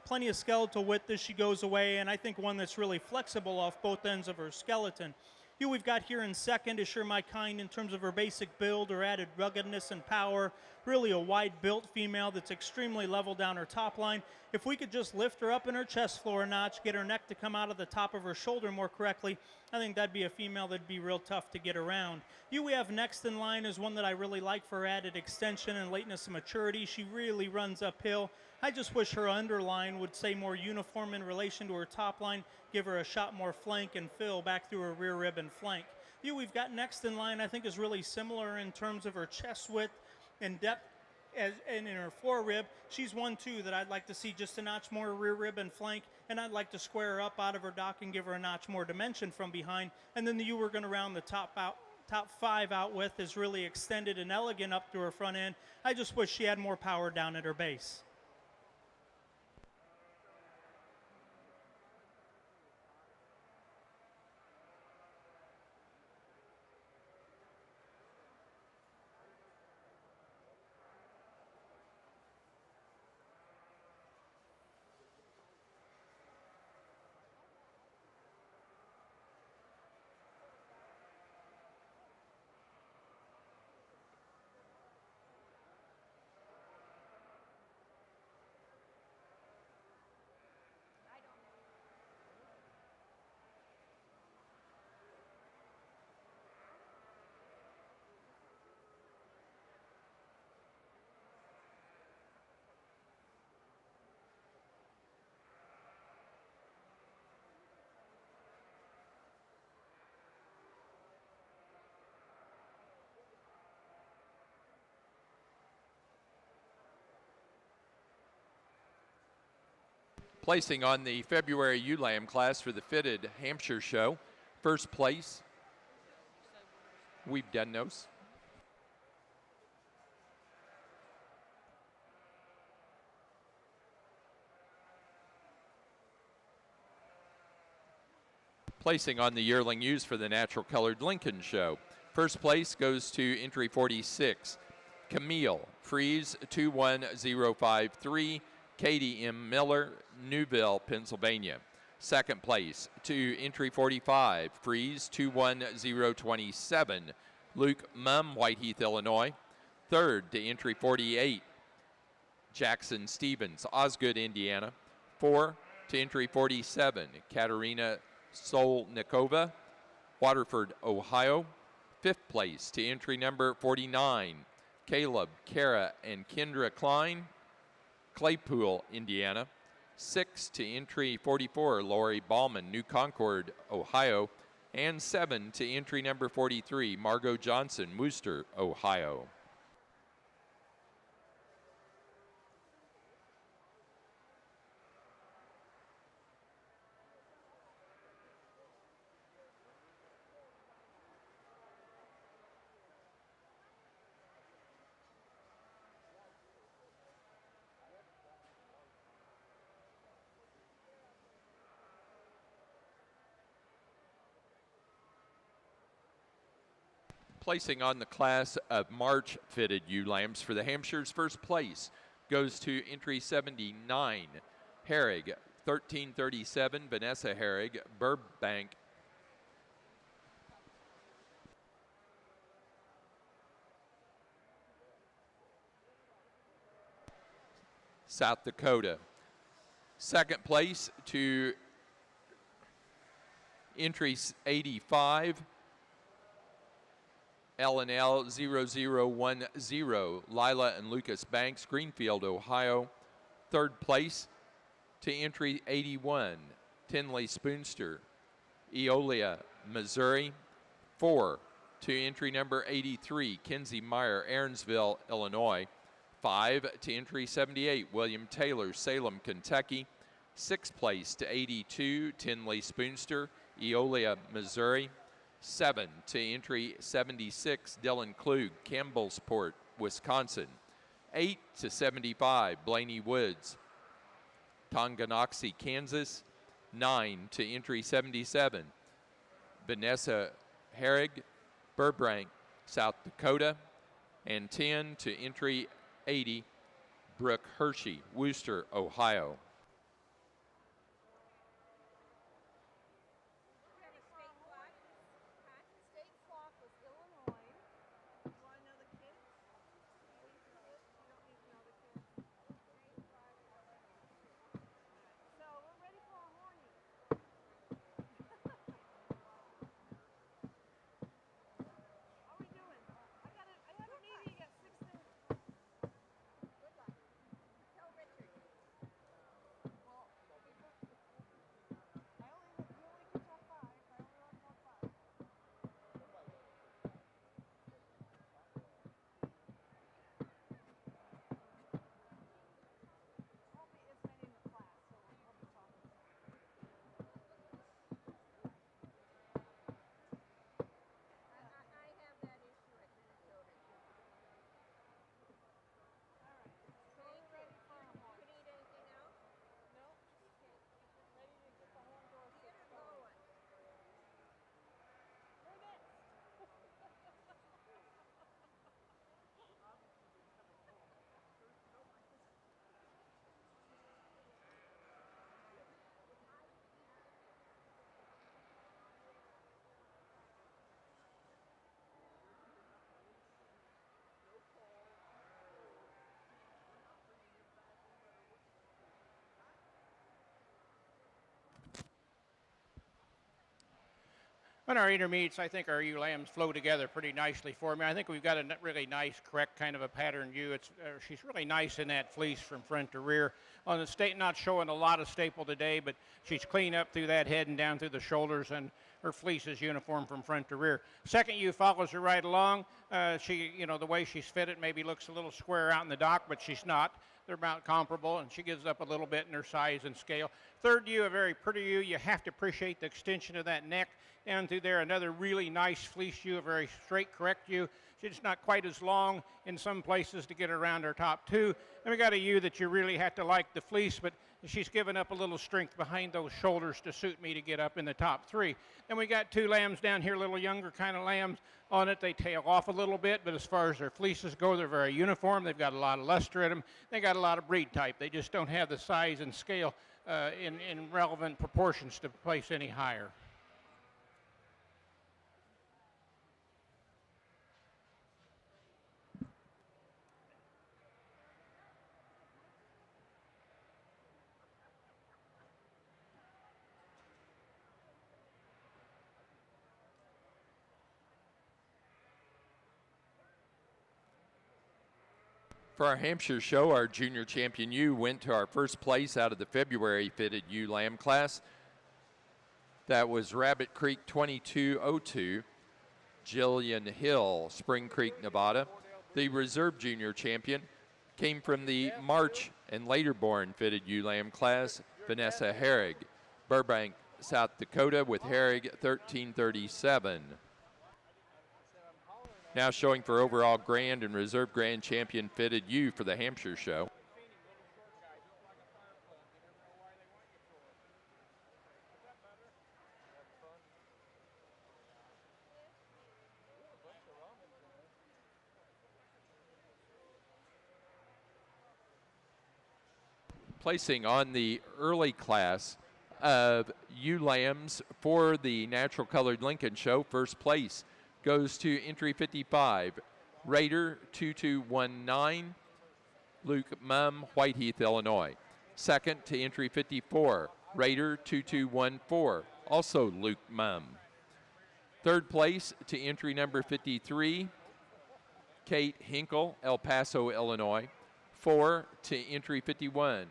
Plenty of skeletal width as she goes away, and I think one that's really flexible off both ends of her skeleton. Ewe we've got here in second is sure my kind in terms of her basic build, her added ruggedness and power. Really a wide-built female that's extremely level down her top line. If we could just lift her up in her chest floor a notch, get her neck to come out of the top of her shoulder more correctly, I think that'd be a female that'd be real tough to get around. Ewe we have next in line is one that I really like for her added extension and lateness and maturity. She really runs uphill. I just wish her underline would stay more uniform in relation to her top line, give her a shot more flank and fill back through her rear rib and flank. The ewe we've got next in line I think is really similar in terms of her chest width and depth and in her forerib. She's one too that I'd like to see just a notch more rear rib and flank, and I'd like to square her up out of her dock and give her a notch more dimension from behind. And then the ewe we're going to round the top 5 out with is really extended and elegant up to her front end. I just wish she had more power down at her base. Placing on the February ewe lamb class for the fitted Hampshire show, first place, we've done those. Placing on the yearling ewes for the natural colored Lincoln show, first place goes to entry 46, Camille Freeze 21053, Katie M. Miller, Newville, Pennsylvania. Second place to entry 45, Freeze 21027, Luke Mumm, Whiteheath, Illinois. Third to entry 48, Jackson Stevens, Osgood, Indiana. 4 to entry 47, Katerina Solnikova, Waterford, Ohio. Fifth place to entry number 49, Caleb, Kara, and Kendra Klein, Claypool, Indiana. 6 to entry 44, Lori Ballman, New Concord, Ohio. And 7 to entry number 43, Margot Johnson, Worcester, Ohio. placing on the class of March fitted ewe lambs for the Hampshire's first place goes to entry 79, Herrig, 1337, Vanessa Herrig, Burbank. South Dakota. Second place to entry 85, LNL 0010, Lila and Lucas Banks, Greenfield, Ohio. Third place to entry 81, Tinley Spoonster, Eolia, Missouri. 4 to entry number 83, Kenzie Meyer, Aaronsville, Illinois. 5 to entry 78, William Taylor, Salem, Kentucky. 6th place to 82, Tinley Spoonster, Eolia, Missouri. 7 to entry 76, Dylan Klug, Campbellsport, Wisconsin. 8 to 75, Blaney Woods, Tonganoxie, Kansas. 9 to entry 77, Vanessa Herrig, Burbank, South Dakota. And 10 to entry 80, Brooke Hershey, Wooster, Ohio. On our intermediates, I think our ewe lambs flow together pretty nicely for me. I think we've got a really nice, correct kind of a pattern ewe. She's really nice in that fleece from front to rear. On the state, not showing a lot of staple today, but she's clean up through that head and down through the shoulders, and her fleece is uniform from front to rear. Second ewe follows her right along. She, the way she's fitted maybe looks a little square out in the dock, but she's not. They're about comparable, and she gives up a little bit in her size and scale. Third ewe, a very pretty ewe. You have to appreciate the extension of that neck down through there. Another really nice fleece ewe, a very straight, correct ewe. She's not quite as long in some places to get around her top two. And we got a ewe that you really have to like the fleece, but she's given up a little strength behind those shoulders to suit me to get up in the top three. Then we got two lambs down here, little younger kind of lambs on it. They tail off a little bit, but as far as their fleeces go, they're very uniform. They've got a lot of luster in them. They got a lot of breed type. They just don't have the size and scale in relevant proportions to place any higher. For our Hampshire show, our junior champion ewe went to our first place out of the February fitted ewe lamb class. That was Rabbit Creek 2202, Jillian Hill, Spring Creek, Nevada. The reserve junior champion came from the March and later born fitted ewe lamb class, Vanessa Herrig, Burbank, South Dakota, with Herrig 1337. Now showing for overall grand and reserve grand champion fitted ewe for the Hampshire show. Placing on the early class of ewe lambs for the Natural Colored Lincoln Show, first place goes to entry 55, Raider 2219, Luke Mumm, Whiteheath, Illinois. Second to entry 54, Raider 2214, also Luke Mumm. Third place to entry number 53, Kate Hinkle, El Paso, Illinois. 4 to entry 51,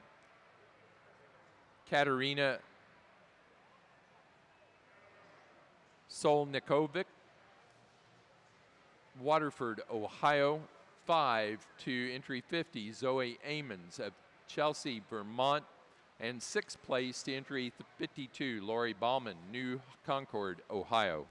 Katerina Solnikovic, Waterford, Ohio. 5 to entry 50, Zoe Amons of Chelsea, Vermont. And 6th place to entry 52, Lori Ballman, New Concord, Ohio.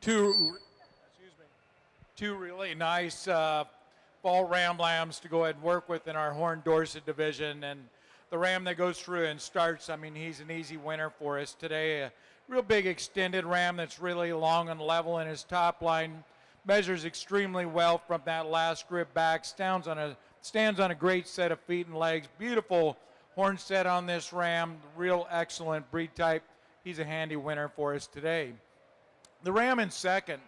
Two, two really nice fall ram lambs to go ahead and work with in our Horn Dorset division. And the ram that goes through and starts, I mean, he's an easy winner for us today. A real big extended ram that's really long and level in his top line. Measures extremely well from that last grip back. Stands on a great set of feet and legs. Beautiful horn set on this ram. Real excellent breed type. He's a handy winner for us today. The ram in second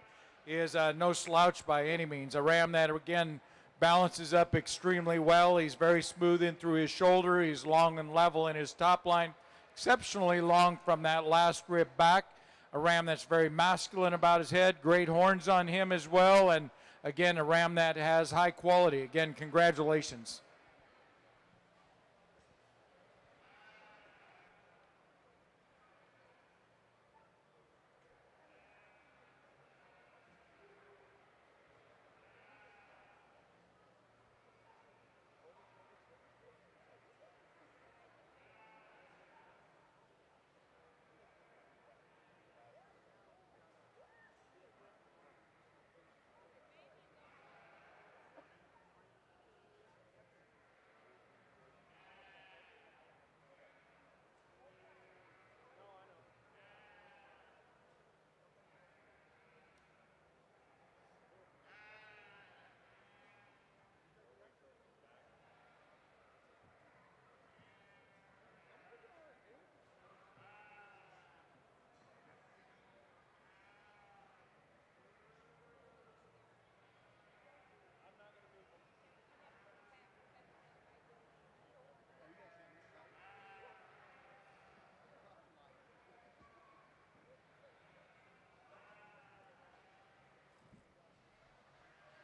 is no slouch by any means. A ram that, again, balances up extremely well. He's very smooth in through his shoulder. He's long and level in his top line. Exceptionally long from that last rib back. A ram that's very masculine about his head. Great horns on him as well. And, again, a ram that has high quality. Again, congratulations.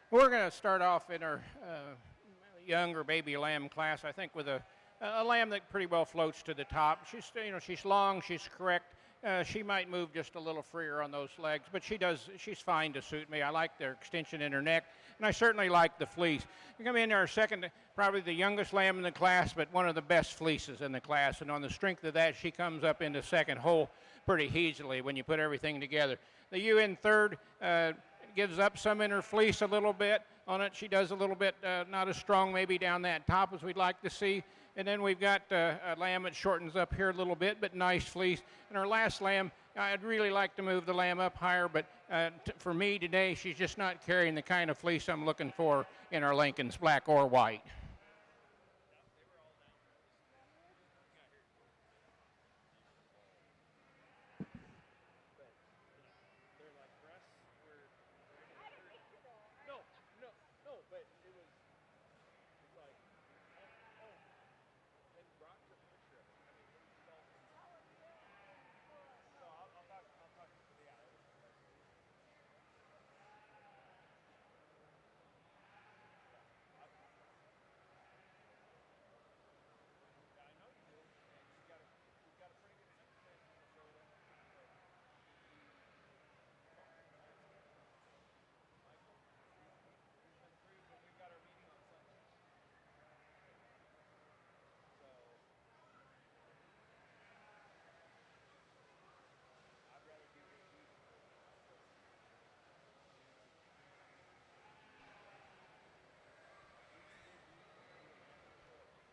We're going to start off in our younger baby lamb class, I think, with a lamb that pretty well floats to the top. She's long, she's correct. She might move just a little freer on those legs, but she's fine to suit me. I like the extension in her neck, and I certainly like the fleece. You come in our second, probably the youngest lamb in the class, but one of the best fleeces in the class, and on the strength of that, she comes up into second hole pretty easily when you put everything together. The ewe in third gives up some in her fleece a little bit on it. She does a little bit not as strong maybe down that top as we'd like to see. And then we've got a lamb that shortens up here a little bit, but nice fleece. And our last lamb, I'd really like to move the lamb up higher, but for me today, she's just not carrying the kind of fleece I'm looking for in our Lincolns, black or white.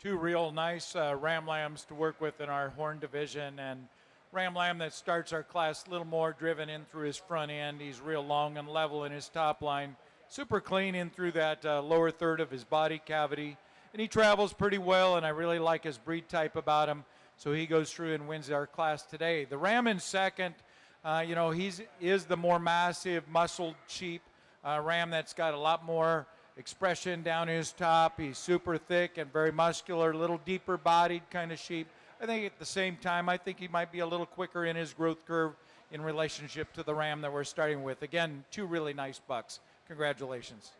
Two real nice ram lambs to work with in our horn division, and ram lamb that starts our class a little more driven in through his front end. He's real long and level in his top line, super clean in through that lower third of his body cavity, and he travels pretty well, and I really like his breed type about him, so he goes through and wins our class today. The ram in second, he is the more massive muscled sheep ram that's got a lot more expression down his top. He's super thick and very muscular, a little deeper bodied kind of sheep. I think at the same time, I think he might be a little quicker in his growth curve in relationship to the ram that we're starting with. Again, two really nice bucks. Congratulations.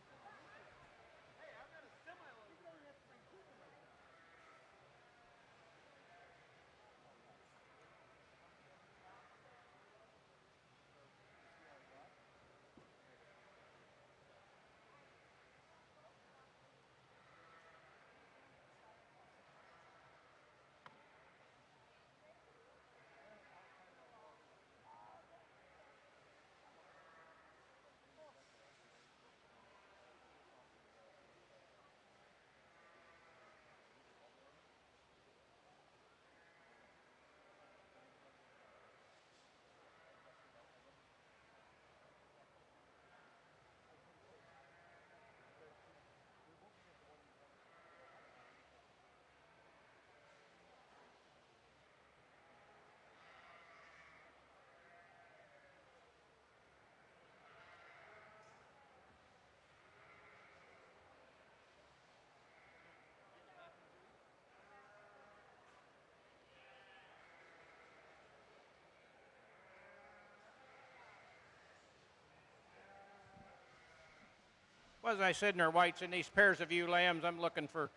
Well, as I said in our whites, in these pairs of ewe lambs, I'm looking for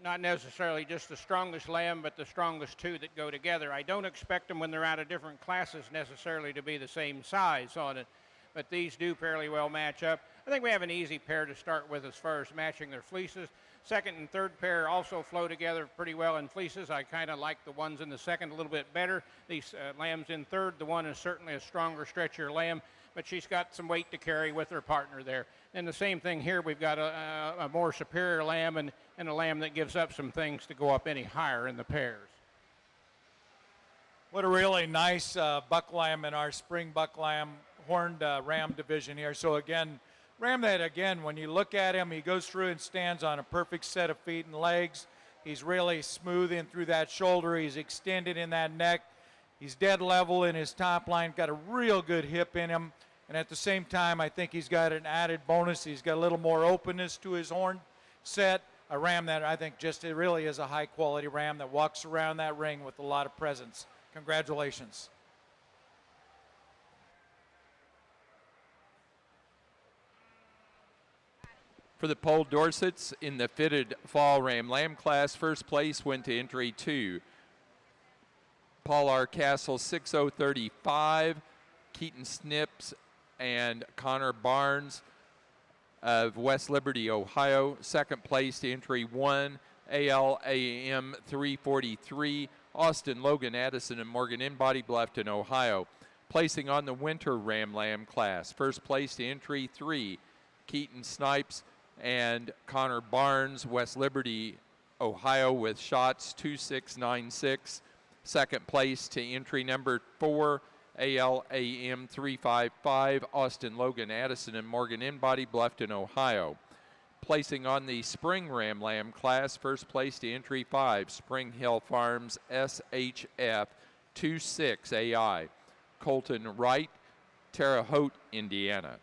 not necessarily just the strongest lamb, but the strongest two that go together. I don't expect them when they're out of different classes necessarily to be the same size on it, but these do fairly well match up. I think we have an easy pair to start with as far as matching their fleeces. Second and third pair also flow together pretty well in fleeces. I kind of like the ones in the second a little bit better. These lambs in third, the one is certainly a stronger, stretchier lamb, but she's got some weight to carry with her partner there. And the same thing here, we've got a more superior lamb and a lamb that gives up some things to go up any higher in the pairs. What a really nice buck lamb in our spring buck lamb horned ram division here. So again, ram that again, when you look at him, he goes through and stands on a perfect set of feet and legs. He's really smooth in through that shoulder. He's extended in that neck. He's dead level in his top line, got a real good hip in him. And at the same time, I think he's got an added bonus. He's got a little more openness to his horn set. A ram that I think just it really is a high quality ram that walks around that ring with a lot of presence. Congratulations. For the Poll Dorsets in the fitted fall ram lamb class, first place went to entry 2. Paul R. Castle 6035, Keaton Snips and Connor Barnes of West Liberty, Ohio. Second place to entry 1, ALAM 343, Austin, Logan, Addison, and Morgan in Body Bluffton, Ohio. Placing on the winter ram lamb class, first place to entry 3, Keaton Snipes and Connor Barnes, West Liberty, Ohio, with shots 2696. Second place to entry number 4, ALAM 355, Austin, Logan, Addison, and Morgan in Body Bluffton, Ohio. Placing on the spring ram lamb class, first place to entry 5, Spring Hill Farms SHF 26 AI, Colton Wright, Terre Haute, Indiana.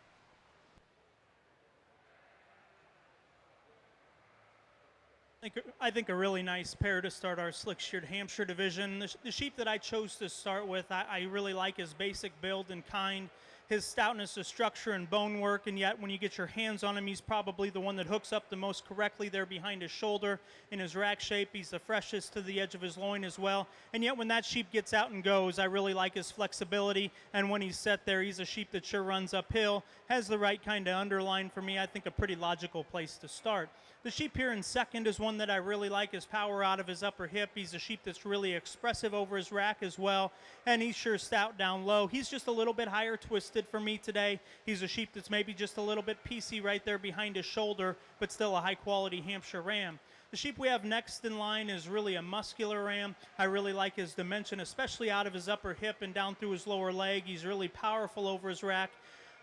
I think a really nice pair to start our slick-sheared Hampshire division. The sheep that I chose to start with, I really like his basic build and kind, his stoutness of structure and bone work, and yet when you get your hands on him, he's probably the one that hooks up the most correctly there behind his shoulder. In his rack shape, he's the freshest to the edge of his loin as well. And yet when that sheep gets out and goes, I really like his flexibility, and when he's set there, he's a sheep that sure runs uphill, has the right kind of underline for me. I think a pretty logical place to start. The sheep here in second is one that I really like, his power out of his upper hip. He's a sheep that's really expressive over his rack as well, and he's sure stout down low. He's just a little bit higher twisted for me today. He's a sheep that's maybe just a little bit piecey right there behind his shoulder, but still a high-quality Hampshire ram. The sheep we have next in line is really a muscular ram. I really like his dimension, especially out of his upper hip and down through his lower leg. He's really powerful over his rack.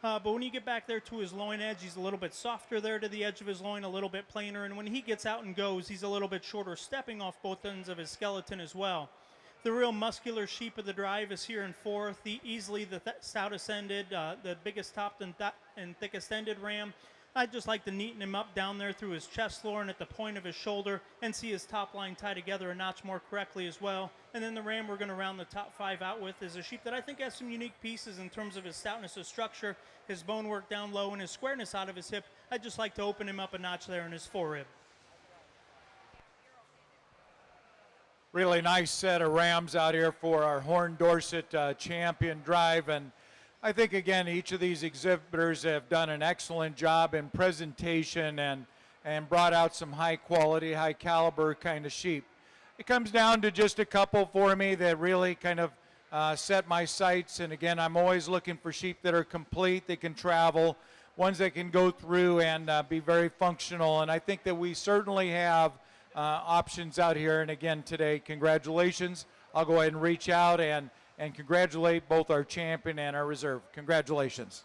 But when you get back there to his loin edge, he's a little bit softer there to the edge of his loin, a little bit plainer. And when he gets out and goes, he's a little bit shorter, stepping off both ends of his skeleton as well. The real muscular sheep of the drive is here in fourth. Easily the stoutest ended, the biggest topped and thickest ended ram. I'd just like to neaten him up down there through his chest floor and at the point of his shoulder and see his top line tie together a notch more correctly as well. And then the ram we're going to round the top 5 out with is a sheep that I think has some unique pieces in terms of his stoutness of structure, his bone work down low, and his squareness out of his hip. I'd just like to open him up a notch there in his forerib. Really nice set of rams out here for our Horn Dorset champion drive. And I think, again, each of these exhibitors have done an excellent job in presentation and brought out some high quality, high caliber kind of sheep. It comes down to just a couple for me that really kind of set my sights. And again, I'm always looking for sheep that are complete, that can travel, ones that can go through and be very functional. And I think that we certainly have options out here. And again, today, congratulations. I'll go ahead and reach out and congratulate both our champion and our reserve. Congratulations.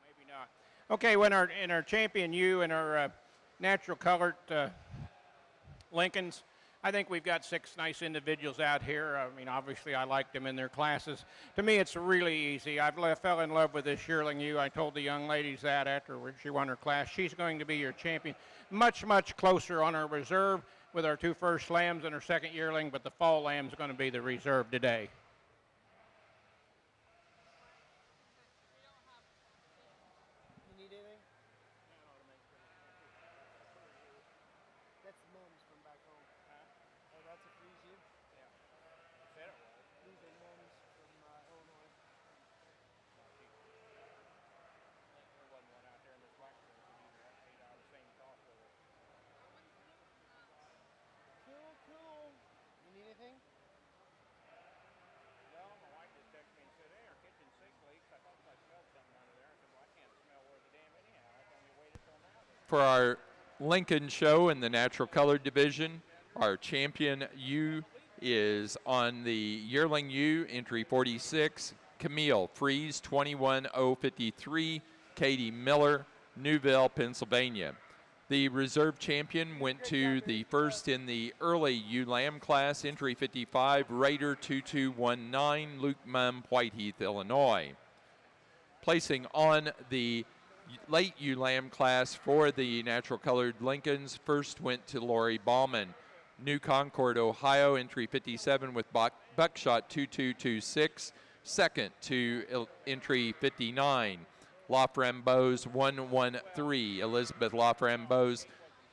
Maybe not. Okay, in our champion ewe and our natural colored Lincolns, I think we've got 6 nice individuals out here. I mean, obviously, I like them in their classes. To me, it's really easy. I fell in love with this yearling ewe. I told the young ladies that after she won her class. She's going to be your champion. Much, much closer on our reserve. with our 2 first lambs and our second yearling, but the fall lamb is going to be the reserve today. For our Lincoln show in the natural colored division, our champion ewe is on the yearling ewe, entry 46, Camille Freeze, 21053, Katie Miller, Newville, Pennsylvania. The reserve champion went to the first in the early ewe lamb class, entry 55, Raider 2219, Luke Mumm, Whiteheath, Illinois. Placing on the late ewe lamb class for the natural colored Lincolns, first went to Lori Ballman, New Concord, Ohio, entry 57 with Buckshot 2226. Second to entry 59, LaFramboise 113, Elizabeth LaFramboise,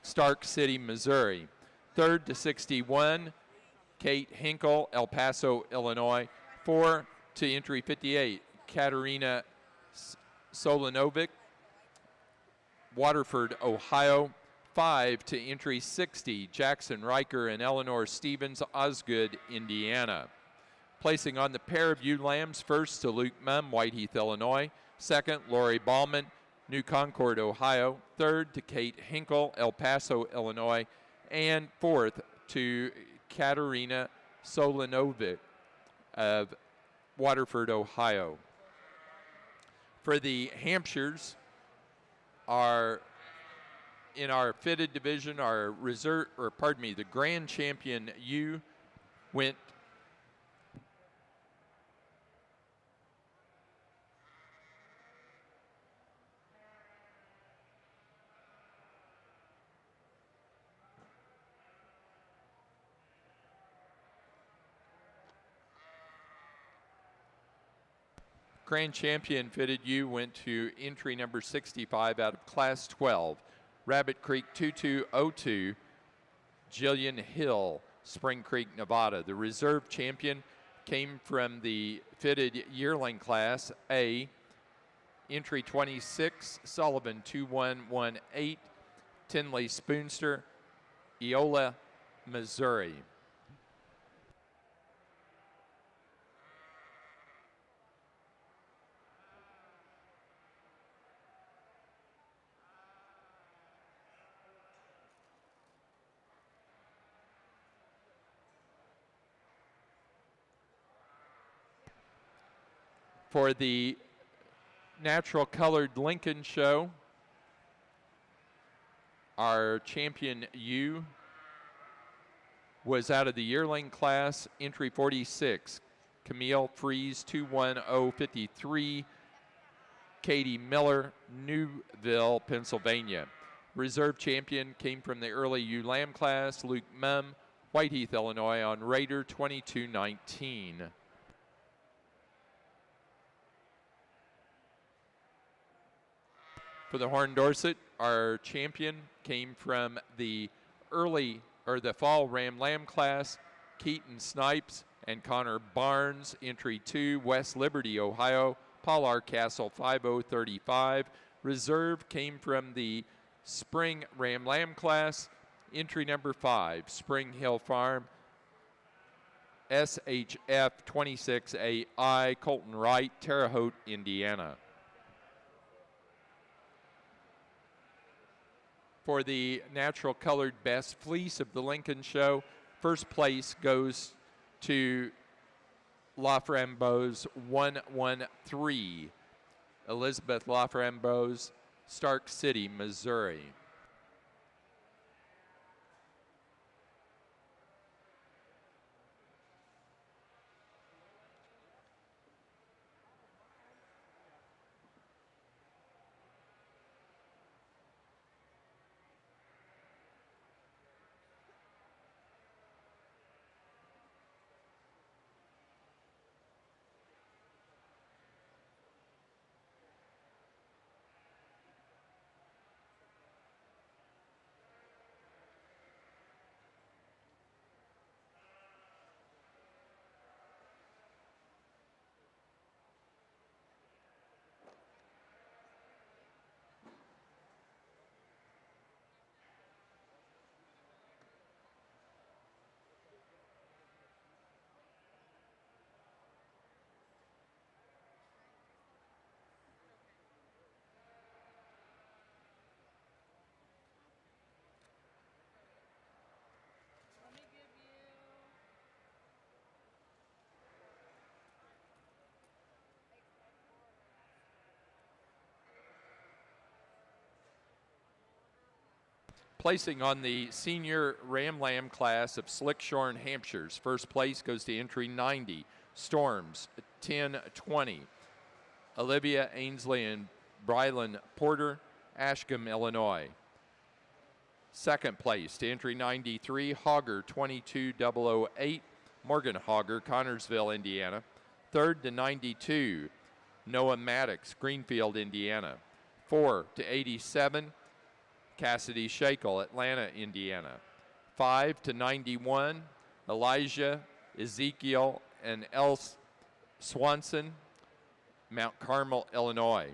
Stark City, Missouri. Third to 61, Kate Hinkle, El Paso, Illinois. 4 to entry 58, Katerina Solanovic, Waterford, Ohio. 5 to entry 60, Jackson Riker and Eleanor Stevens, Osgood, Indiana. Placing on the pair of ewe lambs, first to Luke Mumm, Whiteheath, Illinois. Second, Lori Ballman, New Concord, Ohio. Third to Kate Hinkle, El Paso, Illinois. And fourth to Katerina Solanovic of Waterford, Ohio. For the Hampshires, in our fitted division, our reserve, or pardon me, the grand champion ewe went grand champion fitted ewe went to entry number 65 out of class 12. Rabbit Creek 2202, Jillian Hill, Spring Creek, Nevada. The reserve champion came from the fitted yearling class A, entry 26, Sullivan 2118, Tinley Spoonster, Eola, Missouri. For the natural colored Lincoln show, our champion ewe was out of the yearling class, entry 46, Camille Freeze 21053, Katie Miller, Newville, Pennsylvania. Reserve champion came from the early ewe lamb class, Luke Mumm, Whiteheath, Illinois, on Raider 2219. For the Horn Dorset, our champion came from the fall Ram Lamb class, Keaton Snipes and Connor Barnes, entry 2, West Liberty, Ohio, Paul R. Castle 5035. Reserve came from the spring Ram Lamb class, entry number 5, Spring Hill Farm, SHF 26AI, Colton Wright, Terre Haute, Indiana. For the natural colored best fleece of the Lincoln show, first place goes to LaFramboise 113, Elizabeth LaFramboise, Stark City, Missouri. Placing on the senior Ram Lamb class of Slickshorn Hampshires. First place goes to entry 90, Storms 1020. Olivia Ainsley and Brylan Porter, Ashcombe, Illinois. Second place to entry 93, Hogger 22008, Morgan Hogger, Connorsville, Indiana. Third to 92, Noah Maddox, Greenfield, Indiana. 4 to 87, Cassidy Shakel, Atlanta, Indiana. 5 to 91, Elijah, Ezekiel, and Else Swanson, Mount Carmel, Illinois.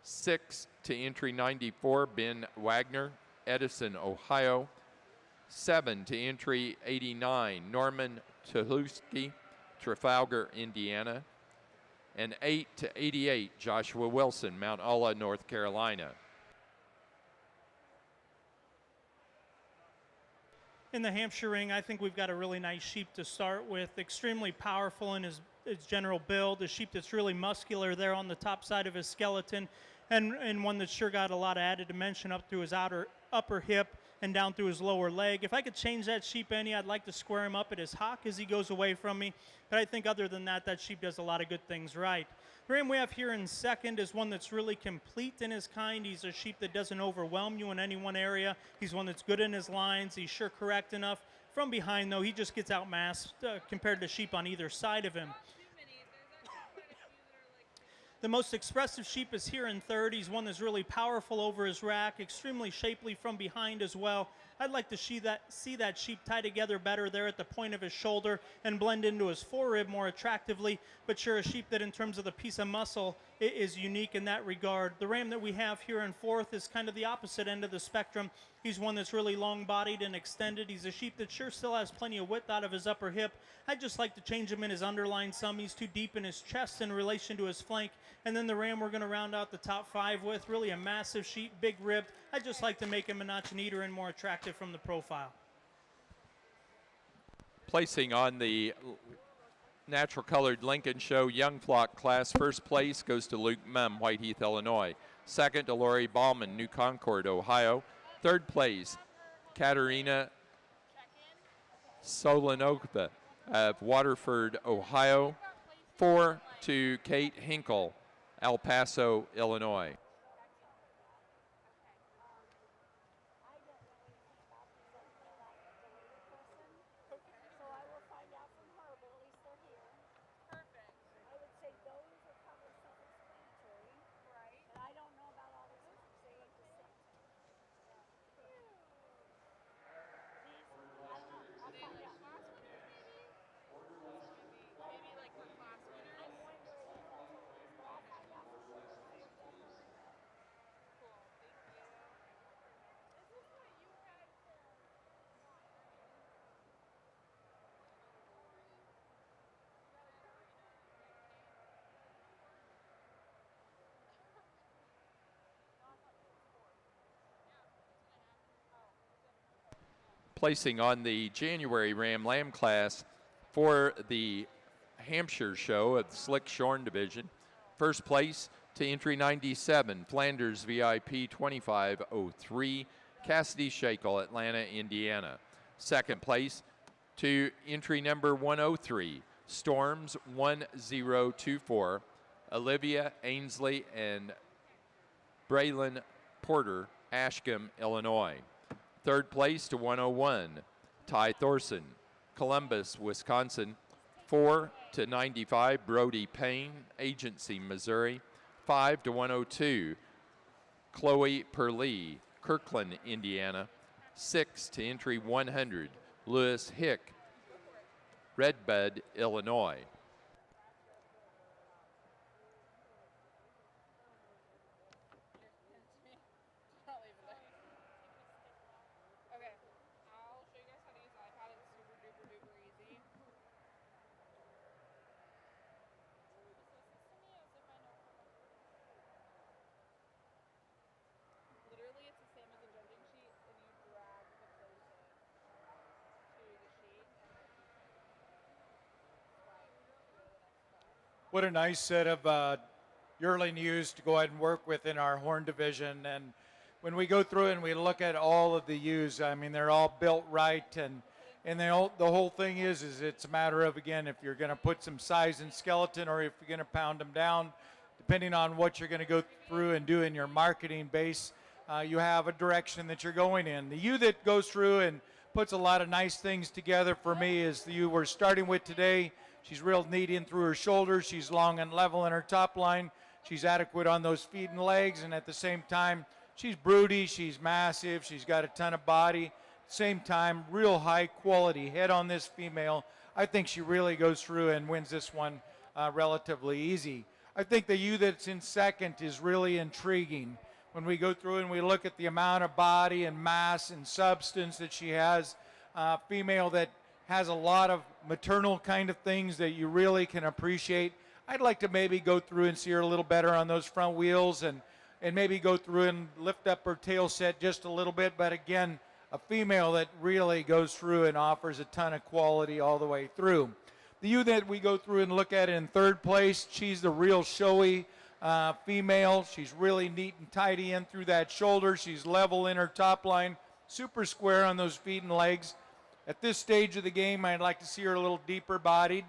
6 to entry 94, Ben Wagner, Edison, Ohio. 7 to entry 89, Norman Tuhuski, Trafalgar, Indiana. And 8 to 88, Joshua Wilson, Mount Olla, North Carolina. In the Hampshire ring, I think we've got a really nice sheep to start with. Extremely powerful in his general build. A sheep that's really muscular there on the top side of his skeleton, and one that's sure got a lot of added dimension up through his upper hip and down through his lower leg. If I could change that sheep any, I'd like to square him up at his hock as he goes away from me. But I think other than that, that sheep does a lot of good things right. The ram we have here in second is one that's really complete in his kind. He's a sheep that doesn't overwhelm you in any one area. He's one that's good in his lines. He's sure correct enough. From behind, though, he just gets outmassed compared to sheep on either side of him. The most expressive sheep is here in third. He's one that's really powerful over his rack, extremely shapely from behind as well. I'd like to see that sheep tie together better there at the point of his shoulder and blend into his forerib more attractively, but sure, a sheep that in terms of the piece of muscle is unique in that regard. The ram that we have here in fourth is kind of the opposite end of the spectrum. He's one that's really long-bodied and extended. He's a sheep that sure still has plenty of width out of his upper hip. I'd just like to change him in his underline some. He's too deep in his chest in relation to his flank. And then the ram we're going to round out the top five with, really a massive sheep, big ribbed. I'd just like to make him a notch neater and more attractive from the profile. Placing on the natural colored Lincoln Show Young Flock class, first place goes to Luke Mumm, Whiteheath, Illinois. Second to Lori Ballman, New Concord, Ohio. Third place, Katerina Solanova of Waterford, Ohio. 4 to Kate Hinkle, El Paso, Illinois. Placing on the January Ram Lamb class for the Hampshire show of the Slick Shorn division. First place to entry 97, Flanders VIP 2503, Cassidy Shakel, Atlanta, Indiana. Second place to entry number 103, Storms 1024, Olivia Ainsley and Braylon Porter, Ashcombe, Illinois. Third place to 101, Ty Thorson, Columbus, Wisconsin. 4 to 95, Brody Payne, Agency, Missouri. 5 to 102, Chloe Perlee, Kirkland, Indiana. 6 to entry 100, Lewis Hick, Redbud, Illinois. What a nice set of yearling ewes to go ahead and work with in our horn division. And when we go through and we look at all of the ewes, I mean, they're all built right, and the whole thing is it's a matter of, again, if you're going to put some size in skeleton or if you're going to pound them down, depending on what you're going to go through and do in your marketing base, you have a direction that you're going in. The ewe that goes through and puts a lot of nice things together for me is the ewe we're starting with today. She's real neat in through her shoulders. She's long and level in her top line. She's adequate on those feet and legs, and at the same time, she's broody, she's massive, she's got a ton of body. Same time, real high quality head on this female. I think she really goes through and wins this one relatively easy. I think the ewe that's in second is really intriguing. When we go through and we look at the amount of body and mass and substance that she has, female that has a lot of maternal kind of things that you really can appreciate. I'd like to maybe go through and see her a little better on those front wheels and maybe go through and lift up her tail set just a little bit. But again, a female that really goes through and offers a ton of quality all the way through. The ewe that we go through and look at in third place, she's the real showy female. She's really neat and tidy in through that shoulder. She's level in her top line, super square on those feet and legs. At this stage of the game, I'd like to see her a little deeper bodied,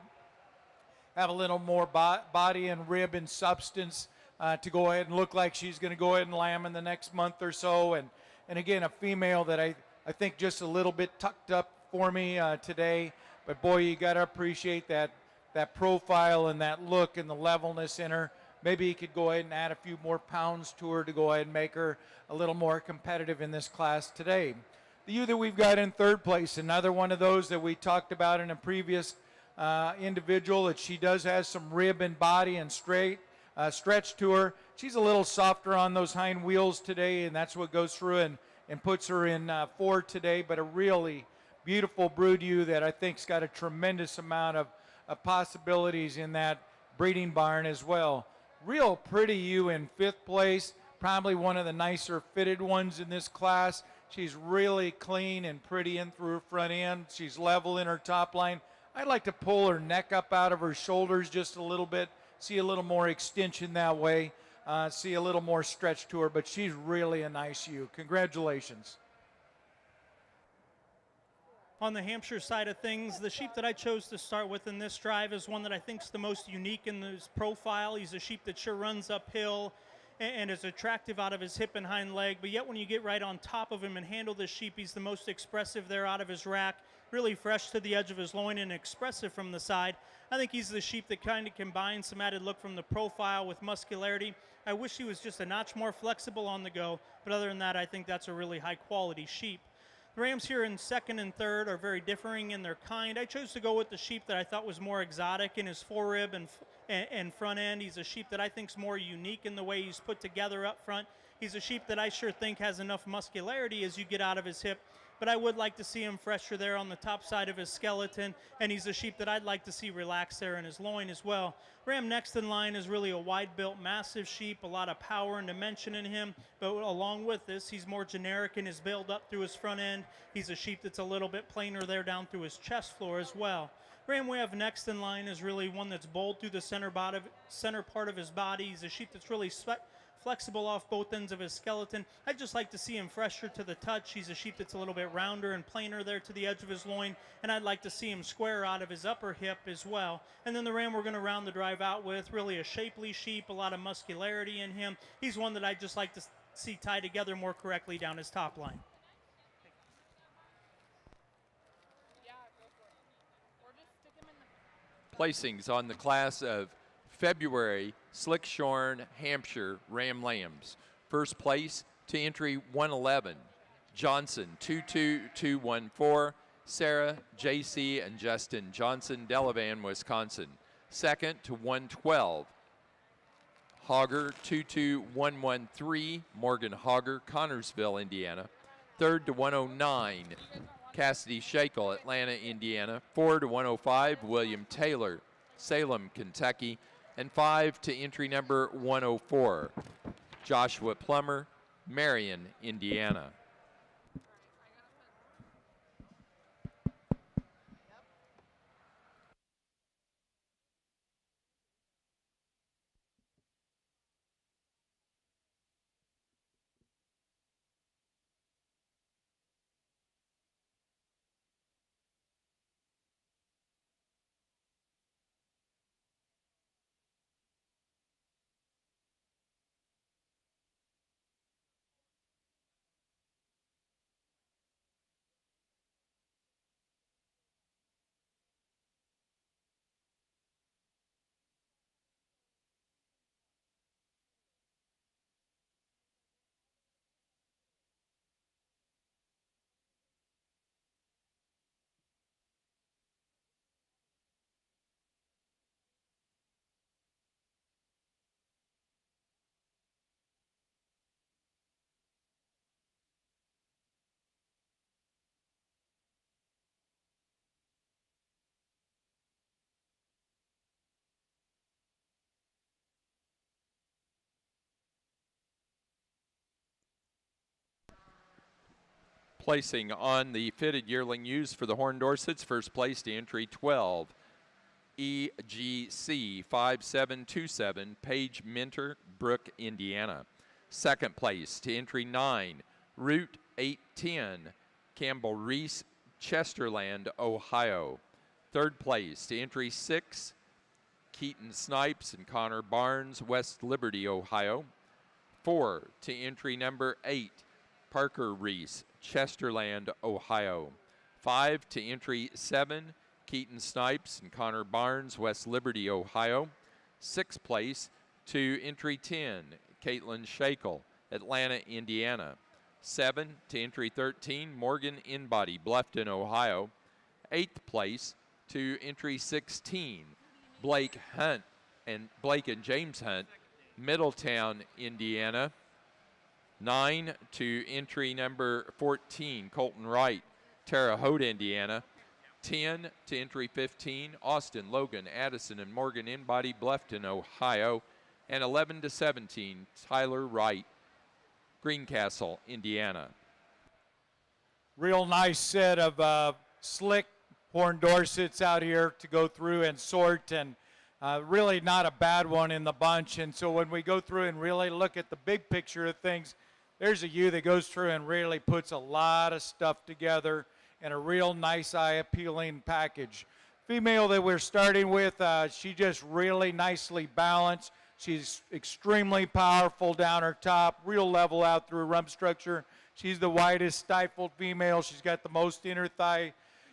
have a little more body and rib and substance to go ahead and look like she's going to go ahead and lamb in the next month or so. And again, a female that I think just a little bit tucked up for me today. But boy, you got to appreciate that profile and that look and the levelness in her. Maybe you could go ahead and add a few more pounds to her to go ahead and make her a little more competitive in this class today. The ewe that we've got in third place, another one of those that we talked about in a previous individual, that she does have some rib and body and stretch to her. She's a little softer on those hind wheels today, and that's what goes through and puts her in four today, but a really beautiful brood ewe that I think's got a tremendous amount of possibilities in that breeding barn as well. Real pretty ewe in fifth place, probably one of the nicer fitted ones in this class. She's really clean and pretty in through her front end. She's level in her top line. I'd like to pull her neck up out of her shoulders just a little bit, see a little more extension that way, see a little more stretch to her, but she's really a nice ewe. Congratulations. On the Hampshire side of things, the sheep that I chose to start with in this drive is one that I think is the most unique in his profile. He's a sheep that sure runs uphill and is attractive out of his hip and hind leg, but yet when you get right on top of him and handle this sheep, he's the most expressive there out of his rack, really fresh to the edge of his loin and expressive from the side. I think he's the sheep that kind of combines some added look from the profile with muscularity. I wish he was just a notch more flexible on the go, but other than that, I think that's a really high quality sheep. The rams here in second and third are very differing in their kind. I chose to go with the sheep that I thought was more exotic in his forerib and front end. He's a sheep that I think is more unique in the way he's put together up front. He's a sheep that I sure think has enough muscularity as you get out of his hip, but I would like to see him fresher there on the top side of his skeleton, and he's a sheep that I'd like to see relax there in his loin as well. Ram next in line is really a wide-built, massive sheep, a lot of power and dimension in him, but along with this, he's more generic in his build up through his front end. He's a sheep that's a little bit plainer there down through his chest floor as well. Ram we have next in line is really one that's bold through the center part of his body. He's a sheep that's really flexible off both ends of his skeleton. I'd just like to see him fresher to the touch. He's a sheep that's a little bit rounder and plainer there to the edge of his loin, and I'd like to see him square out of his upper hip as well. And then the ram we're going to round the drive out with, really a shapely sheep, a lot of muscularity in him. He's one that I'd just like to see tie together more correctly down his top line. Placings on the class of February Slick Shorn Hampshire Ram Lambs. First place to entry 111, Johnson 22214, Sarah, JC, and Justin Johnson, Delavan, Wisconsin. Second to 112, Hogger 22113, Morgan Hogger, Connorsville, Indiana. Third to 109, Cassidy Shakel, Atlanta, Indiana. 4 to 105, William Taylor, Salem, Kentucky. And 5 to entry number 104, Joshua Plummer, Marion, Indiana. Placing on the fitted yearling ewes for the Horn Dorsets, first place to entry 12, EGC 5727, Page Minter, Brook, Indiana. Second place to entry 9, Route 810, Campbell Reese, Chesterland, Ohio. Third place to entry 6, Keaton Snipes and Connor Barnes, West Liberty, Ohio. 4 to entry number 8, Parker Reese, Chesterland, Ohio. 5 to entry 7, Keaton Snipes and Connor Barnes, West Liberty, Ohio. 6th place to entry 10, Caitlin Shakel, Atlanta, Indiana. 7 to entry 13, Morgan Inbody, Bluffton, Ohio. 8th place to entry 16, Blake and James Hunt, Middletown, Indiana. 9 to entry number 14, Colton Wright, Terre Haute, Indiana. 10 to entry 15, Austin, Logan, Addison, and Morgan Inbody, Bluffton, Ohio. And 11 to 17, Tyler Wright, Greencastle, Indiana. Real nice set of slick Horn Dorsets out here to go through and sort, and really not a bad one in the bunch. And so when we go through and really look at the big picture of things, there's a ewe that goes through and really puts a lot of stuff together in a real nice eye-appealing package. Female that we're starting with, she just really nicely balanced. She's extremely powerful down her top, real level out through rump structure. She's the widest stifled female. She's got the most inner thigh.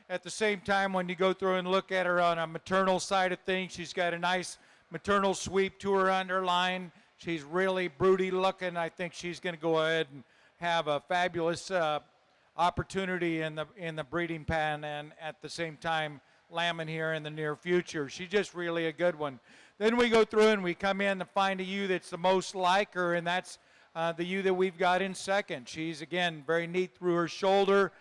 At the same time, when you go through and look at her on a maternal side of things, she's got a nice maternal sweep to her underline. She's really broody looking. I think she's going to go ahead and have a fabulous opportunity in the breeding pen, and at the same time lambing here in the near future. She's just really a good one. Then we go through and we come in to find a ewe that's the most like her, and that's the ewe that we've got in second. She's, again, very neat through her shoulder.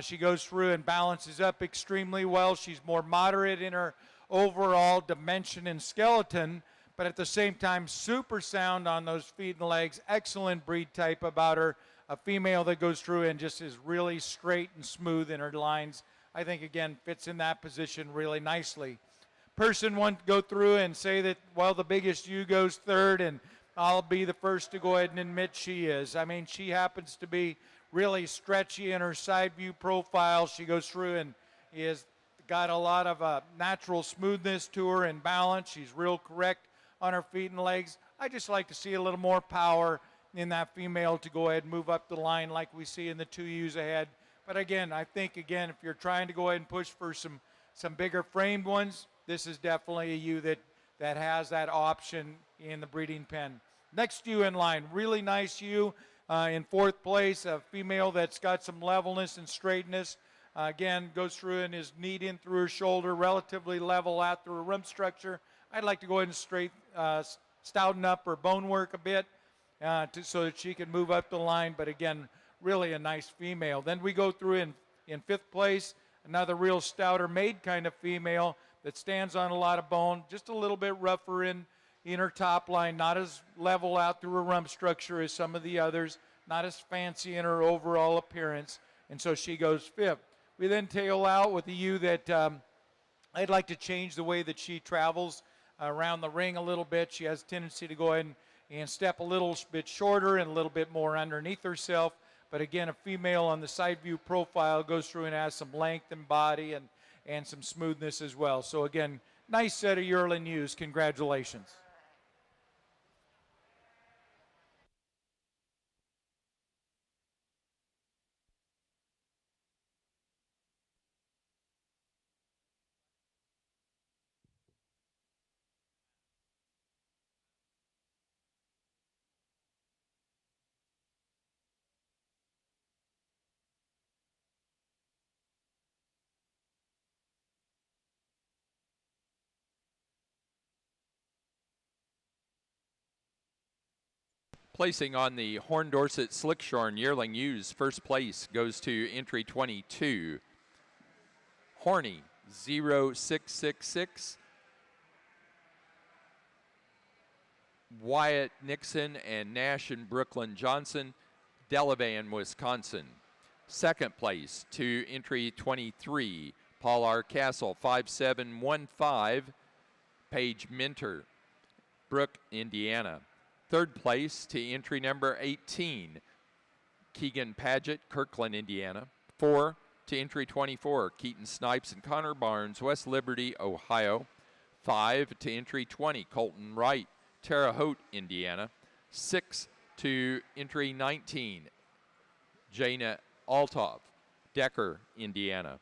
She goes through and balances up extremely well. She's more moderate in her overall dimension and skeleton, but at the same time super sound on those feet and legs. Excellent breed type about her. A female that goes through and just is really straight and smooth in her lines. I think, again, fits in that position really nicely. Person want to go through and say that, well, the biggest ewe goes third, and I'll be the first to go ahead and admit she is. I mean, she happens to be really stretchy in her side view profile. She goes through and is got a lot of natural smoothness to her and balance. She's real correct on her feet and legs. I just like to see a little more power in that female to go ahead and move up the line like we see in the two ewes ahead. But again, I think, again, if you're trying to go ahead and push for some bigger framed ones, this is definitely a ewe that has that option in the breeding pen. Next ewe in line, really nice ewe in fourth place, a female that's got some levelness and straightness. Again, goes through and is neat in through her shoulder, relatively level out through her rump structure. I'd like to go ahead and stouten up her bone work a bit so that she can move up the line, but again, really a nice female. Then we go through in fifth place, another real stouter made kind of female that stands on a lot of bone, just a little bit rougher in her top line, not as level out through her rump structure as some of the others, not as fancy in her overall appearance, and so she goes fifth. We then tail out with a ewe that I'd like to change the way that she travels around the ring a little bit. She has a tendency to go ahead and step a little bit shorter and a little bit more underneath herself. But again, a female on the side view profile goes through and has some length and body and some smoothness as well. So again, nice set of yearling ewes. Congratulations. Placing on the Horn Dorset Slickshorn yearling ewes, first place goes to entry 22, Horny 0666, Wyatt Nixon and Nash and Brooklyn Johnson, Delavan, Wisconsin. Second place to entry 23, Paul R. Castle, 5715, Paige Minter, Brooke, Indiana. Third place to entry number 18, Keegan Paget, Kirkland, Indiana. 4 to entry 24, Keaton Snipes and Connor Barnes, West Liberty, Ohio. 5 to entry 20, Colton Wright, Terre Haute, Indiana. 6 to entry 19, Jaina Althoff, Decker, Indiana.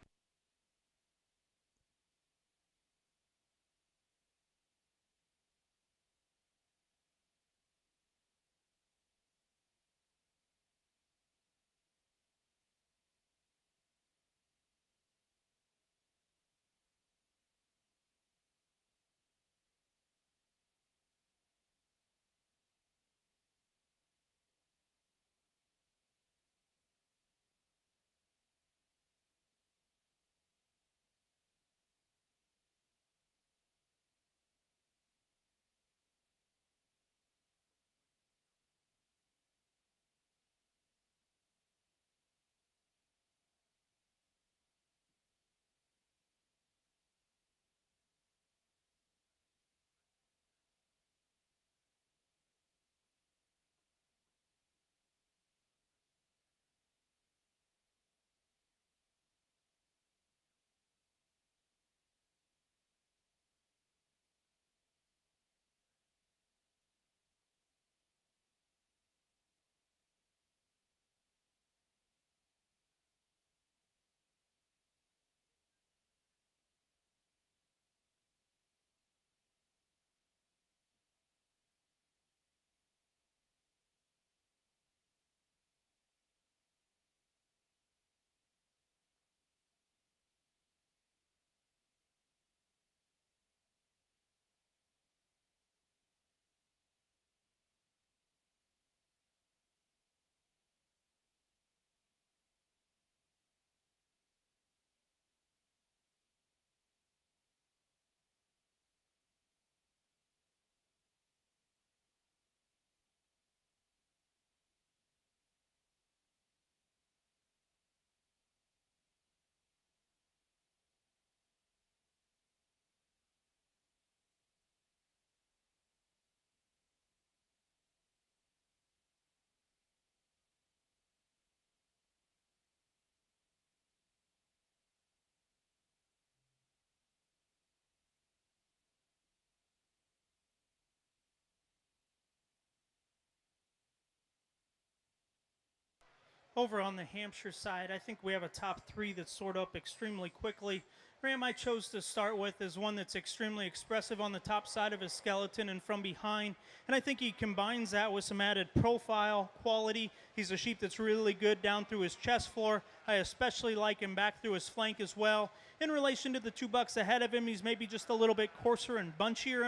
Over on the Hampshire side, I think we have a top three that sort up extremely quickly. Ram I chose to start with is one that's extremely expressive on the top side of his skeleton and from behind. And I think he combines that with some added profile quality. He's a sheep that's really good down through his chest floor. I especially like him back through his flank as well. In relation to the two bucks ahead of him, he's maybe just a little bit coarser and bunchier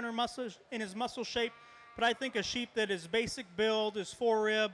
in his muscle shape. But I think a sheep that is basic build, his forerib,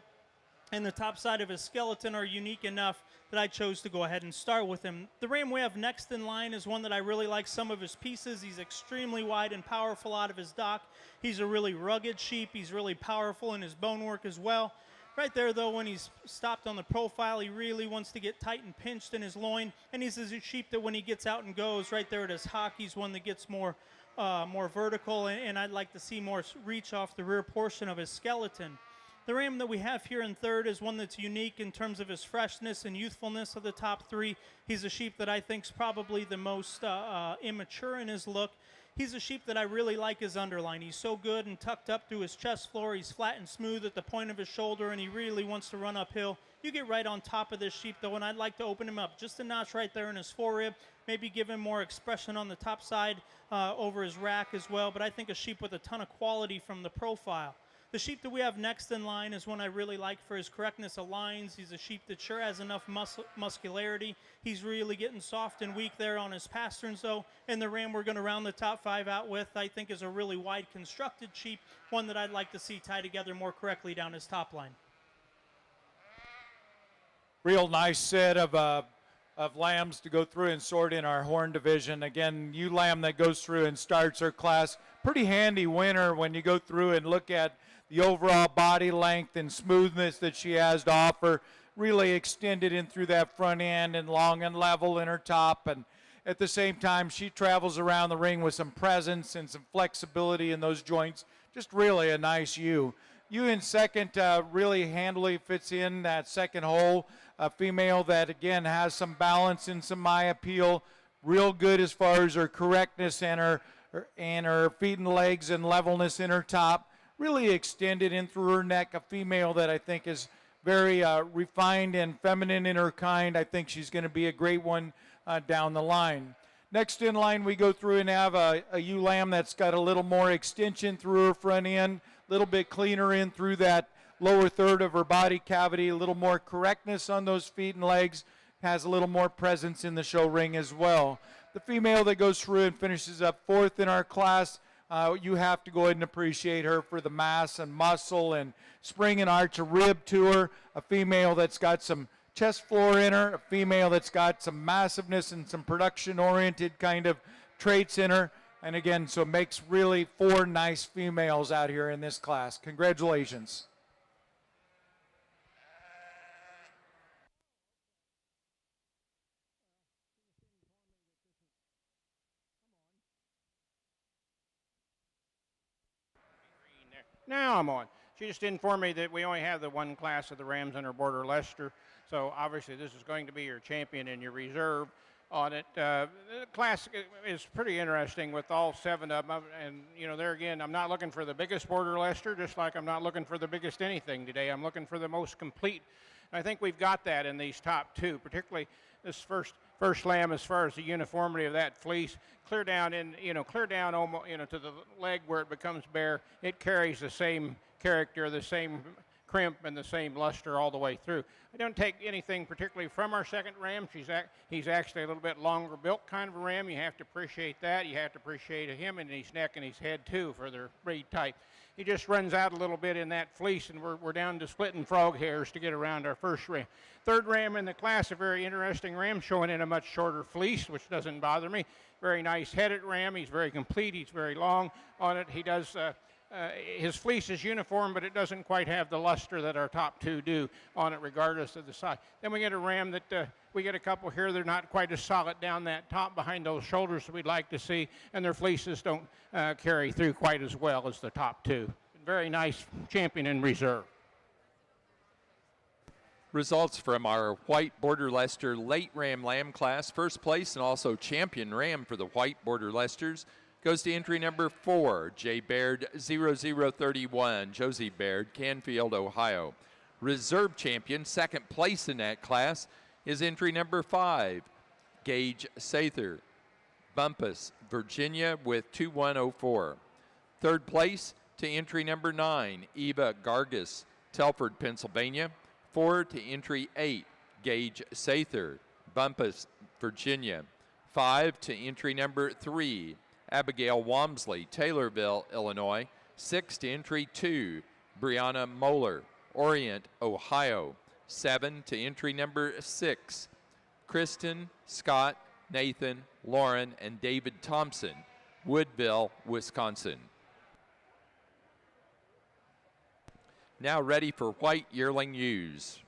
and the top side of his skeleton are unique enough that I chose to go ahead and start with him. The ram we have next in line is one that I really like some of his pieces. He's extremely wide and powerful out of his dock. He's a really rugged sheep. He's really powerful in his bone work as well. Right there, though, when he's stopped on the profile, he really wants to get tight and pinched in his loin. And he's a sheep that when he gets out and goes, right there at his hock, he's one that gets more vertical, and I'd like to see more reach off the rear portion of his skeleton. The ram that we have here in third is one that's unique in terms of his freshness and youthfulness of the top three. He's a sheep that I think is probably the most immature in his look. He's a sheep that I really like his underline. He's so good and tucked up through his chest floor. He's flat and smooth at the point of his shoulder, and he really wants to run uphill. You get right on top of this sheep, though, and I'd like to open him up just a notch right there in his forerib, maybe give him more expression on the top side over his rack as well, but I think a sheep with a ton of quality from the profile. The sheep that we have next in line is one I really like for his correctness of lines. He's a sheep that sure has enough muscularity. He's really getting soft and weak there on his pasterns, though. And the ram we're going to round the top five out with, I think, is a really wide constructed sheep, one that I'd like to see tie together more correctly down his top line. Real nice set of lambs to go through and sort in our horn division. Again, ewe lamb that goes through and starts her class. Pretty handy winner when you go through and look at the overall body length and smoothness that she has to offer. really extended in through that front end and long and level in her top. And at the same time, she travels around the ring with some presence and some flexibility in those joints. Just really a nice ewe. Ewe in second really handily fits in that second hole. A female that, again, has some balance and some eye appeal. Real good as far as her correctness and her feet and legs and levelness in her top. Really extended in through her neck. A female that I think is very refined and feminine in her kind. I think she's going to be a great one down the line. Next in line, we go through and have a ewe lamb that's got a little more extension through her front end, a little bit cleaner in through that lower third of her body cavity, a little more correctness on those feet and legs, has a little more presence in the show ring as well. The female that goes through and finishes up fourth in our class, you have to go ahead and appreciate her for the mass and muscle and spring and arch of rib to her. A female that's got some chest floor in her, a female that's got some massiveness and some production-oriented kind of traits in her. And again, so it makes really 4 nice females out here in this class. Congratulations. Now I'm on. She just informed me that we only have the one class of the Rams under Border Leicester, so obviously this is going to be your champion and your reserve on it. The class is pretty interesting with all 7 of them, and you know, there again, I'm not looking for the biggest Border Leicester, just like I'm not looking for the biggest anything today. I'm looking for the most complete. And I think we've got that in these top 2, particularly this first lamb as far as the uniformity of that fleece. Clear down almost, to the leg where it becomes bare. It carries the same character, the same crimp, and the same luster all the way through. I don't take anything particularly from our second ram. He's actually a little bit longer built kind of a ram. You have to appreciate that. You have to appreciate him and his neck and his head too for their breed type. He just runs out a little bit in that fleece, and we're down to splitting frog hairs to get around our first ram. Third ram in the class, a very interesting ram, showing in a much shorter fleece, which doesn't bother me. Very nice headed ram. He's very complete. He's very long on it. He does. His fleece is uniform, but it doesn't quite have the luster that our top 2 do on it, regardless of the size. Then we get a ram that we get a couple here. They're not quite as solid down that top behind those shoulders that we'd like to see, and their fleeces don't carry through quite as well as the top 2. Very nice champion in reserve. Results from our white Border Leicester late ram lamb class. First place and also champion ram for the white Border Leicesters goes to entry number 4, J. Baird 0031, Josie Baird, Canfield, Ohio. Reserve champion, second place in that class, is entry number 5, Gage Sather, Bumpus, Virginia, with 2104. Third place to entry number 9, Eva Gargas, Telford, Pennsylvania. 4 to entry 8, Gage Sather, Bumpus, Virginia. 5 to entry number 3, Abigail Wamsley, Taylorville, Illinois. 6 to entry 2, Brianna Moeller, Orient, Ohio. 7 to entry number 6, Kristen, Scott, Nathan, Lauren, and David Thompson, Woodville, Wisconsin. Now ready for white yearling ewes.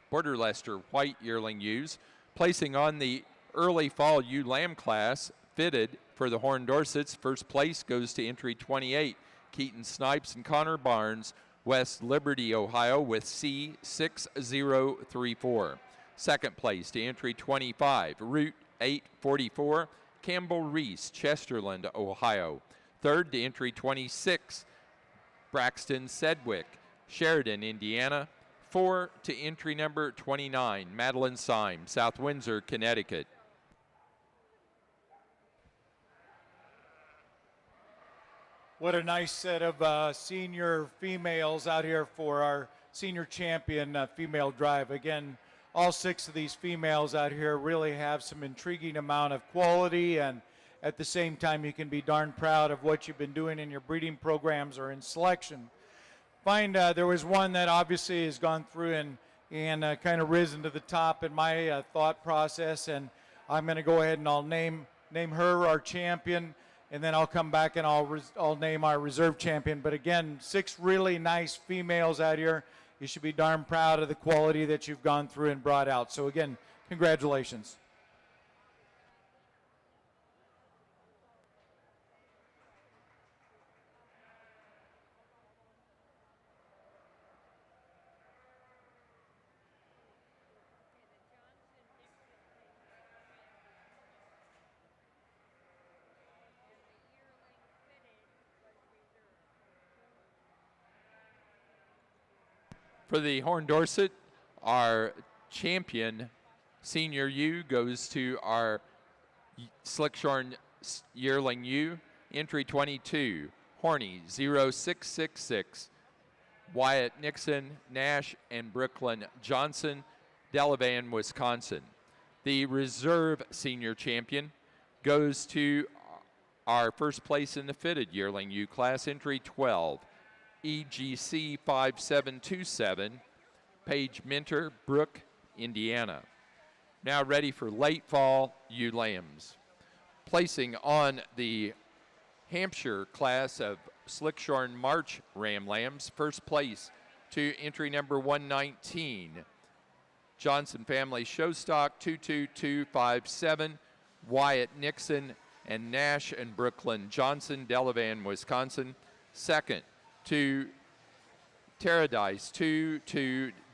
Border Leicester white yearling ewes, placing on the early fall ewe lamb class, fitted for the Horn Dorsets. First place goes to entry 28, Keaton Snipes and Connor Barnes, West Liberty, Ohio, with C6034. Second place to entry 25, Route 844, Campbell Reese, Chesterland, Ohio. Third to entry 26, Braxton Sedgwick, Sheridan, Indiana. 4 to entry number 29, Madeline Syme, South Windsor, Connecticut. What a nice set of senior females out here for our senior champion female drive. Again, all 6 of these females out here really have some intriguing amount of quality, and at the same time you can be darn proud of what you've been doing in your breeding programs or in selection. There was one that obviously has gone through and kind of risen to the top in my thought process, and I'm going to go ahead and I'll name her our champion, and then I'll come back and I'll name our reserve champion. But again, 6 really nice females out here you should be darn proud of the quality that you've gone through and brought out. So again, congratulations. For the Horn Dorset, our champion senior U goes to our Slickshorn yearling U, entry 22, Horny 0666, Wyatt Nixon, Nash, and Brooklyn Johnson, Delavan, Wisconsin. The reserve senior champion goes to our first place in the fitted yearling U class, entry 12, EGC 5727, Paige Minter, Brook, Indiana. Now ready for late fall ewe lambs. Placing on the Hampshire class of Slickshorn March Ram Lambs, first place to entry number 119, Johnson Family Showstock 22257, Wyatt Nixon and Nash and Brooklyn Johnson, Delavan, Wisconsin. Second to Terradice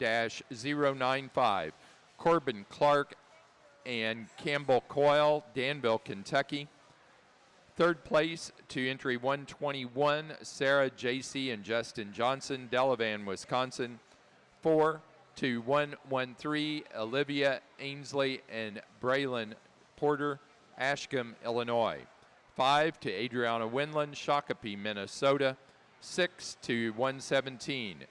22-095, Corbin Clark and Campbell Coyle, Danville, Kentucky. Third place to entry 121, Sarah J.C. and Justin Johnson, Delavan, Wisconsin. 4 to 113, Olivia Ainsley and Braylon Porter, Ashcombe, Illinois. 5 to Adriana Winland, Shakopee, Minnesota. 6 to 117,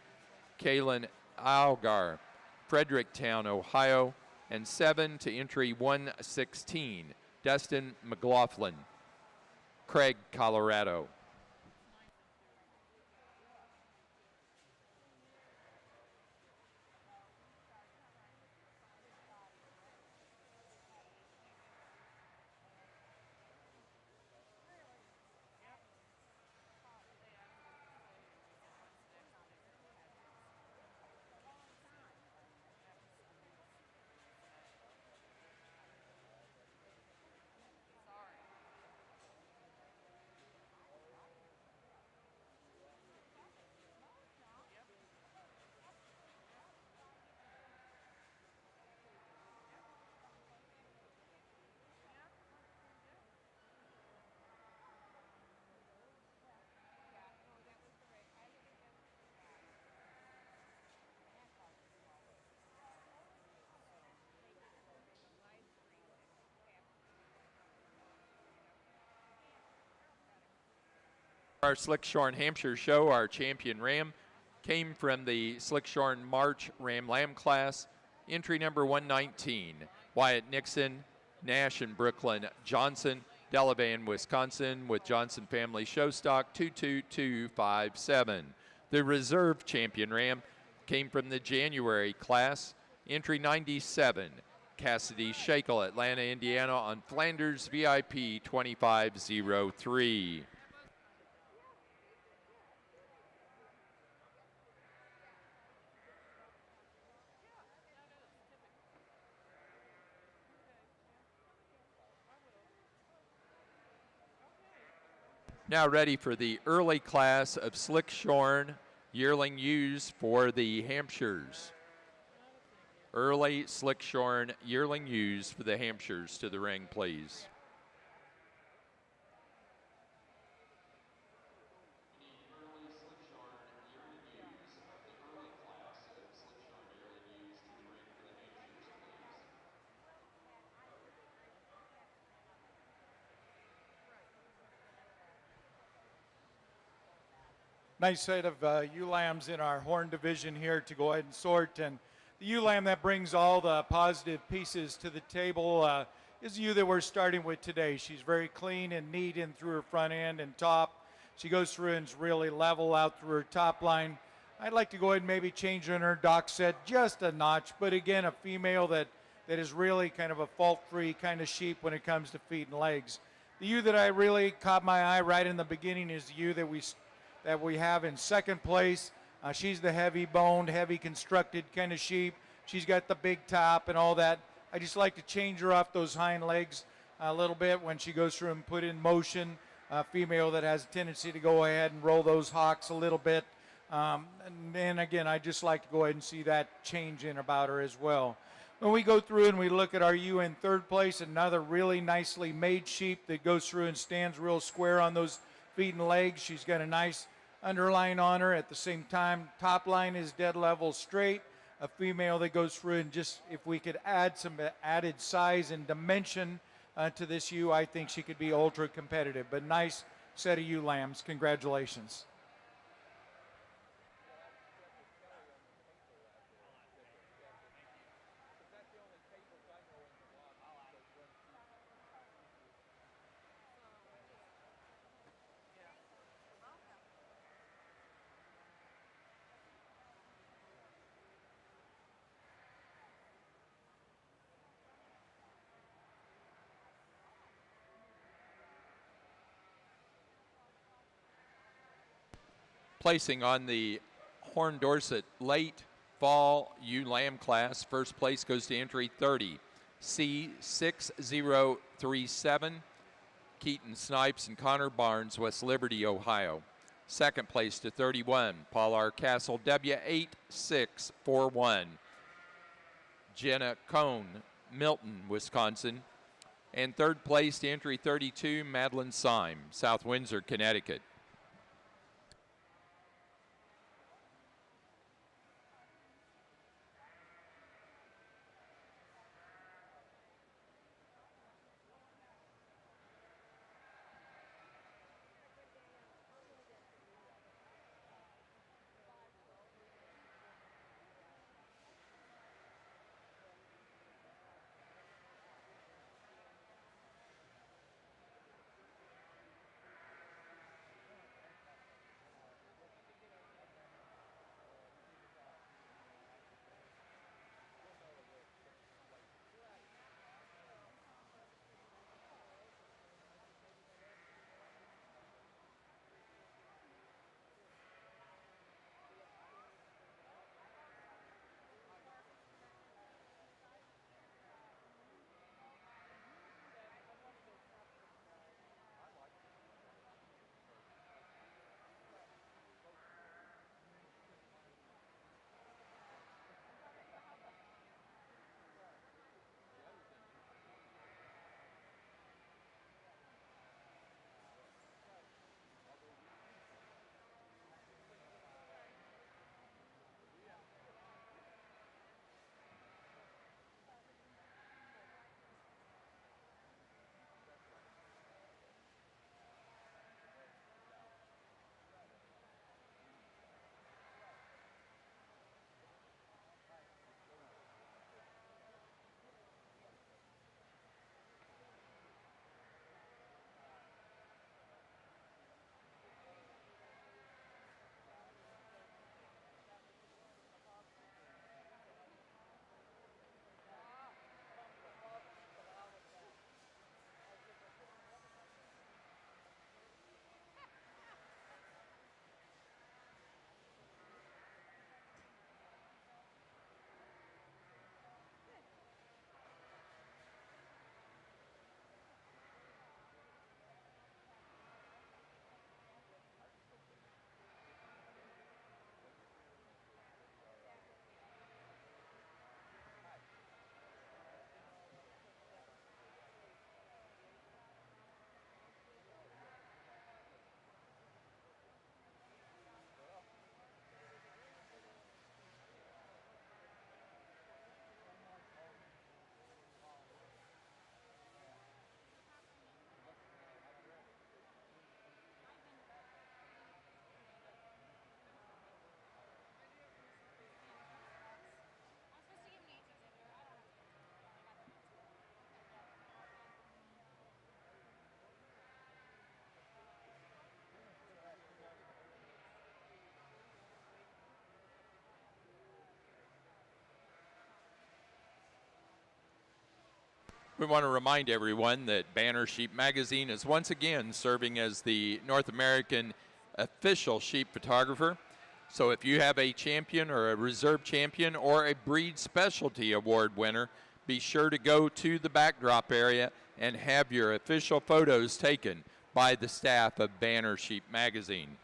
Kaylin Algar, Fredericktown, Ohio. And 7 to entry 116, Dustin McLaughlin, Craig, Colorado. Our Slickshorn Hampshire show, our champion ram, came from the Slickshorn March Ram Lamb class, entry number 119, Wyatt Nixon, Nash and Brooklyn Johnson, Delavan, Wisconsin, with Johnson Family Showstock 22257. The reserve champion ram came from the January class, entry 97, Cassidy Shakel, Atlanta, Indiana, on Flanders VIP 2503. Now ready for the early class of Slickshorn yearling ewes for the Hampshires. Early Slickshorn yearling ewes for the Hampshires to the ring, please. Nice set of ewe lambs in our horn division here to go ahead and sort. And the ewe lamb that brings all the positive pieces to the table is the ewe that we're starting with today. She's very clean and neat in through her front end and top. She goes through and is really level out through her top line. I'd like to go ahead and maybe change her in her dock set just a notch, but again, a female that is really kind of a fault-free kind of sheep when it comes to feet and legs. The ewe that I really caught my eye right in the beginning is the ewe that we have in second place. She's the heavy boned, heavy constructed kind of sheep. She's got the big top and all that. I just like to change her off those hind legs a little bit when she goes through and put in motion. A female that has a tendency to go ahead and roll those hocks a little bit. And then again, I just like to go ahead and see that change in about her as well. When we go through and we look at our ewe in third place, another really nicely made sheep that goes through and stands real square on those feet and legs. She's got a nice underline on her. At the same time, top line is dead level straight. A female that goes through, and just if we could add some added size and dimension to this ewe, I think she could be ultra competitive. But nice set of ewe lambs. Congratulations. Placing on the Horn Dorset late fall ewe lamb class, first place goes to entry 30, C6037, Keaton Snipes and Connor Barnes, West Liberty, Ohio. Second place to 31, Paul R. Castle, W8641, Jenna Cohn, Milton, Wisconsin. And third place to entry 32, Madeline Syme, South Windsor, Connecticut. We want to remind everyone that Banner Sheep Magazine is once again serving as the North American official sheep photographer. So if you have a champion or a reserve champion or a breed specialty award winner, be sure to go to the backdrop area and have your official photos taken by the staff of Banner Sheep Magazine.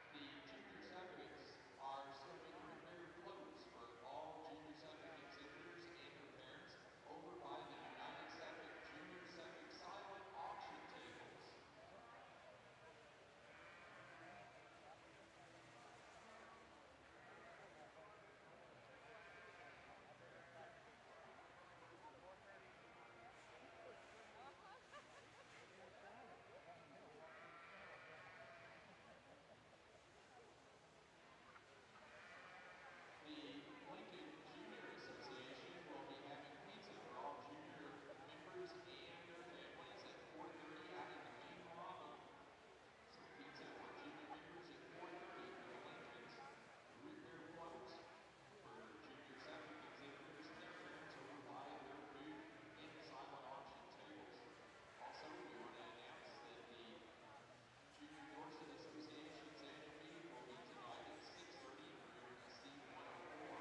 The junior septics are still being prepared floats for all junior septic exhibitors and their parents over by the United Septic Junior Septic Silent Auction tables. The Lincoln Junior Association will be having pizza for all junior members and their families at 4:30 out in the main lobby. So pizza for junior members at 4:30 for the Lincolns. Root beer floats for junior septic exhibitors and their parents over by their booth in the silent auction tables. Also, we want to announce that the Junior Dorset Association's annual meeting will be tonight at 6:30 in room C104.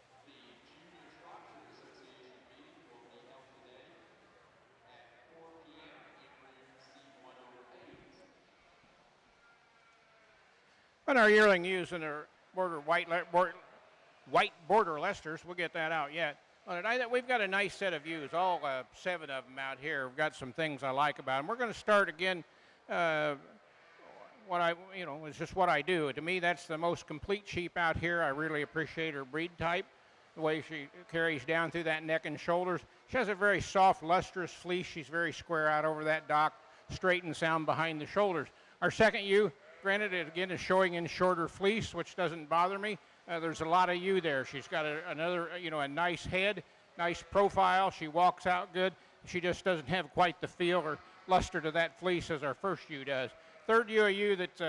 The Junior Shropshire Association meeting will be held today at 4 p.m. in room C108. And our yearling ewes and their white border Leicesters, we'll get that out yet. We've got a nice set of ewes, all 7 of them out here. We've got some things I like about them. We're going to start again. It's just what I do. To me, that's the most complete sheep out here. I really appreciate her breed type, the way she carries down through that neck and shoulders. She has a very soft, lustrous fleece. She's very square out over that dock, straight and sound behind the shoulders. Our second ewe, granted, it again is showing in shorter fleece, which doesn't bother me. There's a lot of ewe there. She's got a nice head, nice profile. She walks out good. She just doesn't have quite the feel or luster to that fleece as our first ewe does. Third ewe that's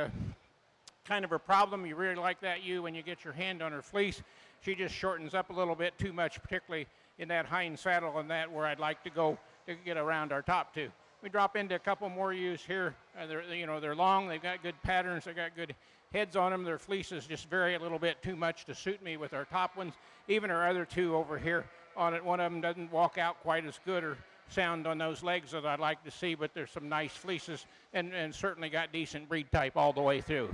kind of a problem. You really like that ewe when you get your hand on her fleece. She just shortens up a little bit too much, particularly in that hind saddle and that where I'd like to go to get around our top two. We drop into a couple more ewes here. They're long. They've got good patterns. They've got good heads on them. Their fleeces just vary a little bit too much to suit me with our top ones. Even our other two over here on it, one of them doesn't walk out quite as good or sound on those legs that I'd like to see, but there's some nice fleeces and certainly got decent breed type all the way through.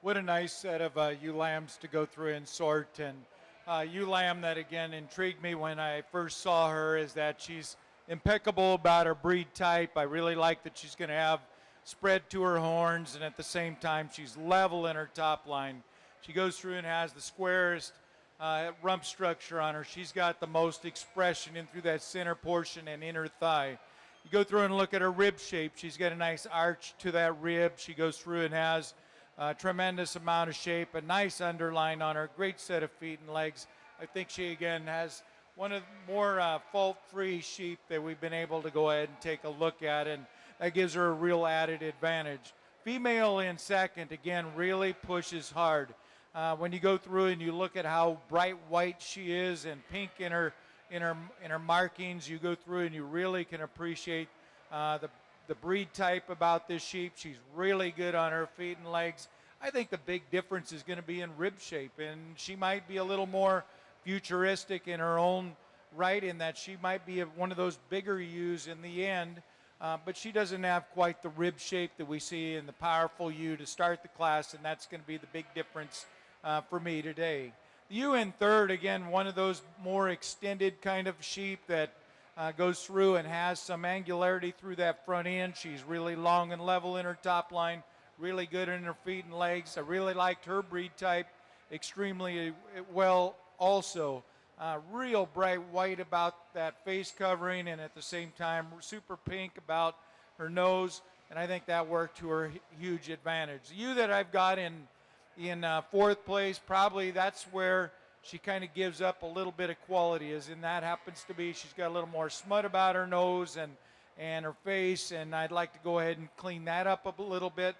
what a nice set of ewe lambs to go through and sort. And ewe lamb that again intrigued me when I first saw her is that she's impeccable about her breed type. I really like that she's going to have spread to her horns, and at the same time she's level in her top line. She goes through and has the squarest rump structure on her. She's got the most expression in through that center portion and inner thigh. You go through and look at her rib shape. She's got a nice arch to that rib. She goes through and has a tremendous amount of shape, a nice underline on her, great set of feet and legs. I think she, again, has one of the more fault-free sheep that we've been able to go ahead and take a look at, and that gives her a real added advantage. Female in second, again, really pushes hard. When you go through and you look at how bright white she is and pink in her markings, you go through and you really can appreciate the breed type about this sheep. She's really good on her feet and legs. I think the big difference is going to be in rib shape, and she might be a little more futuristic in her own right, in that she might be one of those bigger ewes in the end, but she doesn't have quite the rib shape that we see in the powerful ewe to start the class, and that's going to be the big difference for me today. The ewe in third, again, one of those more extended kind of sheep that goes through and has some angularity through that front end. She's really long and level in her top line, really good in her feet and legs. I really liked her breed type extremely well also. Real bright white about that face covering, and at the same time super pink about her nose, and I think that worked to her huge advantage. The ewe that I've got in fourth place, probably that's where she kind of gives up a little bit of quality, as in that happens to be she's got a little more smut about her nose and her face, and I'd like to go ahead and clean that up a little bit.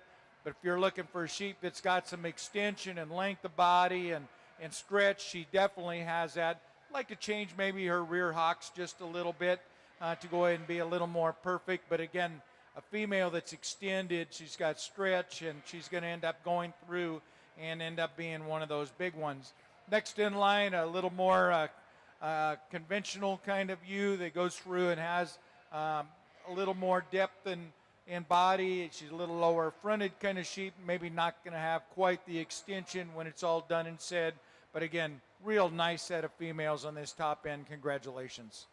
But if you're looking for a sheep that's got some extension and length of body and stretch, she definitely has that. I'd like to change maybe her rear hocks just a little bit to go ahead and be a little more perfect. But again, a female that's extended, she's got stretch, and she's going to end up going through and end up being one of those big ones. Next in line, a little more conventional kind of ewe that goes through and has a little more depth in body. She's a little lower fronted kind of sheep, maybe not going to have quite the extension when it's all done and said. But again, real nice set of females on this top end. Congratulations.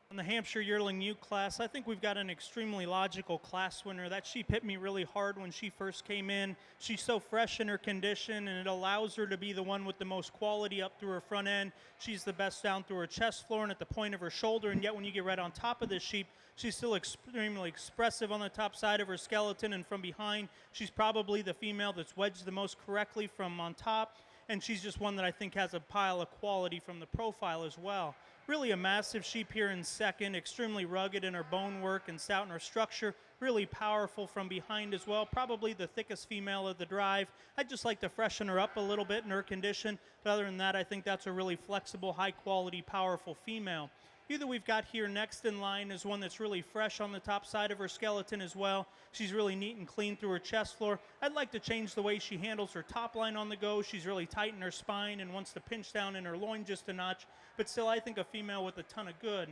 In the Hampshire Yearling Ewe class, I think we've got an extremely logical class winner. That sheep hit me really hard when she first came in. She's so fresh in her condition, and it allows her to be the one with the most quality up through her front end. She's the best down through her chest floor and at the point of her shoulder, and yet when you get right on top of this sheep, she's still extremely expressive on the top side of her skeleton, and from behind, she's probably the female that's wedged the most correctly from on top, and she's just one that I think has a pile of quality from the profile as well. Really a massive sheep here in second, extremely rugged in her bone work and stout in her structure, really powerful from behind as well, probably the thickest female of the drive. I'd just like to freshen her up a little bit in her condition, but other than that, I think that's a really flexible, high-quality, powerful female. Either we've got here next in line is one that's really fresh on the top side of her skeleton as well. She's really neat and clean through her chest floor. I'd like to change the way she handles her top line on the go. She's really tight in her spine and wants to pinch down in her loin just a notch, but still I think a female with a ton of good.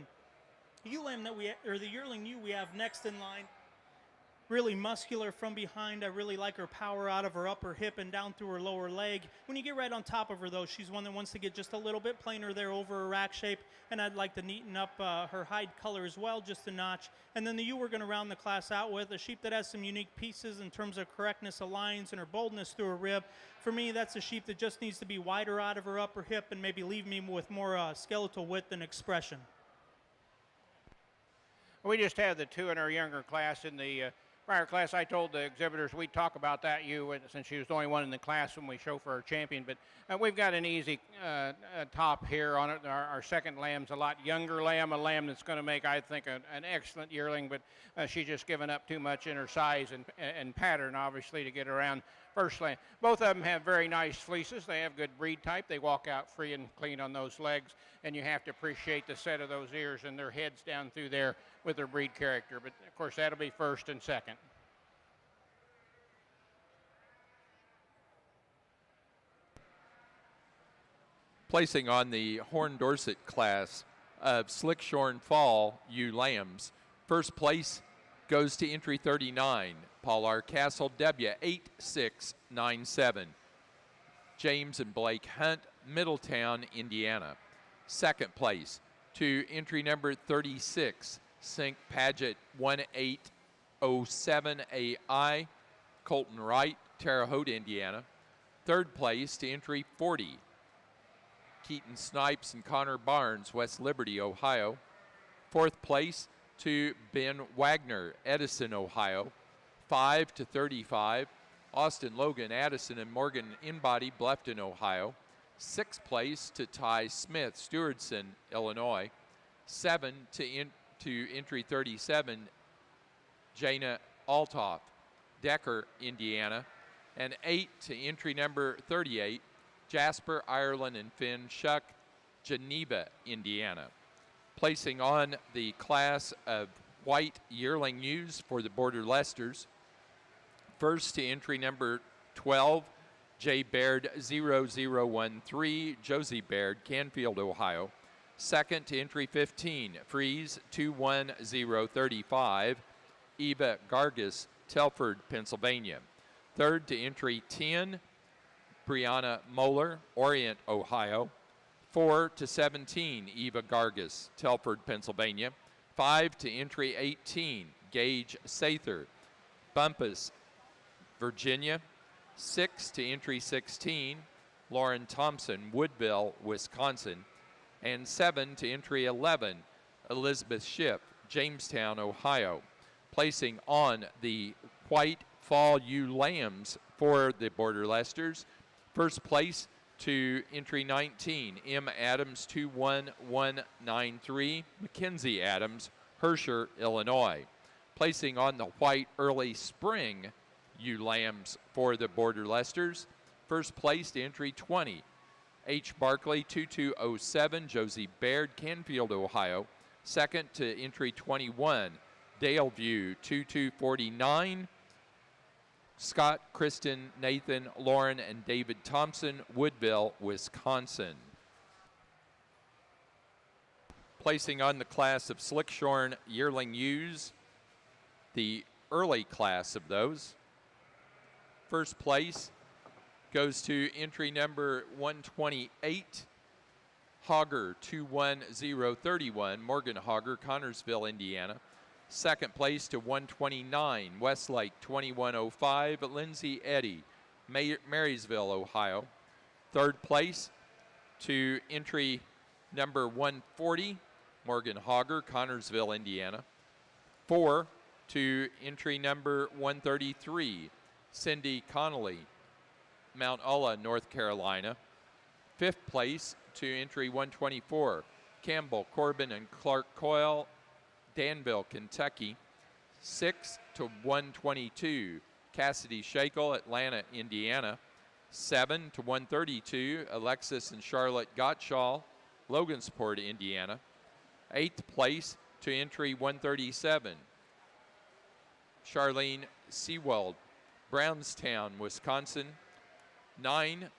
The yearling ewe we have next in line, really muscular from behind. I really like her power out of her upper hip and down through her lower leg. When you get right on top of her, though, she's one that wants to get just a little bit plainer there over her rack shape, and I'd like to neaten up her hide color as well, just a notch. And then the ewe we're going to round the class out with, a sheep that has some unique pieces in terms of correctness of lines and her boldness through her rib. For me, that's a sheep that just needs to be wider out of her upper hip and maybe leave me with more skeletal width and expression. We just had the two in our younger class. In the prior class, I told the exhibitors we'd talk about that ewe since she was the only one in the class when we show for our champion. But we've got an easy top here on it. Our second lamb's a lot younger lamb, a lamb that's going to make, I think, an excellent yearling. But she's just given up too much in her size and pattern, obviously, to get around first lamb. Both of them have very nice fleeces. They have good breed type. They walk out free and clean on those legs. And you have to appreciate the set of those ears and their heads down through there with their breed character. But, of course, that'll be first and second. Placing on the Horn Dorset class of Slick Shorn Fall ewe lambs. First place goes to entry 39, Paul R. Castle, W8697. James and Blake Hunt, Middletown, Indiana. Second place to entry number 36, Sync Paget 1807AI, Colton Wright, Terre Haute, Indiana. Third place to entry 40, Keaton Snipes and Connor Barnes, West Liberty, Ohio. Fourth place to Ben Wagner, Edison, Ohio. 5 to 35, Austin Logan, Addison, and Morgan Inbody, Bluffton, Ohio. Sixth place to Ty Smith, Stewardson, Illinois. 7 to entry 37, Jana Altoff, Decker, Indiana. And 8 to entry number 38, Jasper, Ireland, and Finn Shuck, Geneva, Indiana. Placing on the class of white yearling ewes for the Border Leicesters. First to entry number 12, J. Baird 0013, Josie Baird, Canfield, Ohio. Second to entry 15, Freeze 21035, Eva Gargas, Telford, Pennsylvania. Third to entry 10, Brianna Moeller, Orient, Ohio. 4 to 17, Eva Gargas, Telford, Pennsylvania. 5 to entry 18, Gage Sather, Bumpus, Virginia. 6 to entry 16, Lauren Thompson, Woodville, Wisconsin. And 7 to entry 11, Elizabeth Schiff, Jamestown, Ohio. Placing on the white fall ewe lambs for the Border Leicesters. First place to entry 19, M. Adams 21193, Mackenzie Adams, Herscher, Illinois. Placing on the white early spring ewe lambs for the Border Leicesters. First place to entry 20, H. Barkley 2207, Josie Baird, Canfield, Ohio. Second to entry 21, Daleview 2249, Scott, Kristen, Nathan, Lauren, and David Thompson, Woodville, Wisconsin. Placing on the class of Slickshorn yearling ewes, the early class of those. First place goes to entry number 128, Hogger 21031, Morgan Hogger, Connorsville, Indiana. Second place to 129, Westlake 2105, Lindsay Eddy, Marysville, Ohio. Third place to entry number 140, Morgan Hogger, Connorsville, Indiana. 4 to entry number 133, Cindy Connolly, Mount Ulla, North Carolina. Fifth place to entry 124, Campbell, Corbin, and Clark Coyle, Danville, Kentucky. 6 to 122, Cassidy Shakel, Atlanta, Indiana. 7 to 132, Alexis and Charlotte Gottschall, Logansport, Indiana. 8th place to entry 137, Charlene Sewald, Brownstown, Wisconsin. 9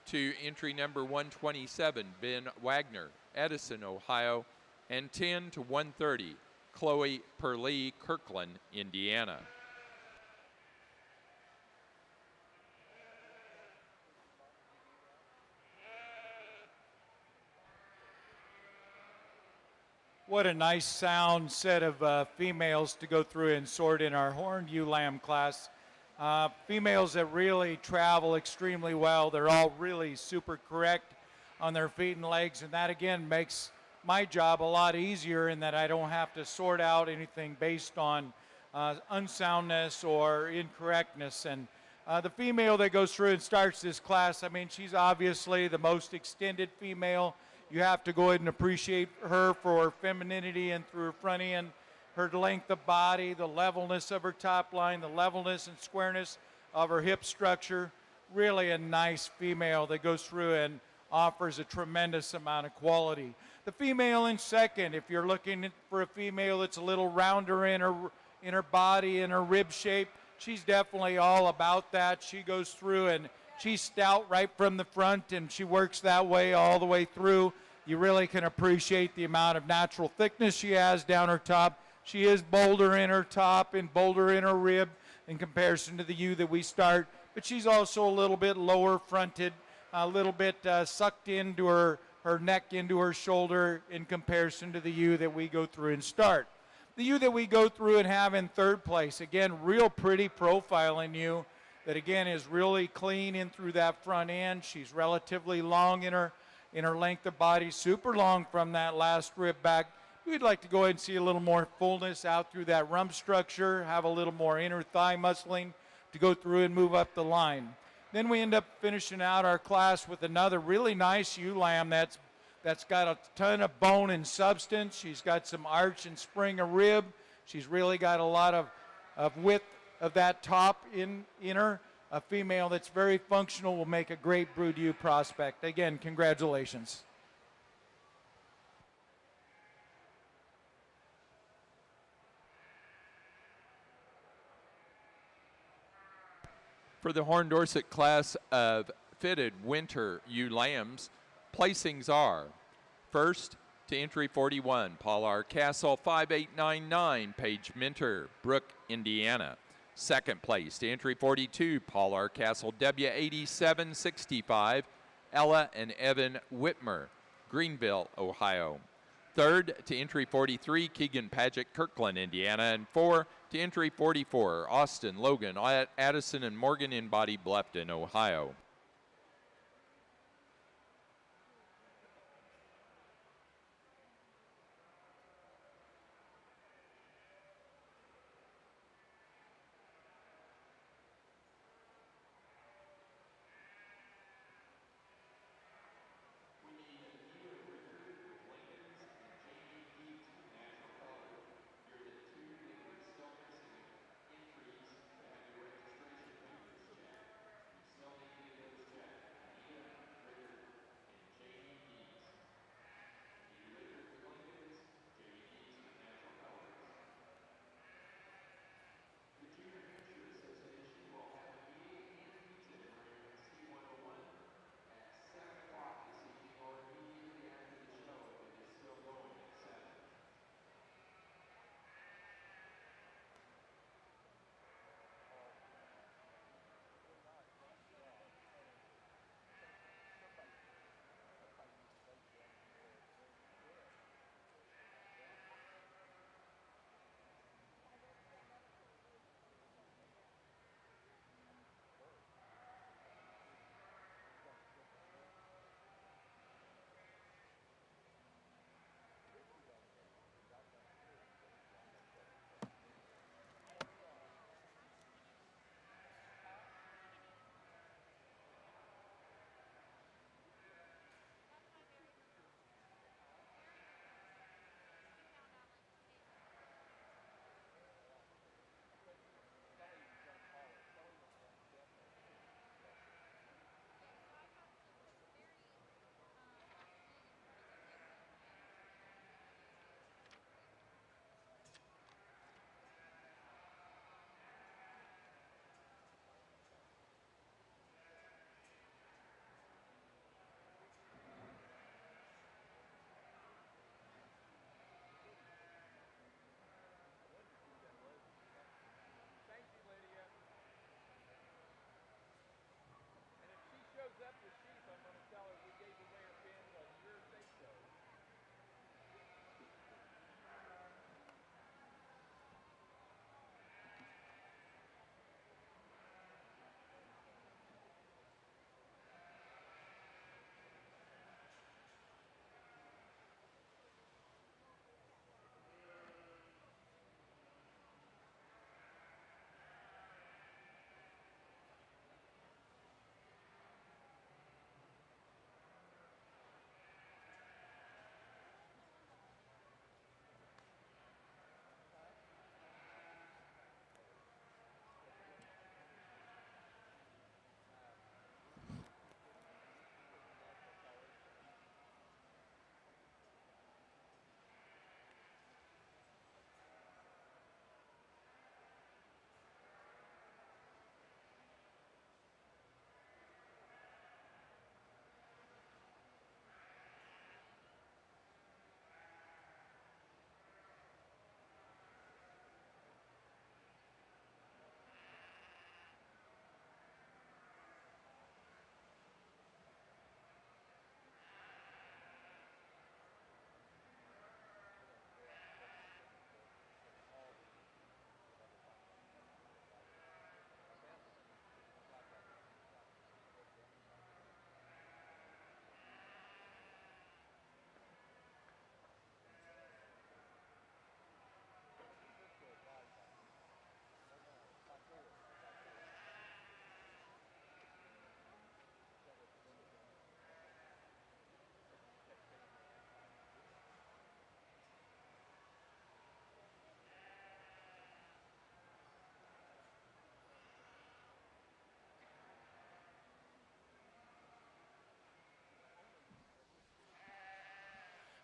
to entry number 127, Ben Wagner, Edison, Ohio. And 10 to 130, Chloe Perlee, Kirkland, Indiana. What a nice sound set of females to go through and sort in our horned ewe lamb class. Females that really travel extremely well. They're all really super correct on their feet and legs, and that again makes my job a lot easier in that I don't have to sort out anything based on unsoundness or incorrectness. And the female that goes through and starts this class, I mean, she's obviously the most extended female. You have to go ahead and appreciate her for her femininity and through her front end, her length of body, the levelness of her top line, the levelness and squareness of her hip structure. Really a nice female that goes through and offers a tremendous amount of quality. The female in second, if you're looking for a female that's a little rounder in her body, in her rib shape, she's definitely all about that. She goes through and she's stout right from the front, and she works that way all the way through. You really can appreciate the amount of natural thickness she has down her top. She is bolder in her top and bolder in her rib in comparison to the ewe that we start, but she's also a little bit lower fronted, a little bit sucked into her neck, into her shoulder in comparison to the ewe that we go through and start. The ewe that we go through and have in third place, again, real pretty profiling ewe that again is really clean in through that front end. She's relatively long in her length of body, super long from that last rib back. We'd like to go ahead and see a little more fullness out through that rump structure, have a little more inner thigh muscling to go through and move up the line. Then we end up finishing out our class with another really nice ewe lamb that's got a ton of bone and substance. She's got some arch and spring of rib. She's really got a lot of width of that top in her. A female that's very functional will make a great brood ewe prospect. Again, congratulations. For the Horn Dorset class of fitted winter ewe lambs, placings are: first, to entry 41, Paul R. Castle 5899, Paige Minter, Brooke, Indiana. Second place, to entry 42, Paul R. Castle W8765, Ella and Evan Whitmer, Greenville, Ohio. Third, to entry 43, Keegan Paget, Kirkland, Indiana. And 4, to entry 44, Austin, Logan, Addison, and Morgan in Body, Bluffton, Ohio.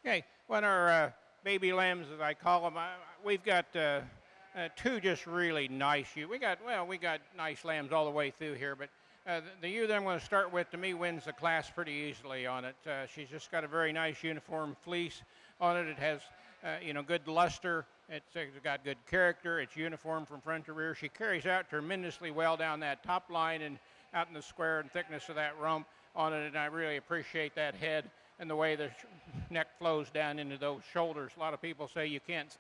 Okay, when our baby lambs, as I call them, we've got two just really nice ewes. We got nice lambs all the way through here, but the ewe that I'm going to start with, to me, wins the class pretty easily on it. She's just got a very nice uniform fleece on it. It has, good luster. It's got good character. It's uniform from front to rear. She carries out tremendously well down that top line and out in the square and thickness of that rump on it, and I really appreciate that head and the way the neck flows down into those shoulders. A lot of people say you can't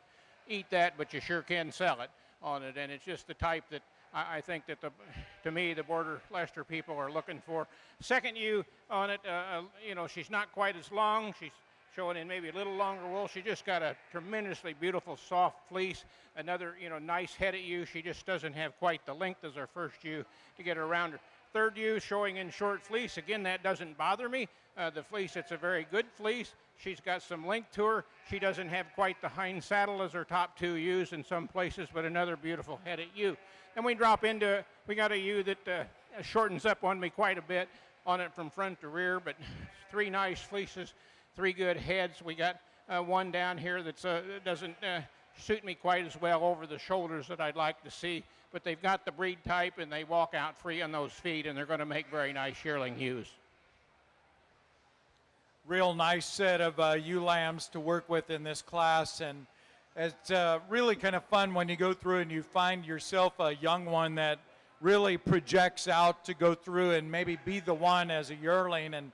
eat that, but you sure can sell it on it, and it's just the type that I think that, to me, the Border Leicester people are looking for. Second ewe on it, she's not quite as long. She's showing in maybe a little longer wool. She just got a tremendously beautiful soft fleece. Another, nice headed ewe. She just doesn't have quite the length as our first ewe to get her around her. Third ewe showing in short fleece. Again, that doesn't bother me. The fleece, it's a very good fleece. She's got some length to her. She doesn't have quite the hind saddle as her top two ewes in some places, but another beautiful headed ewe. Then we drop into, we got a ewe that shortens up on me quite a bit on it from front to rear, but three nice fleeces, three good heads. We got one down here that doesn't suit me quite as well over the shoulders that I'd like to see, but they've got the breed type and they walk out free on those feet, and they're going to make very nice yearling ewes. Real nice set of ewe lambs to work with in this class, and it's really kind of fun when you go through and you find yourself a young one that really projects out to go through and maybe be the one as a yearling. And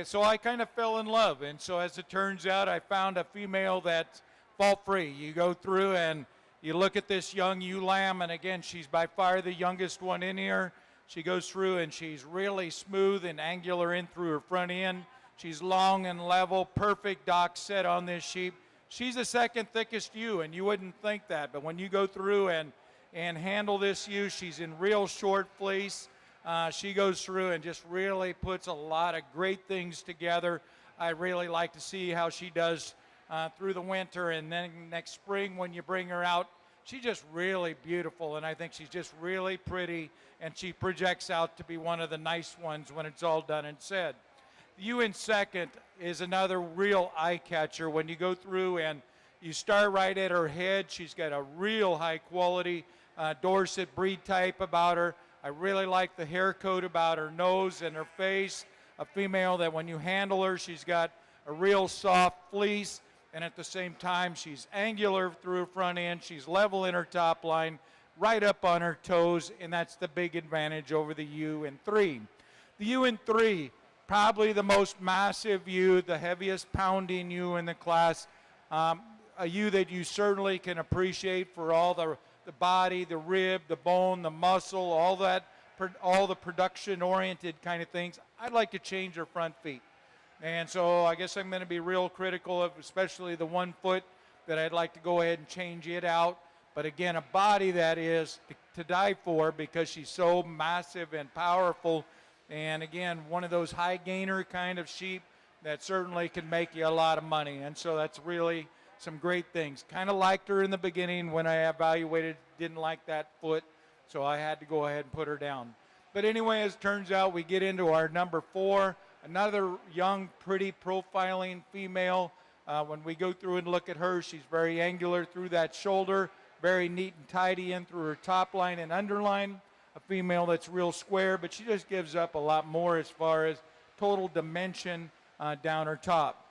so I kind of fell in love, and so as it turns out, I found a female that's fault-free. You go through and you look at this young ewe lamb, and again, she's by far the youngest one in here. She goes through and she's really smooth and angular in through her front end. She's long and level, perfect dock set on this sheep. She's the second thickest ewe, and you wouldn't think that, but when you go through and handle this ewe, she's in real short fleece. She goes through and just really puts a lot of great things together. I really like to see how she does through the winter, and then next spring when you bring her out, she's just really beautiful, and I think she's just really pretty, and she projects out to be one of the nice ones when it's all done and said. The ewe in second is another real eye catcher. When you go through and you start right at her head, she's got a real high quality Dorset breed type about her. I really like the hair coat about her nose and her face. A female that when you handle her, she's got a real soft fleece, and at the same time, she's angular through her front end. She's level in her top line, right up on her toes, and that's the big advantage over the ewe in three. The ewe in three, probably the most massive ewe, the heaviest pounding ewe in the class, a ewe that you certainly can appreciate for all the body, the rib, the bone, the muscle, all the production-oriented kind of things. I'd like to change her front feet. And so I guess I'm going to be real critical of especially the 1 foot, that I'd like to go ahead and change it out. But again, a body that is to die for, because she's so massive and powerful. And again, one of those high gainer kind of sheep that certainly can make you a lot of money. And so that's really some great things. Kind of liked her in the beginning when I evaluated, didn't like that foot, so I had to go ahead and put her down. But anyway, as it turns out, we get into our number 4, another young, pretty profiling female. When we go through and look at her, she's very angular through that shoulder, very neat and tidy in through her top line and underline. A female that's real square, but she just gives up a lot more as far as total dimension down her top.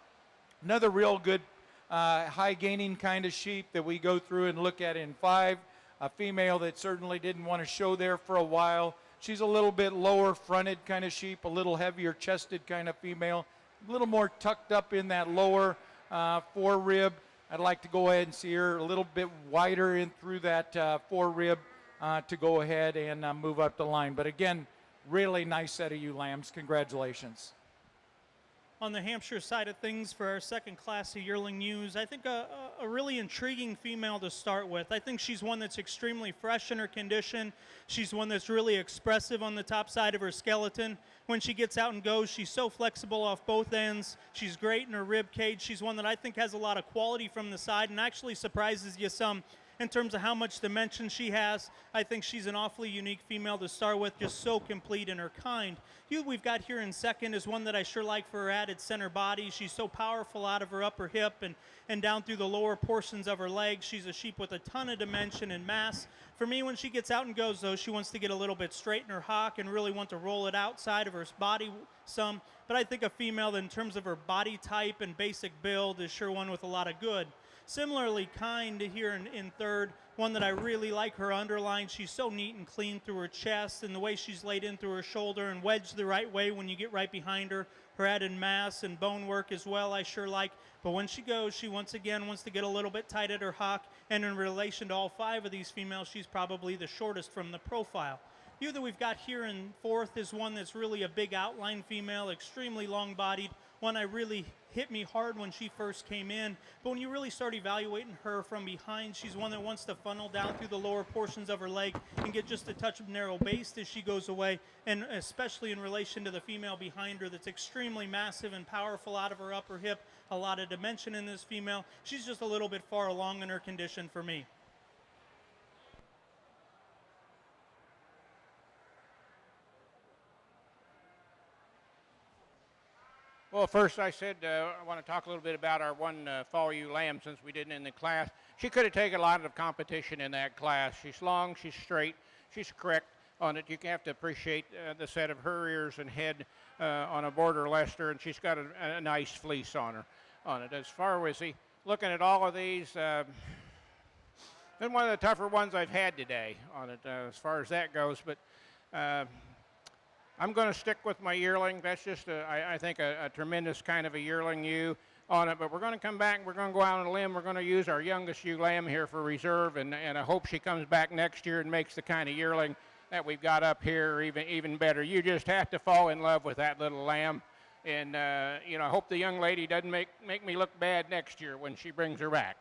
Another real good high gaining kind of sheep that we go through and look at in 5, a female that certainly didn't want to show there for a while. She's a little bit lower fronted kind of sheep, a little heavier chested kind of female, a little more tucked up in that lower forerib. I'd like to go ahead and see her a little bit wider in through that forerib to go ahead and move up the line. But again, really nice set of ewe lambs. Congratulations. On the Hampshire side of things, for our second class of yearling ewes, I think a really intriguing female to start with. I think she's one that's extremely fresh in her condition. She's one that's really expressive on the top side of her skeleton. When she gets out and goes, she's so flexible off both ends. She's great in her rib cage. She's one that I think has a lot of quality from the side and actually surprises you some in terms of how much dimension she has. I think she's an awfully unique female to start with, just so complete in her kind. You we've got here in second is one that I sure like for her added center body. She's so powerful out of her upper hip and down through the lower portions of her legs. She's a sheep with a ton of dimension and mass. For me, when she gets out and goes, though, she wants to get a little bit straight in her hock and really want to roll it outside of her body some. But I think a female that in terms of her body type and basic build is sure one with a lot of good. Similarly, kind here in third, one that I really like her underline. She's so neat and clean through her chest and the way she's laid in through her shoulder and wedged the right way when you get right behind her. Her added mass and bone work as well I sure like. But when she goes, she once again wants to get a little bit tight at her hock. And in relation to all 5 of these females, she's probably the shortest from the profile. The that we've got here in fourth is one that's really a big outline female, extremely long-bodied, one I really hit me hard when she first came in. But when you really start evaluating her from behind, she's one that wants to funnel down through the lower portions of her leg and get just a touch of narrow base as she goes away, and especially in relation to the female behind her that's extremely massive and powerful out of her upper hip, a lot of dimension in this female. She's just a little bit far along in her condition for me. Well, first I said I want to talk a little bit about our one fall ewe lamb since we didn't in the class. She could have taken a lot of competition in that class. She's long, she's straight, she's correct on it. You have to appreciate the set of her ears and head on a border Leicester, and she's got a nice fleece on it. As far as looking at all of these, been one of the tougher ones I've had today on it as far as that goes, but I'm going to stick with my yearling. That's just, I think, a tremendous kind of a yearling ewe on it. But we're going to come back and we're going to go out on a limb. We're going to use our youngest ewe lamb here for reserve, and I hope she comes back next year and makes the kind of yearling that we've got up here even better. You just have to fall in love with that little lamb. And, I hope the young lady doesn't make me look bad next year when she brings her back.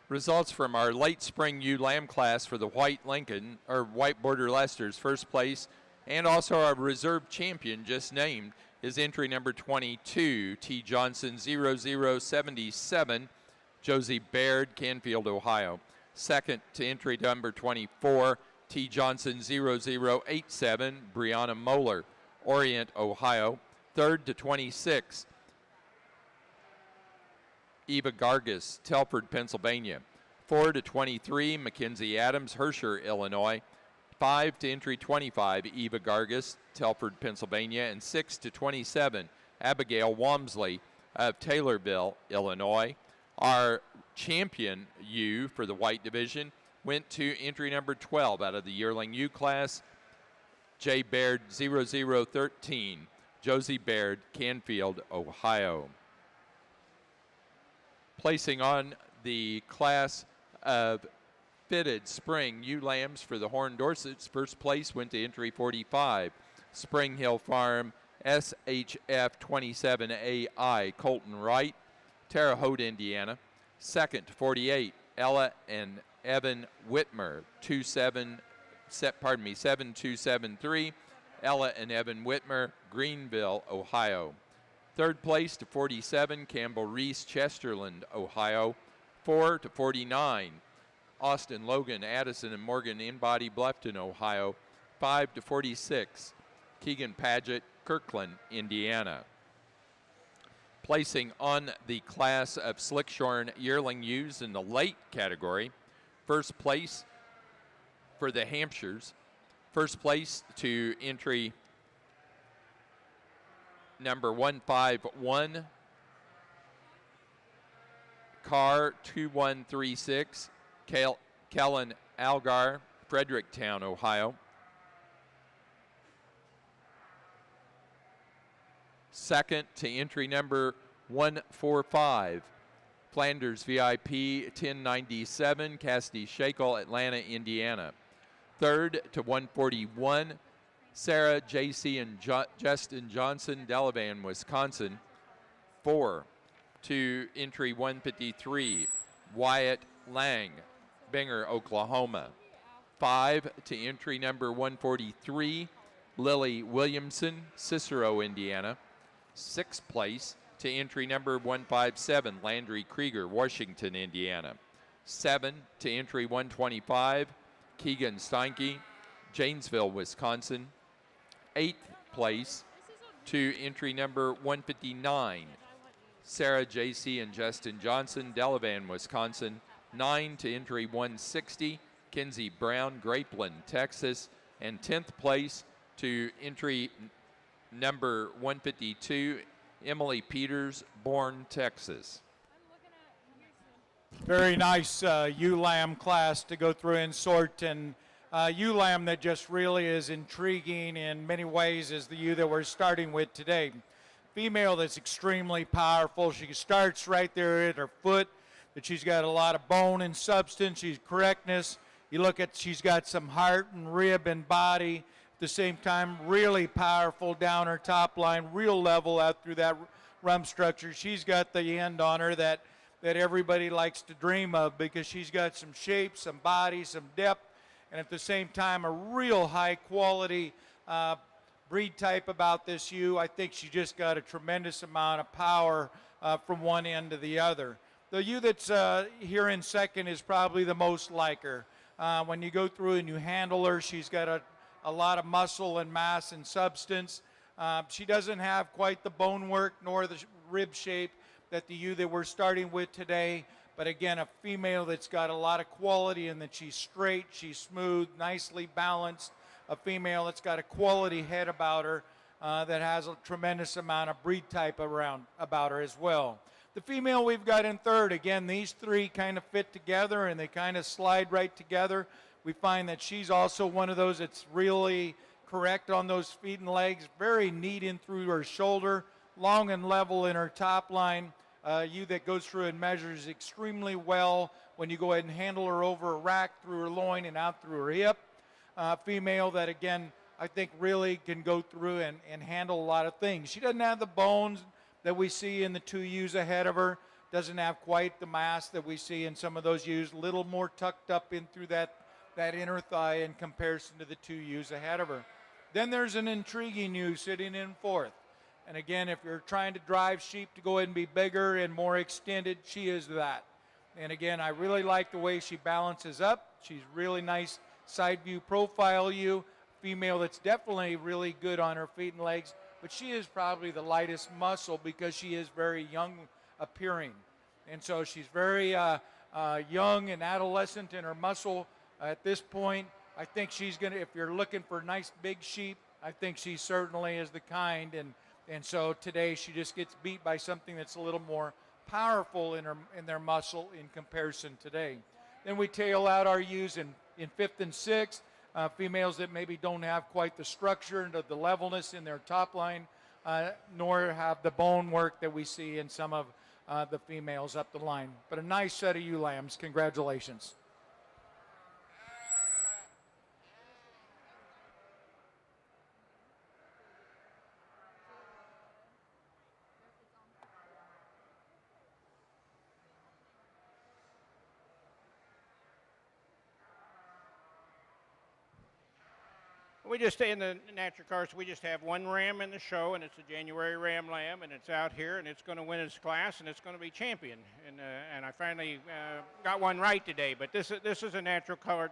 Results from our late spring ewe lamb class for the white border Leicesters. First place, and also our reserve champion just named, is entry number 22, T. Johnson 0077, Josie Baird, Canfield, Ohio. Second to entry number 24, T. Johnson 0087, Brianna Moeller, Orient, Ohio. Third to 26, Eva Gargas, Telford, Pennsylvania. 4 to 23, Mackenzie Adams, Herscher, Illinois. 5 to entry 25, Eva Gargas, Telford, Pennsylvania. And 6 to 27, Abigail Walmsley of Taylorville, Illinois. Our champion ewe for the white division went to entry number 12 out of the yearling ewe class, J. Baird 0013, Josie Baird, Canfield, Ohio. Placing on the class of fitted spring ewe lambs for the Horned Dorsets, first place went to entry 45, Spring Hill Farm SHF 27AI, Colton Wright, Terre Haute, Indiana. Second to 48, Ella and Evan Whitmer, 7273, Ella and Evan Whitmer, Greenville, Ohio. Third place to 47, Campbell Reese, Chesterland, Ohio. 4 to 49, Austin Logan, Addison and Morgan, In-Body, Bluffton, Ohio. 5 to 46, Keegan Paget, Kirkland, Indiana. Placing on the class of Slickshorn yearling ewes in the late category, first place for the Hampshires. First place to entry number 151, Car 2136, Kellen Algar, Fredericktown, Ohio. Second to entry number 145, Flanders VIP 1097, Cassidy Shakel, Atlanta, Indiana. Third to 141, Sarah, J.C. and Justin Johnson, Delavan, Wisconsin. 4 to entry 153, Wyatt Lang, Binger, Oklahoma. 5 to entry number 143, Lily Williamson, Cicero, Indiana. 6th place to entry number 157, Landry Krieger, Washington, Indiana. 7 to entry 125, Keegan Steinke, Janesville, Wisconsin. 8th place to entry number 159, Sarah J.C. and Justin Johnson, Delavan, Wisconsin. 9 to entry 160, Kinsey Brown, Grapeland, Texas. And 10th place to entry number 152, Emily Peters, Bourne, Texas. Very nice ULAM class to go through and sort, and ULAM that just really is intriguing in many ways is the ewe that we're starting with today. Female that's extremely powerful. She starts right there at her foot, that she's got a lot of bone and substance. She's correctness. You look at, she's got some heart and rib and body. At the same time, really powerful down her top line, real level out through that rump structure. She's got the end on her that everybody likes to dream of, because she's got some shape, some body, some depth, and at the same time a real high quality breed type about this ewe. I think she just got a tremendous amount of power from one end to the other. The ewe that's here in second is probably the most like her. When you go through and you handle her, she's got a lot of muscle and mass and substance. She doesn't have quite the bone work nor the rib shape that the ewe that we're starting with today, but again, a female that's got a lot of quality in that she's straight, she's smooth, nicely balanced, a female that's got a quality head about her that has a tremendous amount of breed type about her as well. The female we've got in third, again, these three kind of fit together and they kind of slide right together. We find that she's also one of those that's really correct on those feet and legs, very neat in through her shoulder, long and level in her top line. Ewe that goes through and measures extremely well when you go ahead and handle her over a rack, through her loin and out through her hip. Female that, again, I think really can go through and handle a lot of things. She doesn't have the bones that we see in the two ewes ahead of her, doesn't have quite the mass that we see in some of those ewes, a little more tucked up in through that inner thigh in comparison to the two ewes ahead of her. Then there's an intriguing ewe sitting in fourth. And again, if you're trying to drive sheep to go ahead and be bigger and more extended, she is that. And again, I really like the way she balances up. She's really nice side view profile ewe, female that's definitely really good on her feet and legs, but she is probably the lightest muscle because she is very young appearing. And so she's very young and adolescent in her muscle at this point. I think she's going to, if you're looking for nice big sheep, I think she certainly is the kind. And so today she just gets beat by something that's a little more powerful in their muscle in comparison today. Then we tail out our ewes in fifth and sixth, females that maybe don't have quite the structure and the levelness in their top line, nor have the bone work that we see in some of the females up the line. But a nice set of ewe lambs. Congratulations. We just stay in the natural cars. We just have one ram in the show, and it's a January Ram Lamb, and it's out here, and it's going to win its class, and it's going to be champion. And I finally got one right today. But this is a natural colored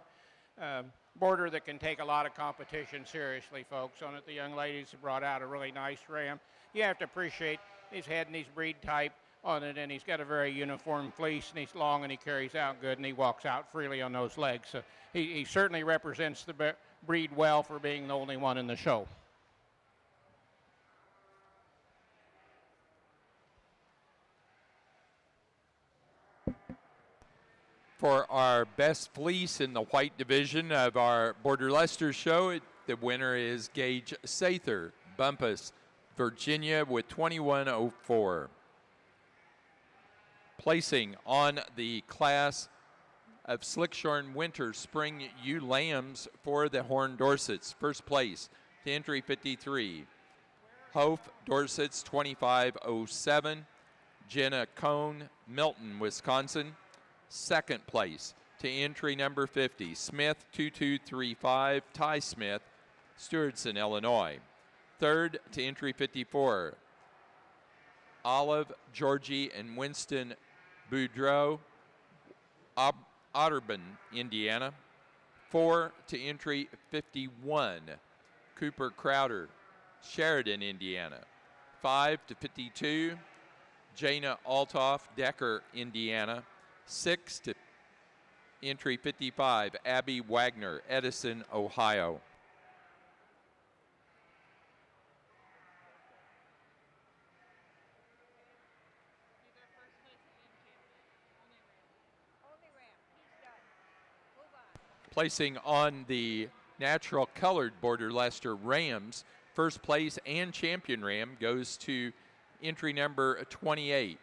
border that can take a lot of competition seriously, folks. On it, the young ladies have brought out a really nice ram. You have to appreciate his head and his breed type on it, and he's got a very uniform fleece, and he's long, and he carries out good, and he walks out freely on those legs. So he certainly represents the breed well for being the only one in the show. For our best fleece in the white division of our Border Leicester show, the winner is Gage Sather, Bumpus, Virginia, with 21.04. Placing on the class of Slickshorn Winter Spring Ewe Lambs for the Horn Dorsets. First place to entry 53. Hof Dorsets 25.07. Jenna Cohn, Milton, Wisconsin. Second place to entry number 50. Smith 2235. Ty Smith, Stewardson, Illinois. Third to entry 54, Olive, Georgie, and Winston Boudreau, Otterburn, Indiana. 4 to entry 51, Cooper Crowder, Sheridan, Indiana. 5 to 52, Jana Altoff, Decker, Indiana. 6 to entry 55, Abby Wagner, Edison, Ohio. Placing on the natural colored border Leicester Rams, first place and champion ram goes to entry number 28,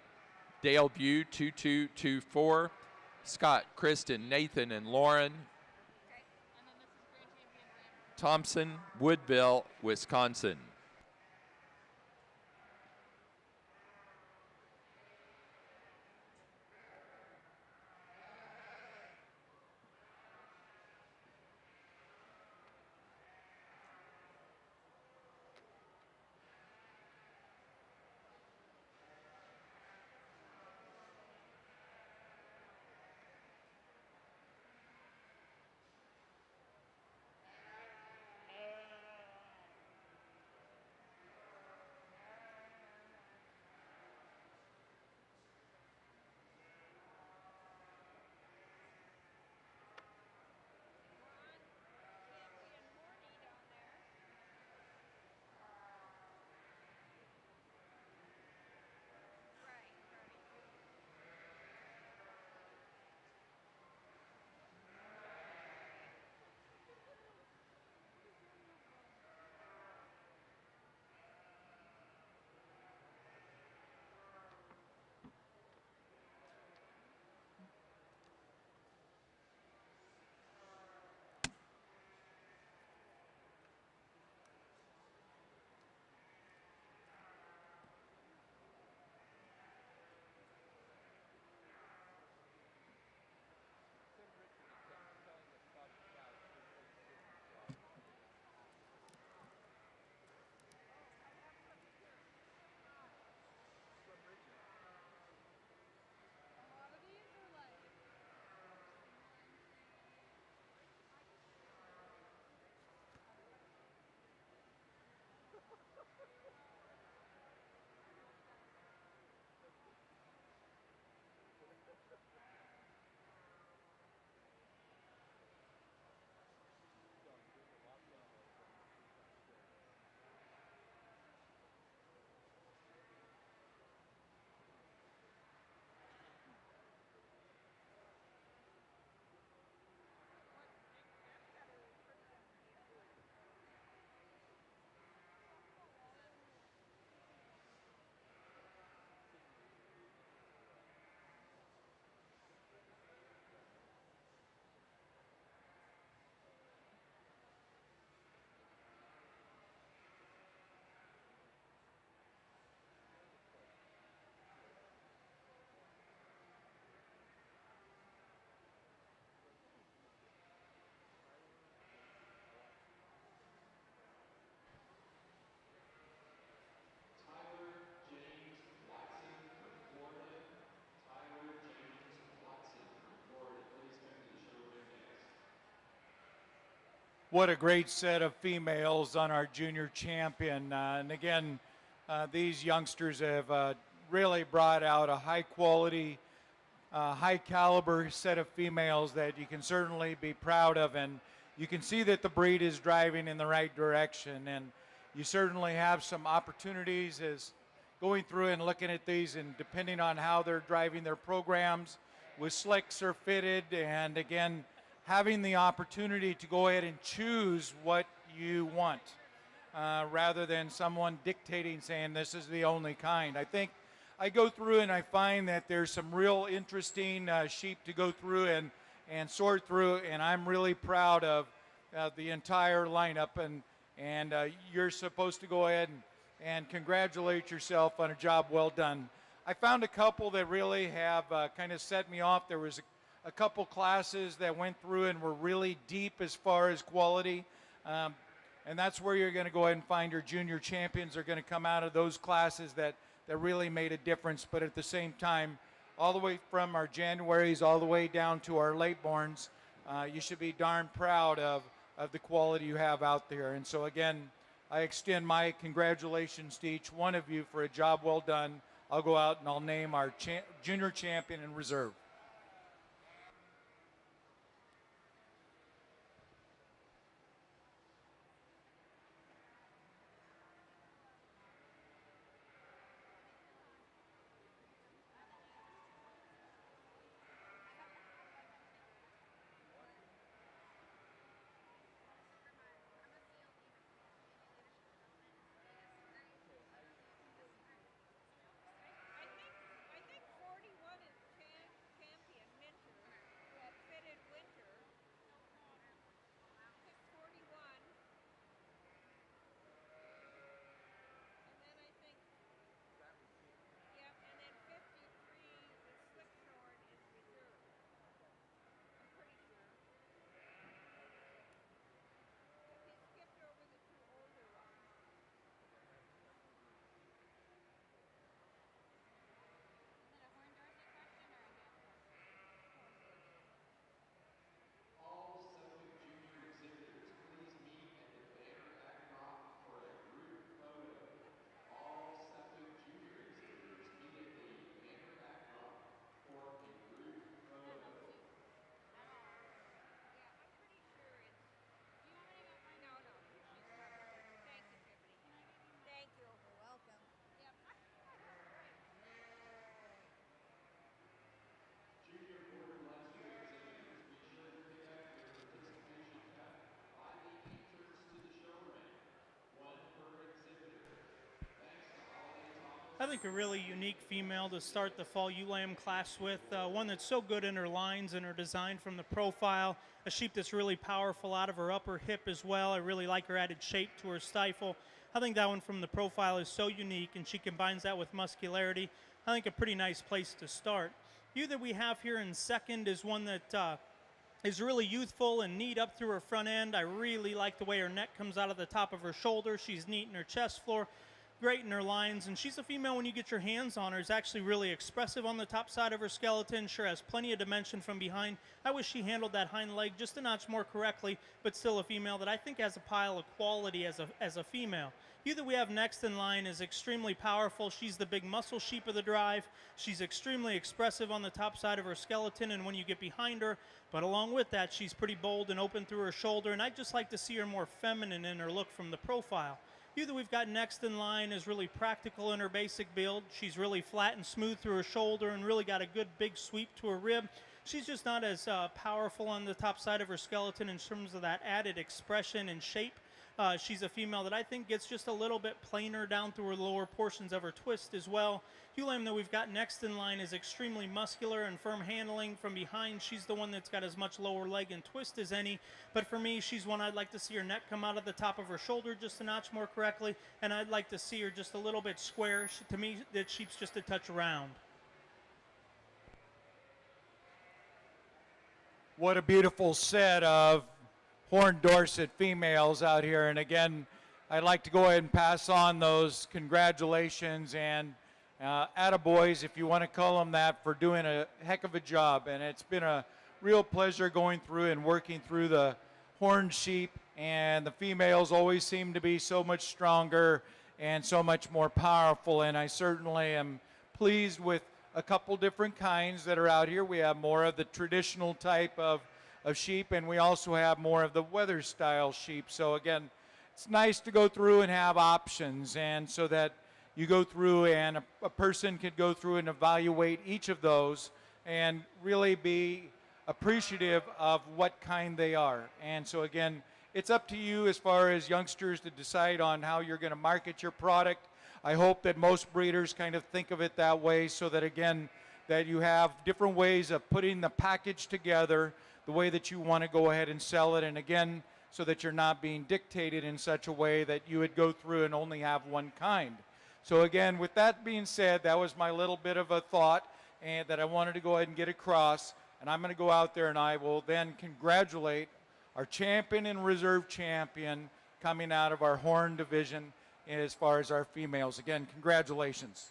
Dale View 2224, Scott, Kristen, Nathan, and Lauren. Thompson, Woodville, Wisconsin. What a great set of females on our junior champion. And again, these youngsters have really brought out a high quality, high caliber set of females that you can certainly be proud of. And you can see that the breed is driving in the right direction. And you certainly have some opportunities as going through and looking at these, and depending on how they're driving their programs, with slicks are fitted, and again, having the opportunity to go ahead and choose what you want rather than someone dictating saying this is the only kind. I think I go through and I find that there's some real interesting sheep to go through and sort through, and I'm really proud of the entire lineup, and you're supposed to go ahead and congratulate yourself on a job well done. I found a couple that really have kind of set me off. There was a couple classes that went through and were really deep as far as quality. And that's where you're going to go ahead and find your junior champions are going to come out of those classes that really made a difference. But at the same time, all the way from our Januaries all the way down to our late borns, you should be darn proud of the quality you have out there. And so again, I extend my congratulations to each one of you for a job well done. I'll go out and I'll name our junior champion in reserve. I think 41 is champion Minter, fitted winter. Pick 41. And then I think, yep, and then 53 is slip short is reserve. I'm pretty sure. He skipped over the two older ones. All Suffolk Junior exhibitors, please meet at the banner backdrop for a group photo. All Suffolk Junior exhibitors, meet at the banner backdrop for a group photo. Yeah, I'm pretty sure it's. Do you want me to go find? No, no, she's covered. Thank you, Tiffany. Thank you. You're welcome. Yep. Junior quarter-luster exhibitors, be sure to pick up your participation cup by the entrance to the show ring. One per exhibitor. Thanks to Holiday Thomas. I think a really unique female to start the fall ULAM class with, one that's so good in her lines and her design from the profile, a sheep that's really powerful out of her upper hip as well. I really like her added shape to her stifle. I think that one from the profile is so unique, and she combines that with muscularity. I think a pretty nice place to start. Ewe that we have here in second is one that is really youthful and neat up through her front end. I really like the way her neck comes out of the top of her shoulder. She's neat in her chest floor, great in her lines, and she's a female when you get your hands on her. Is actually really expressive on the top side of her skeleton. Sure has plenty of dimension from behind. I wish she handled that hind leg just a notch more correctly, but still a female that I think has a pile of quality as a female. You that we have next in line is extremely powerful. She's the big muscle sheep of the drive. She's extremely expressive on the top side of her skeleton and when you get behind her, but along with that, she's pretty bold and open through her shoulder, and I'd just like to see her more feminine in her look from the profile. You that we've got next in line is really practical in her basic build. She's really flat and smooth through her shoulder and really got a good big sweep to her rib. She's just not as powerful on the top side of her skeleton in terms of that added expression and shape. She's a female that I think gets just a little bit plainer down through her lower portions of her twist as well. Hulam that we've got next in line is extremely muscular and firm handling from behind. She's the one that's got as much lower leg and twist as any, but for me, she's one I'd like to see her neck come out of the top of her shoulder just a notch more correctly, and I'd like to see her just a little bit square. To me, that sheep's just a touch round. What a beautiful set of Horned Dorset females out here. And again, I'd like to go ahead and pass on those congratulations and attaboys, if you want to call them that, for doing a heck of a job. And it's been a real pleasure going through and working through the horned sheep. And the females always seem to be so much stronger and so much more powerful. And I certainly am pleased with a couple different kinds that are out here. We have more of the traditional type of sheep, and we also have more of the weather style sheep. So again, it's nice to go through and have options, and so that you go through and a person could go through and evaluate each of those and really be appreciative of what kind they are. And so again, it's up to you as far as youngsters to decide on how you're going to market your product. I hope that most breeders kind of think of it that way, so that again, that you have different ways of putting the package together the way that you want to go ahead and sell it, and again, so that you're not being dictated in such a way that you would go through and only have one kind. So again, with that being said, that was my little bit of a thought and that I wanted to go ahead and get across, and I'm going to go out there and I will then congratulate our champion and reserve champion coming out of our horn division as far as our females. Again, congratulations.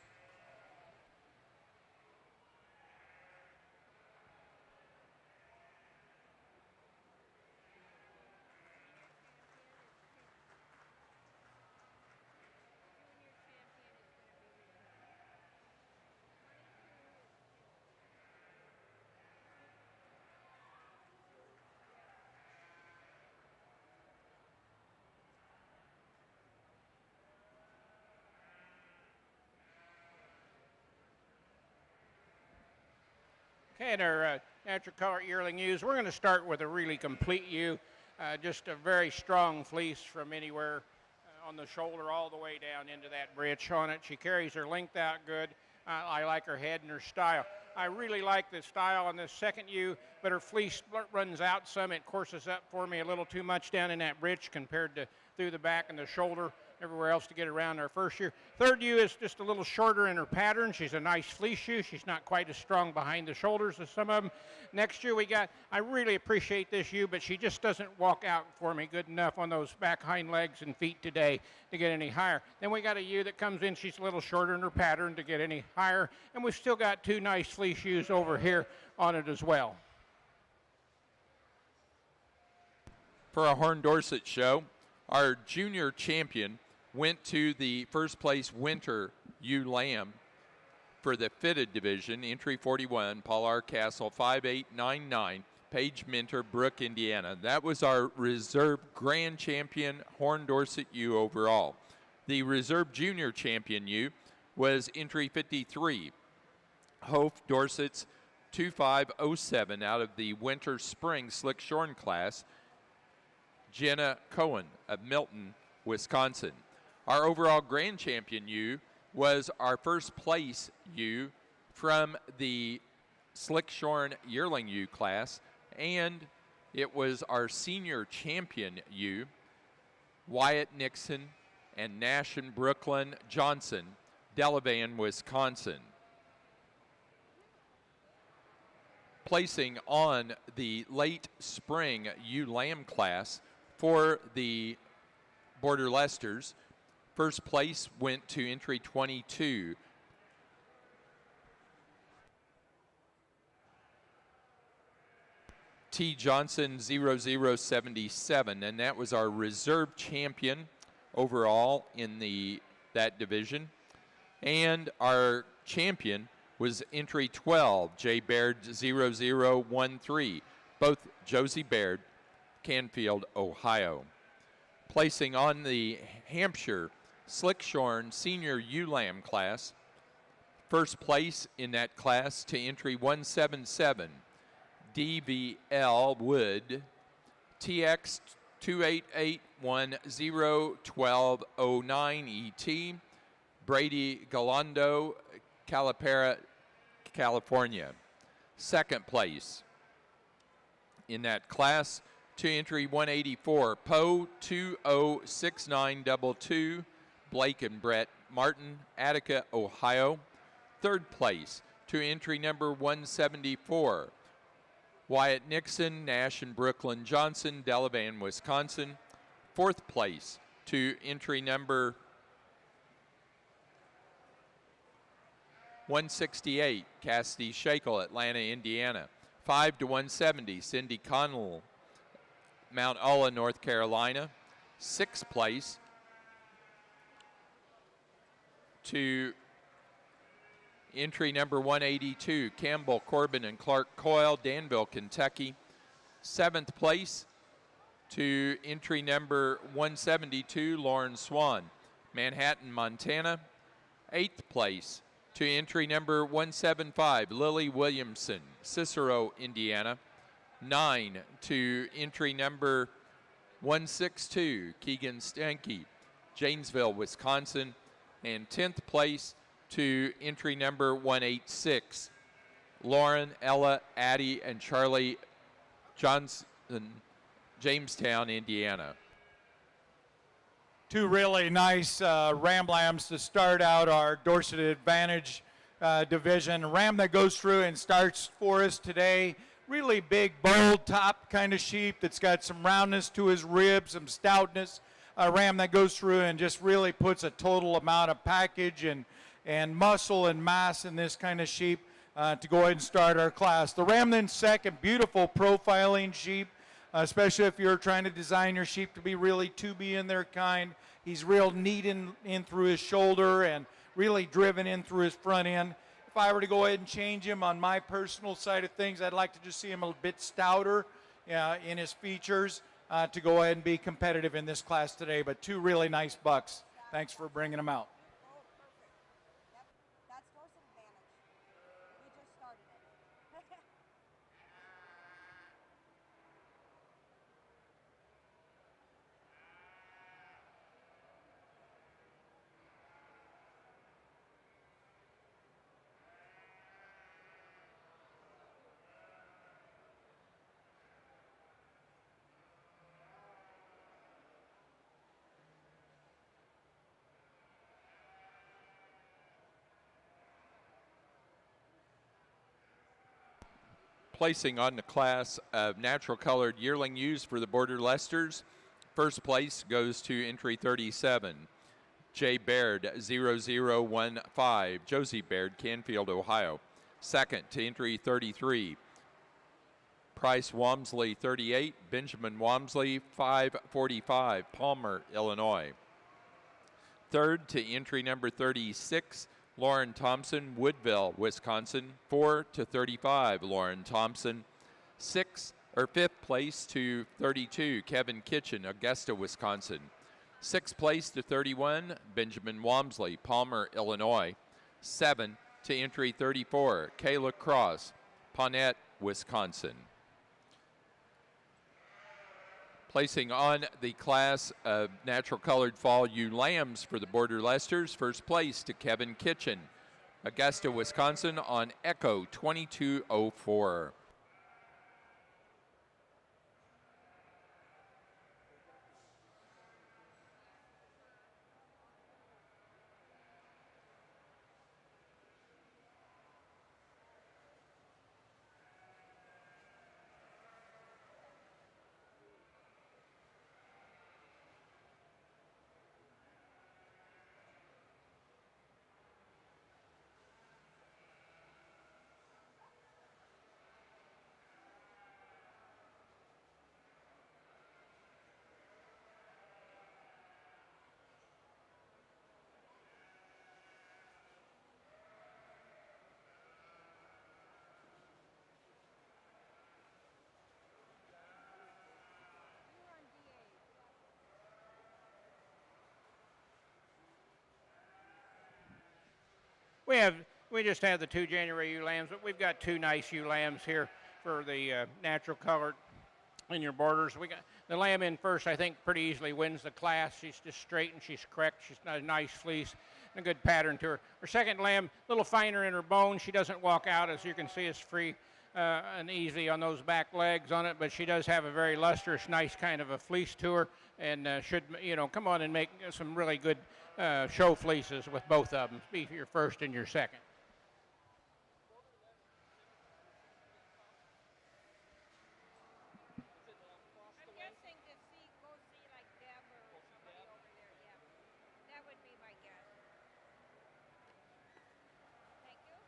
Okay, and our natural color yearling ewes, we're going to start with a really complete ewe, just a very strong fleece from anywhere on the shoulder all the way down into that breech on it. She carries her length out good. I like her head and her style. I really like the style on this second ewe, but her fleece runs out some. It courses up for me a little too much down in that breech compared to through the back and the shoulder, everywhere else to get around our first ewe. Third ewe is just a little shorter in her pattern. She's a nice fleece ewe. She's not quite as strong behind the shoulders as some of them. Next ewe we got, I really appreciate this ewe, but she just doesn't walk out for me good enough on those back hind legs and feet today to get any higher. Then we got a ewe that comes in, she's a little shorter in her pattern to get any higher. And we've still got two nice fleece ewes over here on it as well. For a Horn Dorset show, our junior champion went to the first place winter ewe lamb for the fitted division, entry 41, Paul R. Castle, 5899, Page Minter, Brook, Indiana. That was our reserve grand champion Horn Dorset ewe overall. The reserve junior champion ewe was entry 53, Hof Dorset's 2507 out of the winter spring slick shorn class, Jenna Cohen of Milton, Wisconsin. Our overall grand champion ewe was our first place ewe from the slick shorn yearling ewe class, and it was our senior champion ewe, Wyatt Nixon and Nash and Brooklyn Johnson, Delavan, Wisconsin. Placing on the late spring ewe lamb class for the Border Leicesters, first place went to entry 22, T. Johnson 0077, and that was our reserve champion overall in that division. And our champion was entry 12, J. Baird 0013, both Josie Baird, Canfield, Ohio. Placing on the Hampshire Slick Shorn Senior Ewe Lamb class, first place in that class to entry 177, DVL Wood, TX 288101209 ET, Brady Galando, Calipara, California. Second place in that class to entry 184, Poe 206922, Blake and Brett Martin, Attica, Ohio. Third place to entry number 174, Wyatt Nixon, Nash and Brooklyn Johnson, Delavan, Wisconsin. Fourth place to entry number 168, Cassidy Shakel, Atlanta, Indiana. 5 to 170, Cindy Connell, Mount Ulla, North Carolina. Sixth place to entry number 182, Campbell, Corbin, and Clark Coyle, Danville, Kentucky. Seventh place to entry number 172, Lauren Swan, Manhattan, Montana. Eighth place to entry number 175, Lily Williamson, Cicero, Indiana. 9 to entry number 162, Keegan Stanky, Janesville, Wisconsin. And 10th place to entry number 186, Lauren, Ella, Addie, and Charlie Johnson, Jamestown, Indiana. Two really nice ram lambs to start out our Dorset Advantage division. A ram that goes through and starts for us today. Really big, bold top kind of sheep that's got some roundness to his ribs, some stoutness. a ram that goes through and just really puts a total amount of package and muscle and mass in this kind of sheep to go ahead and start our class. The ram then second, beautiful profiling sheep, especially if you're trying to design your sheep to be really tubey in their kind. He's real neat in through his shoulder and really driven in through his front end. If I were to go ahead and change him on my personal side of things, I'd like to just see him a bit stouter in his features to go ahead and be competitive in this class today. But two really nice bucks. Thanks for bringing them out. Oh, perfect. Yep. That's Dorsett advantage. We just started it. Placing on the class of natural colored yearling ewes for the Border Leicesters. First place goes to entry 37, J. Baird 0015, Josie Baird, Canfield, Ohio. Second to entry 33, Price Walmsley 38, Benjamin Walmsley 545, Palmer, Illinois. Third to entry number 36, Lauren Thompson, Woodville, Wisconsin, 4 to 35, Lauren Thompson. Fifth place to 32, Kevin Kitchen, Augusta, Wisconsin. Sixth place to 31, Benjamin Walmsley, Palmer, Illinois. 7 to entry 34, Kayla Cross, Pawnette, Wisconsin. Placing on the class of natural colored fall ewe lambs for the Border Leicesters, first place to Kevin Kitchen, Augusta, Wisconsin, on Echo 2204. We just have the two January ewe lambs, but we've got two nice ewe lambs here for the natural colored in your borders. We got the lamb in first, I think, pretty easily wins the class. She's just straight and she's correct. She's got a nice fleece and a good pattern to her. Her second lamb, a little finer in her bone. She doesn't walk out, as you can see, is free and easy on those back legs on it, but she does have a very lustrous, nice kind of a fleece to her, and should, come on and make some really good show fleeces with both of them. Be your first and your second. I'm guessing to go see like Deb or somebody over there. Yeah, that would be my guess. Thank you.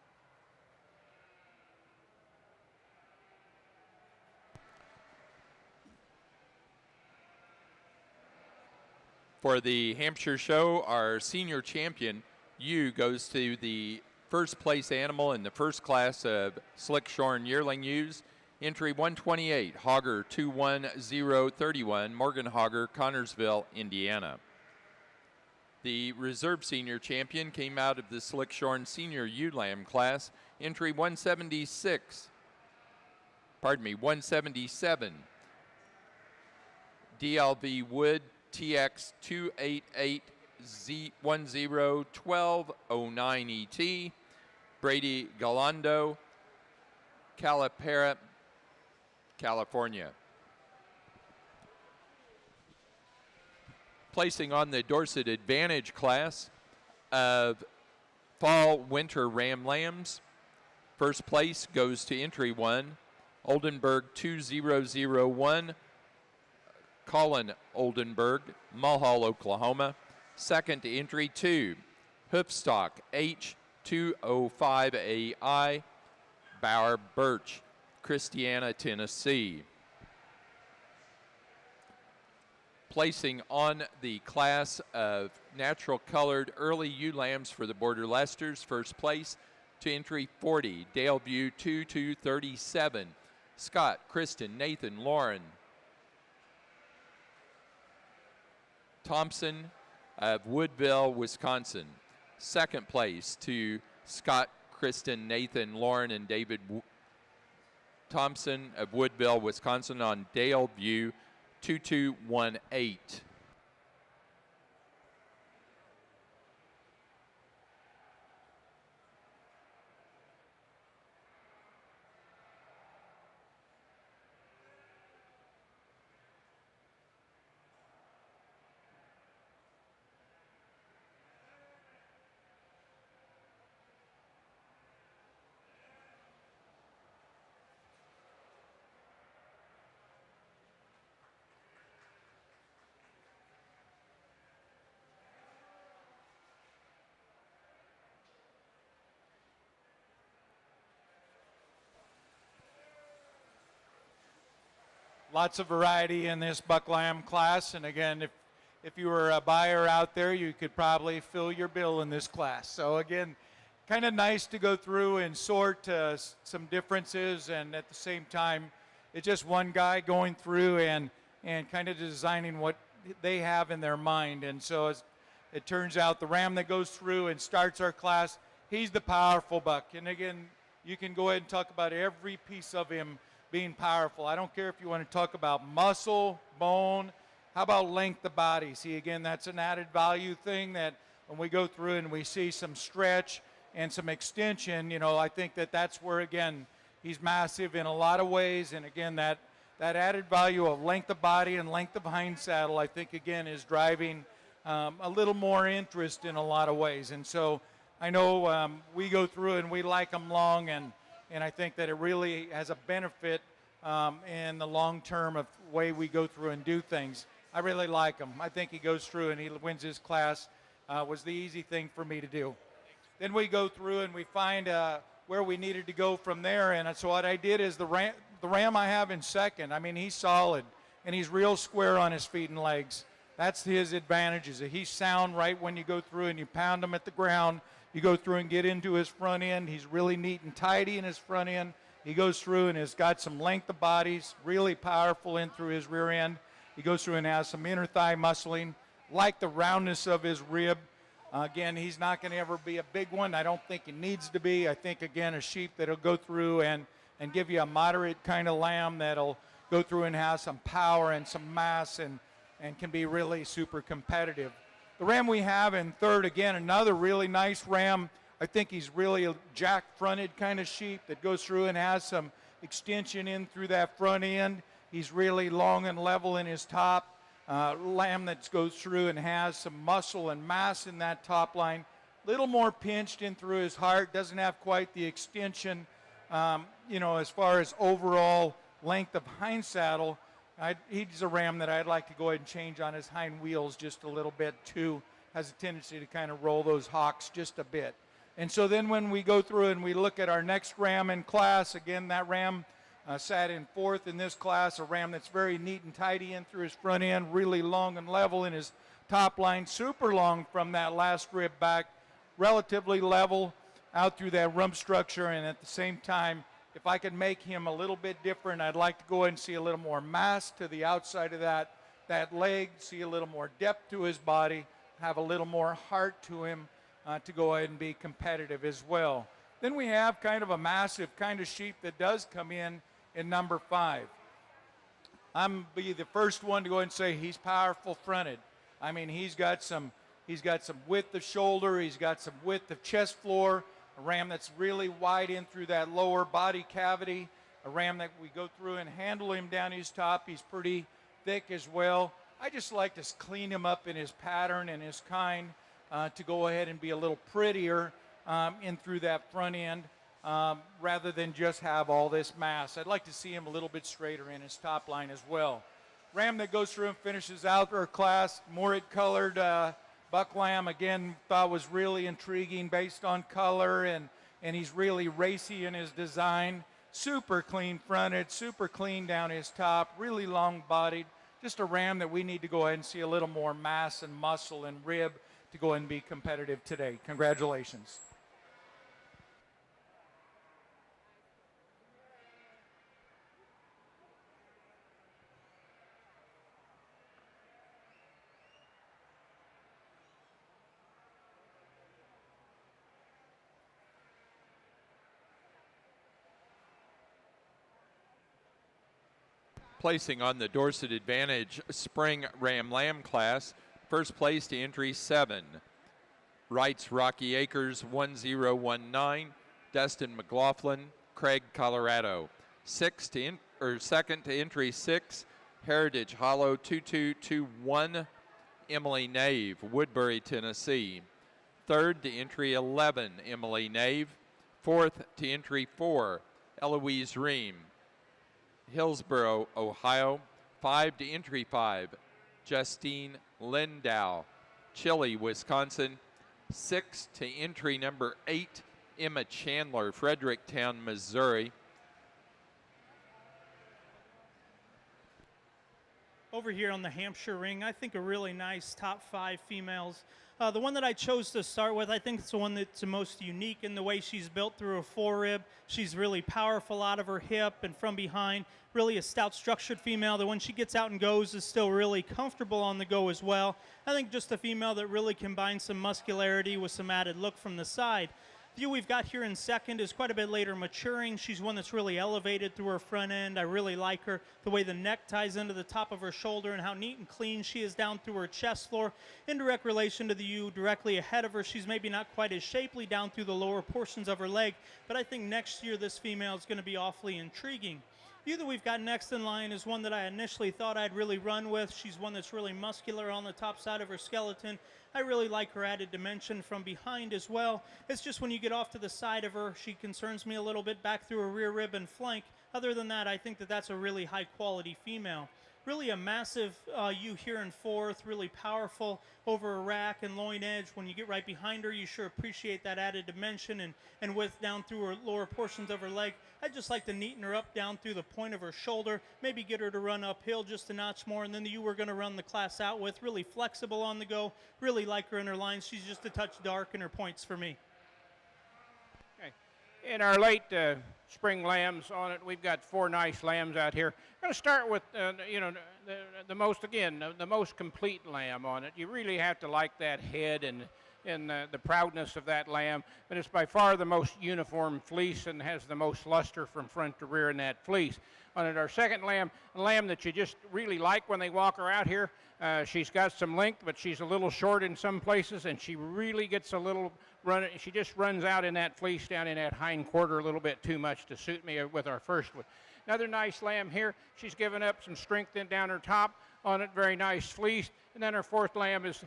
For the Hampshire show, our senior champion, ewe, goes to the first place animal in the first class of slick shorn yearling ewes. Entry 128, Hogger 21031, Morgan Hogger, Connorsville, Indiana. The reserve senior champion came out of the slick shorn senior ewe lamb class. Entry 177, DLV Wood, TX 288Z101209ET, Brady Galando, Calipara, California. Placing on the Dorsett Advantage class of fall-winter ram lambs, first place goes to entry 1, Oldenburg 2001, Colin Oldenburg, Mulhall, Oklahoma. Second entry to Hoofstock H205AI, Bauer Birch, Christiana, Tennessee. Placing on the class of natural colored early ewe lambs for the Border Leicesters, first place to entry 40, Daleview 2237, Scott, Kristen, Nathan, Lauren Thompson of Woodville, Wisconsin. Second place to Scott, Kristen, Nathan, Lauren, and David Thompson of Woodville, Wisconsin on Daleview 2218. Lots of variety in this buck lamb class, and again, if you were a buyer out there, you could probably fill your bill in this class. So again, kind of nice to go through and sort some differences, and at the same time, it's just one guy going through and kind of designing what they have in their mind. And so as it turns out, the ram that goes through and starts our class, he's the powerful buck. And again, you can go ahead and talk about every piece of him being powerful. I don't care if you want to talk about muscle, bone, how about length of body? See, again, that's an added value thing that when we go through and we see some stretch and some extension, you know, I think that's where, again, he's massive in a lot of ways. And again, that added value of length of body and length of hind saddle, I think, again, is driving a little more interest in a lot of ways. And so I know we go through and we like them long, and I think that it really has a benefit in the long term of the way we go through and do things. I really like him. I think he goes through and he wins his class. Was the easy thing for me to do. Then we go through and we find where we needed to go from there. And so what I did is the ram I have in second, I mean, he's solid and he's real square on his feet and legs. That's his advantages. He's sound right when you go through and you pound him at the ground. You go through and get into his front end. He's really neat and tidy in his front end. He goes through and has got some length of bodies, really powerful in through his rear end. He goes through and has some inner thigh muscling, like the roundness of his rib. Again, he's not going to ever be a big one. I don't think he needs to be. I think, again, a sheep that'll go through and give you a moderate kind of lamb that'll go through and have some power and some mass and can be really super competitive. The ram we have in third, again, another really nice ram. I think he's really a jack-fronted kind of sheep that goes through and has some extension in through that front end. He's really long and level in his top. Lamb that goes through and has some muscle and mass in that top line. Little more pinched in through his heart. Doesn't have quite the extension, as far as overall length of hind saddle. He's a ram that I'd like to go ahead and change on his hind wheels just a little bit too. Has a tendency to kind of roll those hocks just a bit. And so then when we go through and we look at our next ram in class, again, that ram sat in fourth in this class, a ram that's very neat and tidy in through his front end, really long and level in his top line, super long from that last rib back, relatively level out through that rump structure, and at the same time, if I could make him a little bit different, I'd like to go ahead and see a little more mass to the outside of that leg, see a little more depth to his body, have a little more heart to him to go ahead and be competitive as well. Then we have kind of a massive kind of sheep that does come in number 5. I'm be the first one to go ahead and say he's powerful fronted. I mean, he's got some width of shoulder, he's got some width of chest floor, a ram that's really wide in through that lower body cavity, a ram that we go through and handle him down his top. He's pretty thick as well. I just like to clean him up in his pattern and his kind to go ahead and be a little prettier in through that front end rather than just have all this mass. I'd like to see him a little bit straighter in his top line as well. ram that goes through and finishes out our class, Morit colored buck lamb, again, thought was really intriguing based on color, and he's really racy in his design. Super clean fronted, super clean down his top, really long bodied. Just a ram that we need to go ahead and see a little more mass and muscle and rib to go ahead and be competitive today. Congratulations. Placing on the Dorset Advantage Spring Ram Lamb class, first place to entry 7. Wrights Rocky Acres 1019, Destin McLaughlin, Craig, Colorado. Second to entry 6, Heritage Hollow 2221, Emily Nave, Woodbury, Tennessee. Third to entry 11, Emily Nave. Fourth to entry 4, Eloise Ream, Hillsboro, Ohio. 5 to entry 5, Justine Lindow, Chile, Wisconsin. 6 to entry number 8, Emma Chandler, Fredericktown, Missouri. Over here on the Hampshire ring, I think a really nice top 5 females. The one that I chose to start with, I think it's the one that's the most unique in the way she's built through a forerib. She's really powerful out of her hip and from behind. Really a stout, structured female that when she gets out and goes is still really comfortable on the go as well. I think just a female that really combines some muscularity with some added look from the side. The ewe we've got here in second is quite a bit later maturing. She's one that's really elevated through her front end. I really like her, the way the neck ties into the top of her shoulder and how neat and clean she is down through her chest floor. In direct relation to the ewe directly ahead of her, she's maybe not quite as shapely down through the lower portions of her leg, but I think next year this female is going to be awfully intriguing. The ewe that we've got next in line is one that I initially thought I'd really run with. She's one that's really muscular on the top side of her skeleton. I really like her added dimension from behind as well. It's just when you get off to the side of her, she concerns me a little bit back through her rear rib and flank. Other than that, I think that that's a really high quality female. Really a massive ewe here in fourth, really powerful over a rack and loin edge. When you get right behind her, you sure appreciate that added dimension and width down through her lower portions of her leg. I'd just like to neaten her up down through the point of her shoulder, maybe get her to run uphill just a notch more, and then the ewe we're going to run the class out with, really flexible on the go, really like her in her lines. She's just a touch dark in her points for me. In our late spring lambs on it, we've got 4 nice lambs out here. I'm going to start with, the most complete lamb on it. You really have to like that head and the proudness of that lamb, but it's by far the most uniform fleece and has the most luster from front to rear in that fleece. On it, our second lamb, a lamb that you just really like when they walk her out here. She's got some length, but she's a little short in some places, and she really gets a little run. She just runs out in that fleece down in that hind quarter a little bit too much to suit me with our first one. Another nice lamb here. She's given up some strength in down her top on it. Very nice fleece. And then our fourth lamb is,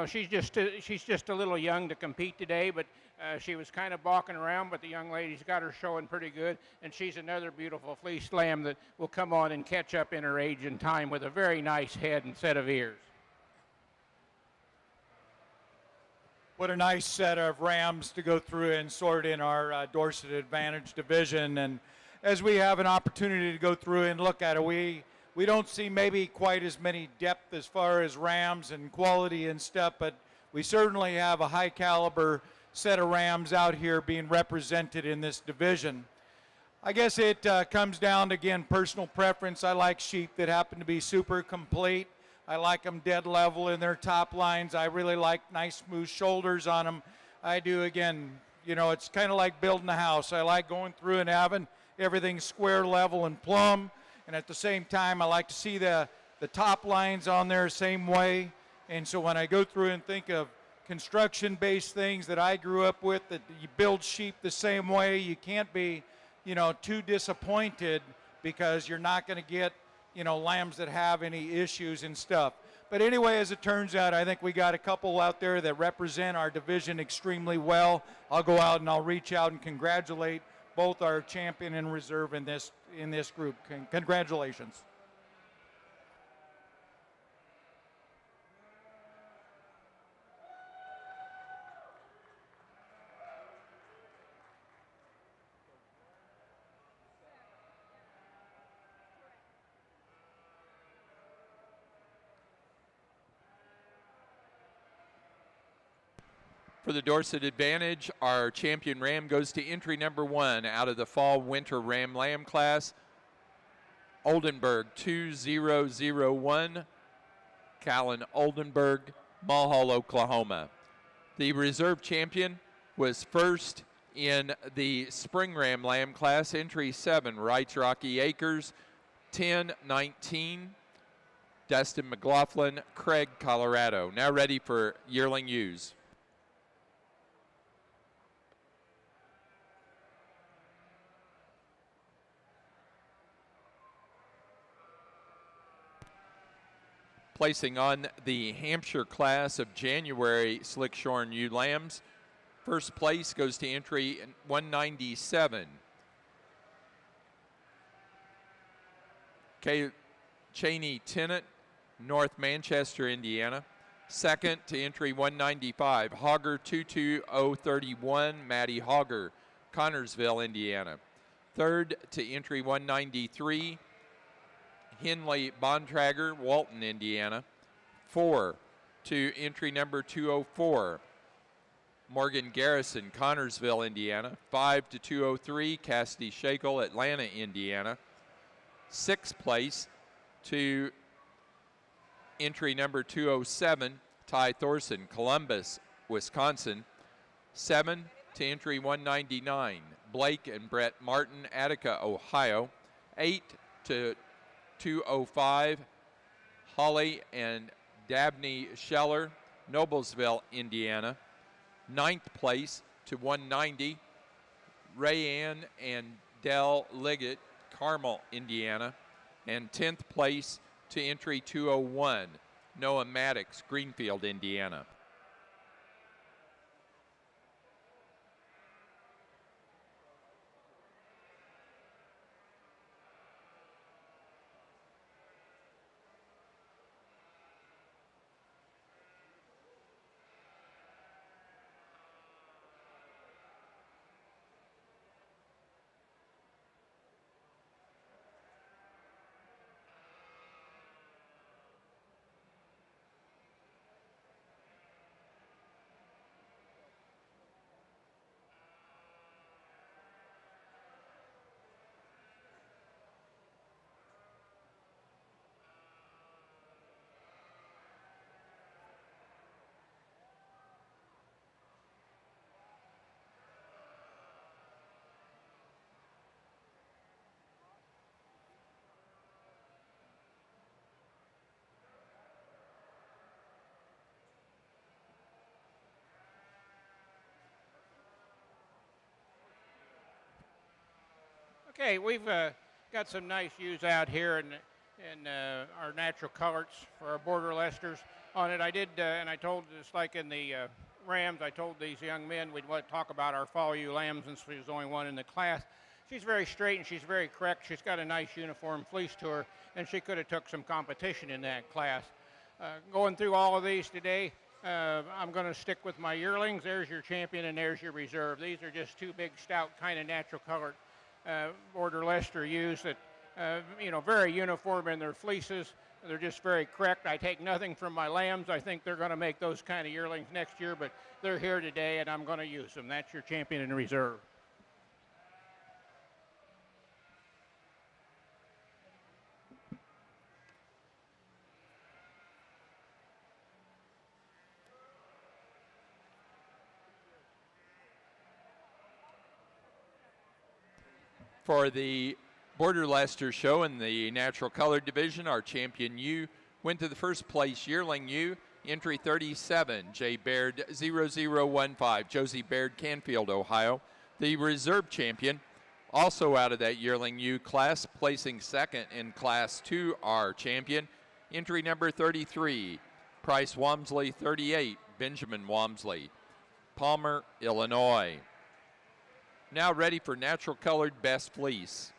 she's just a little young to compete today, but she was kind of balking around, but the young lady's got her showing pretty good, and she's another beautiful fleeced lamb that will come on and catch up in her age and time with a very nice head and set of ears. What a nice set of rams to go through and sort in our Dorset Advantage division. And as we have an opportunity to go through and look at it, we don't see maybe quite as many depth as far as rams and quality and stuff, but we certainly have a high caliber set of rams out here being represented in this division. I guess it comes down to, again, personal preference. I like sheep that happen to be super complete. I like them dead level in their top lines. I really like nice smooth shoulders on them. I do, again, it's kind of like building a house. I like going through and having everything square, level, and plumb. And at the same time, I like to see the top lines on there same way. And so when I go through and think of construction-based things that I grew up with, that you build sheep the same way, you can't be, too disappointed because you're not going to get, lambs that have any issues and stuff. But anyway, as it turns out, I think we got a couple out there that represent our division extremely well. I'll go out and I'll reach out and congratulate both our champion and reserve in this group. Congratulations. For the Dorset Advantage, our champion ram goes to entry number 1 out of the fall-winter ram lamb class, Oldenburg 2001, Callan Oldenburg, Mulhall, Oklahoma. The reserve champion was first in the spring ram lamb class, entry 7, Wrights Rocky Acres, 10-19, Dustin McLaughlin, Craig, Colorado. Now ready for yearling ewes. Placing on the Hampshire class of January slick-shorn ewe lambs. First place goes to entry 197. Cheney Tennant, North Manchester, Indiana. Second to entry 195, Hogger 22031, Matty Hogger, Connorsville, Indiana. Third to entry 193, Henley Bontrager, Walton, Indiana. 4 to entry number 204, Morgan Garrison, Connorsville, Indiana. 5 to 203, Cassidy Shakel, Atlanta, Indiana. 6th place to entry number 207, Ty Thorson, Columbus, Wisconsin. 7 to entry 199, Blake and Brett Martin, Attica, Ohio. 8 to 205, Holly and Dabney Scheller, Noblesville, Indiana. 9th place to 190, Rayanne and Dell Liggett, Carmel, Indiana. And 10th place to entry 201, Noah Maddox, Greenfield, Indiana. Okay, we've got some nice ewes out here in our natural colors for our border Leicesters. On it, I did, and I told, just like in the Rams, I told these young men we'd want to talk about our fall ewe lamb since she was the only one in the class. She's very straight and she's very correct. She's got a nice uniform fleece to her, and she could have took some competition in that class. Going through all of these today, I'm going to stick with my yearlings. There's your champion and there's your reserve. These are just two big, stout, kind of natural colored border Leicester ewes that, very uniform in their fleeces. They're just very correct. I take nothing from my lambs. I think they're going to make those kind of yearlings next year, but they're here today and I'm going to use them. That's your champion and reserve. For the Border Leicester show in the natural color division, our champion ewe went to the first place yearling ewe, entry 37, J. Baird 0015, Josie Baird, Canfield, Ohio. The reserve champion, also out of that yearling ewe class, placing second in class 2, our champion, entry number 33, Price Walmsley 38, Benjamin Walmsley, Palmer, Illinois. Now ready for natural colored best fleece.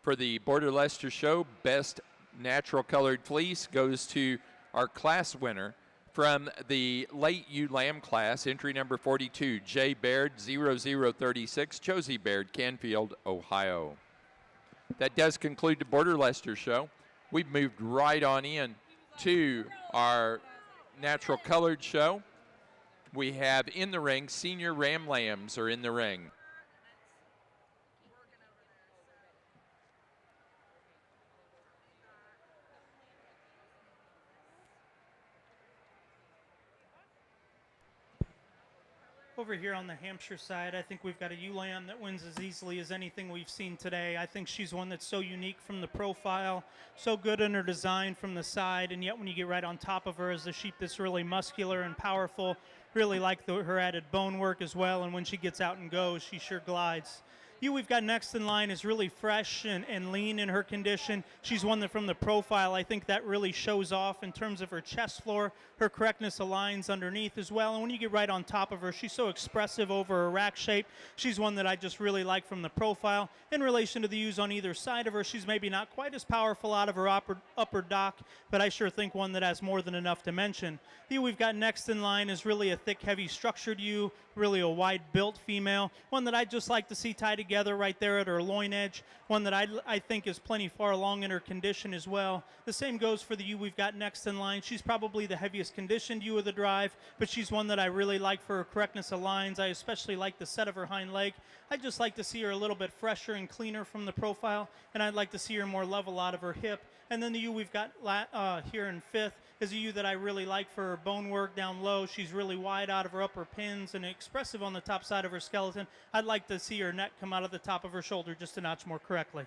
For the Border Leicester Show, best natural colored fleece goes to our class winner from the late ewe lamb class, entry number 42, J. Baird 0036, Josie Baird, Canfield, Ohio. That does conclude the Border Leicester Show. We've moved right on in to our natural colored show. We have in the ring, senior ram lambs are in the ring. Over here on the Hampshire side, I think we've got a ewe lamb that wins as easily as anything we've seen today. I think she's one that's so unique from the profile, so good in her design from the side, and yet when you get right on top of her is a sheep that's really muscular and powerful. Really like her added bone work as well, and when she gets out and goes, she sure glides. Ewe we've got next in line is really fresh and lean in her condition. She's one that from the profile, I think that really shows off in terms of her chest floor. Her correctness aligns underneath as well. And when you get right on top of her, she's so expressive over her rack shape. She's one that I just really like from the profile. In relation to the ewes on either side of her, she's maybe not quite as powerful out of her upper dock, but I sure think one that has more than enough to mention. The ewe we've got next in line is really a thick, heavy structured ewe, really a wide-built female, one that I'd just like to see tied together right there at her loin edge, one that I think is plenty far along in her condition as well. The same goes for the ewe we've got next in line. She's probably the heaviest conditioned ewe of the drive, but she's one that I really like for her correctness of lines. I especially like the set of her hind leg. I'd just like to see her a little bit fresher and cleaner from the profile, and I'd like to see her more level out of her hip. And then the ewe we've got here in fifth is a ewe that I really like for her bone work down low. She's really wide out of her upper pins and expressive on the top side of her skeleton. I'd like to see her neck come out of the top of her shoulder just a notch more correctly.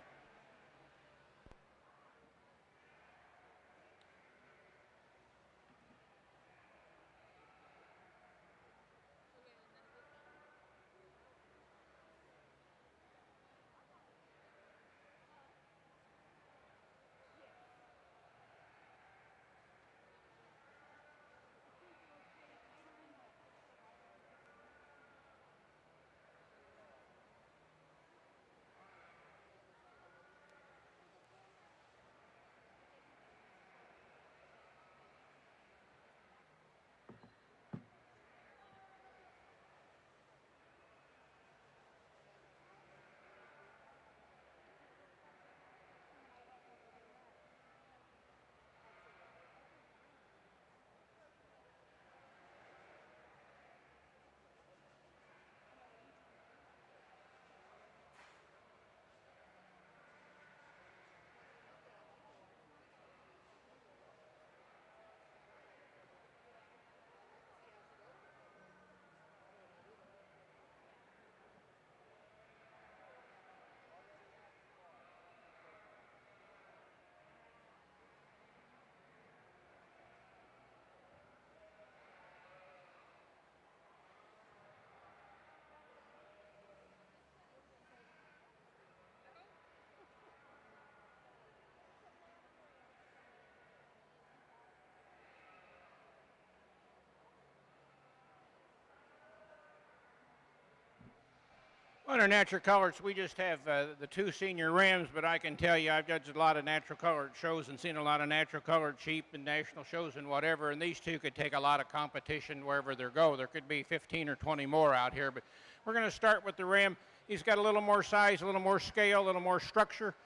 On our natural colors, we just have the two senior rams, but I can tell you I've judged a lot of natural colored shows and seen a lot of natural colored sheep and national shows and whatever, and these two could take a lot of competition wherever they go. There could be 15 or 20 more out here, but we're going to start with the ram. He's got a little more size, a little more scale, a little more structure.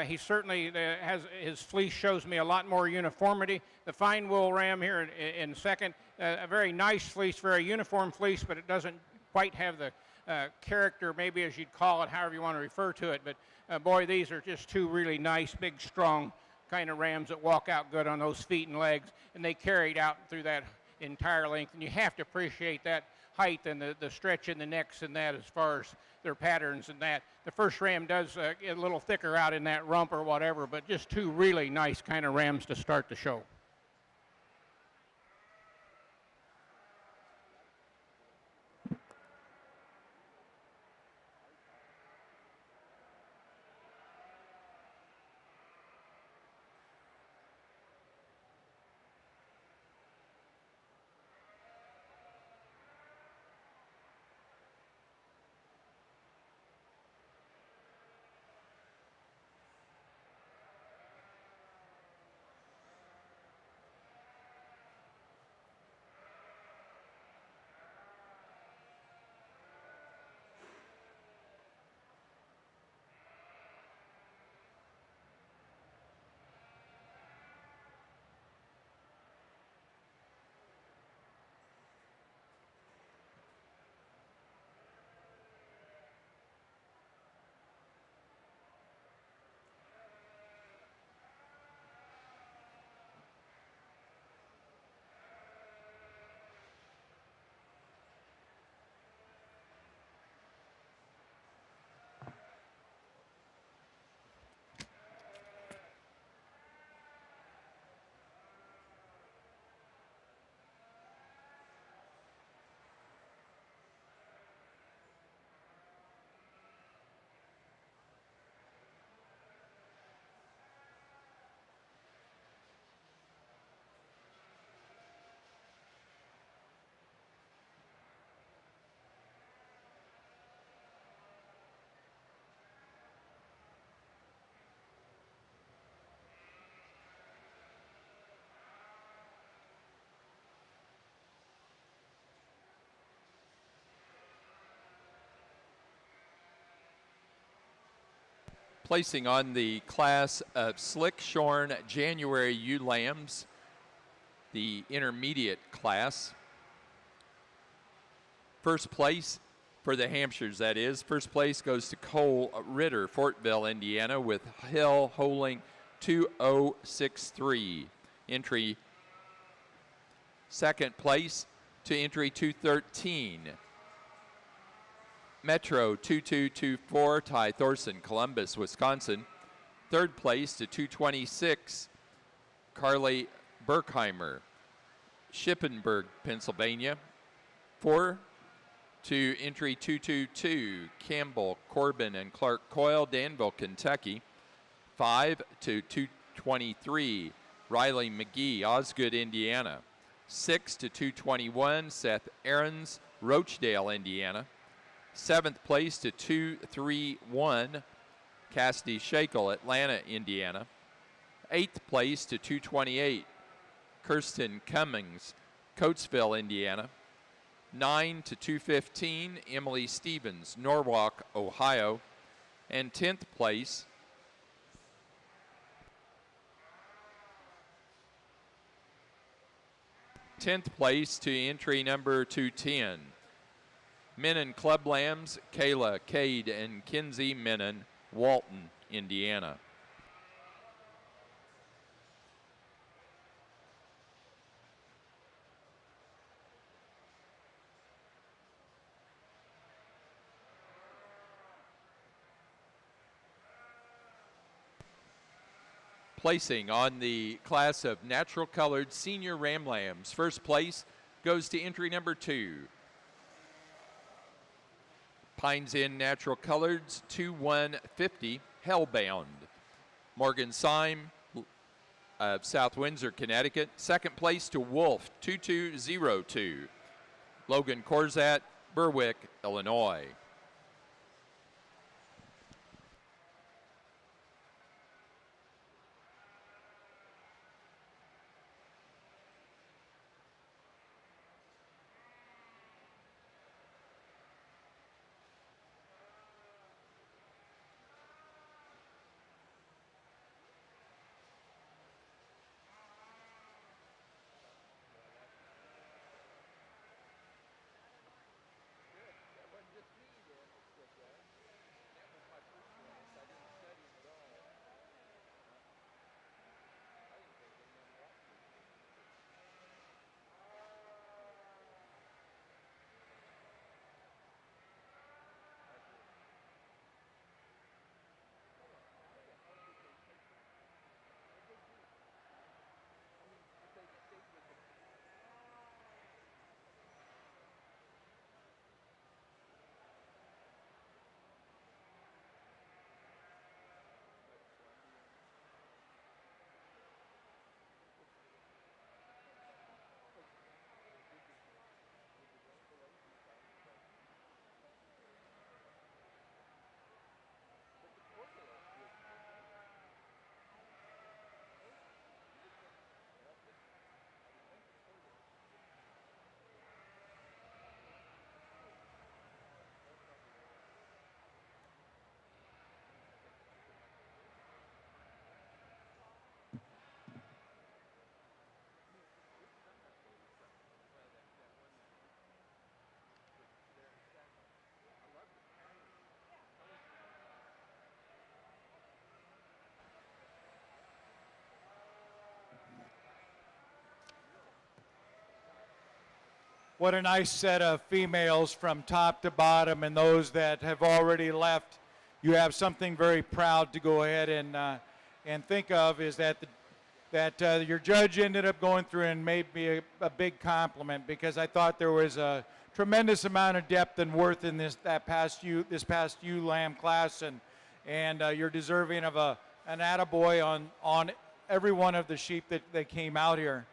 He certainly has, his fleece shows me a lot more uniformity. The fine wool ram here in second, a very nice fleece, very uniform fleece, but it doesn't quite have the character, maybe as you'd call it, however you want to refer to it. But boy, these are just two really nice, big, strong kind of rams that walk out good on those feet and legs, and they carried out through that entire length. And you have to appreciate that height and the stretch in the necks and that as far as their patterns and that. The first ram does get a little thicker out in that rump or whatever, but just two really nice kind of rams to start the show. Placing on the class of slick shorn January ewe lambs, the intermediate class. First place for the Hampshires, that is. First place goes to Cole Ritter, Fortville, Indiana, with Hill holding 2063. Entry second place to entry 213. Metro 2224, Ty Thorson, Columbus, Wisconsin. Third place to 226, Carly Berkheimer, Shippensburg, Pennsylvania. 4 to entry 222, Campbell, Corbin, and Clark Coyle, Danville, Kentucky. 5 to 223, Riley McGee, Osgood, Indiana. 6 to 221, Seth Aarons, Rochdale, Indiana. 7th place to 231, Cassidy Shakel, Atlanta, Indiana. 8th place to 228, Kirsten Cummings, Coatesville, Indiana. 9 to 215, Emily Stevens, Norwalk, Ohio. And 10th place to entry number 210. Menon Club Lambs, Kayla, Cade, and Kinsey Menon, Walton, Indiana. Placing on the class of natural colored senior ram lambs. First place goes to entry number 2. Pines Inn Natural Coloreds 2150, Hellbound. Morgan Syme of South Windsor, Connecticut. Second place to Wolf 2202. Logan Corzat, Berwick, Illinois. What a nice set of females from top to bottom, and those that have already left, you have something very proud to go ahead and think of, is that your judge ended up going through and made me a big compliment, because I thought there was a tremendous amount of depth and worth in this past ewe lamb class, and you're deserving of an attaboy on every one of the sheep that came out here.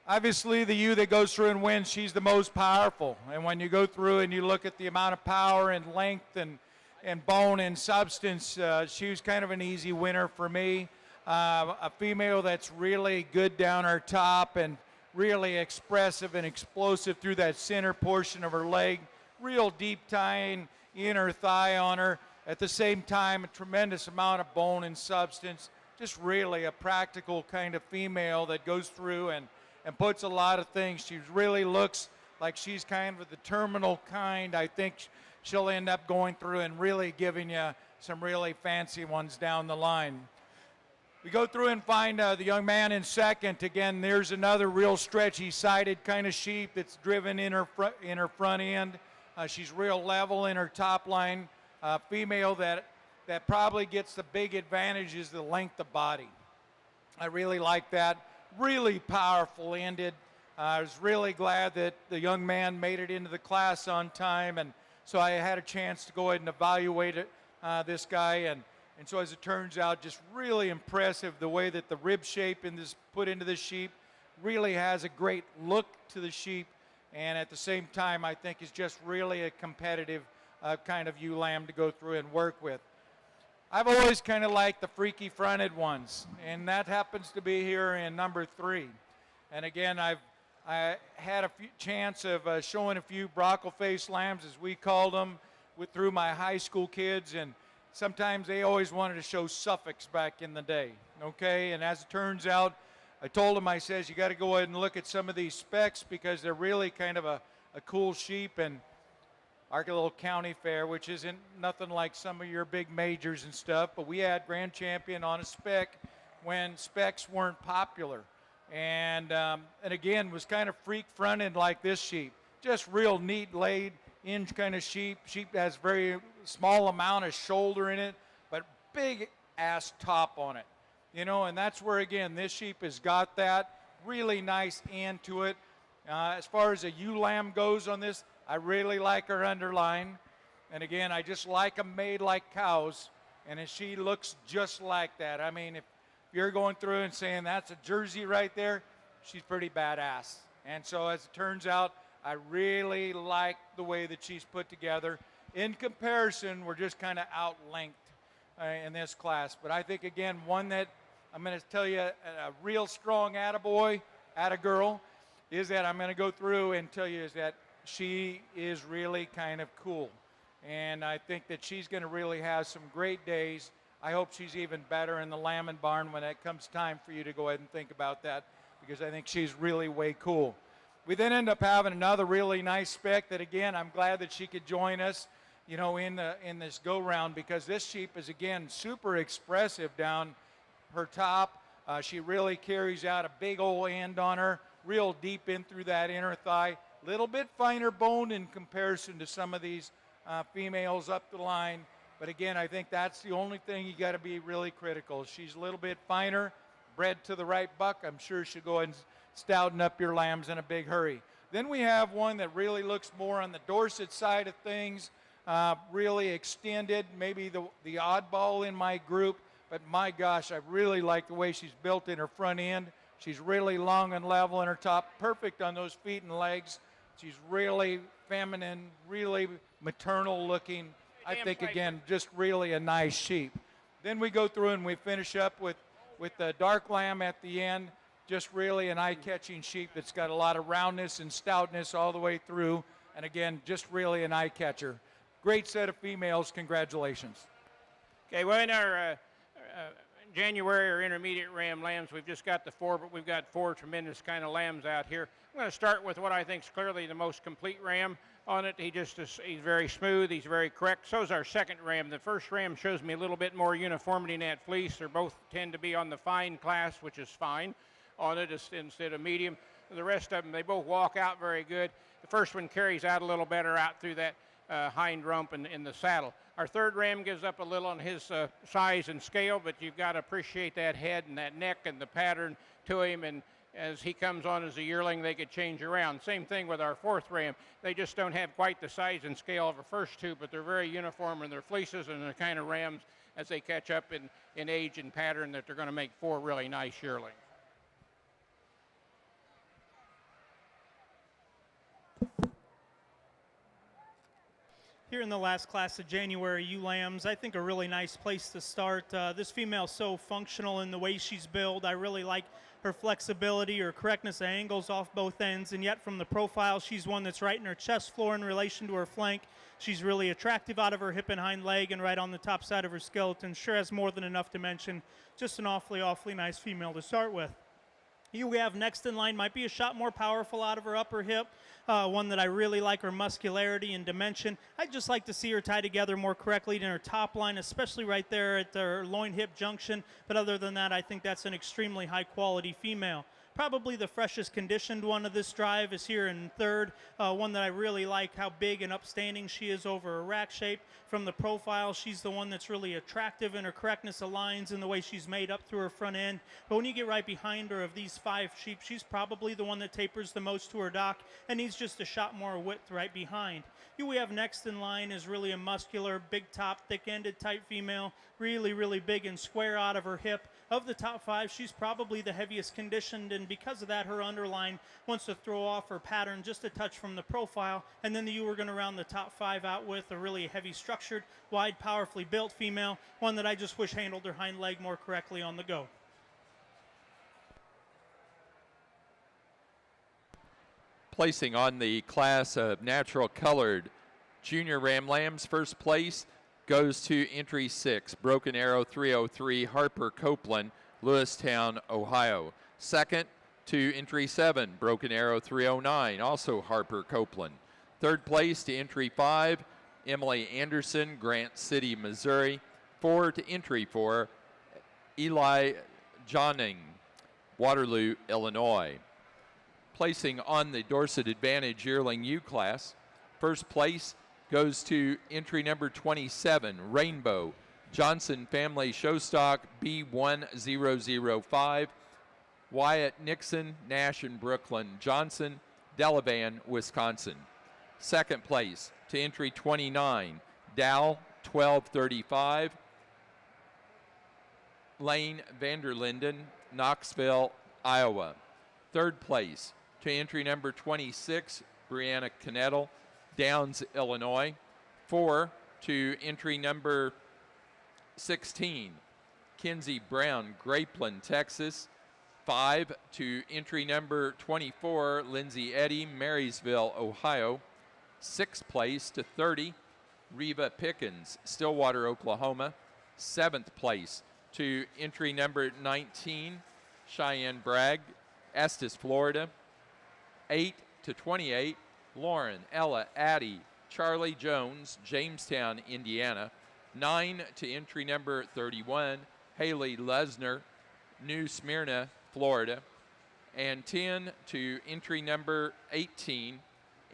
Obviously, the ewe that goes through and wins, she's the most powerful. And when you go through and you look at the amount of power and length and bone and substance, she was kind of an easy winner for me. A female that's really good down her top and really expressive and explosive through that center portion of her leg. Real deep tying in her thigh on her. at the same time, a tremendous amount of bone and substance. Just really a practical kind of female that goes through and puts a lot of things. She really looks like she's kind of the terminal kind. I think she'll end up going through and really giving you some really fancy ones down the line. We go through and find the young man in second. Again, there's another real stretchy sided kind of sheep that's driven in her front end. She's real level in her top line. Female that probably gets the big advantage is the length of body. I really like that. Really powerful ended. I was really glad that the young man made it into the class on time, and so I had a chance to go ahead and evaluate it, this guy, and so as it turns out, just really impressive the way that the rib shape in this put into the sheep really has a great look to the sheep, and at the same time I think is just really a competitive kind of ewe lamb to go through and work with. I've always kind of liked the freaky fronted ones, and that happens to be here in number 3. And again, I had a chance of showing a few brockle-faced lambs, as we called them, through my high school kids, and sometimes they always wanted to show Suffolks back in the day, okay? And as it turns out, I told them, I says, you got to go ahead and look at some of these specs because they're really kind of a cool sheep. And our little county fair, which isn't nothing like some of your big majors and stuff, but we had Grand Champion on a spec when specs weren't popular. And again, was kind of freak fronted like this sheep. Just real neat laid in kind of sheep. Sheep has very small amount of shoulder in it, but big ass top on it. You know, and that's where, again, this sheep has got that really nice end to it. As far as a ewe lamb goes on this, I really like her underline. And again, I just like them made like cows. And she looks just like that. I mean, if you're going through and saying that's a Jersey right there, she's pretty badass. And so as it turns out, I really like the way that she's put together. In comparison, we're just kind of outlengthed in this class. But I think, again, one that I'm going to tell you a real strong attaboy, attagirl, is that I'm going to go through and tell you is that she is really kind of cool. And I think that she's going to really have some great days. I hope she's even better in the Lambing Barn when it comes time for you to go ahead and think about that, because I think she's really way cool. We then end up having another really nice spec that, again, I'm glad that she could join us, you know, in this go-round, because this sheep is, again, super expressive down her top. She really carries out a big old end on her, real deep in through that inner thigh. Little bit finer boned in comparison to some of these females up the line. But again, I think that's the only thing you got to be really critical. She's a little bit finer, bred to the right buck. I'm sure she'll go ahead and stouten up your lambs in a big hurry. Then we have one that really looks more on the Dorset side of things, really extended, maybe the oddball in my group. But my gosh, I really like the way she's built in her front end. She's really long and level in her top, perfect on those feet and legs. She's really feminine, really maternal looking. I think, again, just really a nice sheep. Then we go through and we finish up with the dark lamb at the end. Just really an eye-catching sheep that's got a lot of roundness and stoutness all the way through. And again, just really an eye-catcher. Great set of females. Congratulations. Okay, well, in our January or intermediate ram lambs, we've just got the 4, but we've got 4 tremendous kind of lambs out here. I'm going to start with what I think is clearly the most complete ram on it. He's very smooth, he's very correct. So is our second ram. The first ram shows me a little bit more uniformity in that fleece. They both tend to be on the fine class, which is fine on it instead of medium. The rest of them, they both walk out very good. The first one carries out a little better out through that hind rump and in the saddle. Our third ram gives up a little on his size and scale, but you've got to appreciate that head and that neck and the pattern to him. And as he comes on as a yearling, they could change around. Same thing with our fourth ram. They just don't have quite the size and scale of the first two, but they're very uniform in their fleeces and the kind of rams as they catch up in age and pattern that they're going to make 4 really nice yearlings. Here in the last class of January ewe lambs, I think a really nice place to start. This female's so functional in the way she's built. I really like her flexibility, her correctness of angles off both ends, and yet from the profile, she's one that's right in her chest floor in relation to her flank. She's really attractive out of her hip and hind leg and right on the top side of her skeleton. Sure has more than enough dimension. Just an awfully, awfully nice female to start with. You we have next in line might be a shot more powerful out of her upper hip. One that I really like, her muscularity and dimension. I'd just like to see her tie together more correctly in her top line, especially right there at her loin-hip junction. But other than that, I think that's an extremely high-quality female. Probably the freshest conditioned one of this drive is here in third. One that I really like, how big and upstanding she is over her rack shape. From the profile, she's the one that's really attractive in her correctness of lines and the way she's made up through her front end. But when you get right behind her of these 5 sheep, she's probably the one that tapers the most to her dock and needs just a shot more width right behind. Who we have next in line is really a muscular, big top, thick-ended type female. Really, really big and square out of her hip. Of the top 5, she's probably the heaviest conditioned, and because of that, her underline wants to throw off her pattern just a touch from the profile, and then you were going to round the top 5 out with a really heavy structured, wide, powerfully built female, one that I just wish handled her hind leg more correctly on the go. Placing on the class of natural colored junior ram lambs, first place goes to entry 6, Broken Arrow 303, Harper Copeland, Lewistown, Ohio. Second to entry 7, Broken Arrow 309, also Harper Copeland. Third place to entry 5, Emily Anderson, Grant City, Missouri. 4 to entry 4, Eli Johning, Waterloo, Illinois. Placing on the Dorset Advantage yearling U class, first place goes to entry number 27, Rainbow, Johnson Family Showstock B1005, Wyatt Nixon, Nash and Brooklyn Johnson, Delavan, Wisconsin. Second place to entry 29, Dow 1235, Lane Vanderlinden, Knoxville, Iowa. Third place to entry number 26, Brianna Knettel, Downs, Illinois. 4 to entry number 16, Kinsey Brown, Grapeland, Texas. 5 to entry number 24, Lindsay Eddy, Marysville, Ohio. 6th place to 30, Reva Pickens, Stillwater, Oklahoma. 7th place to entry number 19, Cheyenne Bragg, Estes, Florida. 8 to 28, Lauren, Ella, Addie, Charlie Jones, Jamestown, Indiana. 9 to entry number 31, Haley Lesner, New Smyrna, Florida. And 10 to entry number 18,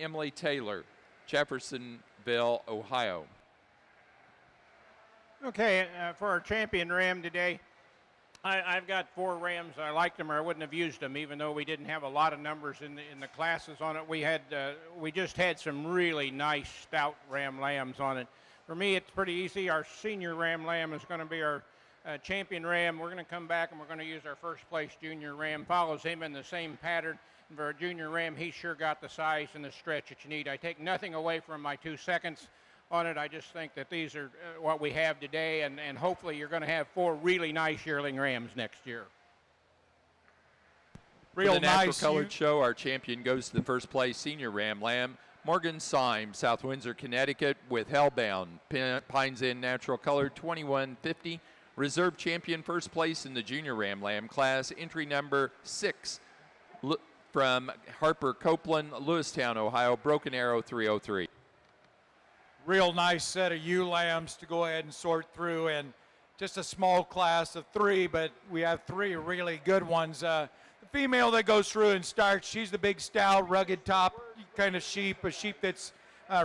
Emily Taylor, Jeffersonville, Ohio. Okay, for our champion ram today, I've got 4 rams. I liked them, or I wouldn't have used them, even though we didn't have a lot of numbers in the classes on it. We just had some really nice stout ram lambs on it. For me, it's pretty easy. Our senior ram lamb is going to be our champion ram. We're going to come back and we're going to use our first place junior ram. Follows him in the same pattern. And for our junior ram, he sure got the size and the stretch that you need. I take nothing away from my 2 seconds on it. I just think that these are what we have today, and hopefully you're going to have 4 really nice yearling rams next year. Real nice. For the natural colored show, our champion goes to the first place senior ram lamb, Morgan Syme, South Windsor, Connecticut, with Hellbound, Pines Inn natural colored 2150. Reserve champion, first place in the junior ram lamb class, entry number 6 from Harper Copeland, Lewistown, Ohio, Broken Arrow 303. Real nice set of ewe lambs to go ahead and sort through, and just a small class of 3, but we have 3 really good ones. The female that goes through and starts, she's the big, stout, rugged top kind of sheep, a sheep that's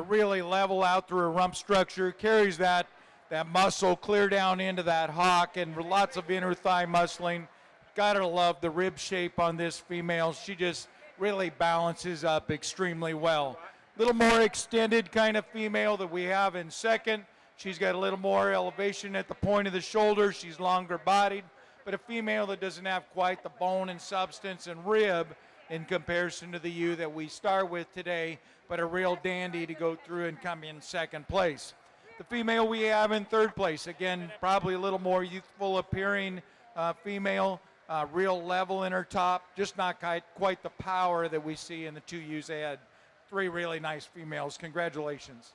really level out through her rump structure, carries that muscle clear down into that hock, and lots of inner thigh muscling. Gotta love the rib shape on this female. She just really balances up extremely well. Little more extended kind of female that we have in second. She's got a little more elevation at the point of the shoulder. She's longer bodied, but a female that doesn't have quite the bone and substance and rib in comparison to the ewe that we start with today, but a real dandy to go through and come in second place. The female we have in third place, again, probably a little more youthful appearing female, real level in her top, just not quite the power that we see in the two ewes ahead. Three really nice females. Congratulations.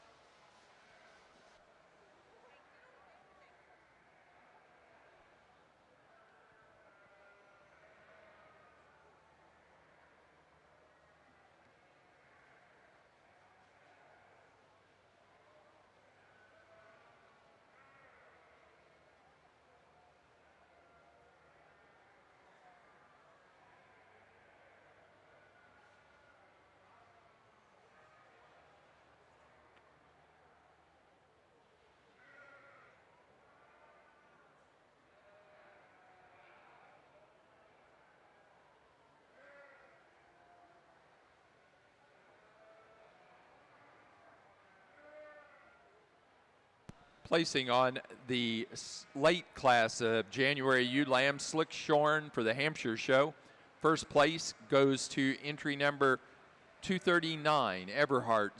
Placing on the late class of January ewe lamb slick shorn for the Hampshire show. First place goes to entry number 239, Everhart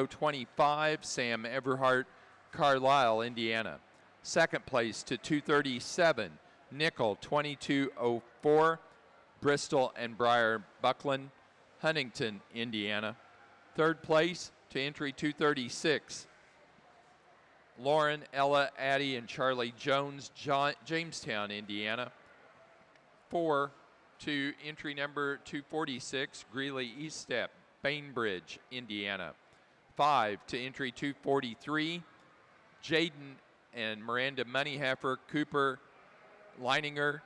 025, Sam Everhart, Carlisle, Indiana. Second place to 237, Nickel 2204, Bristol and Briar Buckland, Huntington, Indiana. Third place to entry 236, Lauren, Ella, Addie, and Charlie Jones, Jamestown, Indiana. 4 to entry number 246, Greeley Eaststep, Bainbridge, Indiana. 5 to entry 243, Jaden and Miranda Moneyheffer, Cooper, Leininger,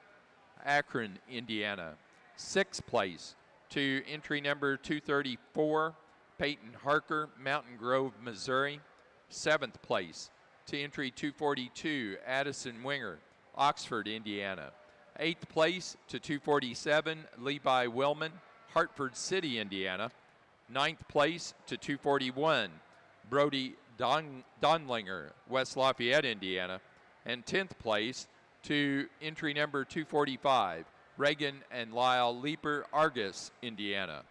Akron, Indiana. 6th place to entry number 234, Peyton Harker, Mountain Grove, Missouri. 7th place to entry 242, Addison Winger, Oxford, Indiana. 8th place to 247, Levi Willman, Hartford City, Indiana. 9th place to 241, Brody Donlinger, West Lafayette, Indiana. And 10th place to entry number 245, Reagan and Lyle Leeper, Argus, Indiana.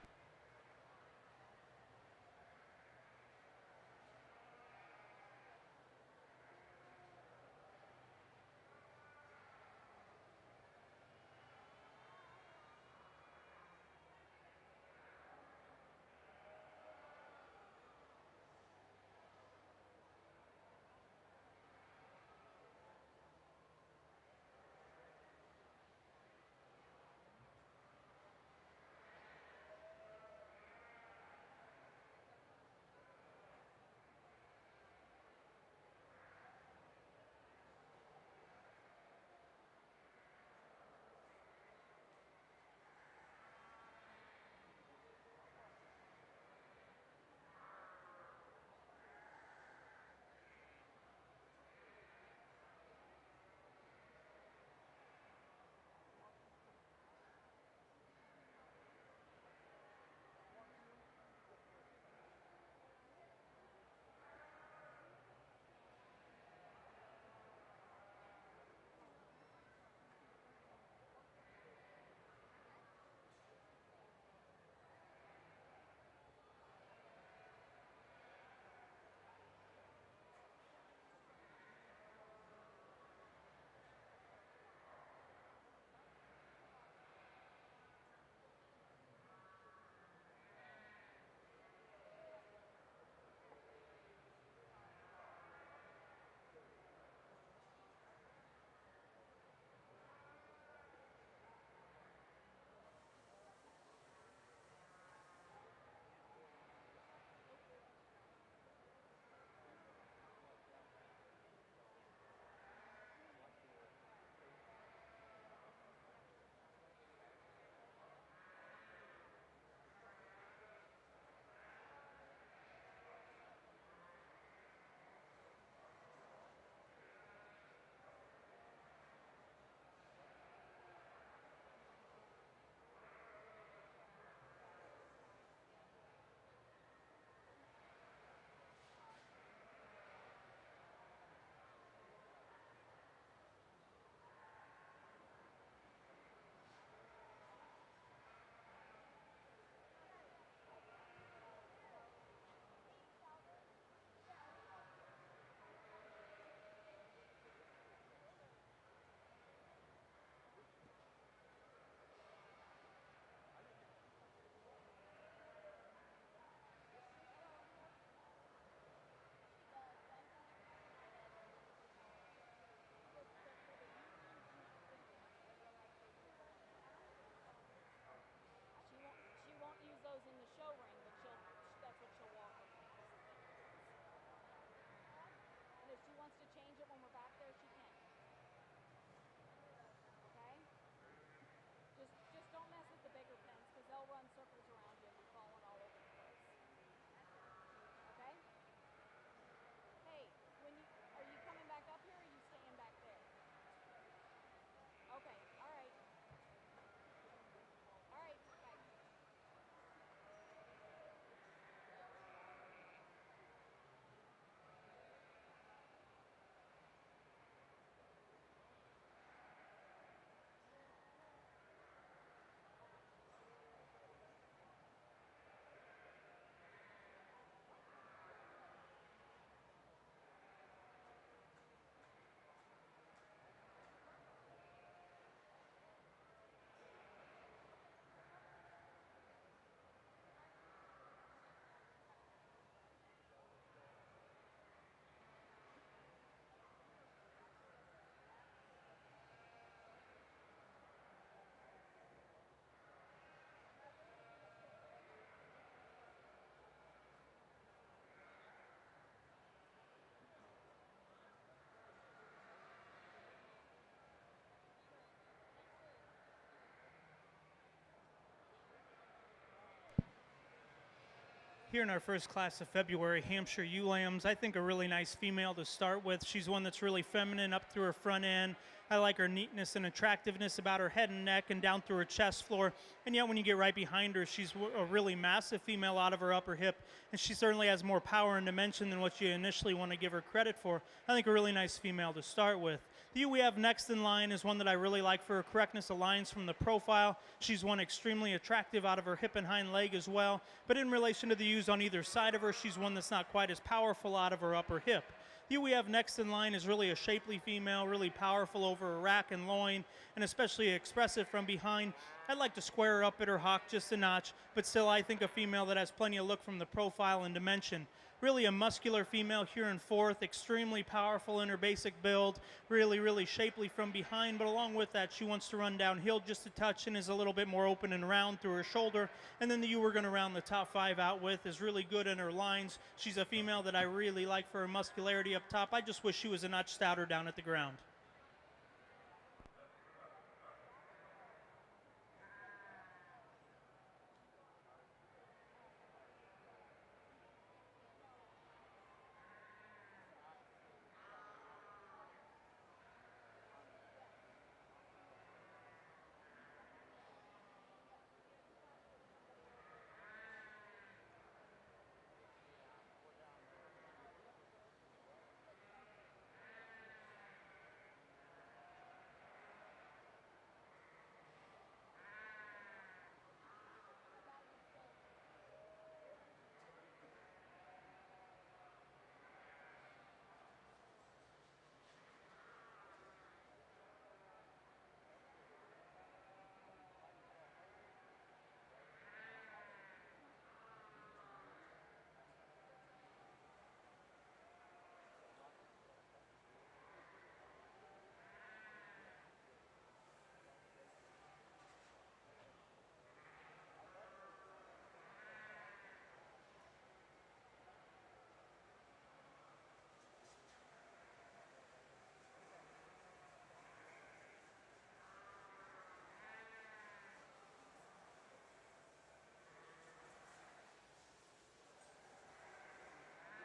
Here in our first class of February, Hampshire ewe lambs. I think a really nice female to start with. She's one that's really feminine up through her front end. I like her neatness and attractiveness about her head and neck and down through her chest floor. And yet when you get right behind her, she's a really massive female out of her upper hip. And she certainly has more power and dimension than what you initially want to give her credit for. I think a really nice female to start with. The ewe we have next in line is one that I really like for her correctness of lines from the profile. She's one extremely attractive out of her hip and hind leg as well. But in relation to the ewes on either side of her, she's one that's not quite as powerful out of her upper hip. The ewe we have next in line is really a shapely female, really powerful over her rack and loin, and especially expressive from behind. I'd like to square her up at her hock just a notch, but still I think a female that has plenty of look from the profile and dimension. Really a muscular female here in fourth, extremely powerful in her basic build, really shapely from behind, but along with that she wants to run downhill just a touch and is a little bit more open and round through her shoulder. And then the ewe we're going to round the top 5 out with is really good in her lines. She's a female that I really like for her muscularity up top. I just wish she was a notch stouter down at the ground.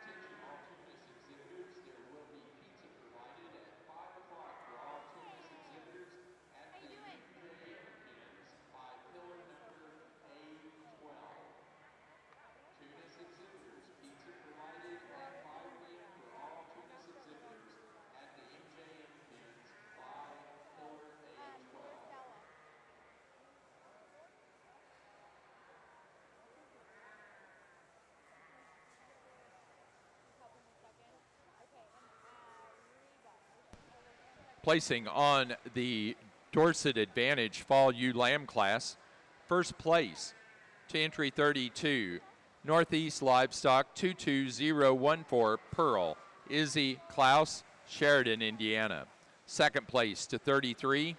Attention all Tunis exhibitors, there will be pizza provided at 5 o'clock for all Tunis exhibitors at the UJM pins by pillar number A12. Tunis exhibitors, pizza provided at 5 p.m. for all Tunis exhibitors at the MJM pins by pillar A12. Placing on the Dorset Advantage Fall Ewe Lamb class, first place to entry 32, Northeast Livestock 22014 Pearl, Izzy Klaus, Sheridan, Indiana. Second place to 33,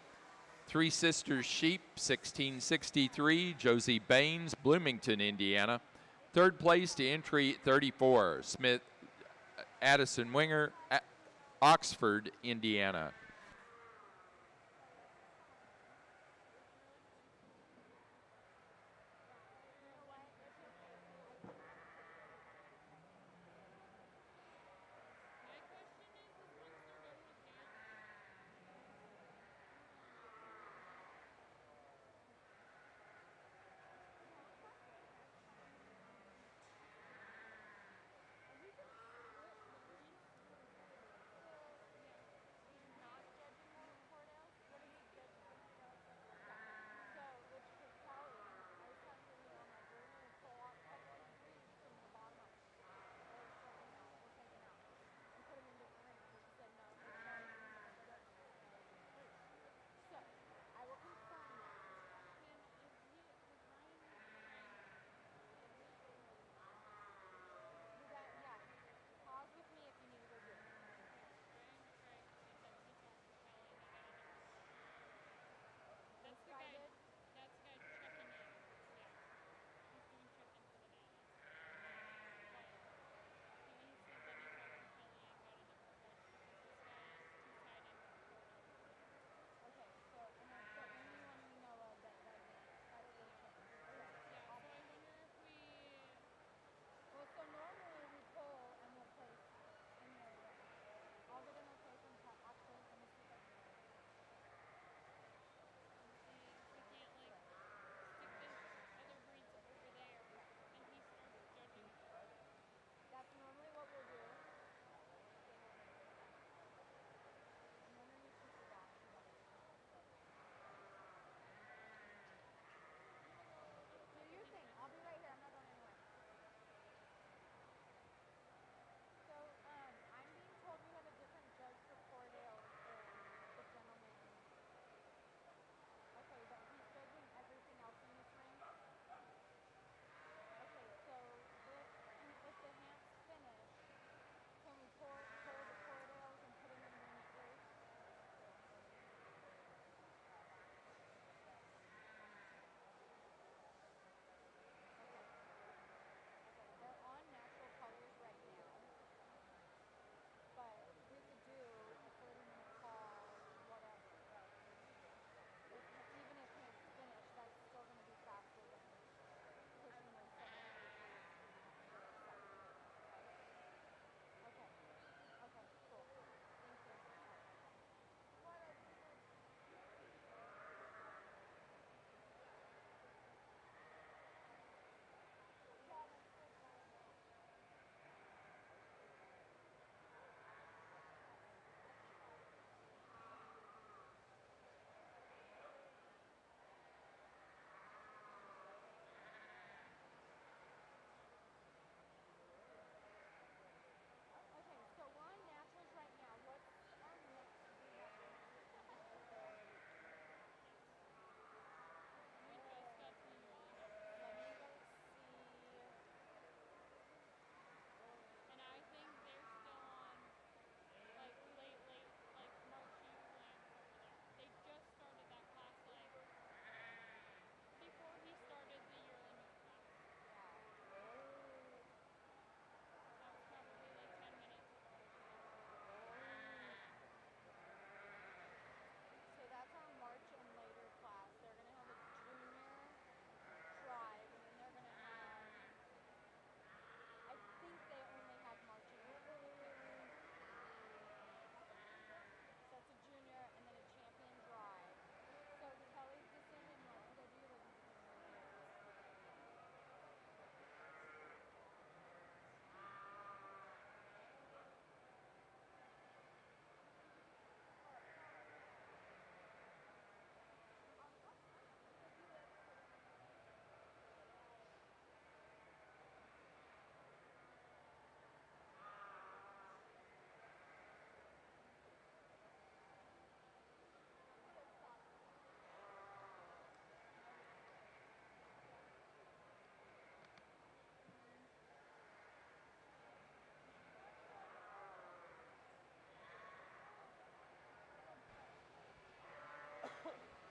Three Sisters Sheep 1663, Josie Baines, Bloomington, Indiana. Third place to entry 34, Smith Addison Winger, Oxford, Indiana.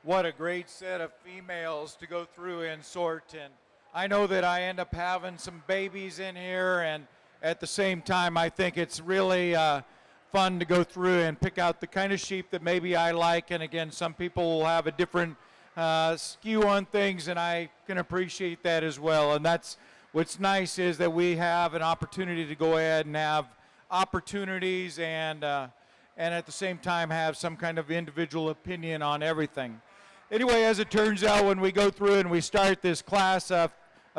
what a great set of females to go through and sort. And I know that I end up having some babies in here, and at the same time, I think it's really fun to go through and pick out the kind of sheep that maybe I like. And again, some people will have a different skew on things, and I can appreciate that as well. And that's what's nice, is that we have an opportunity to go ahead and have opportunities and at the same time have some kind of individual opinion on everything. Anyway, as it turns out, when we go through and we start this class, a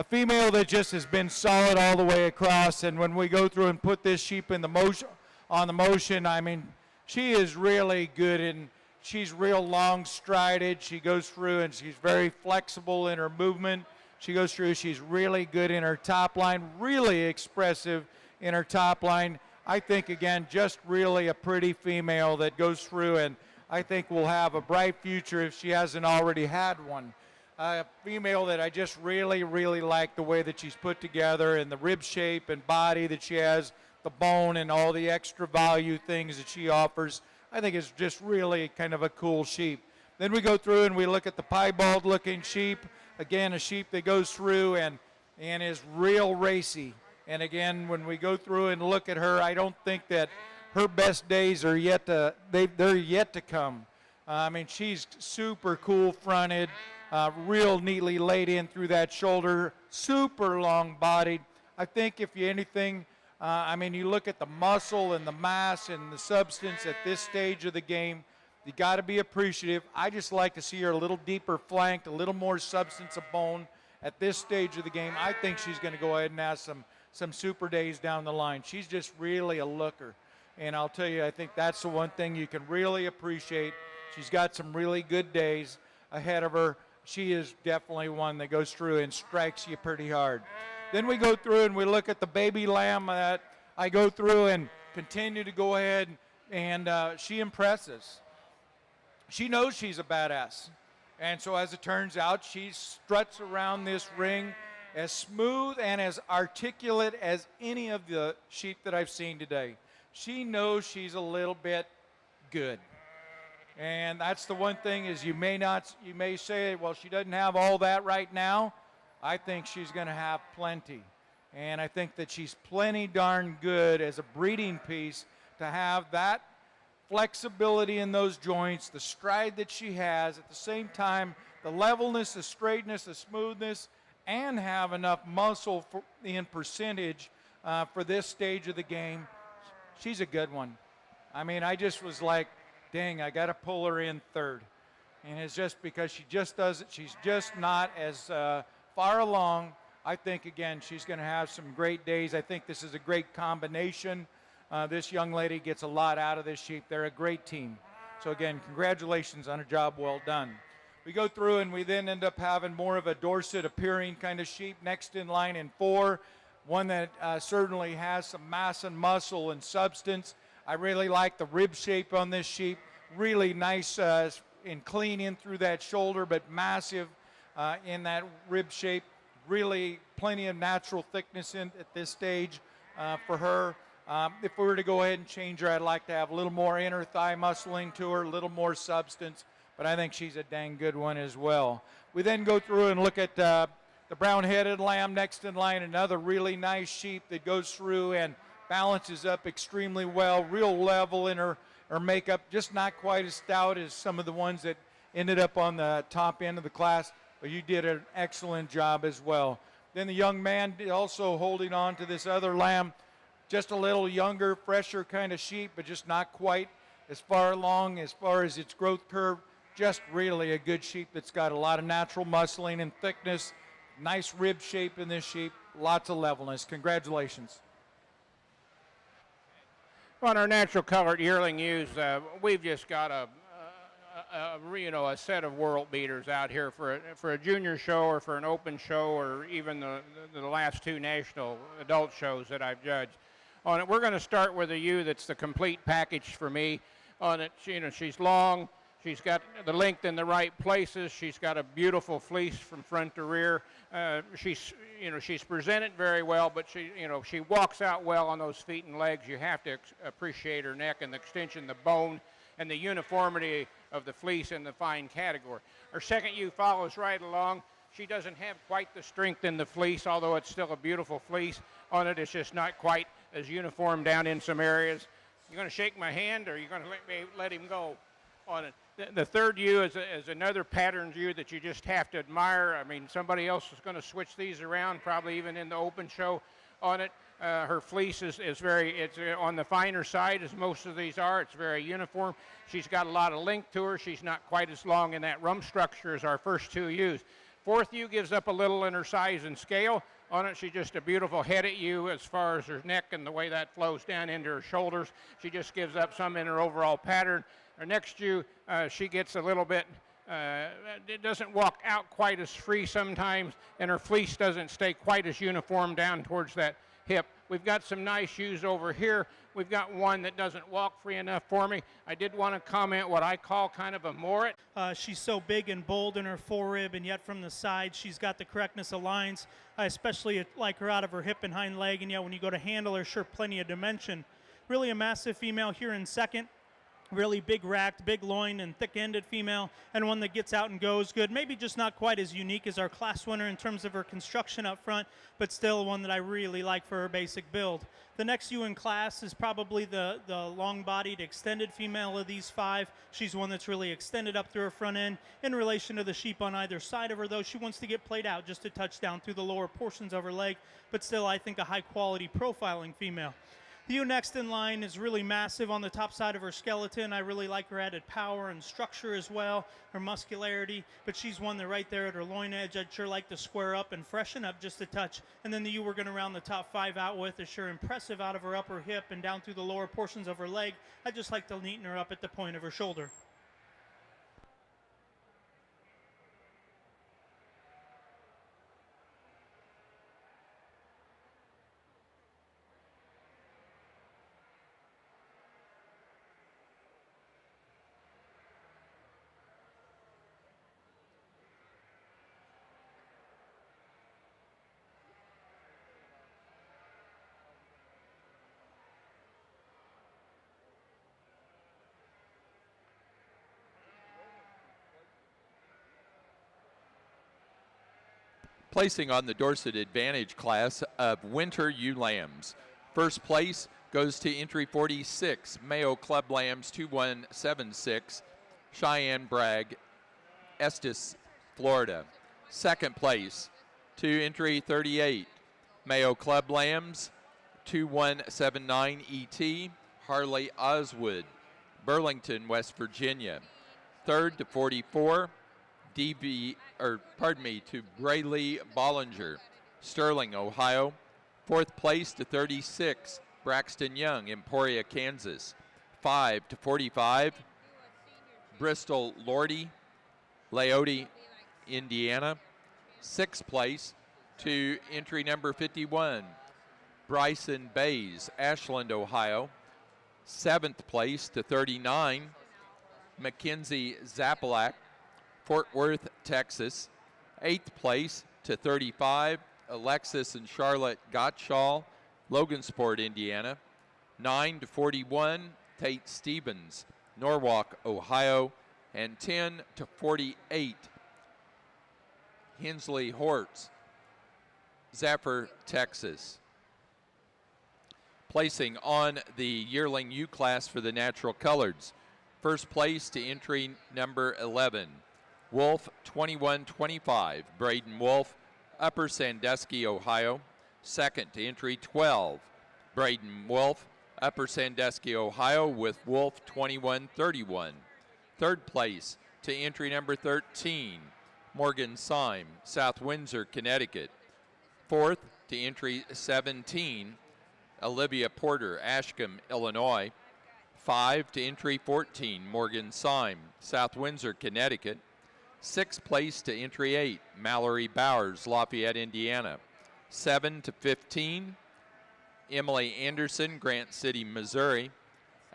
female that just has been solid all the way across, and when we go through and put this sheep in the motion, on the motion, I mean, she is really good, and she's real long strided. She goes through and she's very flexible in her movement. She goes through, she's really good in her top line, really expressive in her top line. I think, again, just really a pretty female that goes through, and I think will have a bright future if she hasn't already had one. A female that I just really, really like the way that she's put together, and the rib shape and body that she has, the bone and all the extra value things that she offers. I think it's just really kind of a cool sheep. Then we go through and we look at the piebald looking sheep. Again, a sheep that goes through and is real racy. And again, when we go through and look at her, I don't think that her best days are yet to, they're yet to come. I mean, she's super cool fronted, real neatly laid in through that shoulder, super long bodied. I think if you anything, I mean, you look at the muscle and the mass and the substance at this stage of the game, you got to be appreciative. I just like to see her a little deeper flanked, a little more substance of bone at this stage of the game. I think she's going to go ahead and have some super days down the line. She's just really a looker. And I'll tell you, I think that's the one thing you can really appreciate. She's got some really good days ahead of her. She is definitely one that goes through and strikes you pretty hard. Then we go through and we look at the baby lamb that I go through and continue to go ahead, and she impresses. She knows she's a badass. And so as it turns out, she struts around this ring as smooth and as articulate as any of the sheep that I've seen today. She knows she's a little bit good. And that's the one thing is you may say, well, she doesn't have all that right now. I think she's going to have plenty. And I think that she's plenty darn good as a breeding piece to have that flexibility in those joints, the stride that she has, at the same time, the levelness, the straightness, the smoothness, and have enough muscle in percentage for this stage of the game. She's a good one. I mean, I just was like, dang, I got to pull her in third. And it's just because she just doesn't, she's just not as far along. I think, again, she's going to have some great days. I think this is a great combination. This young lady gets a lot out of this sheep. They're a great team. So, again, congratulations on a job well done. We go through and we then end up having more of a Dorset appearing kind of sheep next in line in 4. One that certainly has some mass and muscle and substance. I really like the rib shape on this sheep. Really nice and clean in through that shoulder, but massive in that rib shape. Really plenty of natural thickness at this stage for her. If we were to go ahead and change her, I'd like to have a little more inner thigh muscling to her, a little more substance, but I think she's a dang good one as well. We then go through and look at the brown-headed lamb next in line, another really nice sheep that goes through and balances up extremely well, real level in her makeup, just not quite as stout as some of the ones that ended up on the top end of the class, but you did an excellent job as well. Then the young man also holding on to this other lamb, just a little younger, fresher kind of sheep, but just not quite as far along as far as its growth curve. Just really a good sheep that's got a lot of natural muscling and thickness, nice rib shape in this sheep, lots of levelness. Congratulations. On our natural colored yearling ewes, we've just got a set of world beaters out here for a junior show or for an open show or even the last 2 national adult shows that I've judged. On it, we're going to start with a ewe that's the complete package for me. On it, she's long, she's got the length in the right places, she's got a beautiful fleece from front to rear. She's presented very well, but she walks out well on those feet and legs. You have to appreciate her neck and the extension, the bone, and the uniformity of the fleece in the fine category. Her second ewe follows right along. She doesn't have quite the strength in the fleece, although it's still a beautiful fleece on it. It's just not quite as uniform down in some areas. You're going to shake my hand, or you're going to let him go on it. The third ewe is another patterned ewe that you just have to admire. I mean, somebody else is going to switch these around, probably even in the open show on it. Her fleece is it's on the finer side, as most of these are. It's very uniform. She's got a lot of length to her. She's not quite as long in that rump structure as our first two ewes. Fourth ewe gives up a little in her size and scale. On it, she's just a beautiful headed ewe as far as her neck and the way that flows down into her shoulders. She just gives up some in her overall pattern. Her next ewe, she gets a little bit, it doesn't walk out quite as free sometimes, and her fleece doesn't stay quite as uniform down towards that hip. We've got some nice ewes over here. We've got one that doesn't walk free enough for me. I did want to comment what I call kind of a morit. She's so big and bold in her forerib, and yet from the side she's got the correctness of lines. I especially like her out of her hip and hind leg, and yet when you go to handle her, sure, plenty of dimension. Really a massive female here in second. Really big racked, big loin, and thick-ended female, and one that gets out and goes good. Maybe just not quite as unique as our class winner in terms of her construction up front, but still one that I really like for her basic build. The next ewe in class is probably the long-bodied, extended female of these five. She's one that's really extended up through her front end. In relation to the sheep on either side of her, though, she wants to get played out just to touch down through the lower portions of her leg, but still, I think, a high-quality profiling female. The ewe next in line is really massive on the top side of her skeleton. I really like her added power and structure as well, her muscularity, but she's one that right there at her loin edge I'd sure like to square up and freshen up just a touch. And then the ewe we're going to round the top five out with is sure impressive out of her upper hip and down through the lower portions of her leg. I just like to neaten her up at the point of her shoulder. Placing on the Dorset Advantage class of winter ewe lambs. First place goes to entry 46, Mayo Club Lambs 2176, Cheyenne Bragg, Estes, Florida. Second place to entry 38, Mayo Club Lambs 2179 ET, Harley Oswood, Burlington, West Virginia. Third to 44, to Brayley Bollinger, Sterling, Ohio. Fourth place to 36, Braxton Young, Emporia, Kansas. 5 to 45, Bristol Lordy, Leoti, Indiana. Sixth place to entry number 51, Bryson Bays, Ashland, Ohio. Seventh place to 39, Mackenzie Zapalak, Fort Worth, Texas. Eighth place to 35, Alexis and Charlotte Gottschall, Logansport, Indiana. 9 to 41, Tate Stevens, Norwalk, Ohio. And 10 to 48, Hensley Hortz, Zephyr, Texas. Placing on the yearling U class for the natural coloreds. First place to entry number 11, Wolf 2125, Braden Wolf, Upper Sandusky, Ohio. Second to entry 12, Braden Wolf, Upper Sandusky, Ohio, with Wolf 2131. Third place to entry number 13, Morgan Syme, South Windsor, Connecticut. Fourth to entry 17, Olivia Porter, Ashcombe, Illinois. 5 to entry 14, Morgan Syme, South Windsor, Connecticut. Sixth place to entry 8, Mallory Bowers, Lafayette, Indiana. 7 to 15, Emily Anderson, Grant City, Missouri.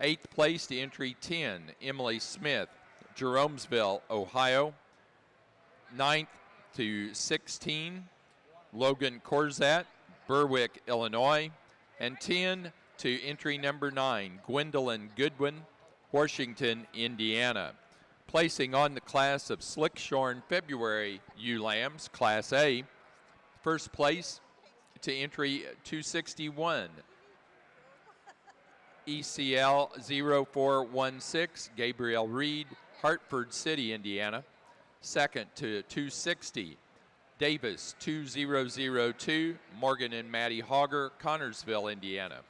Eighth place to entry 10, Emily Smith, Jeromesville, Ohio. 9th to 16, Logan Corzat, Berwick, Illinois. And 10 to entry number 9, Gwendolyn Goodwin, Washington, Indiana. Placing on the class of slick-shorn February ewe lambs, Class A, first place to entry 261, ECL 0416, Gabriel Reed, Hartford City, Indiana. Second to 260, Davis 2002, Morgan and Maddie Hogger, Connorsville, Indiana.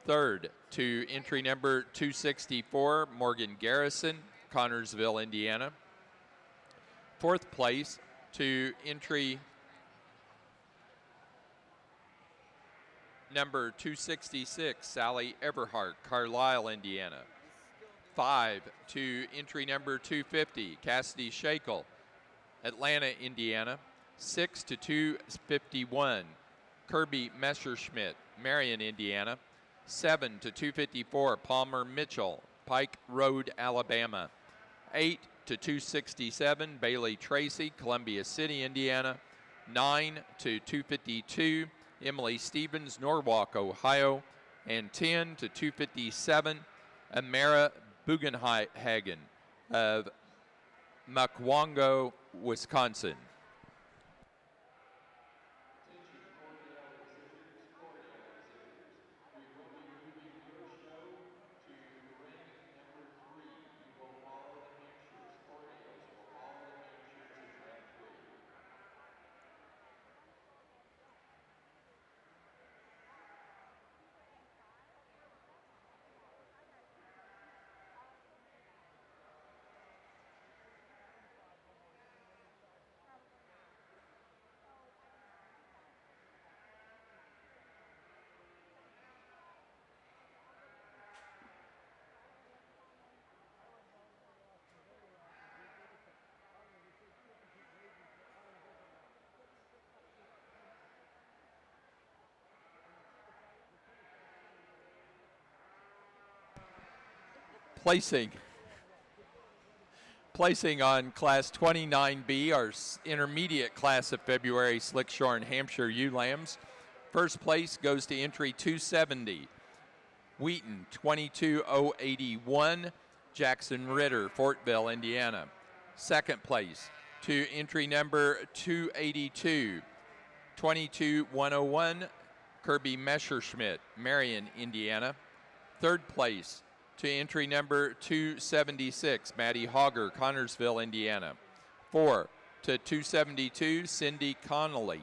Third to entry number 264, Morgan Garrison, Connorsville, Indiana. Fourth place to entry number 266, Sally Everhart, Carlisle, Indiana. 5 to entry number 250, Cassidy Shakel, Atlanta, Indiana. 6 to 251, Kirby Messerschmidt, Marion, Indiana. 7 to 254, Palmer Mitchell, Pike Road, Alabama. 8 to 267, Bailey Tracy, Columbia City, Indiana. 9 to 252, Emily Stevens, Norwalk, Ohio. And 10 to 257, Amara Bugenhagen of Mukwongo, Wisconsin. Placing on Class 29B, our intermediate class of February slick-shorn Hampshire ewe lambs. First place goes to entry 270, Wheaton 22081, Jackson Ritter, Fortville, Indiana. Second place to entry number 282, 22101, Kirby Messerschmidt, Marion, Indiana. Third place to entry number 276, Maddie Hogger, Connorsville, Indiana. 4 to 272, Cindy Connolly,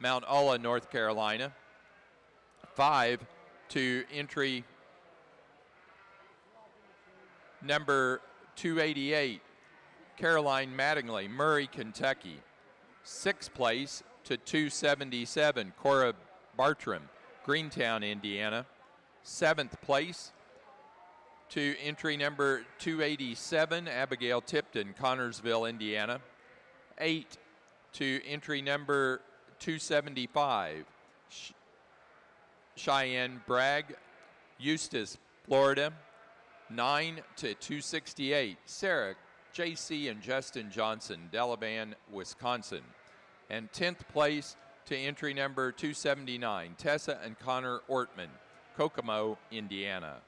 Mount Ulla, North Carolina. 5 to entry number 288, Caroline Mattingly, Murray, Kentucky. 6th place to 277, Cora Bartram, Greentown, Indiana. 7th place to entry number 287, Abigail Tipton, Connorsville, Indiana. 8 to entry number 275, Cheyenne Bragg, Eustis, Florida. 9 to 268, Sarah, J.C. and Justin Johnson, Delavan, Wisconsin. And 10th place to entry number 279, Tessa and Connor Ortman, Kokomo, Indiana.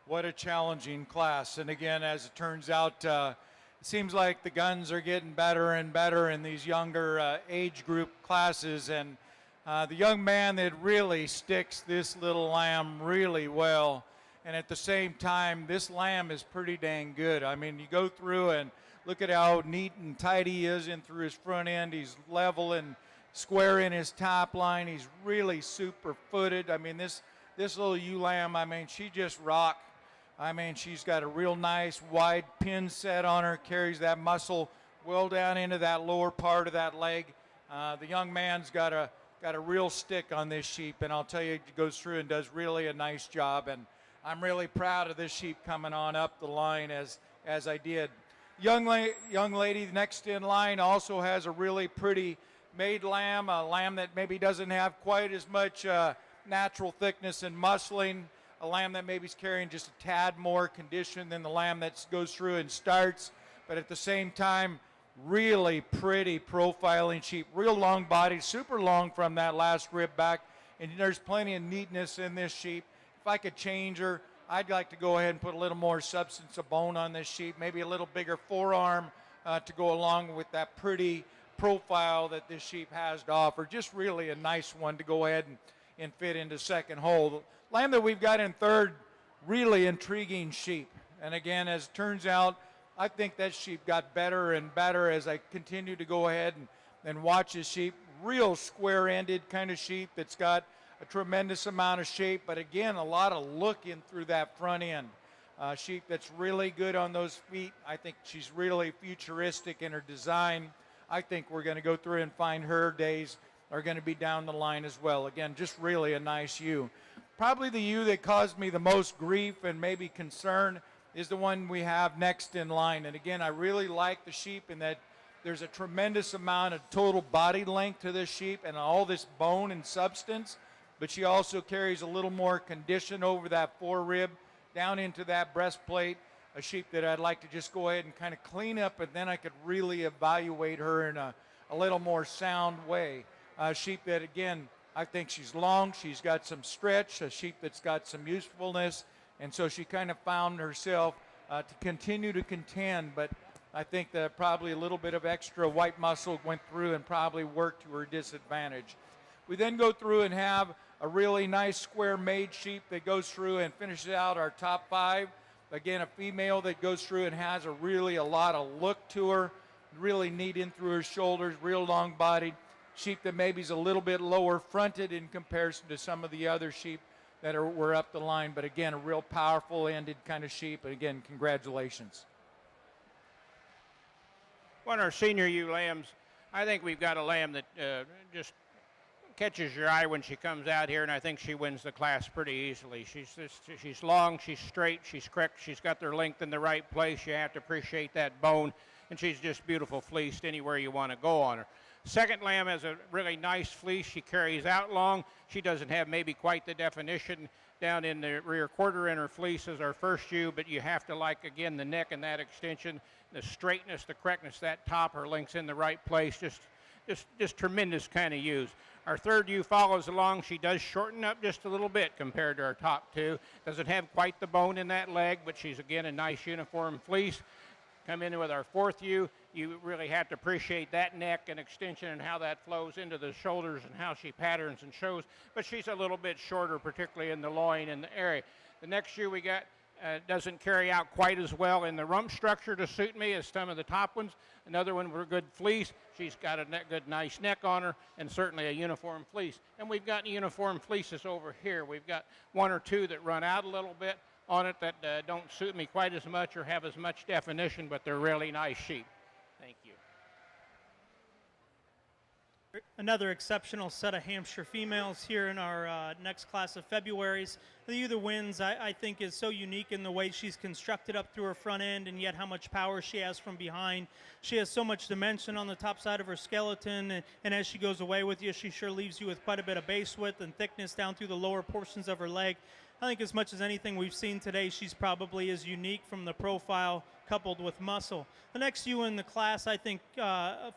what a challenging class. And again, as it turns out, it seems like the guns are getting better and better in these younger age group classes. And the young man that really sticks this little lamb really well. And at the same time, this lamb is pretty dang good. I mean, you go through and look at how neat and tight he is in through his front end. He's level and square in his top line. He's really super footed. I mean, this little ewe lamb, I mean, she just rock. I mean, she's got a real nice wide pin set on her, carries that muscle well down into that lower part of that leg. The young man's got a real stick on this sheep, and I'll tell you, he goes through and does really a nice job. And I'm really proud of this sheep coming on up the line as I did. Young lady next in line also has a really pretty maid lamb, a lamb that maybe doesn't have quite as much natural thickness and muscling, a lamb that maybe is carrying just a tad more condition than the lamb that goes through and starts, but at the same time, really pretty profiling sheep, real long body, super long from that last rib back, and there's plenty of neatness in this sheep. If I could change her, I'd like to go ahead and put a little more substance of bone on this sheep, maybe a little bigger forearm to go along with that pretty profile that this sheep has to offer. Just really a nice one to go ahead and fit into second hole. The lamb that we've got in third, really intriguing sheep. And again, as it turns out, I think that sheep got better and better as I continue to go ahead and watch this sheep. Real square-ended kind of sheep that's got a tremendous amount of shape, but again, a lot of look in through that front end. Sheep that's really good on those feet. I think she's really futuristic in her design. I think we're going to go through and find her days are going to be down the line as well. Again, just really a nice ewe. Probably the ewe that caused me the most grief and maybe concern is the one we have next in line. And again, I really like the sheep in that there's a tremendous amount of total body length to this sheep and all this bone and substance, but she also carries a little more condition over that forerib down into that breastplate, a sheep that I'd like to just go ahead and kind of clean up, and then I could really evaluate her in a little more sound way. A sheep that, again, I think she's long, she's got some stretch, a sheep that's got some usefulness, and so she kind of found herself to continue to contend, but I think that probably a little bit of extra white muscle went through and probably worked to her disadvantage. We then go through and have a really nice square maid sheep that goes through and finishes out our top five. Again, a female that goes through and has a lot of look to her, really neat in through her shoulders, real long bodied. Sheep that maybe is a little bit lower fronted in comparison to some of the other sheep that were up the line, but again, a real powerful ended kind of sheep, and again, congratulations. One of our senior ewe lambs, I think we've got a lamb that just catches your eye when she comes out here, and I think she wins the class pretty easily. She's long, she's straight, she's correct, she's got her length in the right place. You have to appreciate that bone, and she's just beautiful fleeced anywhere you want to go on her. Second lamb has a really nice fleece. She carries out long. She doesn't have maybe quite the definition down in the rear quarter in her fleece as our first ewe, but you have to like, again, the neck and that extension, the straightness, the correctness, that top, her link's in the right place, just tremendous kind of ewes. Our third ewe follows along. She does shorten up just a little bit compared to our top two. Doesn't have quite the bone in that leg, but she's, again, a nice uniform fleece. Come in with our fourth ewe. You really have to appreciate that neck and extension and how that flows into the shoulders and how she patterns and shows. But she's a little bit shorter, particularly in the loin and the area. The next ewe we got doesn't carry out quite as well in the rump structure to suit me as some of the top ones. Another one with a good fleece. She's got a good, nice neck on her, and certainly a uniform fleece. And we've got uniform fleeces over here. We've got one or two that run out a little bit on it that don't suit me quite as much or have as much definition, but they're really nice sheep. Thank you. Another exceptional set of Hampshire females here in our next class of February's. The ewe that wins, I think, is so unique in the way she's constructed up through her front end, and yet how much power she has from behind. She has so much dimension on the top side of her skeleton, and as she goes away with you, she sure leaves you with quite a bit of base width and thickness down through the lower portions of her leg. I think as much as anything we've seen today, she's probably as unique from the profile coupled with muscle. The next ewe in the class, I think,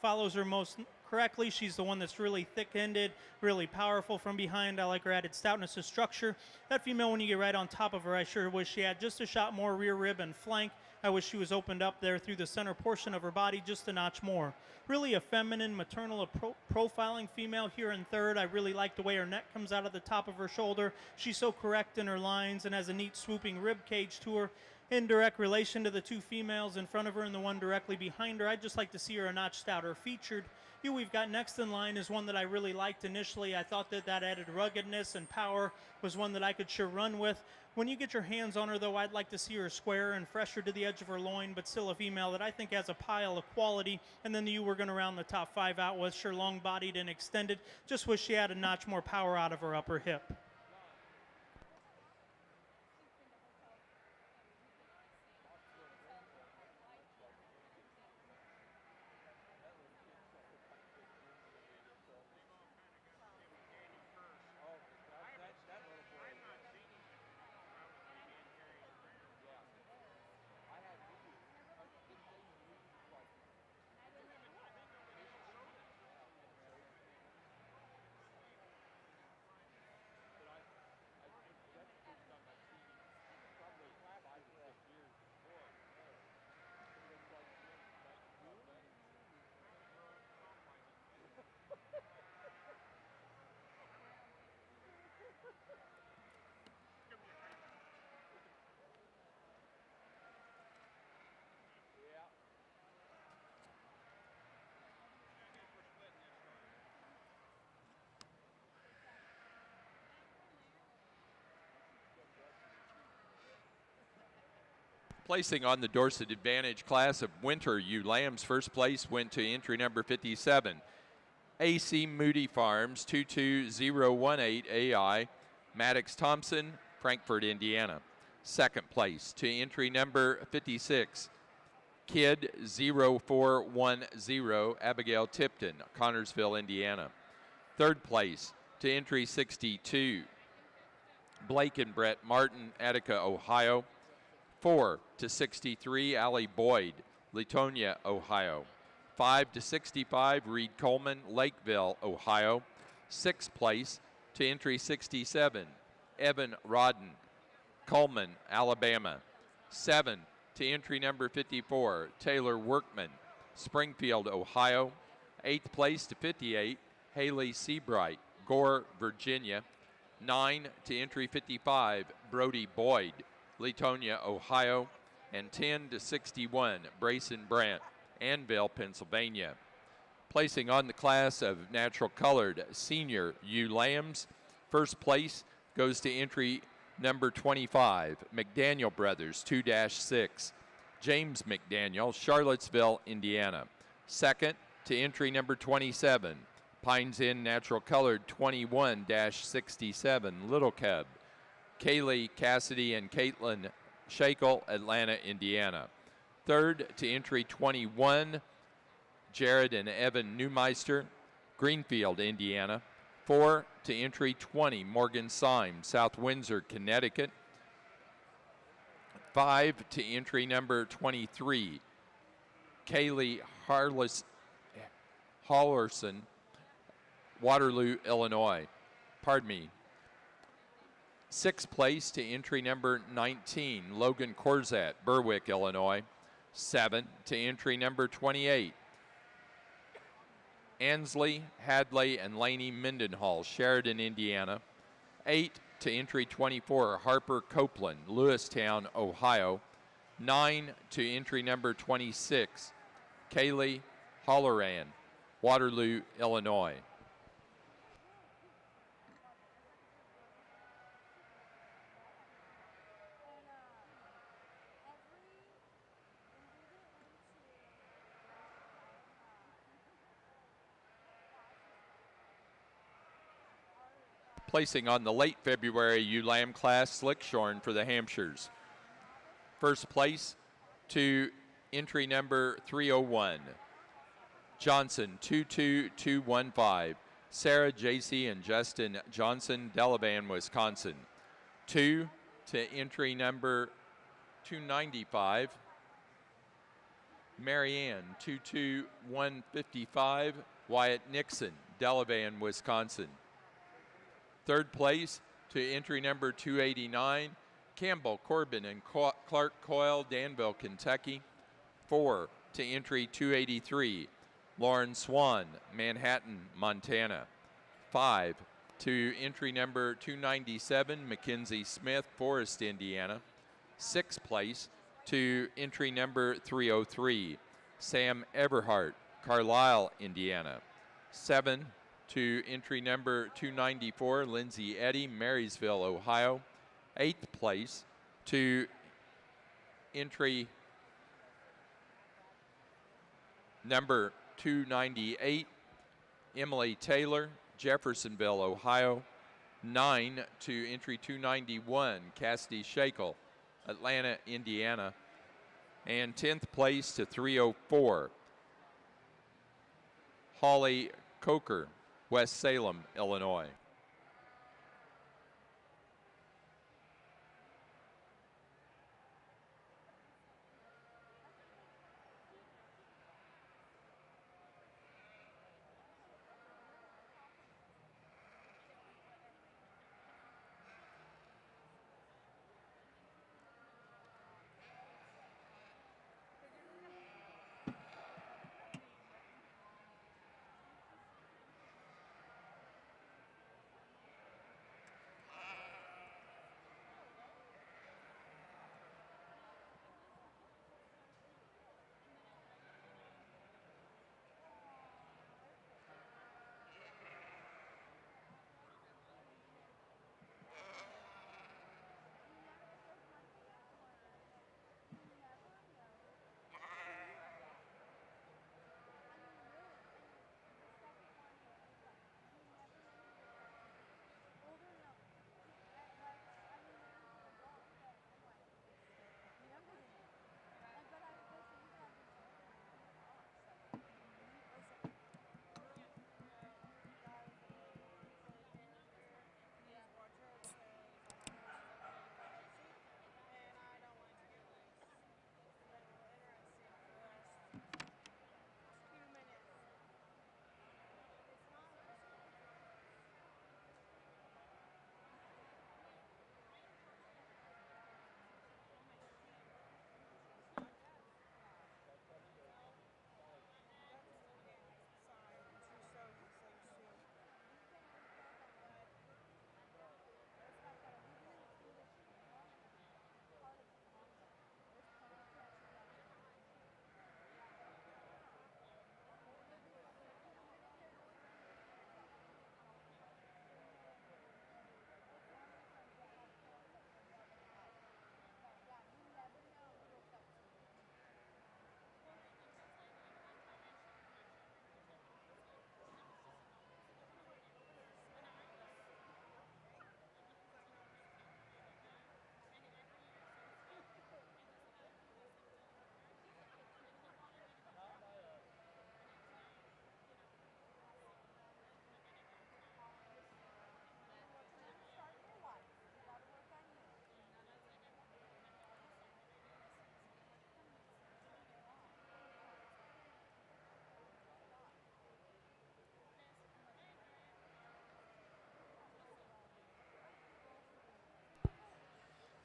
follows her most correctly. She's the one that's really thick-ended, really powerful from behind. I like her added stoutness of structure. That female, when you get right on top of her, I sure wish she had just a shot more rear rib and flank. I wish she was opened up there through the center portion of her body just a notch more. Really a feminine, maternal profiling female here in third. I really like the way her neck comes out of the top of her shoulder. She's so correct in her lines and has a neat swooping rib cage to her. In direct relation to the two females in front of her and the one directly behind her, I'd just like to see her a notch stouter featured. Who we've got next in line is one that I really liked initially. I thought that added ruggedness and power was one that I could sure run with. When you get your hands on her, though, I'd like to see her square and fresher to the edge of her loin, but still a female that I think has a pile of quality. And then you were going to round the top 5 out was sure long-bodied and extended. Just wish she had a notch more power out of her upper hip. Placing on the Dorset Advantage class of winter ewe lambs, first place went to entry number 57, AC Moody Farms 22018 AI, Maddox Thompson, Frankfort, Indiana. Second place to entry number 56, Kid 0410, Abigail Tipton, Connorsville, Indiana. Third place to entry 62, Blake and Brett Martin, Attica, Ohio. 4 to 63, Allie Boyd, Latonia, Ohio. 5 to 65, Reed Coleman, Lakeville, Ohio. Sixth place to entry 67, Evan Rodden, Coleman, Alabama. 7 to entry number 54, Taylor Workman, Springfield, Ohio. 8th place to 58, Haley Seabright, Gore, Virginia. 9 to entry 55, Brody Boyd, Latonia, Ohio. And 10 to 61, Brayson Brandt, Annville, Pennsylvania. Placing on the class of natural colored senior ewe lambs, first place goes to entry number 25, McDaniel Brothers 2-6, James McDaniel, Charlottesville, Indiana. Second to entry number 27, Pines Inn Natural Colored 21-67, Little Cub, Kaylee Cassidy and Caitlin Shakel, Atlanta, Indiana. Third to entry 21, Jared and Evan Neumeister, Greenfield, Indiana. 4 to entry 20, Morgan Syme, South Windsor, Connecticut. 5 to entry number 23, Kaylee Hallerson, Waterloo, Illinois. Pardon me. Sixth place to entry number 19, Logan Corzat, Berwick, Illinois. 7 to entry number 28, Ansley, Hadley, and Laney Mendenhall, Sheridan, Indiana. 8 to entry 24, Harper Copeland, Lewistown, Ohio. 9 to entry number 26, Kaylee Holleran, Waterloo, Illinois. Placing on the late February ewe lamb class, Slickshorn for the Hampshires. First place to entry number 301, Johnson 22215, Sarah, JC, and Justin Johnson, Delavan, Wisconsin. 2 to entry number 295, Marianne 22155, Wyatt Nixon, Delavan, Wisconsin. Third place to entry number 289, Campbell, Corbin, and Clark Coyle, Danville, Kentucky. 4 to entry 283, Lauren Swan, Manhattan, Montana. 5 to entry number 297, Mackenzie Smith, Forest, Indiana. 6th place to entry number 303, Sam Everhart, Carlisle, Indiana. 7 to entry number 294, Lindsay Eddy, Marysville, Ohio. 8th place to entry number 298, Emily Taylor, Jeffersonville, Ohio. 9 to entry 291, Cassidy Shakel, Atlanta, Indiana. And 10th place to 304, Holly Coker, West Salem, Illinois.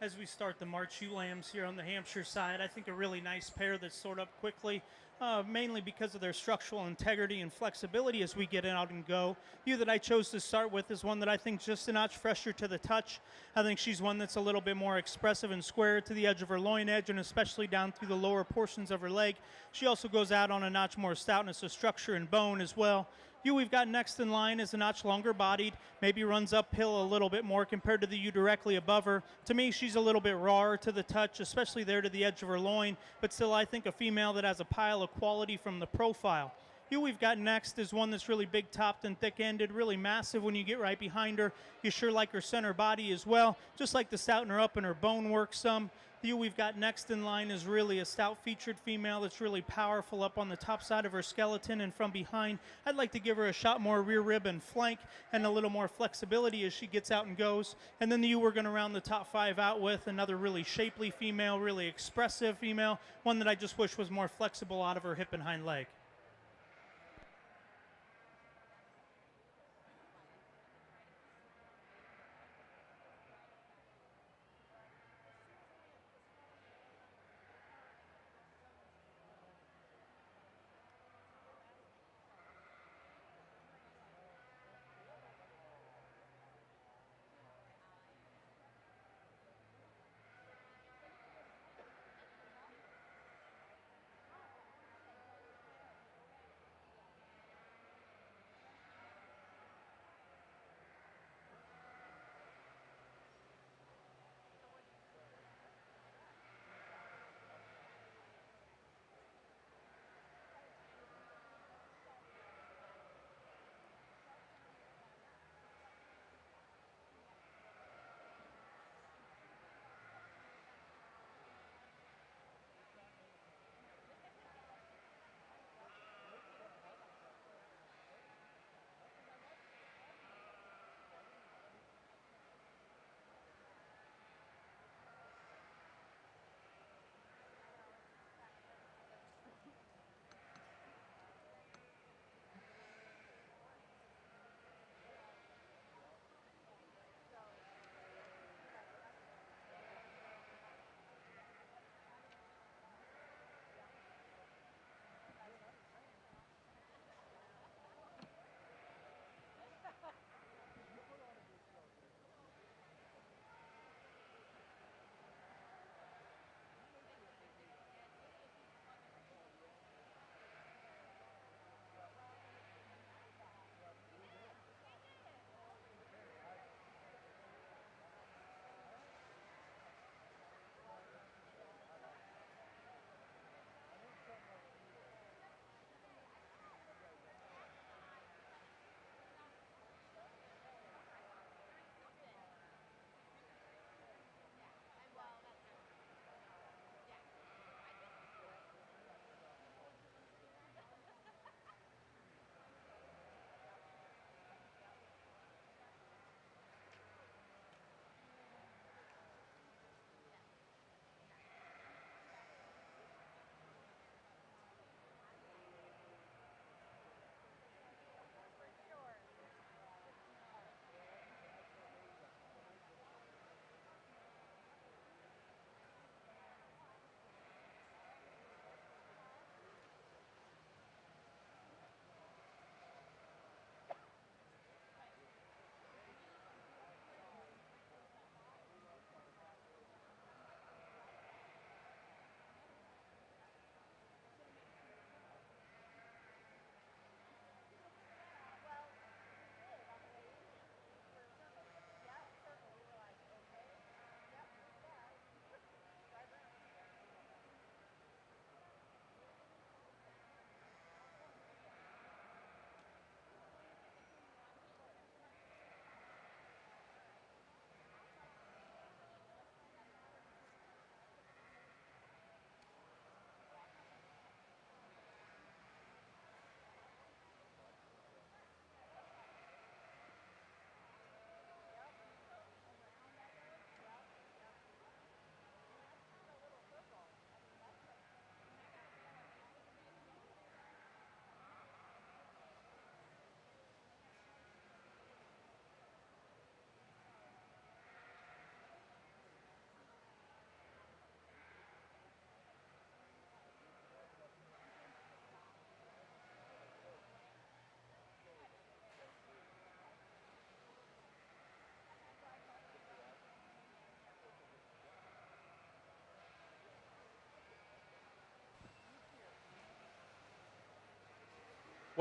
As we start the March Ewe lambs here on the Hampshire side, I think a really nice pair that sort up quickly, mainly because of their structural integrity and flexibility as we get out and go. Ewe that I chose to start with is one that I think just a notch fresher to the touch. I think she's one that's a little bit more expressive and square to the edge of her loin edge and especially down through the lower portions of her leg. She also goes out on a notch more stoutness of structure and bone as well. Ewe we've got next in line is a notch longer bodied, maybe runs uphill a little bit more compared to the ewe directly above her. To me, she's a little bit rawer to the touch, especially there to the edge of her loin, but still I think a female that has a pile of quality from the profile. Ewe we've got next is one that's really big topped and thick ended, really massive when you get right behind her. You sure like her center body as well, just like to stouten her up and her bone work some. The ewe we've got next in line is really a stout-featured female that's really powerful up on the top side of her skeleton and from behind. I'd like to give her a shot more rear rib and flank and a little more flexibility as she gets out and goes. And then the ewe we're going to round the top 5 out with, another really shapely female, really expressive female, one that I just wish was more flexible out of her hip and hind leg.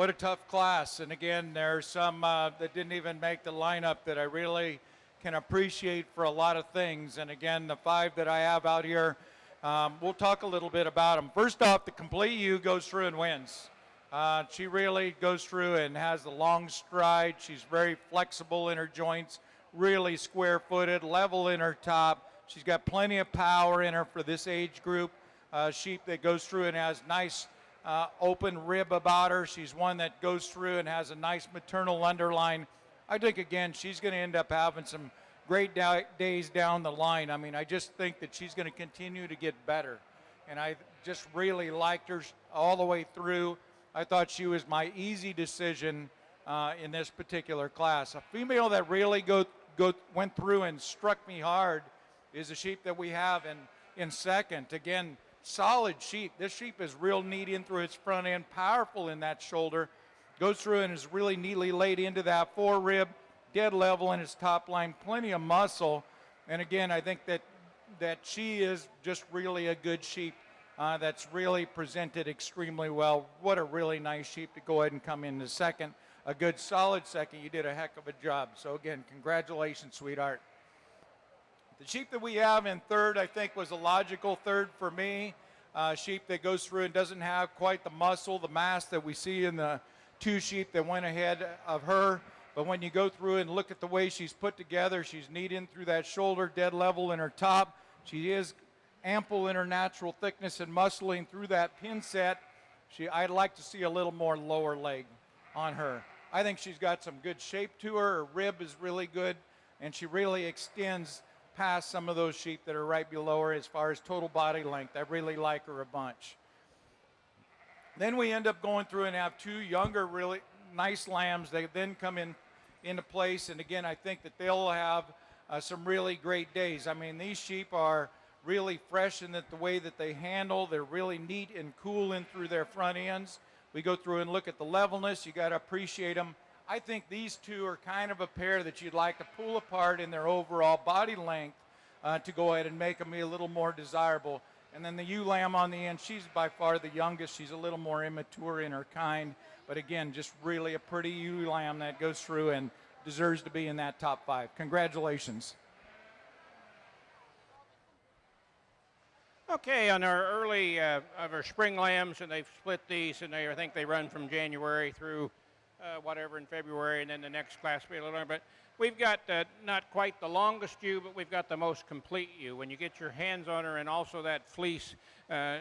what a tough class. And again, there's some that didn't even make the lineup that I really can appreciate for a lot of things. And again, the 5 that I have out here, we'll talk a little bit about them. First off, the complete U goes through and wins. She really goes through and has the long stride. She's very flexible in her joints, really square-footed, level in her top. She's got plenty of power in her for this age group. Sheep that goes through and has nice open rib about her. She's one that goes through and has a nice maternal underline. I think, again, she's going to end up having some great days down the line. I mean, I just think that she's going to continue to get better. And I just really liked her all the way through. I thought she was my easy decision in this particular class. A female that really went through and struck me hard is a sheep that we have in second. Again, solid sheep. This sheep is real neat in through its front end, powerful in that shoulder, goes through and is really neatly laid into that forerib, dead level in its top line, plenty of muscle. And again, I think that she is just really a good sheep that's really presented extremely well. What a really nice sheep to go ahead and come into second. A good solid second. You did a heck of a job. So again, congratulations, sweetheart. The sheep that we have in third, I think, was a logical third for me. Sheep that goes through and doesn't have quite the muscle, the mass that we see in the 2 sheep that went ahead of her. But when you go through and look at the way she's put together, she's neat in through that shoulder, dead level in her top. She is ample in her natural thickness and muscling through that pin set. I'd like to see a little more lower leg on her. I think she's got some good shape to her. Her rib is really good, and she really extends past some of those sheep that are right below her as far as total body length. I really like her a bunch. Then we end up going through and have 2 younger, really nice lambs. They then come into place, and again, I think that they'll have some really great days. I mean, these sheep are really fresh in the way that they handle. They're really neat and cool in through their front ends. We go through and look at the levelness. You got to appreciate them. I think these 2 are kind of a pair that you'd like to pull apart in their overall body length to go ahead and make them a little more desirable. And then the ewe lamb on the end, she's by far the youngest. She's a little more immature in her kind. But again, just really a pretty ewe lamb that goes through and deserves to be in that top 5. Congratulations. Okay, on our early of our spring lambs, and they've split these, and I think they run from January through whatever in February, and then the next class will be a little longer. But we've got not quite the longest ewe, but we've got the most complete ewe. When you get your hands on her, and also that fleece,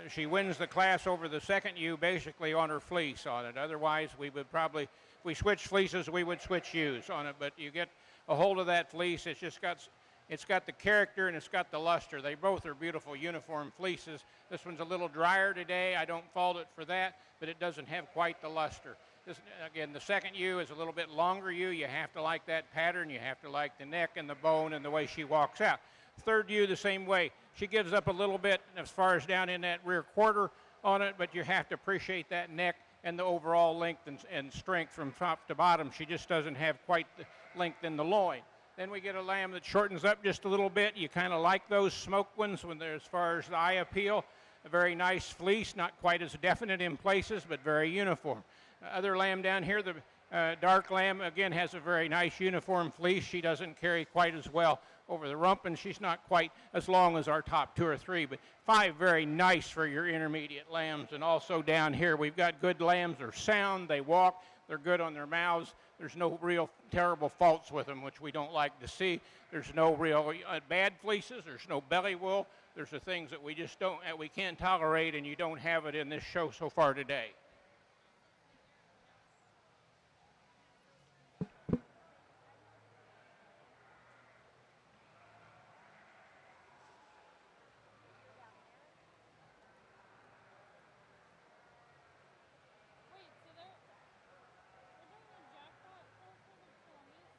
she wins the class over the second ewe basically on her fleece on it. Otherwise, we would probably, if we switch fleeces, we would switch ewes on it. But you get a hold of that fleece, it's got the character and it's got the luster. They both are beautiful uniform fleeces. This one's a little drier today. I don't fault it for that, but it doesn't have quite the luster. This, again, the second ewe is a little bit longer ewe. You have to like that pattern. You have to like the neck and the bone and the way she walks out. Third ewe the same way. She gives up a little bit as far as down in that rear quarter on it, but you have to appreciate that neck and the overall length and strength from top to bottom. She just doesn't have quite the length in the loin. Then we get a lamb that shortens up just a little bit. You kind of like those smoke ones when they're, as far as the eye appeal. A very nice fleece, not quite as definite in places, but very uniform. Other lamb down here, the dark lamb, again, has a very nice uniform fleece. She doesn't carry quite as well over the rump, and she's not quite as long as our top 2 or 3, but 5 very nice for your intermediate lambs. And also down here, we've got good lambs. They're sound, they walk, they're good on their mouths. There's no real terrible faults with them, which we don't like to see. There's no real bad fleeces. There's no belly wool. There's the things that we just don't, we can't tolerate, and you don't have it in this show so far today. Wait, so they're doing a jackpot for the ponies too, or is that just the regular?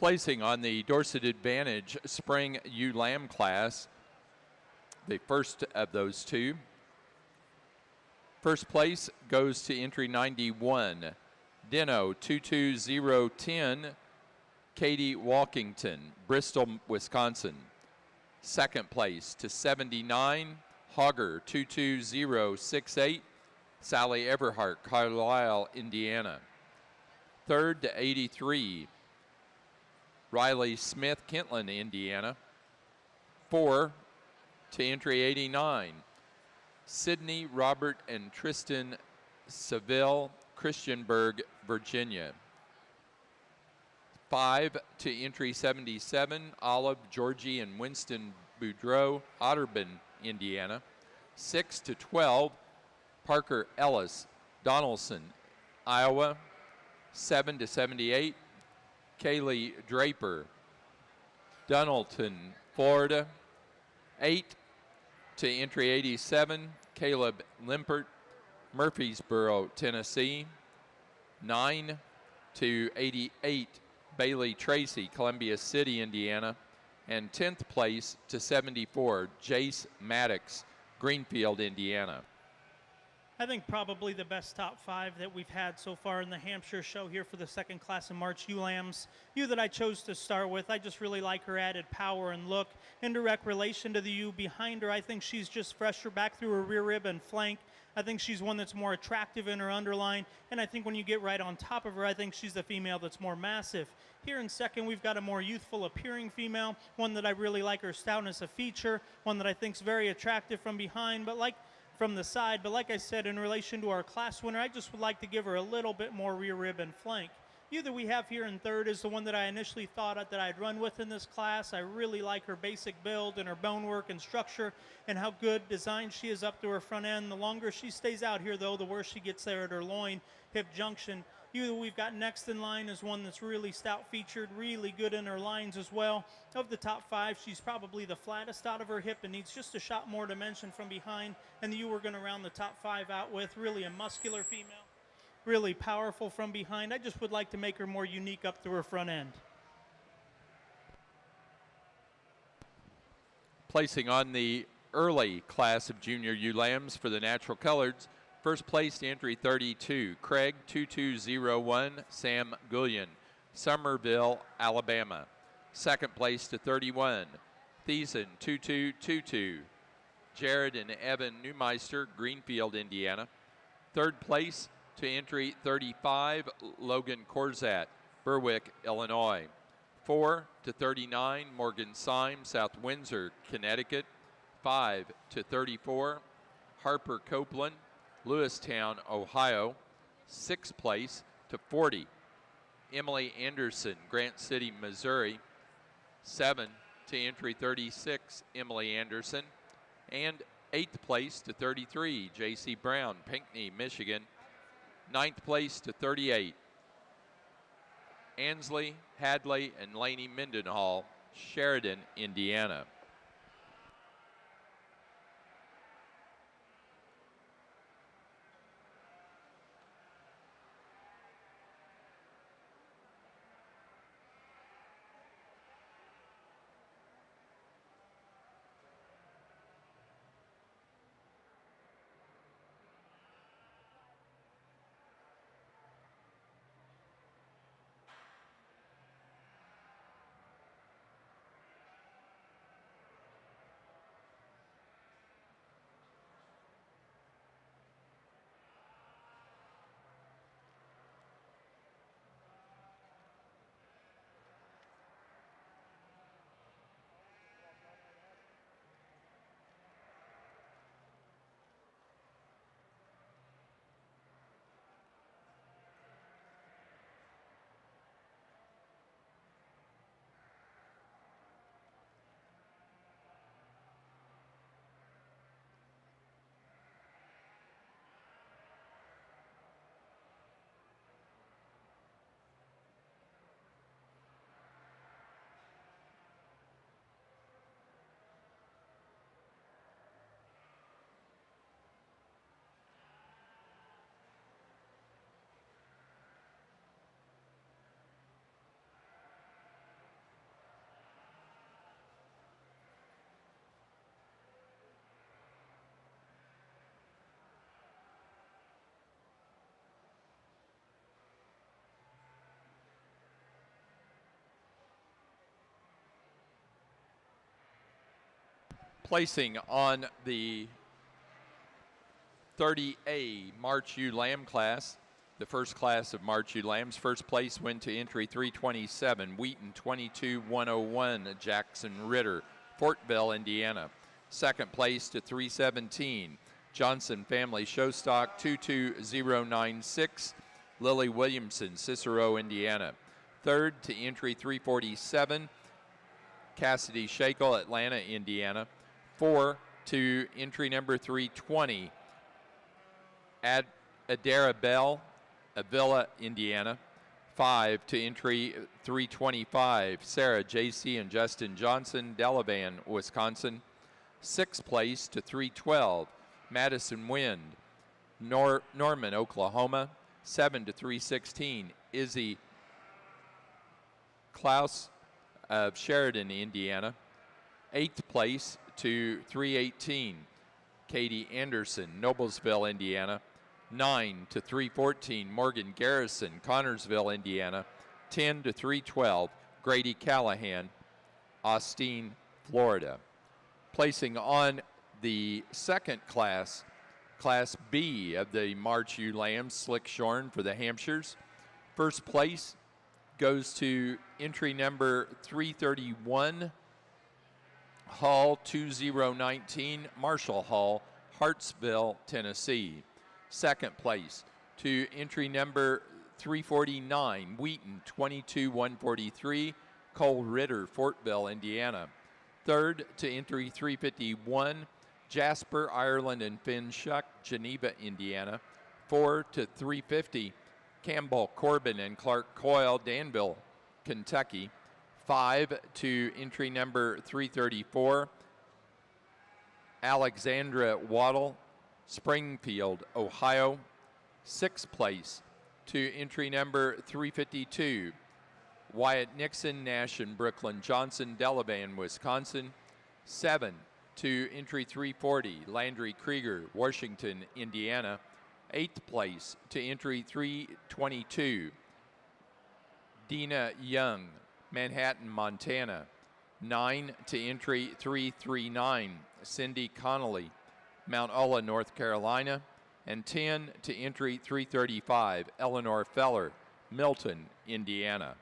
Placing on the Dorset Advantage Spring ewe lamb class, the first of those two. First place goes to entry 91, Dino 22010, Katie Walkington, Bristol, Wisconsin. Second place to 79, Hogger 22068, Sally Everhart, Carlisle, Indiana. Third to 83, Riley Smith, Kentland, Indiana. 4 to entry 89, Sydney, Robert, and Tristan Seville, Christiansburg, Virginia. 5 to entry 77, Olive, Georgie, and Winston Boudreau, Otterburn, Indiana. 6 to 12, Parker Ellis, Donaldson, Iowa. 7 to 78, Kaylee Draper, Donalton, Florida. 8 to entry 87, Caleb Limpert, Murfreesboro, Tennessee. 9 to 88, Bailey Tracy, Columbia City, Indiana. And 10th place to 74, Jace Maddox, Greenfield, Indiana. I think probably the best top 5 that we've had so far in the Hampshire show here for the second class of March ewe lambs. Ewe that I chose to start with, I just really like her added power and look. In direct relation to the ewe behind her, I think she's just fresher back through her rear rib and flank. I think she's one that's more attractive in her underline, and I think when you get right on top of her, I think she's the female that's more massive. Here in second, we've got a more youthful appearing female, one that I really like her stoutness a feature, one that I think is very attractive from behind, from the side, but like I said, in relation to our class winner, I just would like to give her a little bit more rear rib and flank. Ewe that we have here in third is the one that I initially thought that I'd run with in this class. I really like her basic build and her bone work and structure and how good designed she is up to her front end. The longer she stays out here, though, the worse she gets there at her loin, hip junction. Ewe that we've got next in line is one that's really stout featured, really good in her lines as well. Of the top 5, she's probably the flattest out of her hip and needs just a shot more dimension from behind. And the ewe we're going to round the top 5 out with, really a muscular female, really powerful from behind. I just would like to make her more unique up through her front end. Placing on the early class of junior ewe lambs for the natural colors, first place to entry 32, Craig 2201, Sam Gullion, Somerville, Alabama. Second place to 31, Thiessen 2222, Jared and Evan Neumeister, Greenfield, Indiana. Third place to entry 35, Logan Corzat, Berwick, Illinois. 4 to 39, Morgan Syme, South Windsor, Connecticut. 5 to 34, Harper Copeland, Lewistown, Ohio. 6th place to 40, Emily Anderson, Grant City, Missouri. 7 to entry 36, Emily Anderson. And 8th place to 33, J.C. Brown, Pinckney, Michigan. 9th place to 38, Ansley, Hadley, and Laney Mendenhall, Sheridan, Indiana. Placing on the 30A March U Lamb class, the first class of March U Lambs. First place went to entry 327, Wheaton 22101, Jackson Ritter, Fortville, Indiana. Second place to 317, Johnson Family Showstock 22096, Lily Williamson, Cicero, Indiana. Third to entry 347, Cassidy Shakel, Atlanta, Indiana. 4 to entry number 320, Adara Bell, Avila, Indiana. 5 to entry 325, Sarah J.C. and Justin Johnson, Delavan, Wisconsin. 6th place to 312, Madison Wind, Norman, Oklahoma. 7 to 316, Izzy Klaus of Sheridan, Indiana. 8th place to 318, Katie Anderson, Noblesville, Indiana. 9 to 314, Morgan Garrison, Connorsville, Indiana. 10 to 312, Grady Callahan, Austin, Florida. Placing on the second class, Class B of the March U Lambs, Slick Shorn for the Hampshires. First place goes to entry number 331, Hall 2019, Marshall Hall, Hartsville, Tennessee. Second place to entry number 349, Wheaton 22143, Cole Ritter, Fortville, Indiana. Third to entry 351, Jasper, Ireland and Finn Shuck, Geneva, Indiana. 4 to 350, Campbell, Corbin and Clark Coyle, Danville, Kentucky. 5 to entry number 334, Alexandra Waddle, Springfield, Ohio. 6th place to entry number 352, Wyatt Nixon, Nash and Brooklyn Johnson, Delavan, Wisconsin. 7 to entry 340, Landry Krieger, Washington, Indiana. 8th place to entry 322, Dina Young, Manhattan, Montana. 9 to entry 339, Cindy Connolly, Mount Ulla, North Carolina. And 10 to entry 335, Eleanor Feller, Milton, Indiana.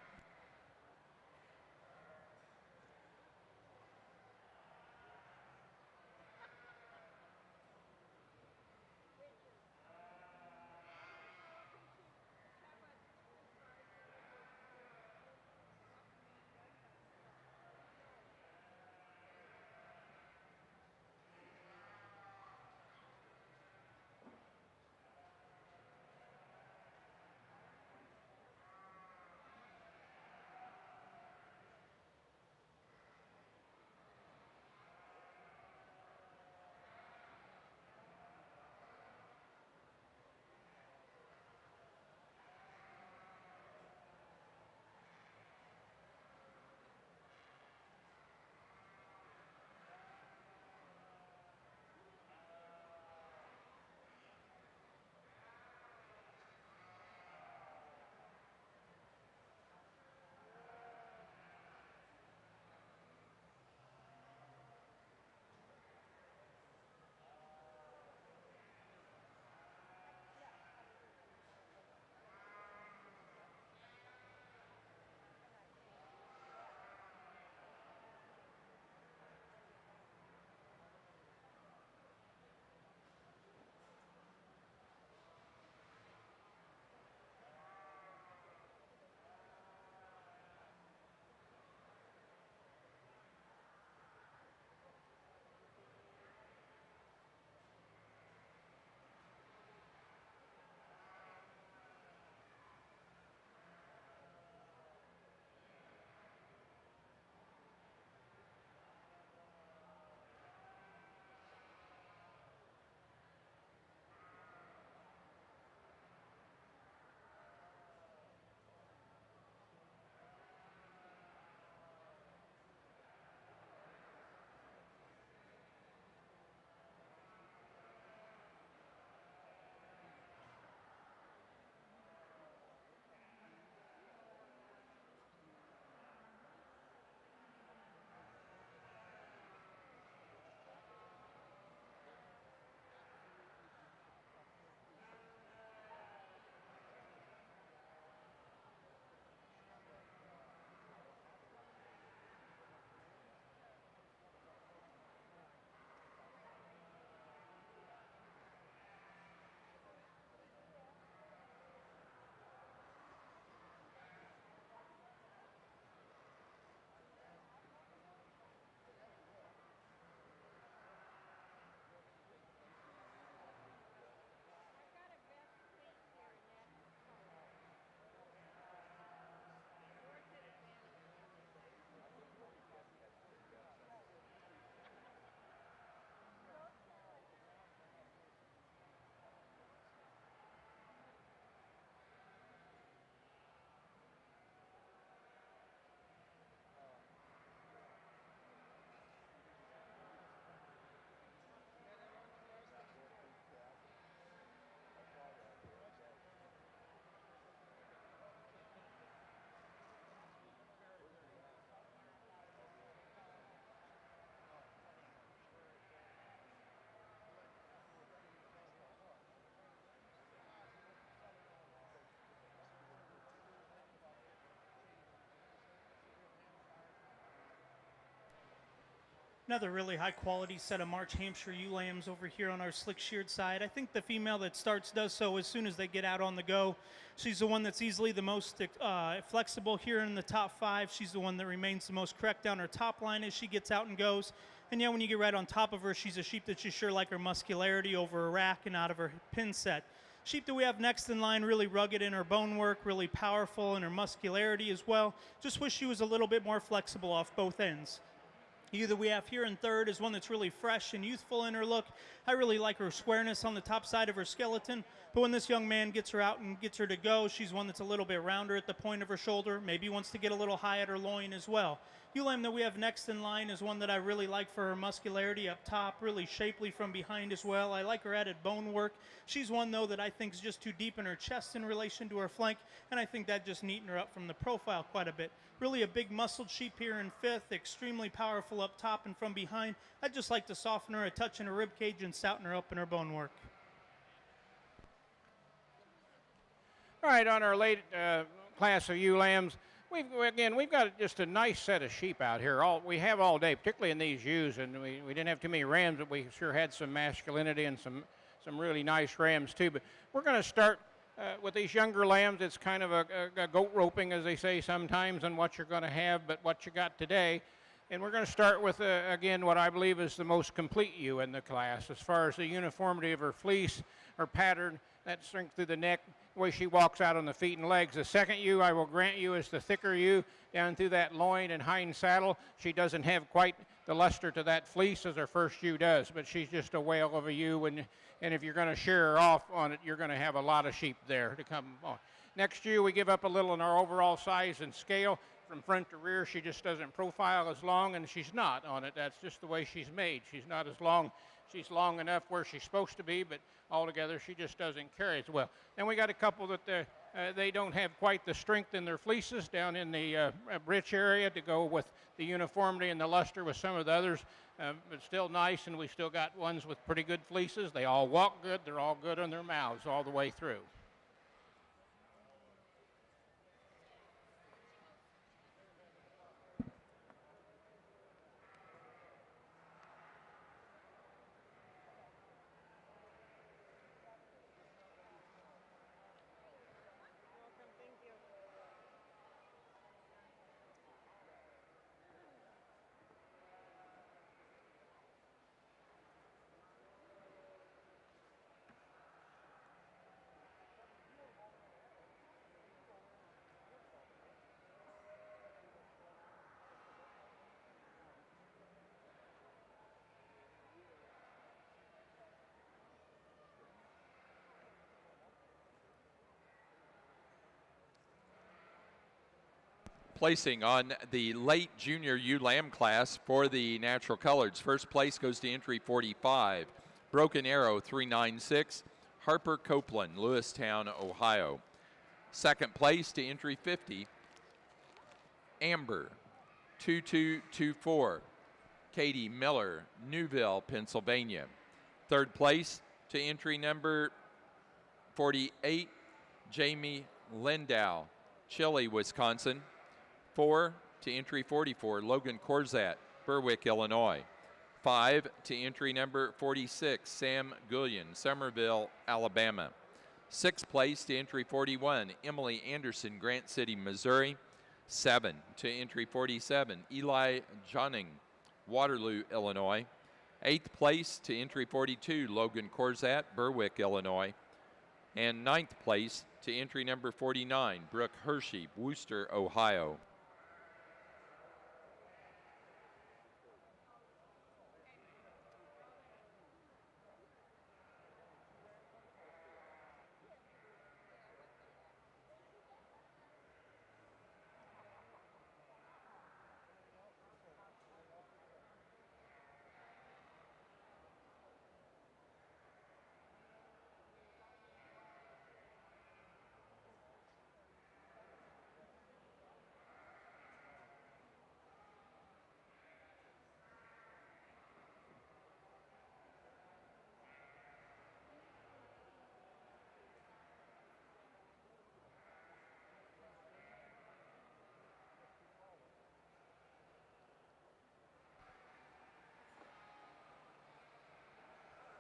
Another really high quality set of March Hampshire ewe lambs over here on our slick sheared side. I think the female that starts does so as soon as they get out on the go. She's the one that's easily the most flexible here in the top 5. She's the one that remains the most correct down her top line as she gets out and goes. And yeah, when you get right on top of her, she's a sheep that you sure like her muscularity over her rack and out of her pin set. Sheep that we have next in line, really rugged in her bone work, really powerful in her muscularity as well. Just wish she was a little bit more flexible off both ends. Ewe that we have here in third is one that's really fresh and youthful in her look. I really like her squareness on the top side of her skeleton, but when this young man gets her out and gets her to go, she's one that's a little bit rounder at the point of her shoulder, maybe wants to get a little high at her loin as well. Ewe lamb that we have next in line is one that I really like for her muscularity up top, really shapely from behind as well. I like her added bone work. She's one, though, that I think is just too deep in her chest in relation to her flank, and I think that just neatened her up from the profile quite a bit. Really a big muscled sheep here in fifth, extremely powerful up top and from behind. I'd just like to soften her a touch in her rib cage and stouten her up in her bone work. All right, on our late class of ewe lambs, we've got just a nice set of sheep out here. We have all day, particularly in these ewes, and we didn't have too many rams, but we sure had some masculinity and some really nice rams too. But we're going to start with these younger lambs. It's kind of a goat roping, as they say sometimes, on what you're going to have, but what you got today. And we're going to start with, again, what I believe is the most complete ewe in the class, as far as the uniformity of her fleece, her pattern, that strength through the neck, the way she walks out on the feet and legs. The second ewe, I will grant you, is the thicker ewe down through that loin and hind saddle. She doesn't have quite the luster to that fleece as her first ewe does, but she's just a whale of a ewe, and if you're going to share her off on it, you're going to have a lot of sheep there to come on. Next ewe, we give up a little in our overall size and scale. From front to rear, she just doesn't profile as long, and she's not on it. That's just the way she's made. She's not as long. She's long enough where she's supposed to be, but altogether she just doesn't carry as well. Then we got a couple that they don't have quite the strength in their fleeces down in the breech area to go with the uniformity and the luster with some of the others, but still nice, and we still got ones with pretty good fleeces. They all walk good. They're all good on their mouths all the way through. Placing on the late junior ewe lamb class for the natural colors. First place goes to entry 45, Broken Arrow 396, Harper Copeland, Lewistown, Ohio. Second place to entry 50, Amber 2224, Katie Miller, Newville, Pennsylvania. Third place to entry number 48, Jamie Lindow, Chile, Wisconsin. 4 to entry 44, Logan Corzat, Berwick, Illinois. 5 to entry number 46, Sam Gullion, Somerville, Alabama. Sixth place to entry 41, Emily Anderson, Grant City, Missouri. 7 to entry 47, Eli Johning, Waterloo, Illinois. Eighth place to entry 42, Logan Corzat, Berwick, Illinois. And ninth place to entry number 49, Brooke Hershey, Wooster, Ohio.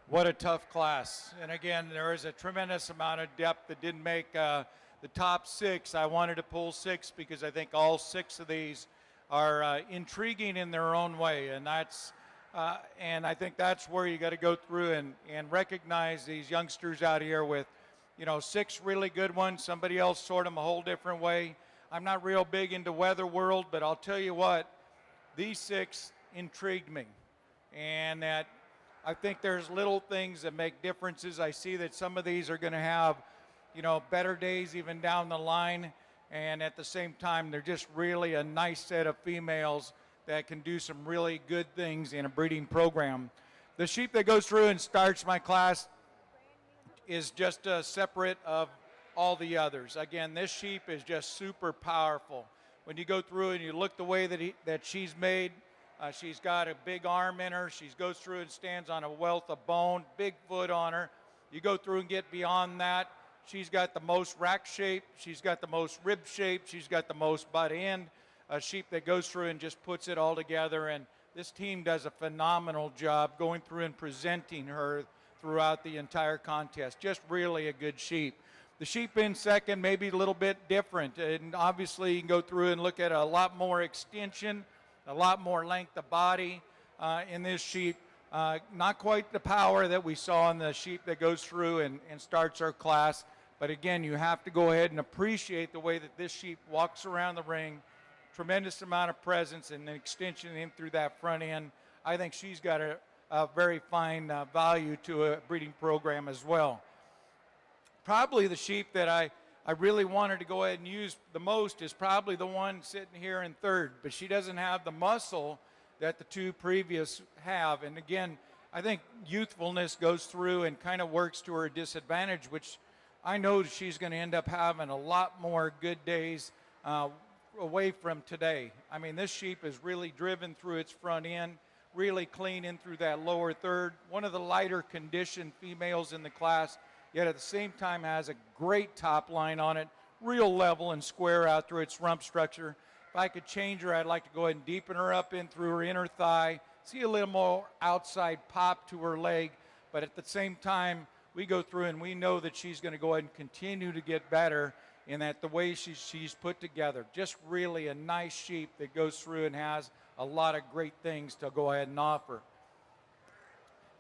what a tough class. And again, there is a tremendous amount of depth that didn't make the top 6. I wanted to pull 6 because I think all 6 of these are intriguing in their own way, and and I think that's where you got to go through and recognize these youngsters out here with, 6 really good ones. Somebody else sort them a whole different way. I'm not real big into weather world, but I'll tell you what, these 6 intrigued me, and that I think there's little things that make differences. I see that some of these are going to have, better days even down the line. And at the same time, they're just really a nice set of females that can do some really good things in a breeding program. The sheep that goes through and starts my class is just separate of all the others. Again, this sheep is just super powerful. When you go through and you look the way that she's made, she's got a big arm in her. She goes through and stands on a wealth of bone, big foot on her. You go through and get beyond that. She's got the most rack shape. She's got the most rib shape. She's got the most butt end. A sheep that goes through and just puts it all together. And this team does a phenomenal job going through and presenting her throughout the entire contest. Just really a good sheep. The sheep in second may be a little bit different. And obviously you can go through and look at a lot more extension, a lot more length of body in this sheep. Not quite the power that we saw in the sheep that goes through and starts our class. But again, you have to go ahead and appreciate the way that this sheep walks around the ring. Tremendous amount of presence and an extension in through that front end. I think she's got a very fine value to a breeding program as well. Probably the sheep that I really wanted to go ahead and use the most is probably the one sitting here in third, but she doesn't have the muscle that the 2 previous have. And again, I think youthfulness goes through and kind of works to her disadvantage, which I know she's going to end up having a lot more good days away from today. I mean, this sheep is really driven through its front end, really clean in through that lower third. One of the lighter conditioned females in the class, yet at the same time has a great top line on it, real level and square out through its rump structure. If I could change her, I'd like to go ahead and deepen her up in through her inner thigh, see a little more outside pop to her leg, but at the same time, we go through and we know that she's going to go ahead and continue to get better in that the way she's put together. Just really a nice sheep that goes through and has a lot of great things to go ahead and offer.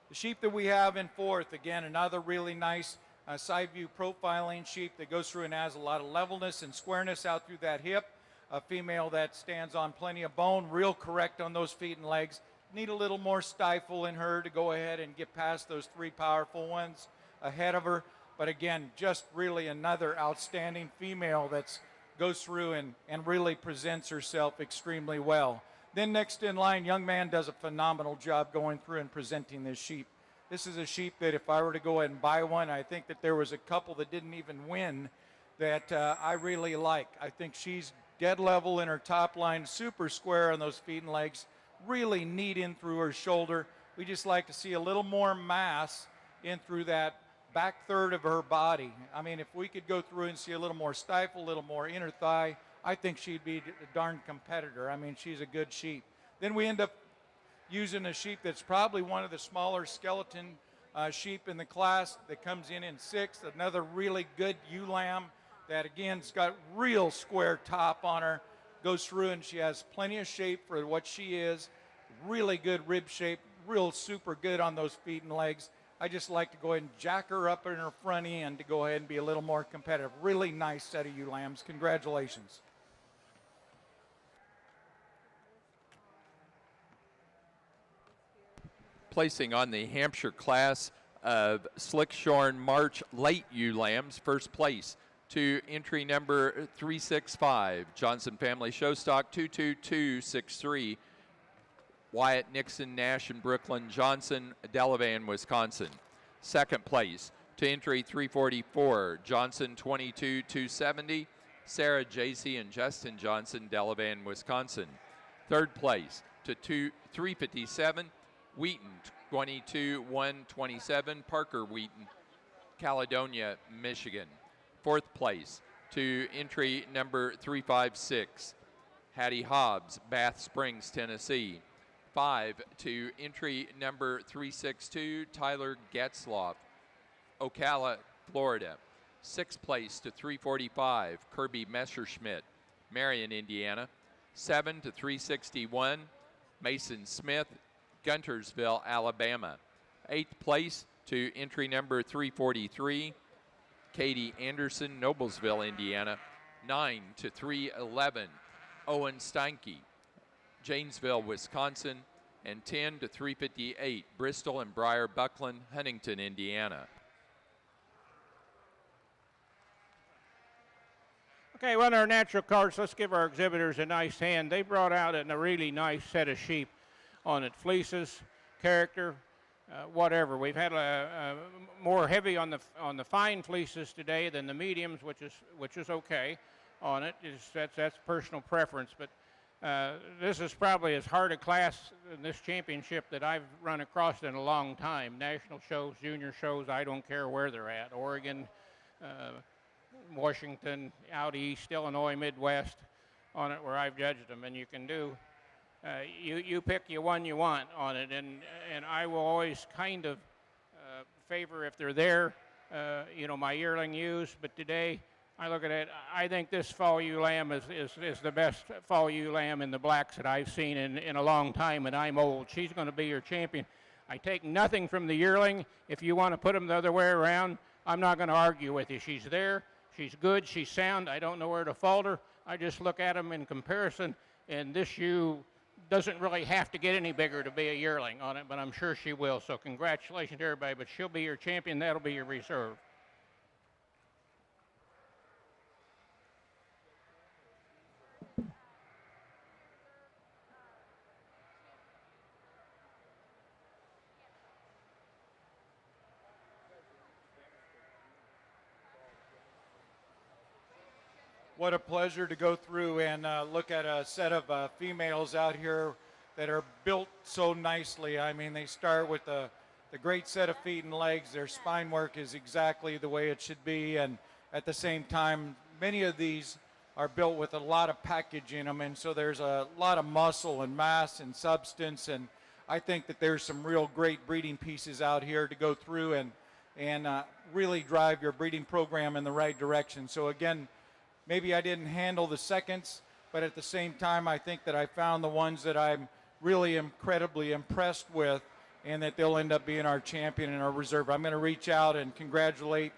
The sheep that we have in fourth, again, another really nice side view profiling sheep that goes through and has a lot of levelness and squareness out through that hip. A female that stands on plenty of bone, real correct on those feet and legs. Need a little more stifle in her to go ahead and get past those 3 powerful ones ahead of her. But again, just really another outstanding female that goes through and really presents herself extremely well. Then next in line, young man does a phenomenal job going through and presenting this sheep. This is a sheep that if I were to go ahead and buy one, I think that there was a couple that didn't even win that I really like. I think she's dead level in her top line, super square on those feet and legs, really neat in through her shoulder. We just like to see a little more mass in through that back third of her body. I mean, if we could go through and see a little more stifle, a little more inner thigh, I think she'd be a darn competitor. I mean, she's a good sheep. Then we end up using a sheep that's probably one of the smaller skeleton sheep in the class that comes in sixth, another really good ewe lamb that again's got real square top on her, goes through and she has plenty of shape for what she is, really good rib shape, real super good on those feet and legs. I just like to go ahead and jack her up in her front end to go ahead and be a little more competitive. Really nice set of ewe lambs. Congratulations. Placing on the Hampshire class of Slickshorn March late ewe lambs, first place to entry number 365, Johnson Family Showstock 22263, Wyatt Nixon, Nash, and Brooklyn Johnson, Delavan, Wisconsin. Second place to entry 344, Johnson 22270, Sarah Jacey and Justin Johnson, Delavan, Wisconsin. Third place to 357, Wheaton 22127, Parker Wheaton, Caledonia, Michigan. Fourth place to entry number 356, Hattie Hobbs, Bath Springs, Tennessee. 5 to entry number 362, Tyler Getzloff, Ocala, Florida. 6th place to 345, Kirby Messerschmidt, Marion, Indiana. 7 to 361, Mason Smith, Guntersville, Alabama. 8th place to entry number 343, Katie Anderson, Noblesville, Indiana. 9 to 311, Owen Steinke, Janesville, Wisconsin. And 10 to 358, Bristol and Briar Buckland, Huntington, Indiana. Okay, well, our natural colors, let's give our exhibitors a nice hand. They brought out a really nice set of sheep on it, fleeces, character, whatever. We've had a more heavy on the fine fleeces today than the mediums, which is okay on it. That's personal preference, but this is probably as hard a class in this championship that I've run across in a long time. National shows, junior shows, I don't care where they're at. Oregon, Washington, out east, Illinois, Midwest, on it where I've judged them. And you can do, you pick your one you want on it. And I will always kind of favor if they're there, my yearling ewes. But today, I look at it, I think this fall ewe lamb is the best fall ewe lamb in the blacks that I've seen in a long time, and I'm old. She's going to be your champion. I take nothing from the yearling. If you want to put them the other way around, I'm not going to argue with you. She's there. She's good. She's sound. I don't know where to fault her. I just look at them in comparison, and this ewe doesn't really have to get any bigger to be a yearling on it, but I'm sure she will. So congratulations to everybody, but she'll be your champion. That'll be your reserve. What a pleasure to go through and look at a set of females out here that are built so nicely. I mean, they start with the great set of feet and legs. Their spine work is exactly the way it should be, and at the same time, many of these are built with a lot of package in them, and so there's a lot of muscle and mass and substance, and I think that there's some real great breeding pieces out here to go through and really drive your breeding program in the right direction. So again, maybe I didn't handle the seconds, but at the same time, I think that I found the ones that I'm really incredibly impressed with, and that they'll end up being our champion and our reserve. I'm going to reach out and congratulate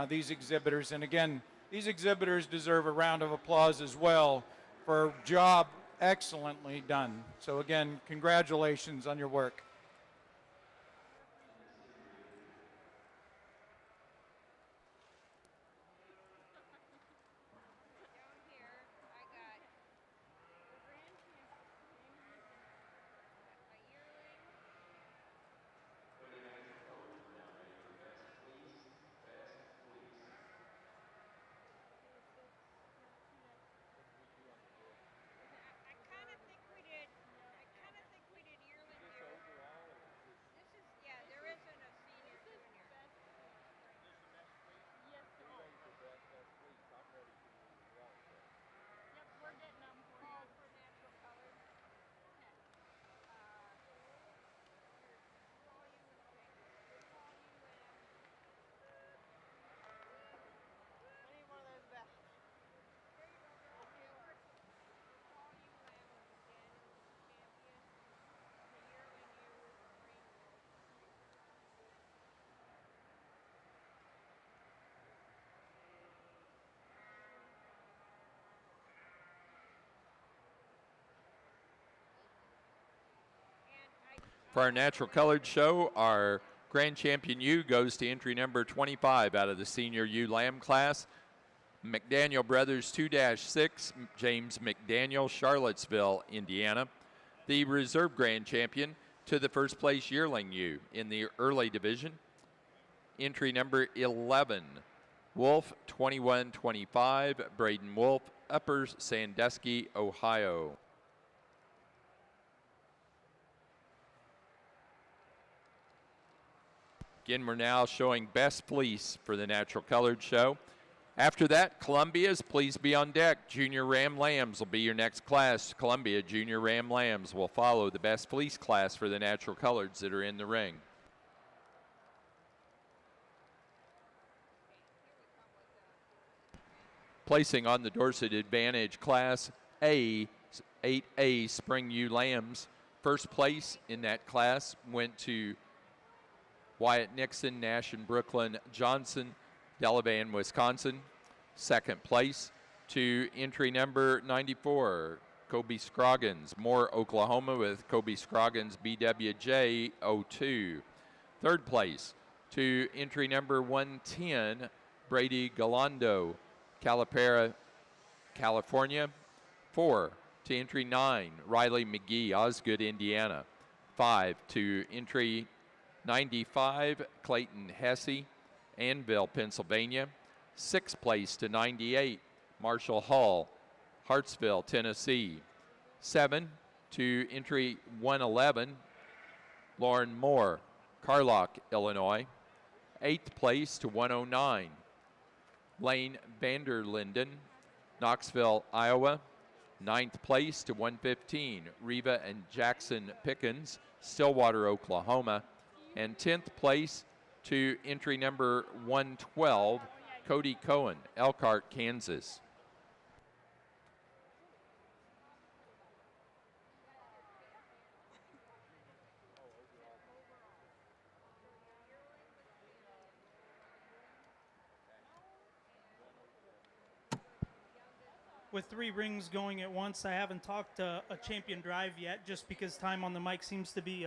these exhibitors. And again, these exhibitors deserve a round of applause as well for a job excellently done. So again, congratulations on your work. For our natural colored show, our grand champion ewe goes to entry number 25 out of the senior ewe lamb class. McDaniel Brothers 2-6, James McDaniel, Charlottesville, Indiana. The reserve grand champion to the first place yearling ewe in the early division. Entry number 11, Wolf 2125, Braden Wolf, Upper Sandusky, Ohio. Again, we're now showing best fleece for the natural colored show. After that, Columbia's please be on deck. Junior Ram Lambs will be your next class. Columbia Junior Ram Lambs will follow the best fleece class for the natural coloreds that are in the ring. Placing on the Dorset Advantage Class A, 8A Spring Ewe Lambs. First place in that class went to Wyatt Nixon, Nash and Brooklyn Johnson, Delavan, Wisconsin. Second place to entry number 94, Kobe Scroggins, Moore, Oklahoma, with Kobe Scroggins BWJ 02. Third place to entry number 110, Brady Galando, Calipara, California. 4 to entry 9, Riley McGee, Osgood, Indiana. 5 to entry 95, Clayton Hesse, Annville, Pennsylvania. 6th place to 98, Marshall Hall, Hartsville, Tennessee. 7 to entry 111, Lauren Moore, Carlock, Illinois. 8th place to 109, Lane Vanderlinden, Knoxville, Iowa. 9th place to 115, Reva and Jackson Pickens, Stillwater, Oklahoma. And 10th place to entry number 112, Cody Cohen, Elkhart, Kansas. With 3 rings going at once, I haven't talked a champion drive yet, just because time on the mic seems to be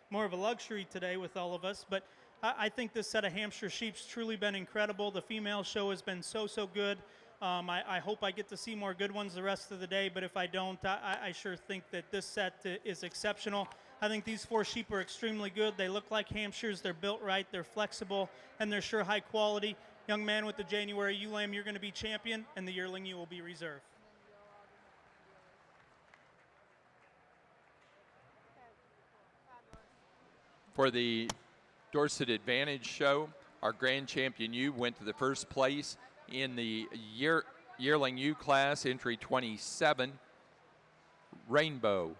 more of a luxury today with all of us. But I think this set of Hampshire sheep's truly been incredible. The female show has been so good. I hope I get to see more good ones the rest of the day, but if I don't, I sure think that this set is exceptional. I think these 4 sheep are extremely good. They look like Hampshires. They're built right. They're flexible, and they're sure high quality. Young man with the January ewe lamb, you're going to be champion, and the yearling ewe will be reserve. For the Dorset Advantage show, our grand champion ewe went to the first place in the yearling ewe class, entry 27, Rainbow.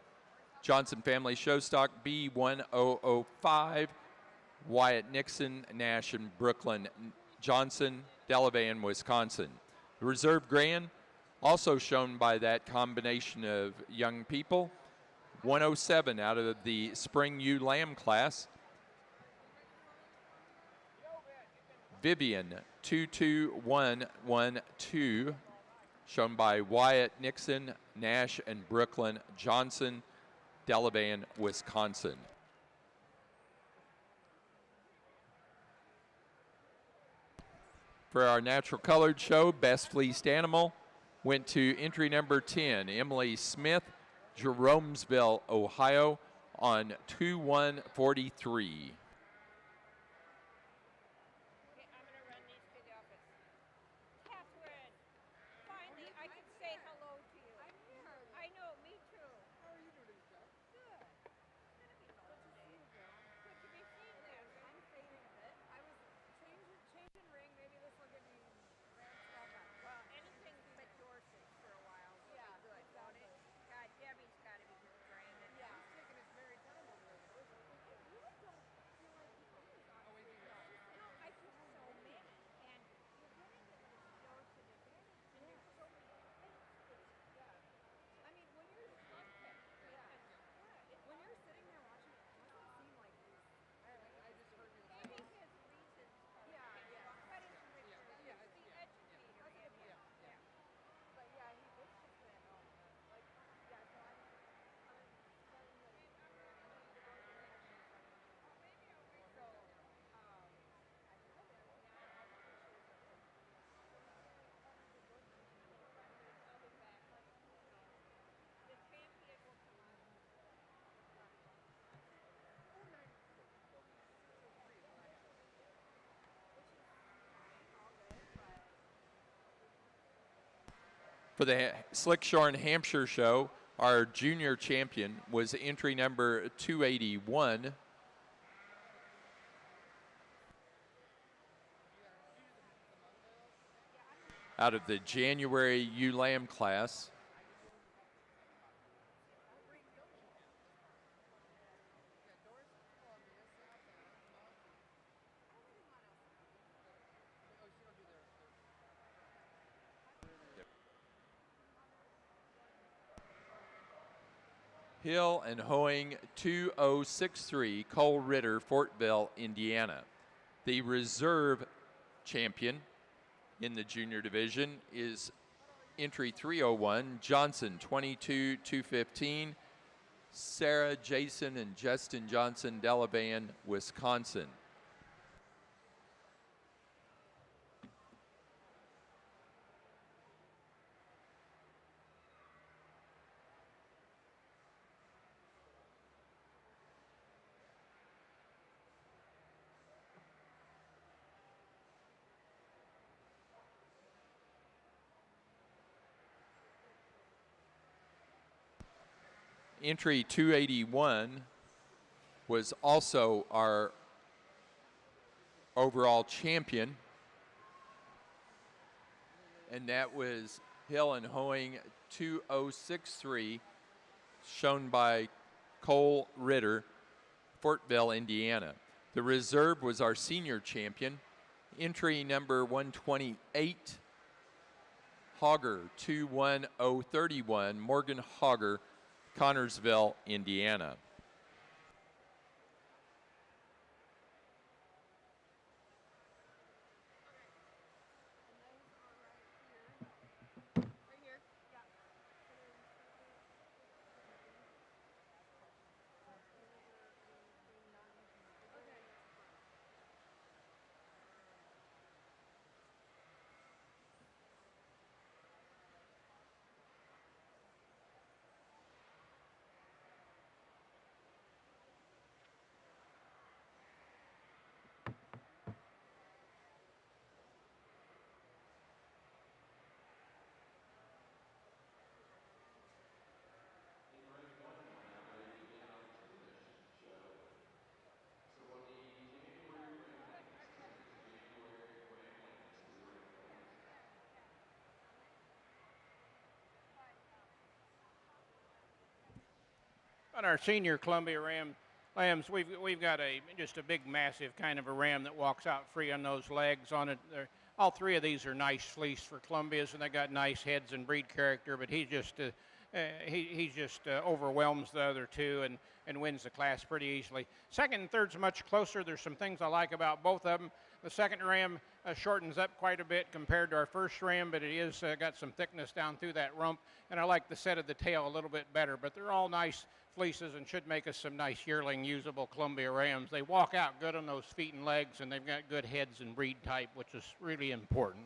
Johnson Family Showstock B1005, Wyatt Nixon, Nash and Brooklyn Johnson, Delavan, Wisconsin. The reserve grand, also shown by that combination of young people, 107 out of the Spring Ewe Lamb class. Vivian 22112, shown by Wyatt Nixon, Nash and Brooklyn Johnson, Delavan, Wisconsin. For our natural colored show, best fleeced animal went to entry number 10, Emily Smith, Jeromesville, Ohio, on 2143. For the Slickshorn Hampshire show, our junior champion was entry number 281. out of the January ewe lamb class. Hill and Hoeing 2063, Cole Ritter, Fortville, Indiana. The reserve champion in the junior division is entry 301, Johnson 22-215, Sarah, Jason, and Justin Johnson, Delavan, Wisconsin. Entry 281 was also our overall champion, and that was Hill and Hoeing 2063, shown by Cole Ritter, Fortville, Indiana. The reserve was our senior champion, entry number 128, Hogger 21031, Morgan Hogger, Connorsville, Indiana. On our senior Columbia lambs, we've got just a big, massive kind of a ram that walks out free on those legs. On it, all three of these are nice fleece for Columbias, and they got nice heads and breed character. But he just overwhelms the other two and wins the class pretty easily. Second and third's much closer. There's some things I like about both of them. The second ram shortens up quite a bit compared to our first ram, but it is got some thickness down through that rump, and I like the set of the tail a little bit better. But they're all nice fleeces and should make us some nice yearling usable Columbia rams. They walk out good on those feet and legs, and they've got good heads and breed type, which is really important.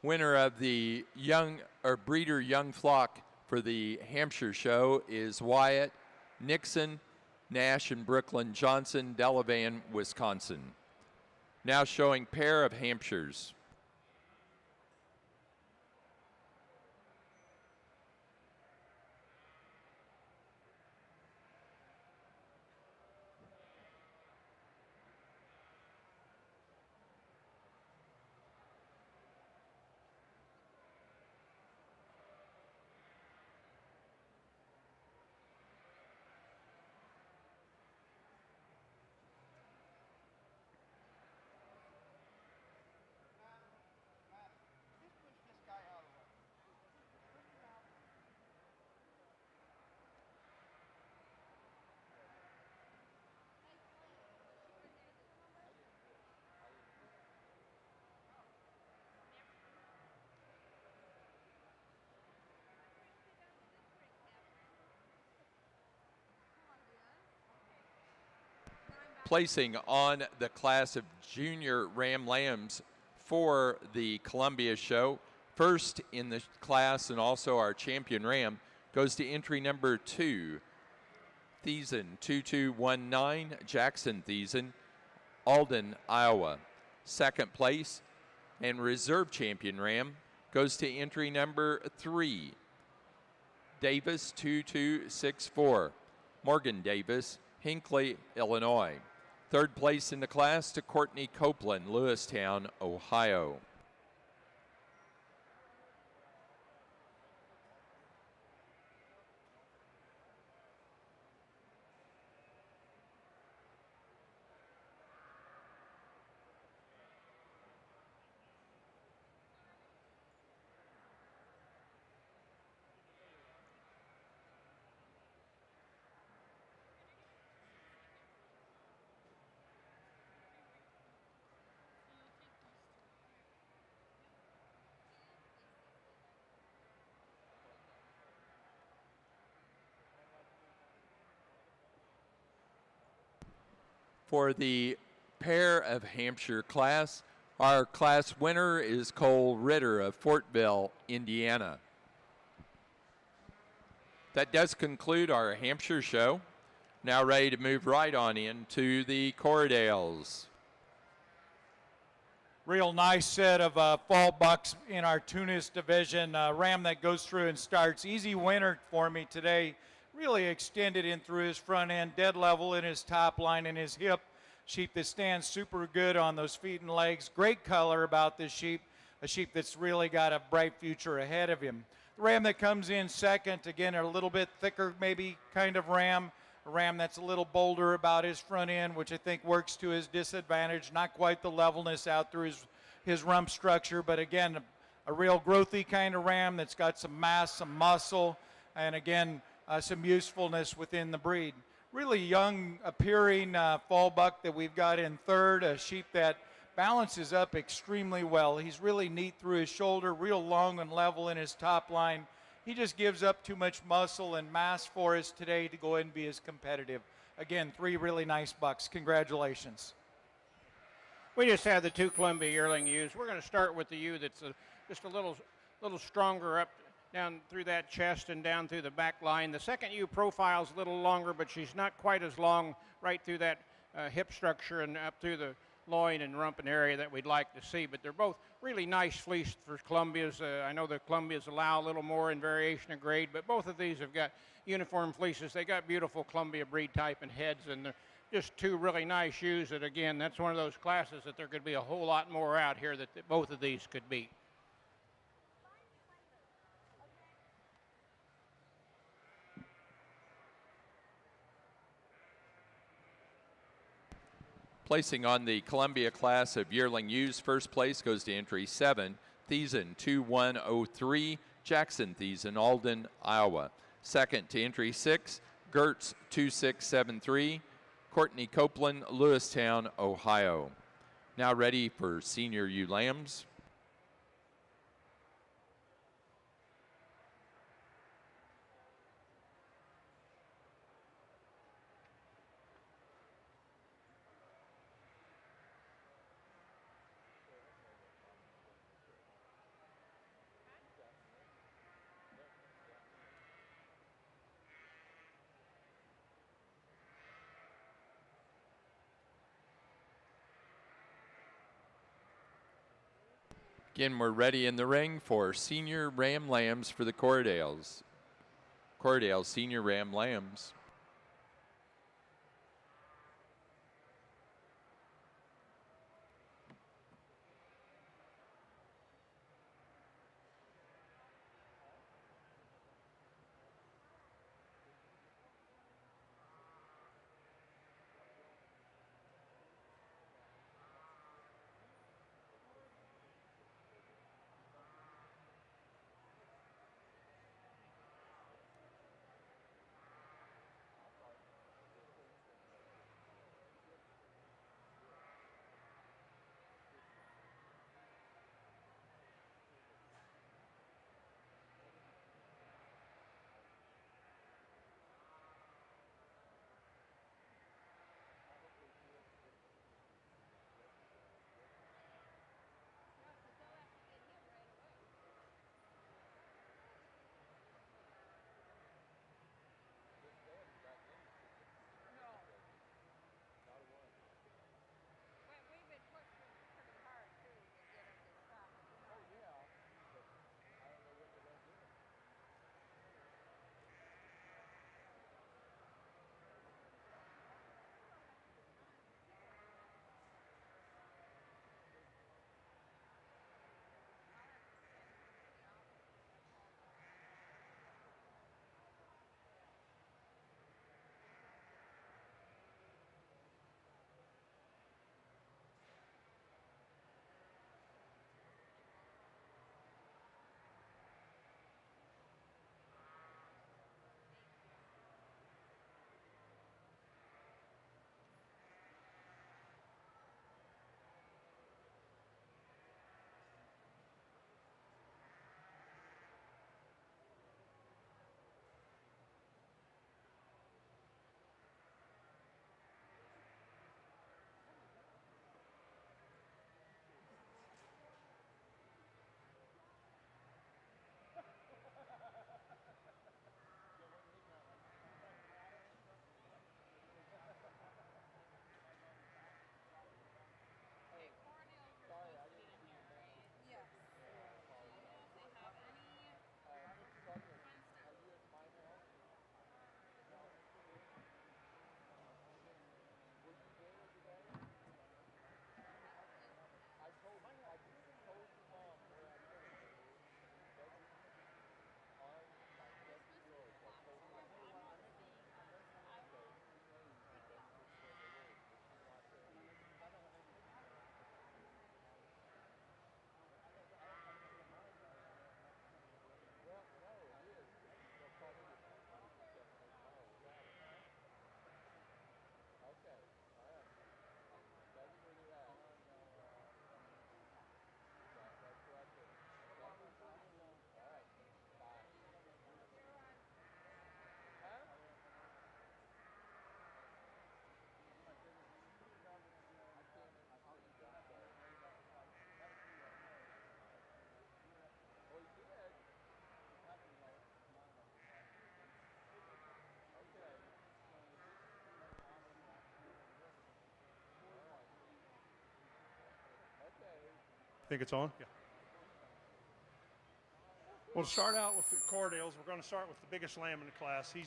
Winner of the breeder young flock for the Hampshire show is Wyatt Nixon, Nash and Brooklyn Johnson, Delavan, Wisconsin. Now showing pair of Hampshires. Placing on the class of junior Ram Lambs for the Columbia show. First in the class and also our champion Ram goes to entry number 2, Thiessen 2219, Jackson Thiessen, Alden, Iowa. Second place and reserve champion Ram goes to entry number 3, Davis 2264, Morgan Davis, Hinckley, Illinois. Third place in the class to Courtney Copeland, Lewistown, Ohio. For the pair of Hampshire class, our class winner is Cole Ritter of Fortville, Indiana. That does conclude our Hampshire show. Now ready to move right on into the Corriedales. Real nice set of fall bucks in our Tunis division. Ram that goes through and starts. Easy winner for me today. Really extended in through his front end, dead level in his top line and his hip. Sheep that stands super good on those feet and legs. Great color about this sheep. A sheep that's really got a bright future ahead of him. The ram that comes in second, again, a little bit thicker maybe kind of ram. A ram that's a little bolder about his front end, which I think works to his disadvantage. Not quite the levelness out through his rump structure, but again, a real growthy kind of ram that's got some mass, some muscle, and again, some usefulness within the breed. Really young appearing fall buck that we've got in third, a sheep that balances up extremely well. He's really neat through his shoulder, real long and level in his top line. He just gives up too much muscle and mass for us today to go ahead and be as competitive. Again, 3 really nice bucks. Congratulations. We just had the 2 Columbia yearling ewes. We're going to start with the ewe that's just a little stronger up down through that chest and down through the back line. The second ewe profile's a little longer, but she's not quite as long right through that hip structure and up through the loin and rump and area that we'd like to see. But they're both really nice fleece for Columbias. I know the Columbias allow a little more in variation of grade, but both of these have got uniform fleeces. They got beautiful Columbia breed type and heads, and they're just 2 really nice ewes that, again, that's one of those classes that there could be a whole lot more out here that both of these could beat. Placing on the Columbia class of yearling ewes, first place goes to entry 7, Thiessen 2103, Jackson Thiessen, Alden, Iowa. Second to entry 6, Gertz 2673, Courtney Copeland, Lewistown, Ohio. Now ready for senior ewe lambs. Again, we're ready in the ring for senior ram lambs for the Cordales. Cordales senior ram lambs. We've been pushing pretty hard too to get them to stop. Yes. Do you know if they have any fun stuff? Think it's on? Yeah. Well, to start out with the Cordales, we're going to start with the biggest lamb in the class. He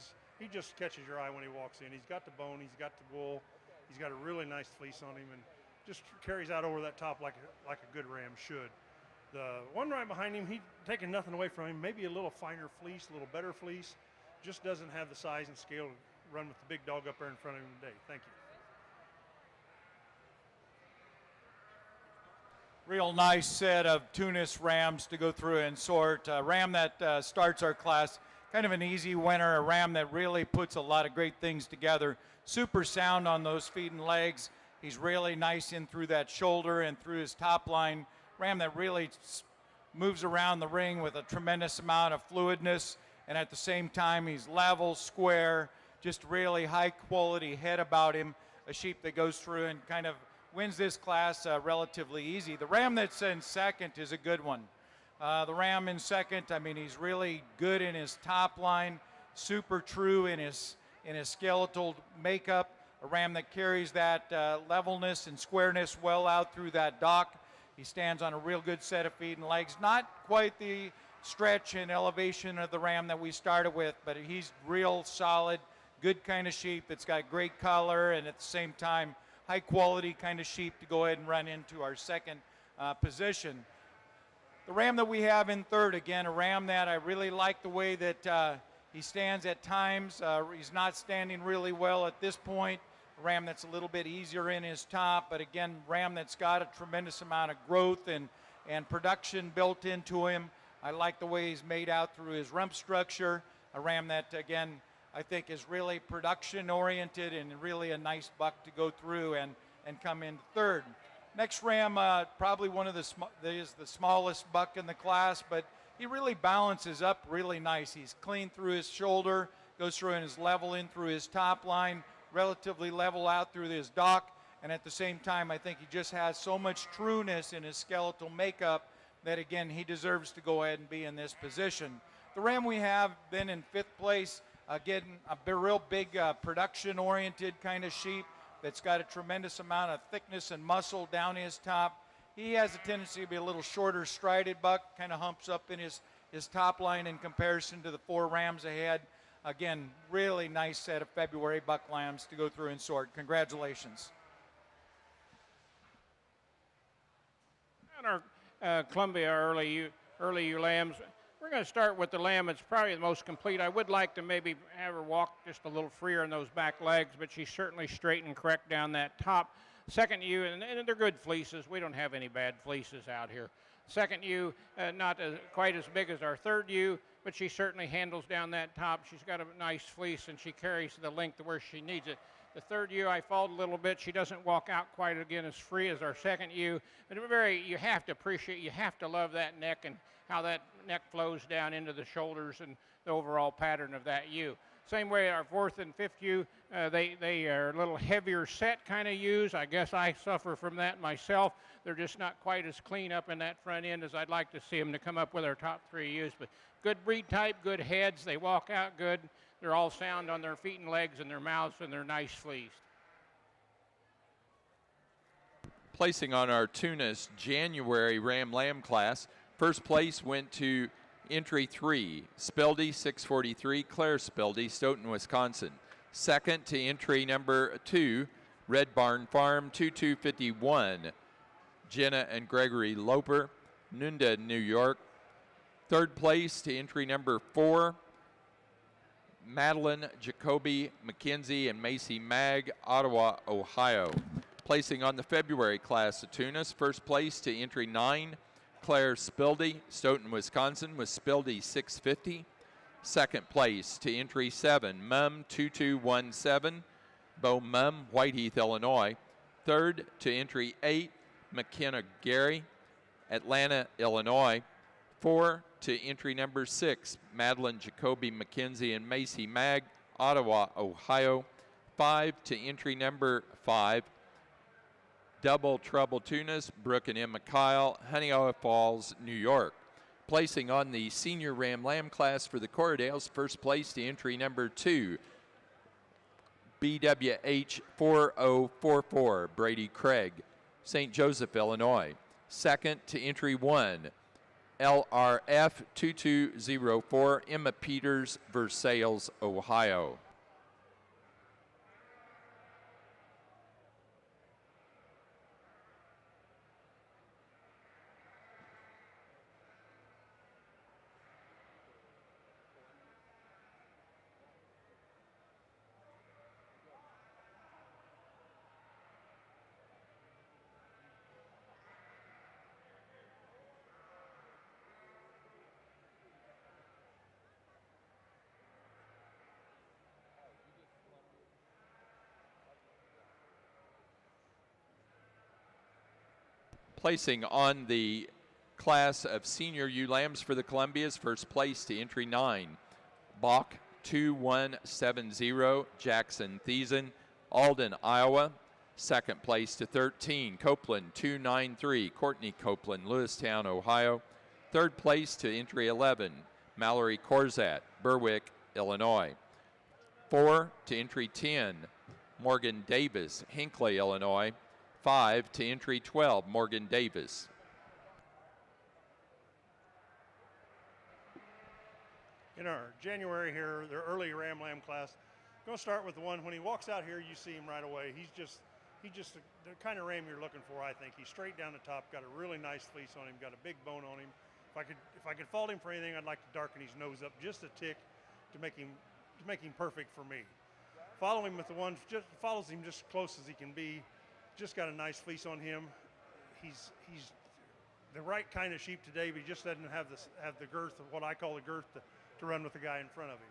just catches your eye when he walks in. He's got the bone, he's got the wool, he's got a really nice fleece on him, and just carries out over that top like a good ram should. The one right behind him, he taking nothing away from him, maybe a little finer fleece, a little better fleece, just doesn't have the size and scale to run with the big dog up there in front of him today. Thank you. Real nice set of Tunis rams to go through and sort. A ram that starts our class, kind of an easy winner, a ram that really puts a lot of great things together. Super sound on those feet and legs. He's really nice in through that shoulder and through his top line. Ram that really moves around the ring with a tremendous amount of fluidness, and at the same time he's level, square, just really high quality head about him. A sheep that goes through and kind of wins this class relatively easy. The ram that's in second is a good one. The ram in second, I mean, he's really good in his top line, super true in his skeletal makeup. A ram that carries that levelness and squareness well out through that dock. He stands on a real good set of feet and legs. Not quite the stretch and elevation of the ram that we started with, but he's real solid, good kind of sheep that's got great color and at the same time high quality kind of sheep to go ahead and run into our second position. The ram that we have in third, again, a ram that I really like the way that he stands at times. He's not standing really well at this point. A ram that's a little bit easier in his top, but again, ram that's got a tremendous amount of growth and production built into him. I like the way he's made out through his rump structure. A ram that, again, I think is really production oriented and really a nice buck to go through and come into third. Next ram, probably one of is the smallest buck in the class, but he really balances up really nice. He's clean through his shoulder, goes through and is level in through his top line, relatively level out through his dock, and at the same time, I think he just has so much trueness in his skeletal makeup that, again, he deserves to go ahead and be in this position. The ram we have been in fifth place, again, a real big production-oriented kind of sheep that's got a tremendous amount of thickness and muscle down his top. He has a tendency to be a little shorter strided buck, kind of humps up in his top line in comparison to the four rams ahead. Again, really nice set of February buck lambs to go through and sort. Congratulations. On our Columbia early ewe lambs, we're going to start with the lamb that's probably the most complete. I would like to maybe have her walk just a little freer in those back legs, but she's certainly straight and correct down that top. Second ewe, and they're good fleeces. We don't have any bad fleeces out here. Second ewe, not quite as big as our third ewe, but she certainly handles down that top. She's got a nice fleece, and she carries the length where she needs it. The third ewe, I fault a little bit. She doesn't walk out quite again as free as our second ewe. But you have to appreciate, you have to love that neck and how that neck flows down into the shoulders and the overall pattern of that ewe. Same way our fourth and fifth ewe, they are a little heavier set kind of ewes. I guess I suffer from that myself. They're just not quite as clean up in that front end as I'd like to see them to come up with our top three ewes. But good breed type, good heads. They walk out good. They're all sound on their feet and legs and their mouths, and they're nice fleeced. Placing on our Tunis January Ram Lamb class, first place went to entry 3, Speldy 643, Claire Speldy, Stoughton, Wisconsin. Second to entry number 2, Red Barn Farm 2251, Jenna and Gregory Loper, Nunda, New York. Third place to entry number 4, Madeline Jacoby McKenzie and Macy Mag, Ottawa, Ohio. Placing on the February class of Tunis, first place to entry 9, Claire Spildy, Stoughton, Wisconsin, with Spildy 650. Second place to entry 7, Mum 2217, Bo Mum, Whiteheath, Illinois. Third to entry 8, McKenna Gary, Atlanta, Illinois. 4 to entry number 6, Madeline Jacoby McKenzie and Macy Mag, Ottawa, Ohio. 5 to entry number 5, Double Trouble Tunis, Brooke and Emma Kyle, Honeoye Falls, New York. Placing on the Senior Ram Lamb class for the Corriedales, first place to entry number 2, BWH 4044, Brady Craig, St. Joseph, Illinois. Second to entry 1, LRF 2204, Emma Peters, Versailles, Ohio. Placing on the class of senior ewe lambs for the Columbias, first place to entry 9, Bach 2170, Jackson Thiessen, Alden, Iowa. Second place to 13, Copeland 293, Courtney Copeland, Lewistown, Ohio. Third place to entry 11, Mallory Corzat, Berwick, Illinois. 4 to entry 10, Morgan Davis, Hinckley, Illinois. 5 to entry 12, Morgan Davis, in our January here, their early Ram Lamb class. Going to start with the one, when he walks out here, you see him right away. He's just the kind of ram you're looking for, I think. He's straight down the top, got a really nice fleece on him, got a big bone on him. If I could fault him for anything, I'd like to darken his nose up just a tick to make him perfect for me. Follow him with the one, just follows him just as close as he can be. Just got a nice fleece on him. He's the right kind of sheep today, but he just doesn't have the girth of what I call the girth to run with the guy in front of him.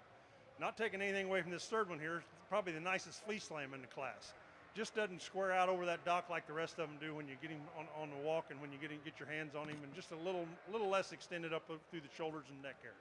Not taking anything away from this third one here, probably the nicest fleece lamb in the class. Just doesn't square out over that dock like the rest of them do when you get him on the walk and when you get your hands on him, and just a little less extended up through the shoulders and neck area.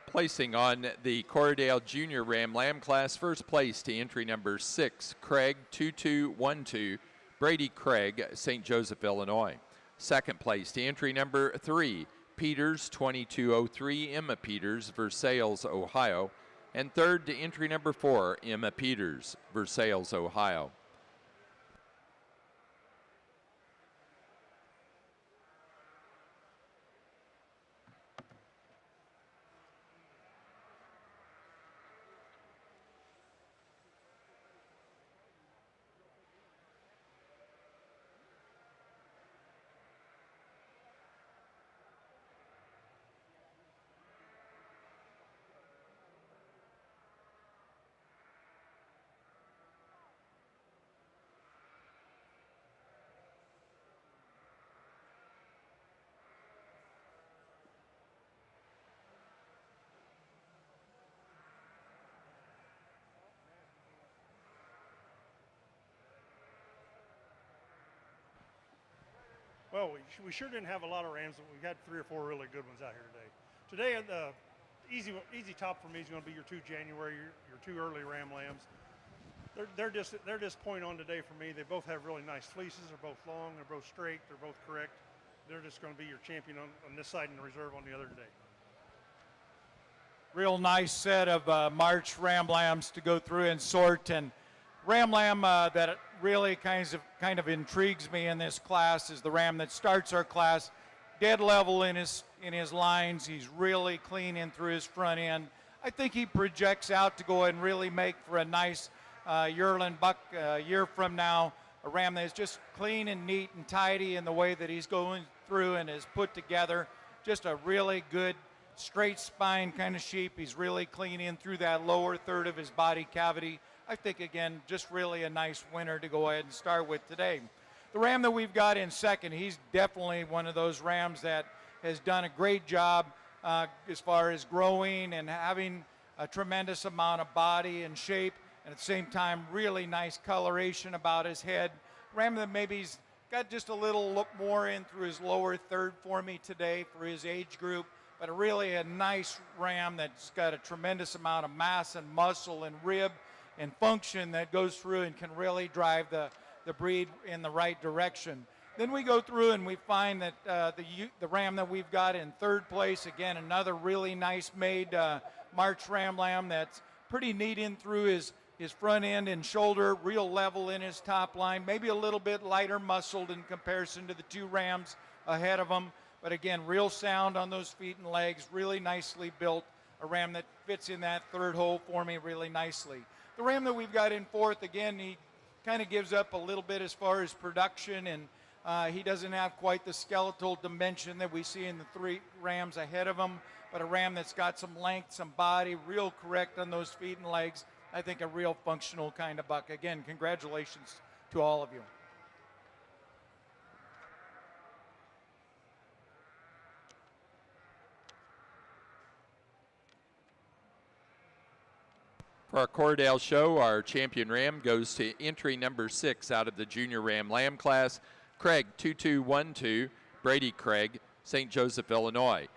Placing on the Corriedale Junior Ram Lamb class, first place to entry number 6, Craig 2212, Brady Craig, St. Joseph, Illinois. Second place to entry number 3, Peters 2203, Emma Peters, Versailles, Ohio. And third to entry number 4, Emma Peters, Versailles, Ohio. Well, we sure didn't have a lot of rams, but we had 3 or 4 really good ones out here today. Today, the easy top for me is going to be your 2 January, your 2 early ram lambs. They're just point on today for me. They both have really nice fleeces. They're both long. They're both straight. They're both correct. They're just going to be your champion on this side and the reserve on the other day. Real nice set of March ram lambs to go through and sort. And ram lamb that really kind of intrigues me in this class is the ram that starts our class, dead level in his lines. He's really clean in through his front end. I think he projects out to go and really make for a nice yearling buck a year from now. A ram that is just clean and neat and tidy in the way that he's going through and is put together. Just a really good straight spine kind of sheep. He's really clean in through that lower third of his body cavity. I think, again, just really a nice winner to go ahead and start with today. The ram that we've got in second, he's definitely one of those rams that has done a great job as far as growing and having a tremendous amount of body and shape, and at the same time, really nice coloration about his head. Ram that maybe's got just a little look more in through his lower third for me today for his age group, but really a nice ram that's got a tremendous amount of mass and muscle and rib and function that goes through and can really drive the breed in the right direction. Then we go through and we find that the ram that we've got in third place, again, another really nice made March ram lamb that's pretty neat in through his front end and shoulder, real level in his top line, maybe a little bit lighter muscled in comparison to the 2 rams ahead of him. But again, real sound on those feet and legs, really nicely built. a ram that fits in that third hole for me really nicely. The ram that we've got in fourth, again, he kind of gives up a little bit as far as production, and he doesn't have quite the skeletal dimension that we see in the three rams ahead of him, but a ram that's got some length, some body, real correct on those feet and legs. I think a real functional kind of buck. Again, congratulations to all of you. For our Cordell show, our champion ram goes to entry number 6 out of the junior ram lamb class, Craig 2212, Brady Craig, St. Joseph, Illinois.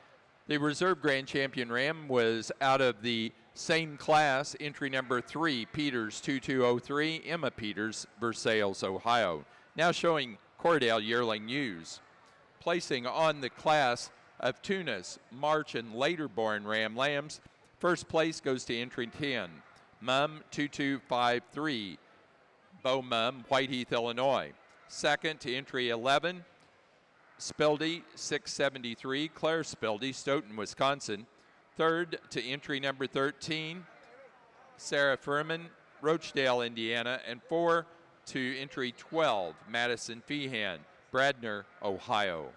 The reserve grand champion ram was out of the same class, entry number 3, Peters 2203, Emma Peters, Versailles, Ohio. Now showing Cordell yearling ewes. Placing on the class of Tunis, March, and later born ram lambs, first place goes to entry 10. Mum 2253, Bo Mum, Whiteheath, Illinois. Second to entry 11, Spildy 673, Claire Spildy, Stoughton, Wisconsin. Third to entry number 13, Sarah Furman, Rochdale, Indiana. And 4 to entry 12, Madison Feehan, Bradner, Ohio.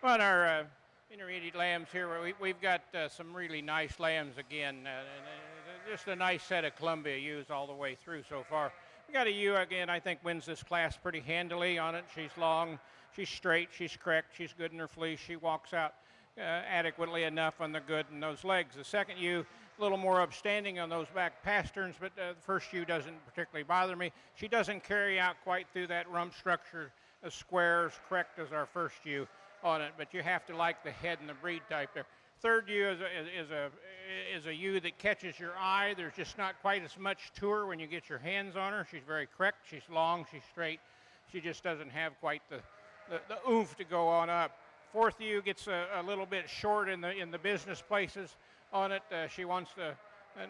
On our intermediate lambs here, we've got some really nice lambs again. Just a nice set of Columbia ewes all the way through so far. We got a ewe again, I think wins this class pretty handily on it. She's long, she's straight, she's correct, she's good in her fleece. She walks out adequately enough on the good in those legs. The second ewe, a little more upstanding on those back pasterns, but the first ewe doesn't particularly bother me. She doesn't carry out quite through that rump structure as square, as correct as our first ewe on it, but you have to like the head and the breed type there. Third ewe is a ewe that catches your eye. There's just not quite as much to her when you get your hands on her. She's very correct, she's long, she's straight. She just doesn't have quite the oomph to go on up. Fourth ewe gets a little bit short in the business places on it. She wants to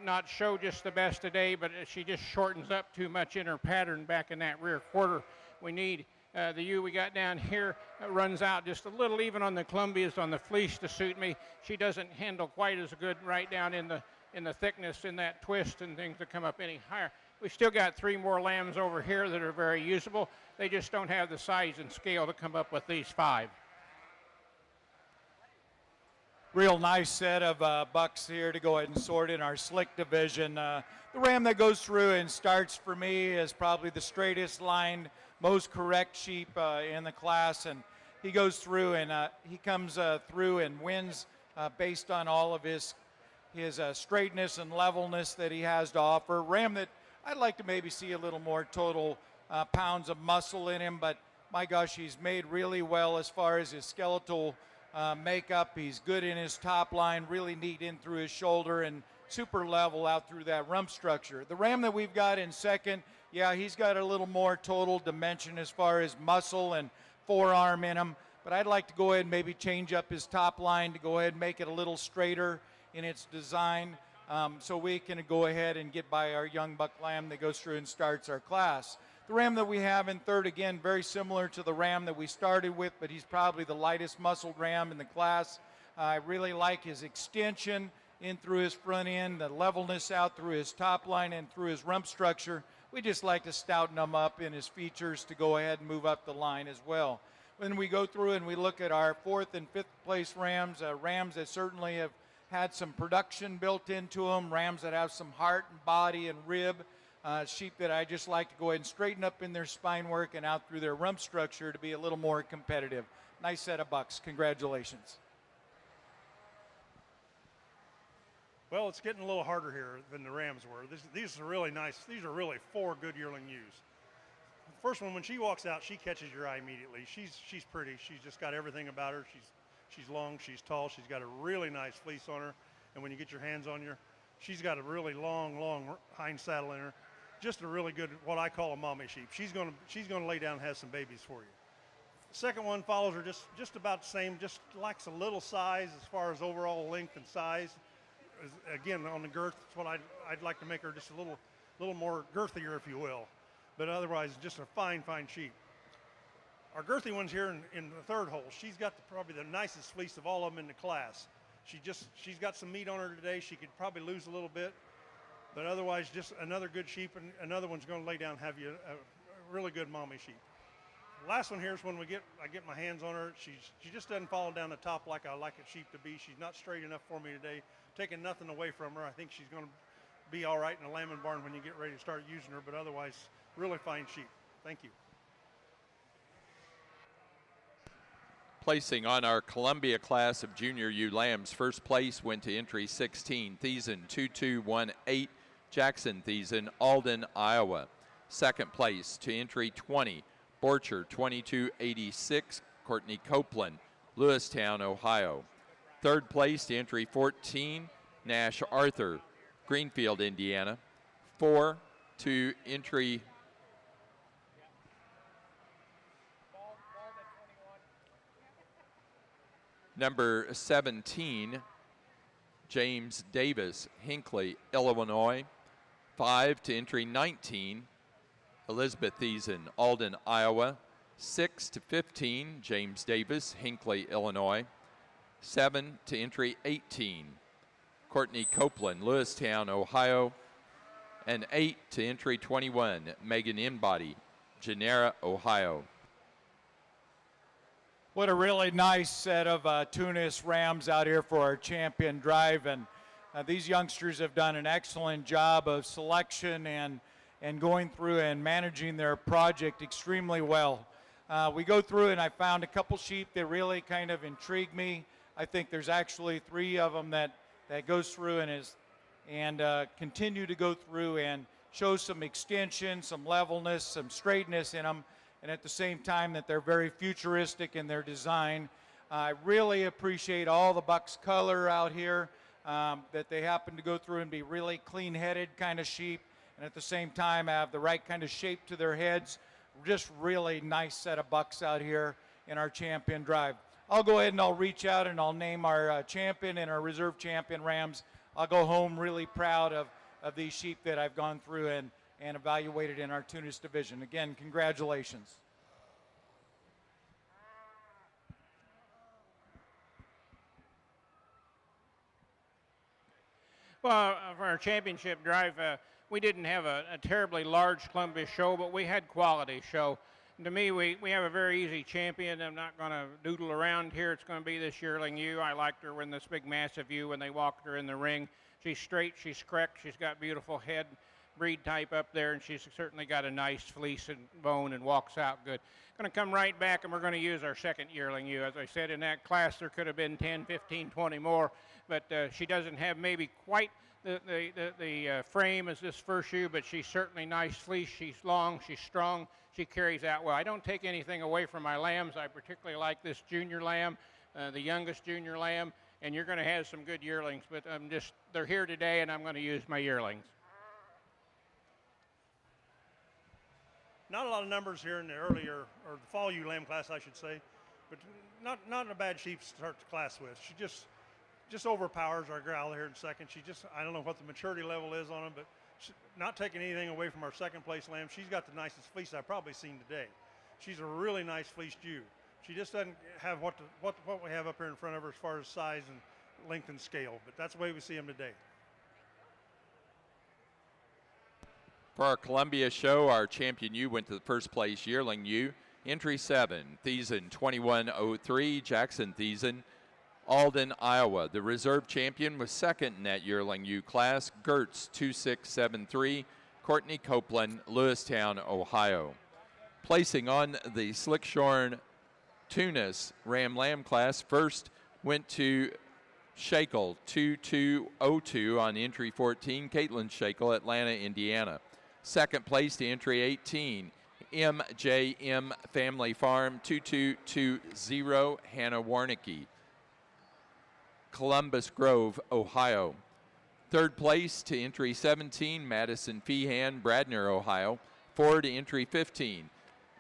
not show just the best today, but she just shortens up too much in her pattern back in that rear quarter. We need the ewe we got down here runs out just a little even on the Columbias on the fleece to suit me. She doesn't handle quite as good right down in the thickness in that twist and things that come up any higher. We still got 3 more lambs over here that are very usable. They just don't have the size and scale to come up with these 5. Real nice set of bucks here to go ahead and sort in our slick division. The ram that goes through and starts for me is probably the straightest lined, most correct sheep in the class, and he goes through and he comes through and wins based on all of his straightness and levelness that he has to offer. Ram that I'd like to maybe see a little more total pounds of muscle in him, but my gosh, he's made really well as far as his skeletal makeup. He's good in his top line, really neat in through his shoulder, and super level out through that rump structure. The ram that we've got in second, yeah, he's got a little more total dimension as far as muscle and forearm in him, but I'd like to go ahead and maybe change up his top line to go ahead and make it a little straighter in its design, so we can go ahead and get by our young buck lamb that goes through and starts our class. The ram that we have in third, again, very similar to the ram that we started with, but he's probably the lightest muscled ram in the class. I really like his extension in through his front end, the levelness out through his top line and through his rump structure. We just like to stouten him up in his features to go ahead and move up the line as well. When we go through and we look at our fourth and fifth place rams, rams that certainly have had some production built into them, rams that have some heart and body and rib, sheep that I just like to go ahead and straighten up in their spine work and out through their rump structure to be a little more competitive. Nice set of bucks. Congratulations. Well, it's getting a little harder here than the Rams were. These are really nice. These are really 4 good yearling ewes. The first one, when she walks out, she catches your eye immediately. She's pretty. She's just got everything about her. She's long, she's tall, she's got a really nice fleece on her. And when you get your hands on her, she's got a really long hind saddle in her. Just a really good, what I call a mommy sheep. She's gonna lay down and have some babies for you. The second one follows her just about the same, just lacks a little size as far as overall length and size. Again, on the girth, that's what I'd like to make her just a little more girthier, if you will. But otherwise, just a fine sheep. Our girthy one's here in the third hole. She's got probably the nicest fleece of all of them in the class. She's got some meat on her today. She could probably lose a little bit, but otherwise, just another good sheep, and another one's going to lay down and have you a really good mommy sheep. The last one here is when I get my hands on her. She just doesn't fall down the top like I like a sheep to be. She's not straight enough for me today. Taking nothing away from her. I think she's going to be all right in the lambing barn when you get ready to start using her, but otherwise, really fine sheep. Thank you. Placing on our Columbia class of junior ewe lambs, first place went to entry 16, Thiessen 2218, Jackson Thiessen, Alden, Iowa. Second place to entry 20, Borcher 2286, Courtney Copeland, Lewistown, Ohio. Third place to entry 14, Nash Arthur, Greenfield, Indiana. 4 to entry number 17, James Davis, Hinckley, Illinois. 5 to entry 19, Elizabeth Thiessen, Alden, Iowa. 6 to 15, James Davis, Hinckley, Illinois. 7 to entry 18, Courtney Copeland, Lewistown, Ohio. And 8 to entry 21, Megan Inbody, Genera, Ohio. What a really nice set of Tunis rams out here for our champion drive. And these youngsters have done an excellent job of selection and going through and managing their project extremely well. We go through and I found a couple sheep that really kind of intrigued me. I think there's actually 3 of them that goes through and continue to go through and show some extension, some levelness, some straightness in them, and at the same time that they're very futuristic in their design. I really appreciate all the bucks color out here, that they happen to go through and be really clean-headed kind of sheep, and at the same time have the right kind of shape to their heads. Just really nice set of bucks out here in our champion drive. I'll go ahead and I'll reach out and I'll name our champion and our reserve champion rams. I'll go home really proud of these sheep that I've gone through and evaluated in our Tunis division. Again, congratulations. Well, for our championship drive, we didn't have a terribly large Columbia show, but we had quality show. And to me, we have a very easy champion. I'm not going to doodle around here. It's going to be this yearling ewe. I liked her when this big massive ewe when they walked her in the ring. She's straight, she's correct, she's got beautiful head, breed type up there, and she's certainly got a nice fleece and bone and walks out good. Going to come right back, and we're going to use our second yearling ewe. As I said, in that class, there could have been 10, 15, 20 more, but she doesn't have maybe quite the frame as this first ewe, but she's certainly nice fleece. She's long, she's strong, she carries out well. I don't take anything away from my lambs. I particularly like this junior lamb, the youngest junior lamb, and you're going to have some good yearlings. But they're here today, and I'm going to use my yearlings. Not a lot of numbers here in the earlier, or the fall ewe lamb class, I should say, but not a bad sheep to start the class with. She just overpowers our gal here in second. I don't know what the maturity level is on them, but not taking anything away from our second place lamb. She's got the nicest fleece I've probably seen today. She's a really nice fleeced ewe. She just doesn't have what we have up here in front of her as far as size and length and scale, but that's the way we see them today. For our Columbia show, our champion ewe went to the first place yearling ewe. Entry 7, Thiessen 2103, Jackson Thiessen, Alden, Iowa. The reserve champion was second in that yearling ewe class, Gertz 2673, Courtney Copeland, Lewistown, Ohio. Placing on the Slickshorn Tunis Ram Lamb class, first went to Shakel 2202 on entry 14, Caitlin Shakel, Atlanta, Indiana. Second place to entry 18, MJM Family Farm 2220, Hannah Warnicki, Columbus Grove, Ohio. Third place to entry 17, Madison Feehan, Bradner, Ohio. 4 to entry 15,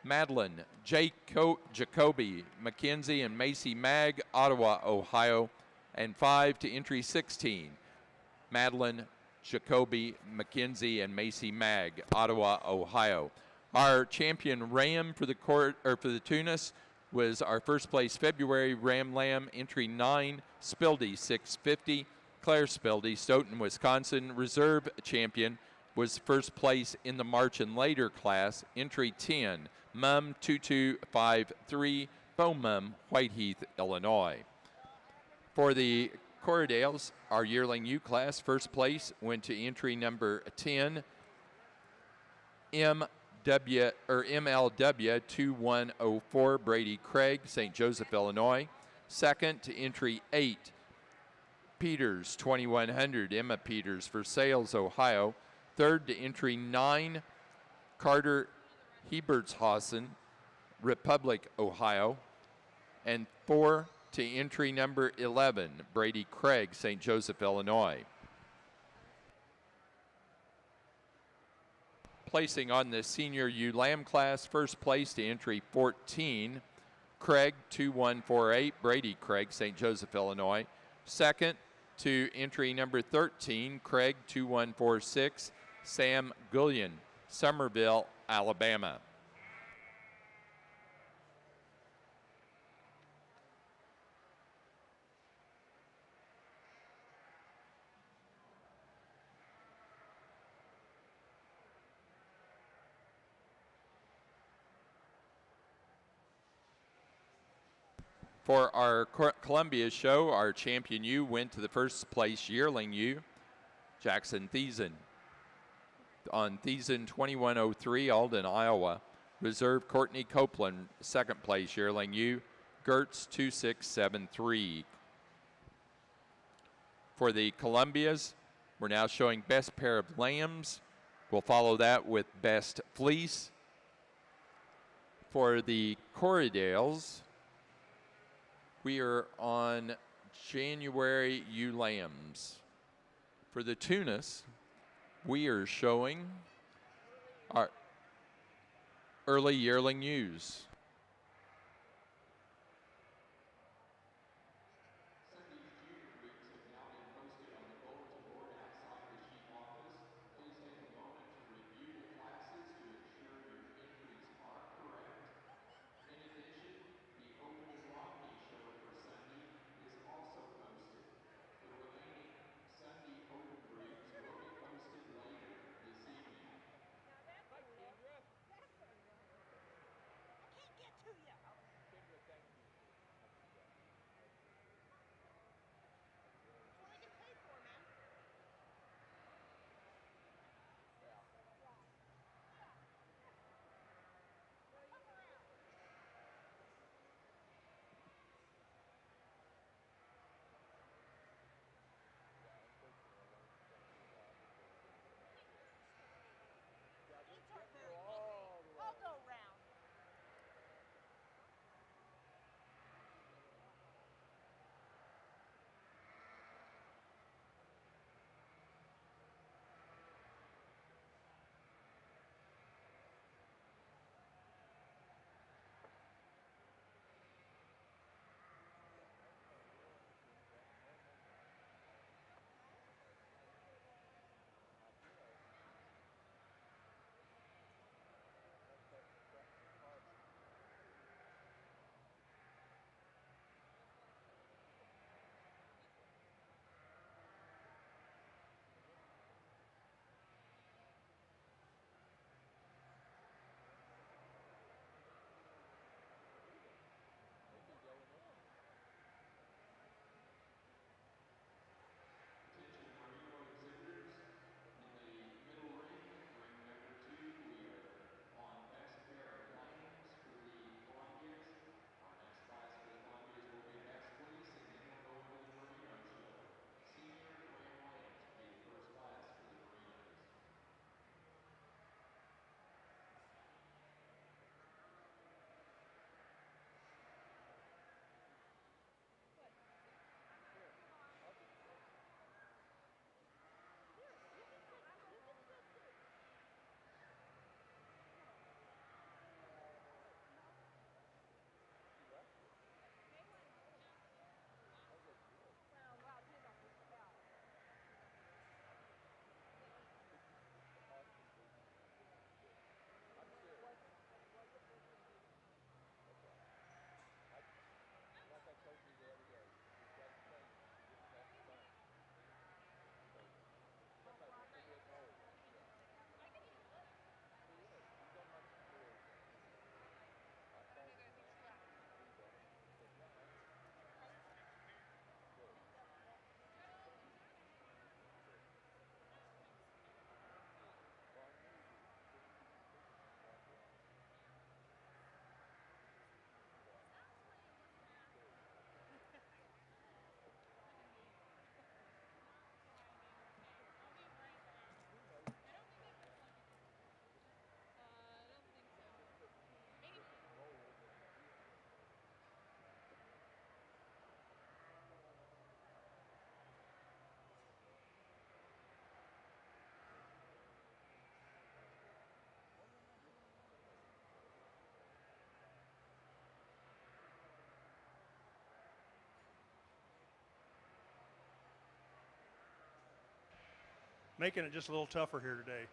Madeline Jacoby, Mackenzie and Macy Mag, Ottawa, Ohio. And 5 to entry 16, Madeline Jacoby, Mackenzie, and Macy Mag, Ottawa, Ohio. Our champion ram for the Tunis was our first place February Ram Lamb, entry 9, Spildy 650, Claire Spildy, Stoughton, Wisconsin. Reserve champion was first place in the March and later class, entry 10, Mum 2253, Bow Mum, Whiteheath, Illinois. For the Corriedales, our yearling ewe class, first place went to entry number 10, MLW 2104, Brady Craig, St. Joseph, Illinois. Second to entry 8, Peters 2100, Emma Peters, Versailles, Ohio. Third to entry 9, Carter Hebertshausen, Republic, Ohio. And 4 to entry number 11, Brady Craig, St. Joseph, Illinois. Placing on the senior ewe lamb class, first place to entry 14, Craig 2148, Brady Craig, St. Joseph, Illinois. Second to entry number 13, Craig 2146, Sam Gullion, Somerville, Alabama. For our Columbia show, our champion ewe went to the first place yearling ewe, Jackson Thiessen. On Thiessen 2103, Alden, Iowa. Reserve Courtney Copeland, second place yearling ewe, Gertz 2673. For the Columbias, we're now showing best pair of lambs. We'll follow that with best fleece. For the Corriedales, we are on January ewe lambs. For the Tunis, we are showing our early yearling ewes. making it just a little tougher here today.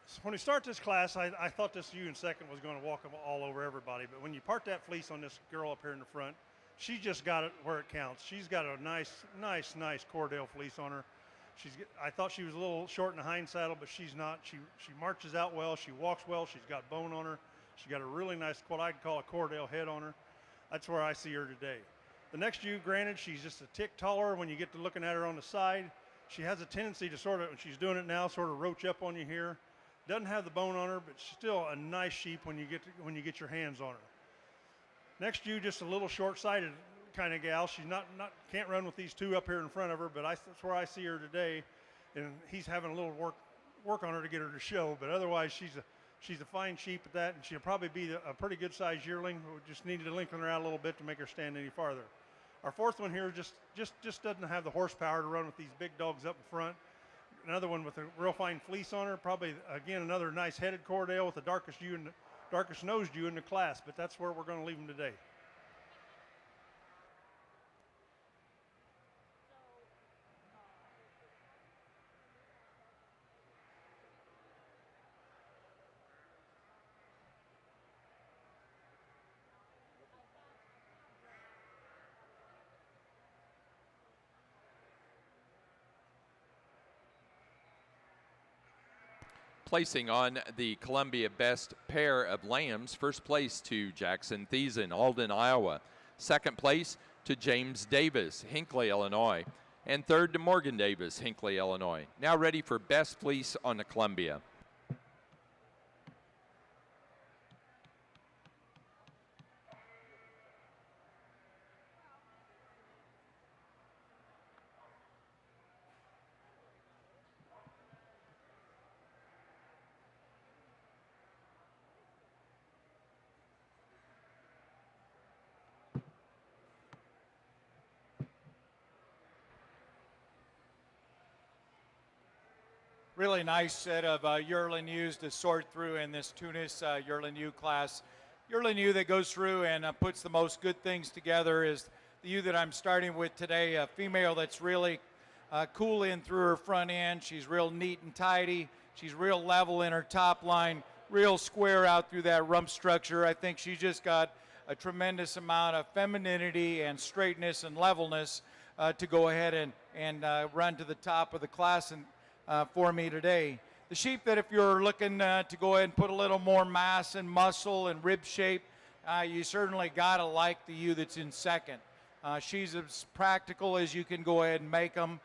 So when we start this class, I thought this ewe in second was going to walk all over everybody, but when you part that fleece on this girl up here in the front, she just got it where it counts. She's got a nice Cordell fleece on her. I thought she was a little short in the hind saddle, but she's not. She marches out well. She walks well. She's got bone on her. She's got a really nice, what I'd call a Cordell head on her. That's where I see her today. The next ewe, granted, she's just a tick taller when you get to looking at her on the side. She has a tendency to sort of, when she's doing it now, sort of roach up on you here. Doesn't have the bone on her, but still a nice sheep when you get your hands on her. Next ewe, just a little short-sighted kind of gal. She's can't run with these two up here in front of her, but that's where I see her today. And he's having a little work on her to get her to show, but otherwise she's a fine sheep at that, and she'll probably be a pretty good-sized yearling. We just needed to lengthen her out a little bit to make her stand any farther. Our fourth one here just doesn't have the horsepower to run with these big dogs up in front. Another one with a real fine fleece on her. Probably, again, another nice headed Cordell with the darkest nosed ewe in the class, but that's where we're going to leave them today. Placing on the Columbia Best pair of lambs, first place to Jackson Thiessen, Alden, Iowa. Second place to James Davis, Hinckley, Illinois. And third to Morgan Davis, Hinckley, Illinois. Now ready for best fleece on the Columbia. Really nice set of yearling ewes to sort through in this Tunis yearling ewe class. Yearling ewe that goes through and puts the most good things together is the ewe that I'm starting with today, a female that's really cool in through her front end. She's real neat and tidy. She's real level in her top line, real square out through that rump structure. I think she's just got a tremendous amount of femininity and straightness and levelness to go ahead and run to the top of the class and for me today. The sheep that if you're looking to go ahead and put a little more mass and muscle and rib shape, you certainly got to like the ewe that's in second. She's as practical as you can go ahead and make them.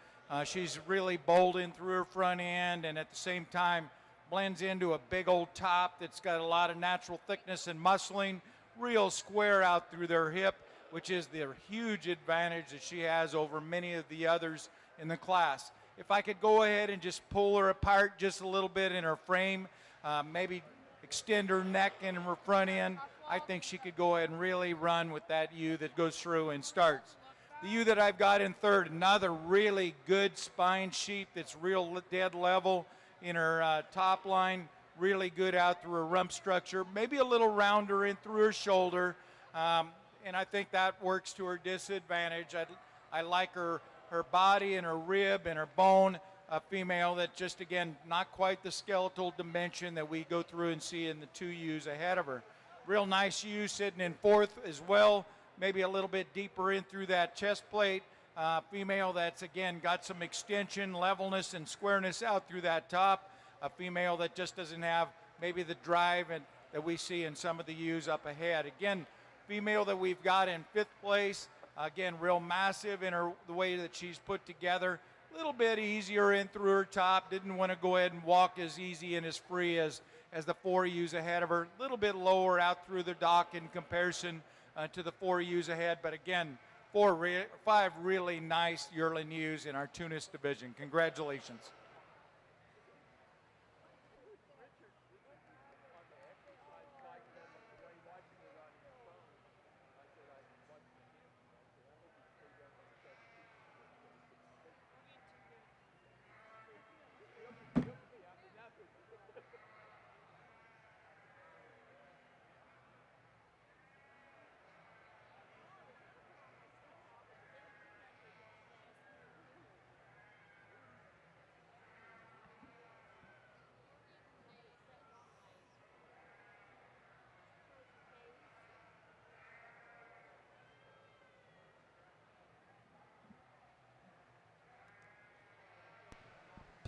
She's really bold in through her front end and at the same time blends into a big old top that's got a lot of natural thickness and muscling, real square out through their hip, which is the huge advantage that she has over many of the others in the class. If I could go ahead and just pull her apart just a little bit in her frame, maybe extend her neck and her front end, I think she could go ahead and really run with that ewe that goes through and starts. The ewe that I've got in third, another really good spine sheep that's real dead level in her top line, really good out through her rump structure, maybe a little rounder in through her shoulder, and I think that works to her disadvantage. I like her body and her rib and her bone, a female that just, again, not quite the skeletal dimension that we go through and see in the two ewes ahead of her. Real nice ewe sitting in fourth as well, maybe a little bit deeper in through that chest plate. Female that's, again, got some extension, levelness, and squareness out through that top. A female that just doesn't have maybe the drive that we see in some of the ewes up ahead. Again, female that we've got in fifth place. Again, real massive in the way that she's put together. A little bit easier in through her top. Didn't want to go ahead and walk as easy and as free as the four ewes ahead of her. A little bit lower out through the dock in comparison to the four ewes ahead. But again, five really nice yearling ewes in our Tunis division. Congratulations.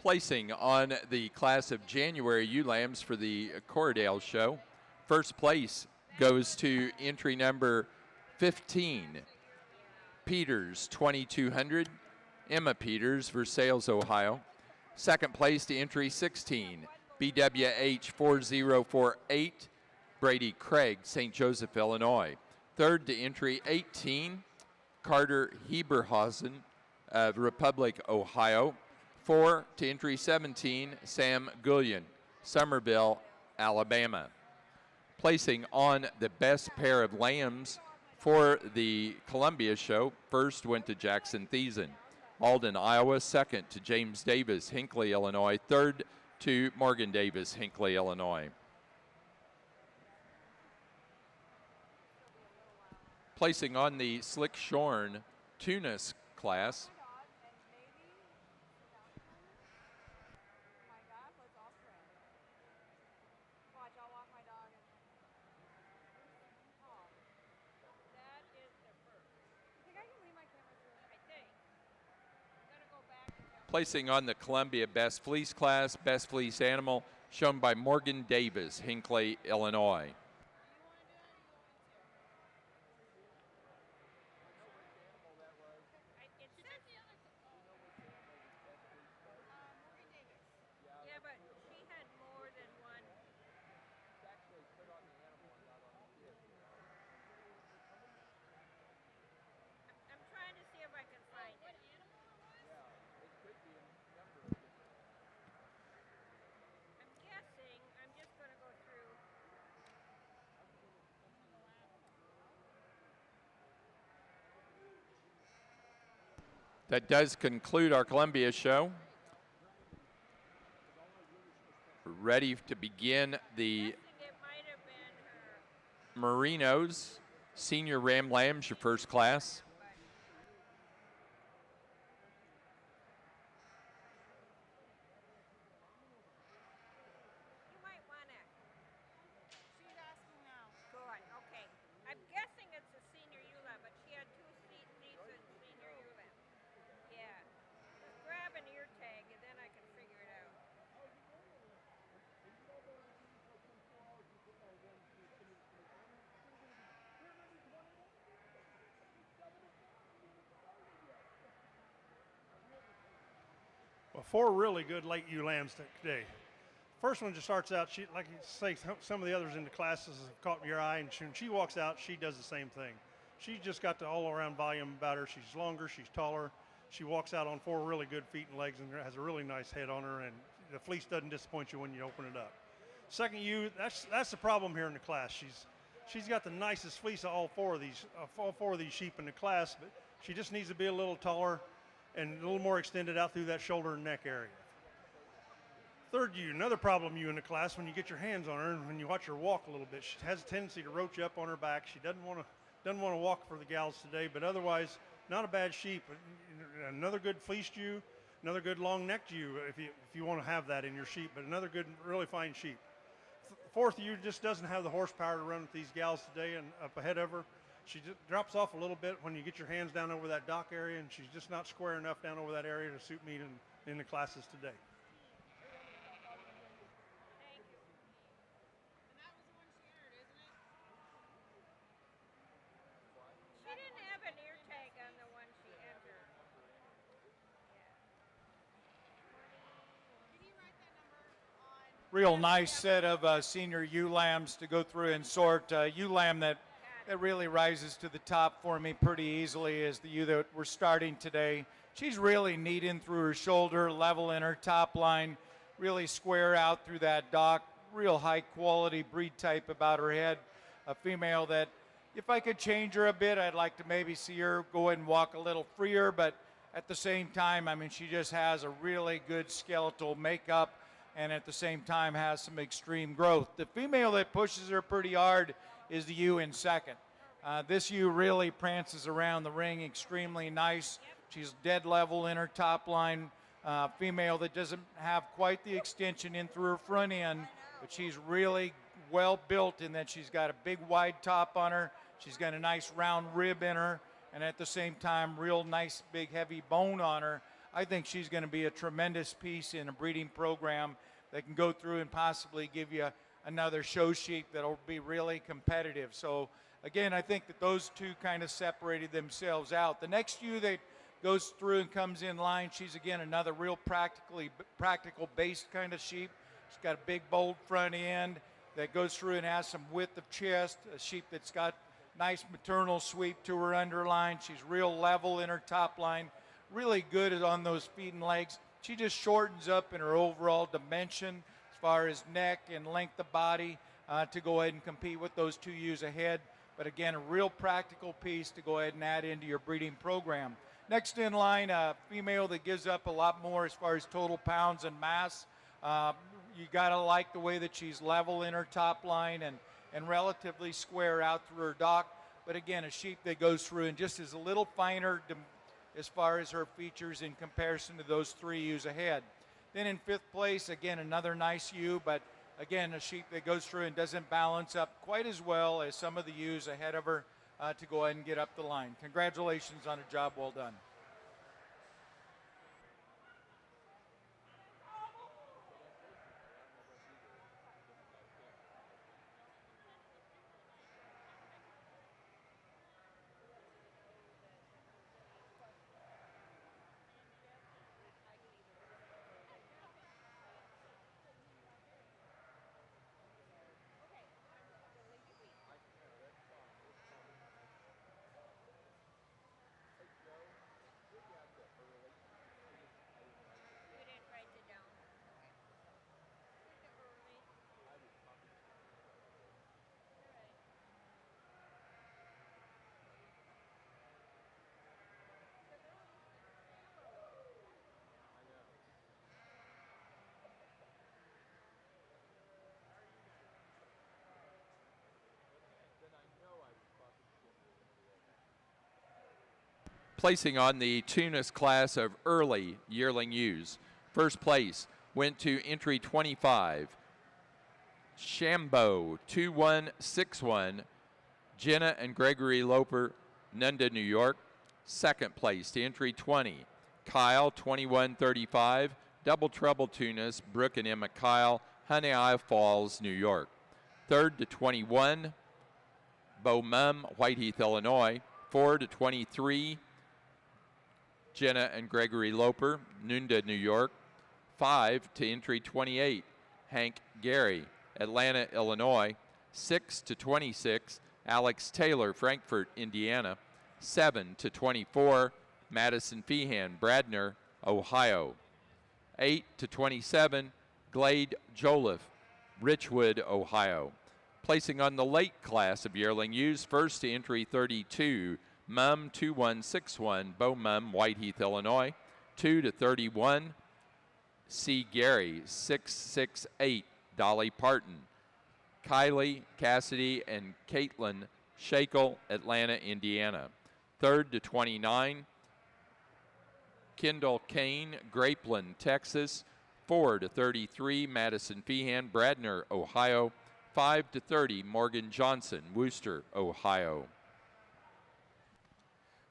Placing on the class of January ewe lambs for the Corriedale show. First place goes to entry number 15, Peters 2200, Emma Peters, Versailles, Ohio. Second place to entry 16, BWH 4048, Brady Craig, St. Joseph, Illinois. Third to entry 18, Carter Heberhausen of Republic, Ohio. 4 to entry 17, Sam Gullion, Somerville, Alabama. Placing on the best pair of lambs for the Columbia show, first went to Jackson Thiessen, Alden, Iowa. Second to James Davis, Hinckley, Illinois. Third to Morgan Davis, Hinckley, Illinois. Placing on the Slick Shorn Tunis class, That is the first. You think I can leave my camera through? I think. I'm going to go back and tell placing on the Columbia Best Fleece class, Best Fleece Animal, shown by Morgan Davis, Hinckley, Illinois. It says the other. Morgan Davis. Yeah, but she had more than one. I'm trying to see if I can find it. What animal it was? I'm guessing. I'm just going to go through. That does conclude our Columbia show. We're ready to begin the It might have been her. Merinos Senior Ram Lambs, your first class. You might want to. She's asking now. Good. Okay. I'm guessing it's a senior ULA, but she had two decent senior ULA. Yeah. Just grab an ear tag and then I can figure it out. Well, 4 really good late ewe lambs today. First one just starts out, she, like you say, some of the others in the classes have caught your eye, and when she walks out, she does the same thing. She's just got the all-around volume about her. She's longer, she's taller. She walks out on 4 really good feet and legs and has a really nice head on her, and the fleece doesn't disappoint you when you open it up. Second ewe, that's the problem here in the class. She's got the nicest fleece of all four of these sheep in the class, but she just needs to be a little taller and a little more extended out through that shoulder and neck area. Third ewe, another problem ewe in the class, when you get your hands on her and when you watch her walk a little bit, she has a tendency to roach up on her back. She doesn't want to walk for the gals today, but otherwise not a bad sheep. Another good fleeced ewe, another good long-necked ewe if you want to have that in your sheep, but another good, really fine sheep. Fourth ewe just doesn't have the horsepower to run with these gals today, and up ahead of her, she just drops off a little bit when you get your hands down over that dock area, and she's just not square enough down over that area to suit me in the classes today. She didn't have an ear tag on the one she entered. Did he write that number on? Real nice set of senior ewe lambs to go through and sort. Ewe lamb that really rises to the top for me pretty easily is the ewe that we're starting today. She's really neat in through her shoulder, level in her top line, really square out through that dock, real high quality breed type about her head. A female that, if I could change her a bit, I'd like to maybe see her go ahead and walk a little freer, but at the same time, I mean, she just has a really good skeletal makeup and at the same time has some extreme growth. The female that pushes her pretty hard is the ewe in second. This ewe really prances around the ring extremely nice. She's dead level in her top line. Female that doesn't have quite the extension in through her front end, but she's really well built in that she's got a big wide top on her. She's got a nice round rib in her, and at the same time, real nice big heavy bone on her. I think she's going to be a tremendous piece in a breeding program that can go through and possibly give you another show sheep that'll be really competitive. So again, I think that those two kind of separated themselves out. The next ewe that goes through and comes in line, she's again another real practical based kind of sheep. She's got a big bold front end that goes through and has some width of chest, a sheep that's got nice maternal sweep to her underline. She's real level in her top line, really good on those feet and legs. She just shortens up in her overall dimension as far as neck and length of body to go ahead and compete with those two ewes ahead. But again, a real practical piece to go ahead and add into your breeding program. Next in line, a female that gives up a lot more as far as total pounds and mass. You got to like the way that she's level in her top line and relatively square out through her dock. But again, a sheep that goes through and just is a little finer as far as her features in comparison to those three ewes ahead. Then in fifth place, again, another nice ewe, but again, a sheep that goes through and doesn't balance up quite as well as some of the ewes ahead of her to go ahead and get up the line. Congratulations on a job well done. Placing on the Tunis class of early yearling ewes. First place went to entry 25, Shambo 2161, Jenna and Gregory Loper, Nunda, New York. Second place to entry 20, Kyle 2135, Double Trouble Tunis, Brooke and Emma Kyle, Honey Isle Falls, New York. Third to 21, Beau Mum, Whiteheath, Illinois. 4 to 23, Jenna and Gregory Loper, Nunda, New York. 5 to entry 28, Hank Gary, Atlanta, Illinois. 6 to 26, Alex Taylor, Frankfort, Indiana. 7 to 24, Madison Feehan, Bradner, Ohio. 8 to 27, Glade Joliffe, Richwood, Ohio. Placing on the late class of yearling ewes, first to entry 32, Mum 2161, Beau Mum, Whiteheath, Illinois. 2 to 31, C. Gary 668, Dolly Parton. Kylie, Cassidy, and Caitlin Shakel, Atlanta, Indiana. 3rd to 29, Kendall Kane, Grapeland, Texas. 4 to 33, Madison Feehan, Bradner, Ohio. 5 to 30, Morgan Johnson, Wooster, Ohio.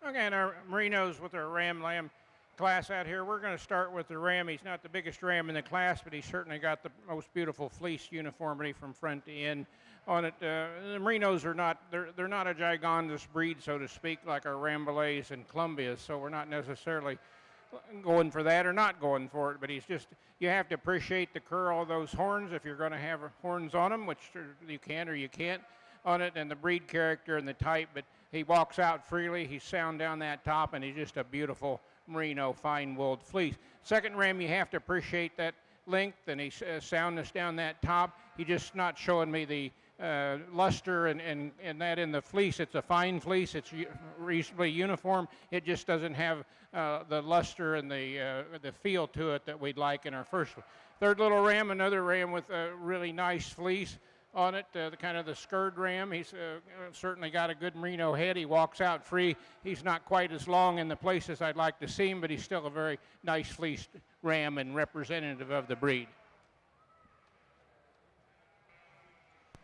Okay, and our Merinos with our Ram Lamb class out here. We're going to start with the Ram. He's not the biggest Ram in the class, but he's certainly got the most beautiful fleece uniformity from front to end on it. The Merinos are not, they're not a gigantous breed, so to speak, like our Rambouillets and Columbias, so we're not necessarily going for that or not going for it, but he's just, you have to appreciate the curl of those horns if you're going to have horns on them, which you can or you can't on it, and the breed character and the type, but he walks out freely, he's sound down that top, and he's just a beautiful Merino fine-wooled fleece. Second Ram, you have to appreciate that length and his soundness down that top. He's just not showing me the luster and that in the fleece. It's a fine fleece. It's reasonably uniform. It just doesn't have the luster and the feel to it that we'd like in our first one. Third little Ram, another Ram with a really nice fleece on it, the kind of the skirt Ram. He's certainly got a good Merino head. He walks out free. He's not quite as long in the places I'd like to see him, but he's still a very nice fleeced Ram and representative of the breed.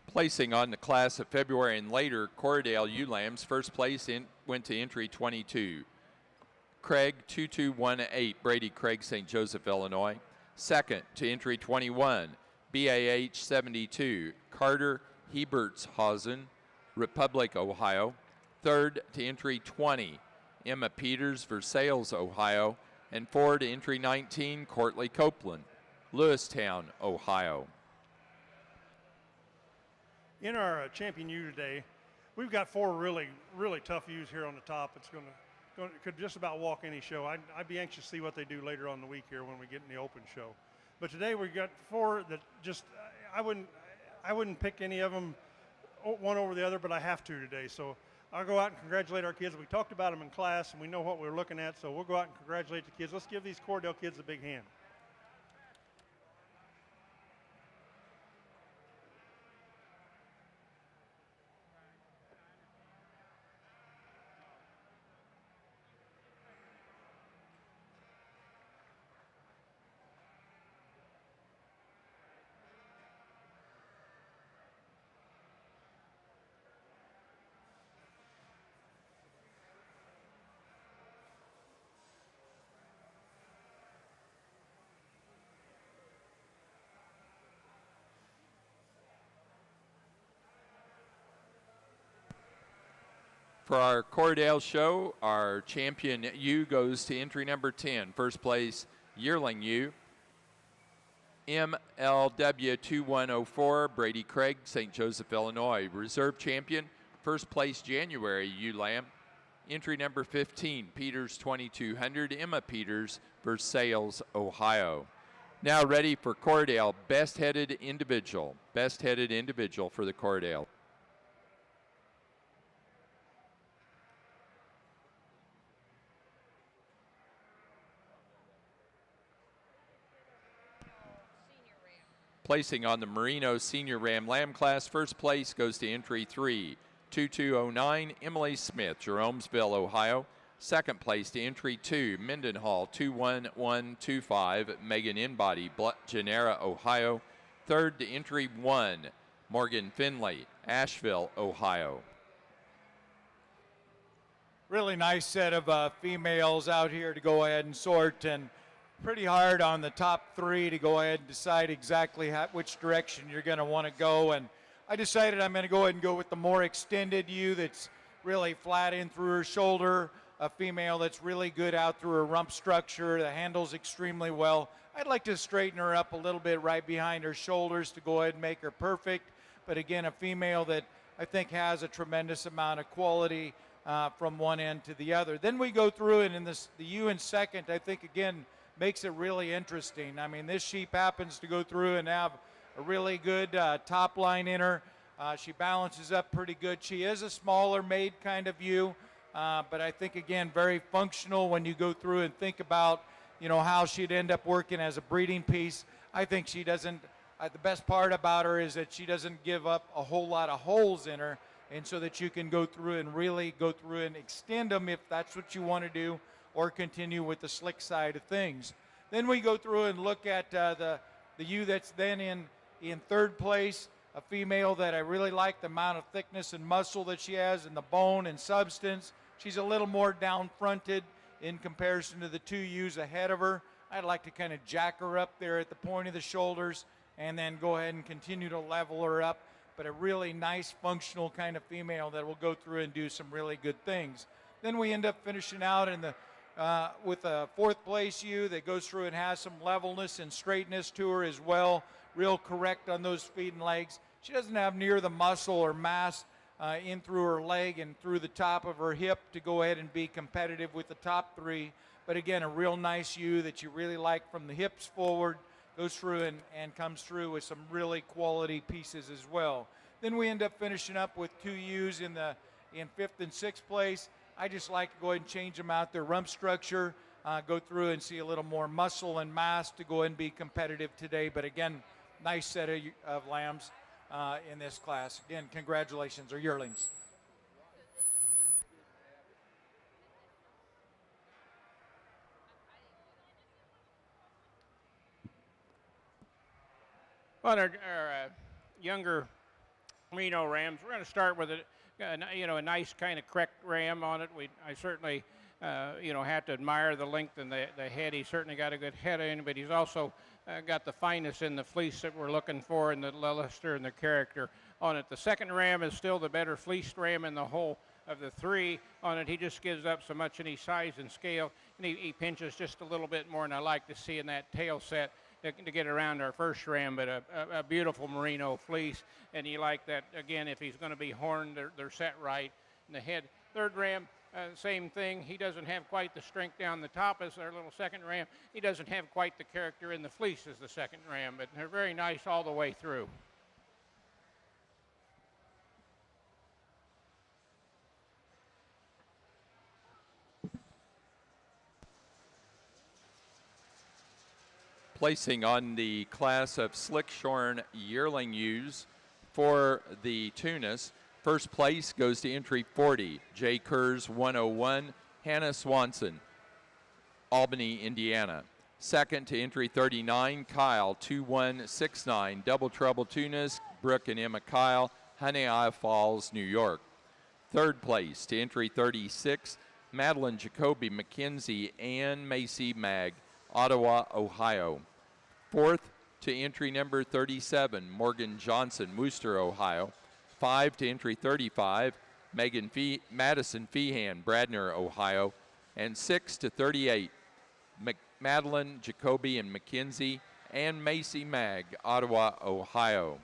Placing on the class of February and later, Corriedale ewe lambs. First place went to entry 22, Craig 2218, Brady Craig, St. Joseph, Illinois. Second to entry 21, BAH 72, Carter Hebertshausen, Republic, Ohio. Third to entry 20, Emma Peters, Versailles, Ohio. And four to entry 19, Courtly Copeland, Lewistown, Ohio. In our champion ewe today, we've got four really tough ewes here on the top. It's could just about walk any show. I'd be anxious to see what they do later on in the week here when we get in the open show. But today we've got four that just I wouldn't pick any of them one over the other, but I have to today. So I'll go out and congratulate our kids. We talked about them in class, and we know what we're looking at. So we'll go out and congratulate the kids. Let's give these Cordell kids a big hand. For our Cordell show, our champion ewe goes to entry number 10. First place, yearling ewe, MLW 2104, Brady Craig, St. Joseph, Illinois. Reserve champion, first place January ewe lamb, entry number 15, Peters 2200, Emma Peters, Versailles, Ohio. Now ready for Cordell, best-headed individual for the Cordell. Placing on the Merino Senior Ram Lamb class, first place goes to entry 3, 2209, Emily Smith, Jeromesville, Ohio. Second place to entry 2, Mendenhall 21125, Megan Inbody, Genera, Ohio. Third to entry 1, Morgan Finley, Asheville, Ohio. Really nice set of females out here to go ahead and sort, and pretty hard on the top three to go ahead and decide exactly which direction you're going to want to go. And I decided I'm going to go ahead and go with the more extended ewe that's really flat in through her shoulder, a female that's really good out through her rump structure, that handles extremely well. I'd like to straighten her up a little bit right behind her shoulders to go ahead and make her perfect. But again, a female that I think has a tremendous amount of quality from one end to the other. Then we go through, and in the ewe in second, I think again, makes it really interesting. I mean, this sheep happens to go through and have a really good top line in her. She balances up pretty good. She is a smaller made kind of ewe, but I think, again, very functional when you go through and think about, you know, how she'd end up working as a breeding piece. I think she doesn't, the best part about her is that she doesn't give up a whole lot of holes in her, and so that you can go through and really go through and extend them if that's what you want to do, or continue with the slick side of things. Then we go through and look at the ewe that's then in third place, a female that I really like the amount of thickness and muscle that she has, and the bone and substance. She's a little more down-fronted in comparison to the two ewes ahead of her. I'd like to kind of jack her up there at the point of the shoulders and then go ahead and continue to level her up. But a really nice, functional kind of female that will go through and do some really good things. Then we end up finishing out in the with a fourth place ewe that goes through and has some levelness and straightness to her as well, real correct on those feet and legs. She doesn't have near the muscle or mass in through her leg and through the top of her hip to go ahead and be competitive with the top three. But again, a real nice ewe that you really like from the hips forward, goes through and comes through with some really quality pieces as well. Then we end up finishing up with two ewes in fifth and sixth place. I just like to go ahead and change them out, their rump structure, go through and see a little more muscle and mass to go ahead and be competitive today. But again, nice set of lambs in this class. Again, congratulations, or yearlings. Well, our younger Merino rams, we're going to start with a nice kind of correct ram on it. I certainly have to admire the length and the head. He's certainly got a good head in, but he's also got the fineness in the fleece that we're looking for, and the luster and the character on it. The second ram is still the better fleeced ram in the whole of the three on it. He just gives up so much in his size and scale, and he pinches just a little bit more, and I like to see in that tail set to get around our first ram, but a beautiful merino fleece. And you like that, again, if he's going to be horned, they're set right in the head. Third ram, same thing. He doesn't have quite the strength down the top as our little second ram. He doesn't have quite the character in the fleece as the second ram, but they're very nice all the way through. Placing on the class of slick-shorn yearling ewes for the Tunis. First place goes to entry 40, J. Kurz 101, Hannah Swanson, Albany, Indiana. Second to entry 39, Kyle 2169, Double Trouble Tunis, Brooke and Emma Kyle, Honey Isle Falls, New York. Third place to entry 36, Madeline Jacoby McKenzie, Ann Macy Mag, Ottawa, Ohio. Fourth to entry number 37, Morgan Johnson, Worcester, Ohio. 5 to entry 35, Madison Feehan, Bradner, Ohio. And 6 to 38, Madeline Jacoby and McKenzie, Ann Macy Mag, Ottawa, Ohio.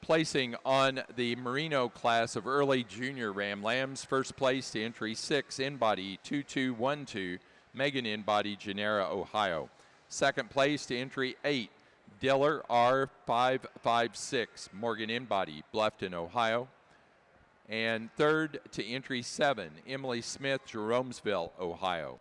Placing on the merino class of early junior ram lambs, first place to entry 6, in-body 2212, Megan in-body, Genera, Ohio. Second place to entry 8, Diller R556, Morgan in-body, Bluffton, Ohio. And third to entry 7, Emily Smith, Jeromesville, Ohio.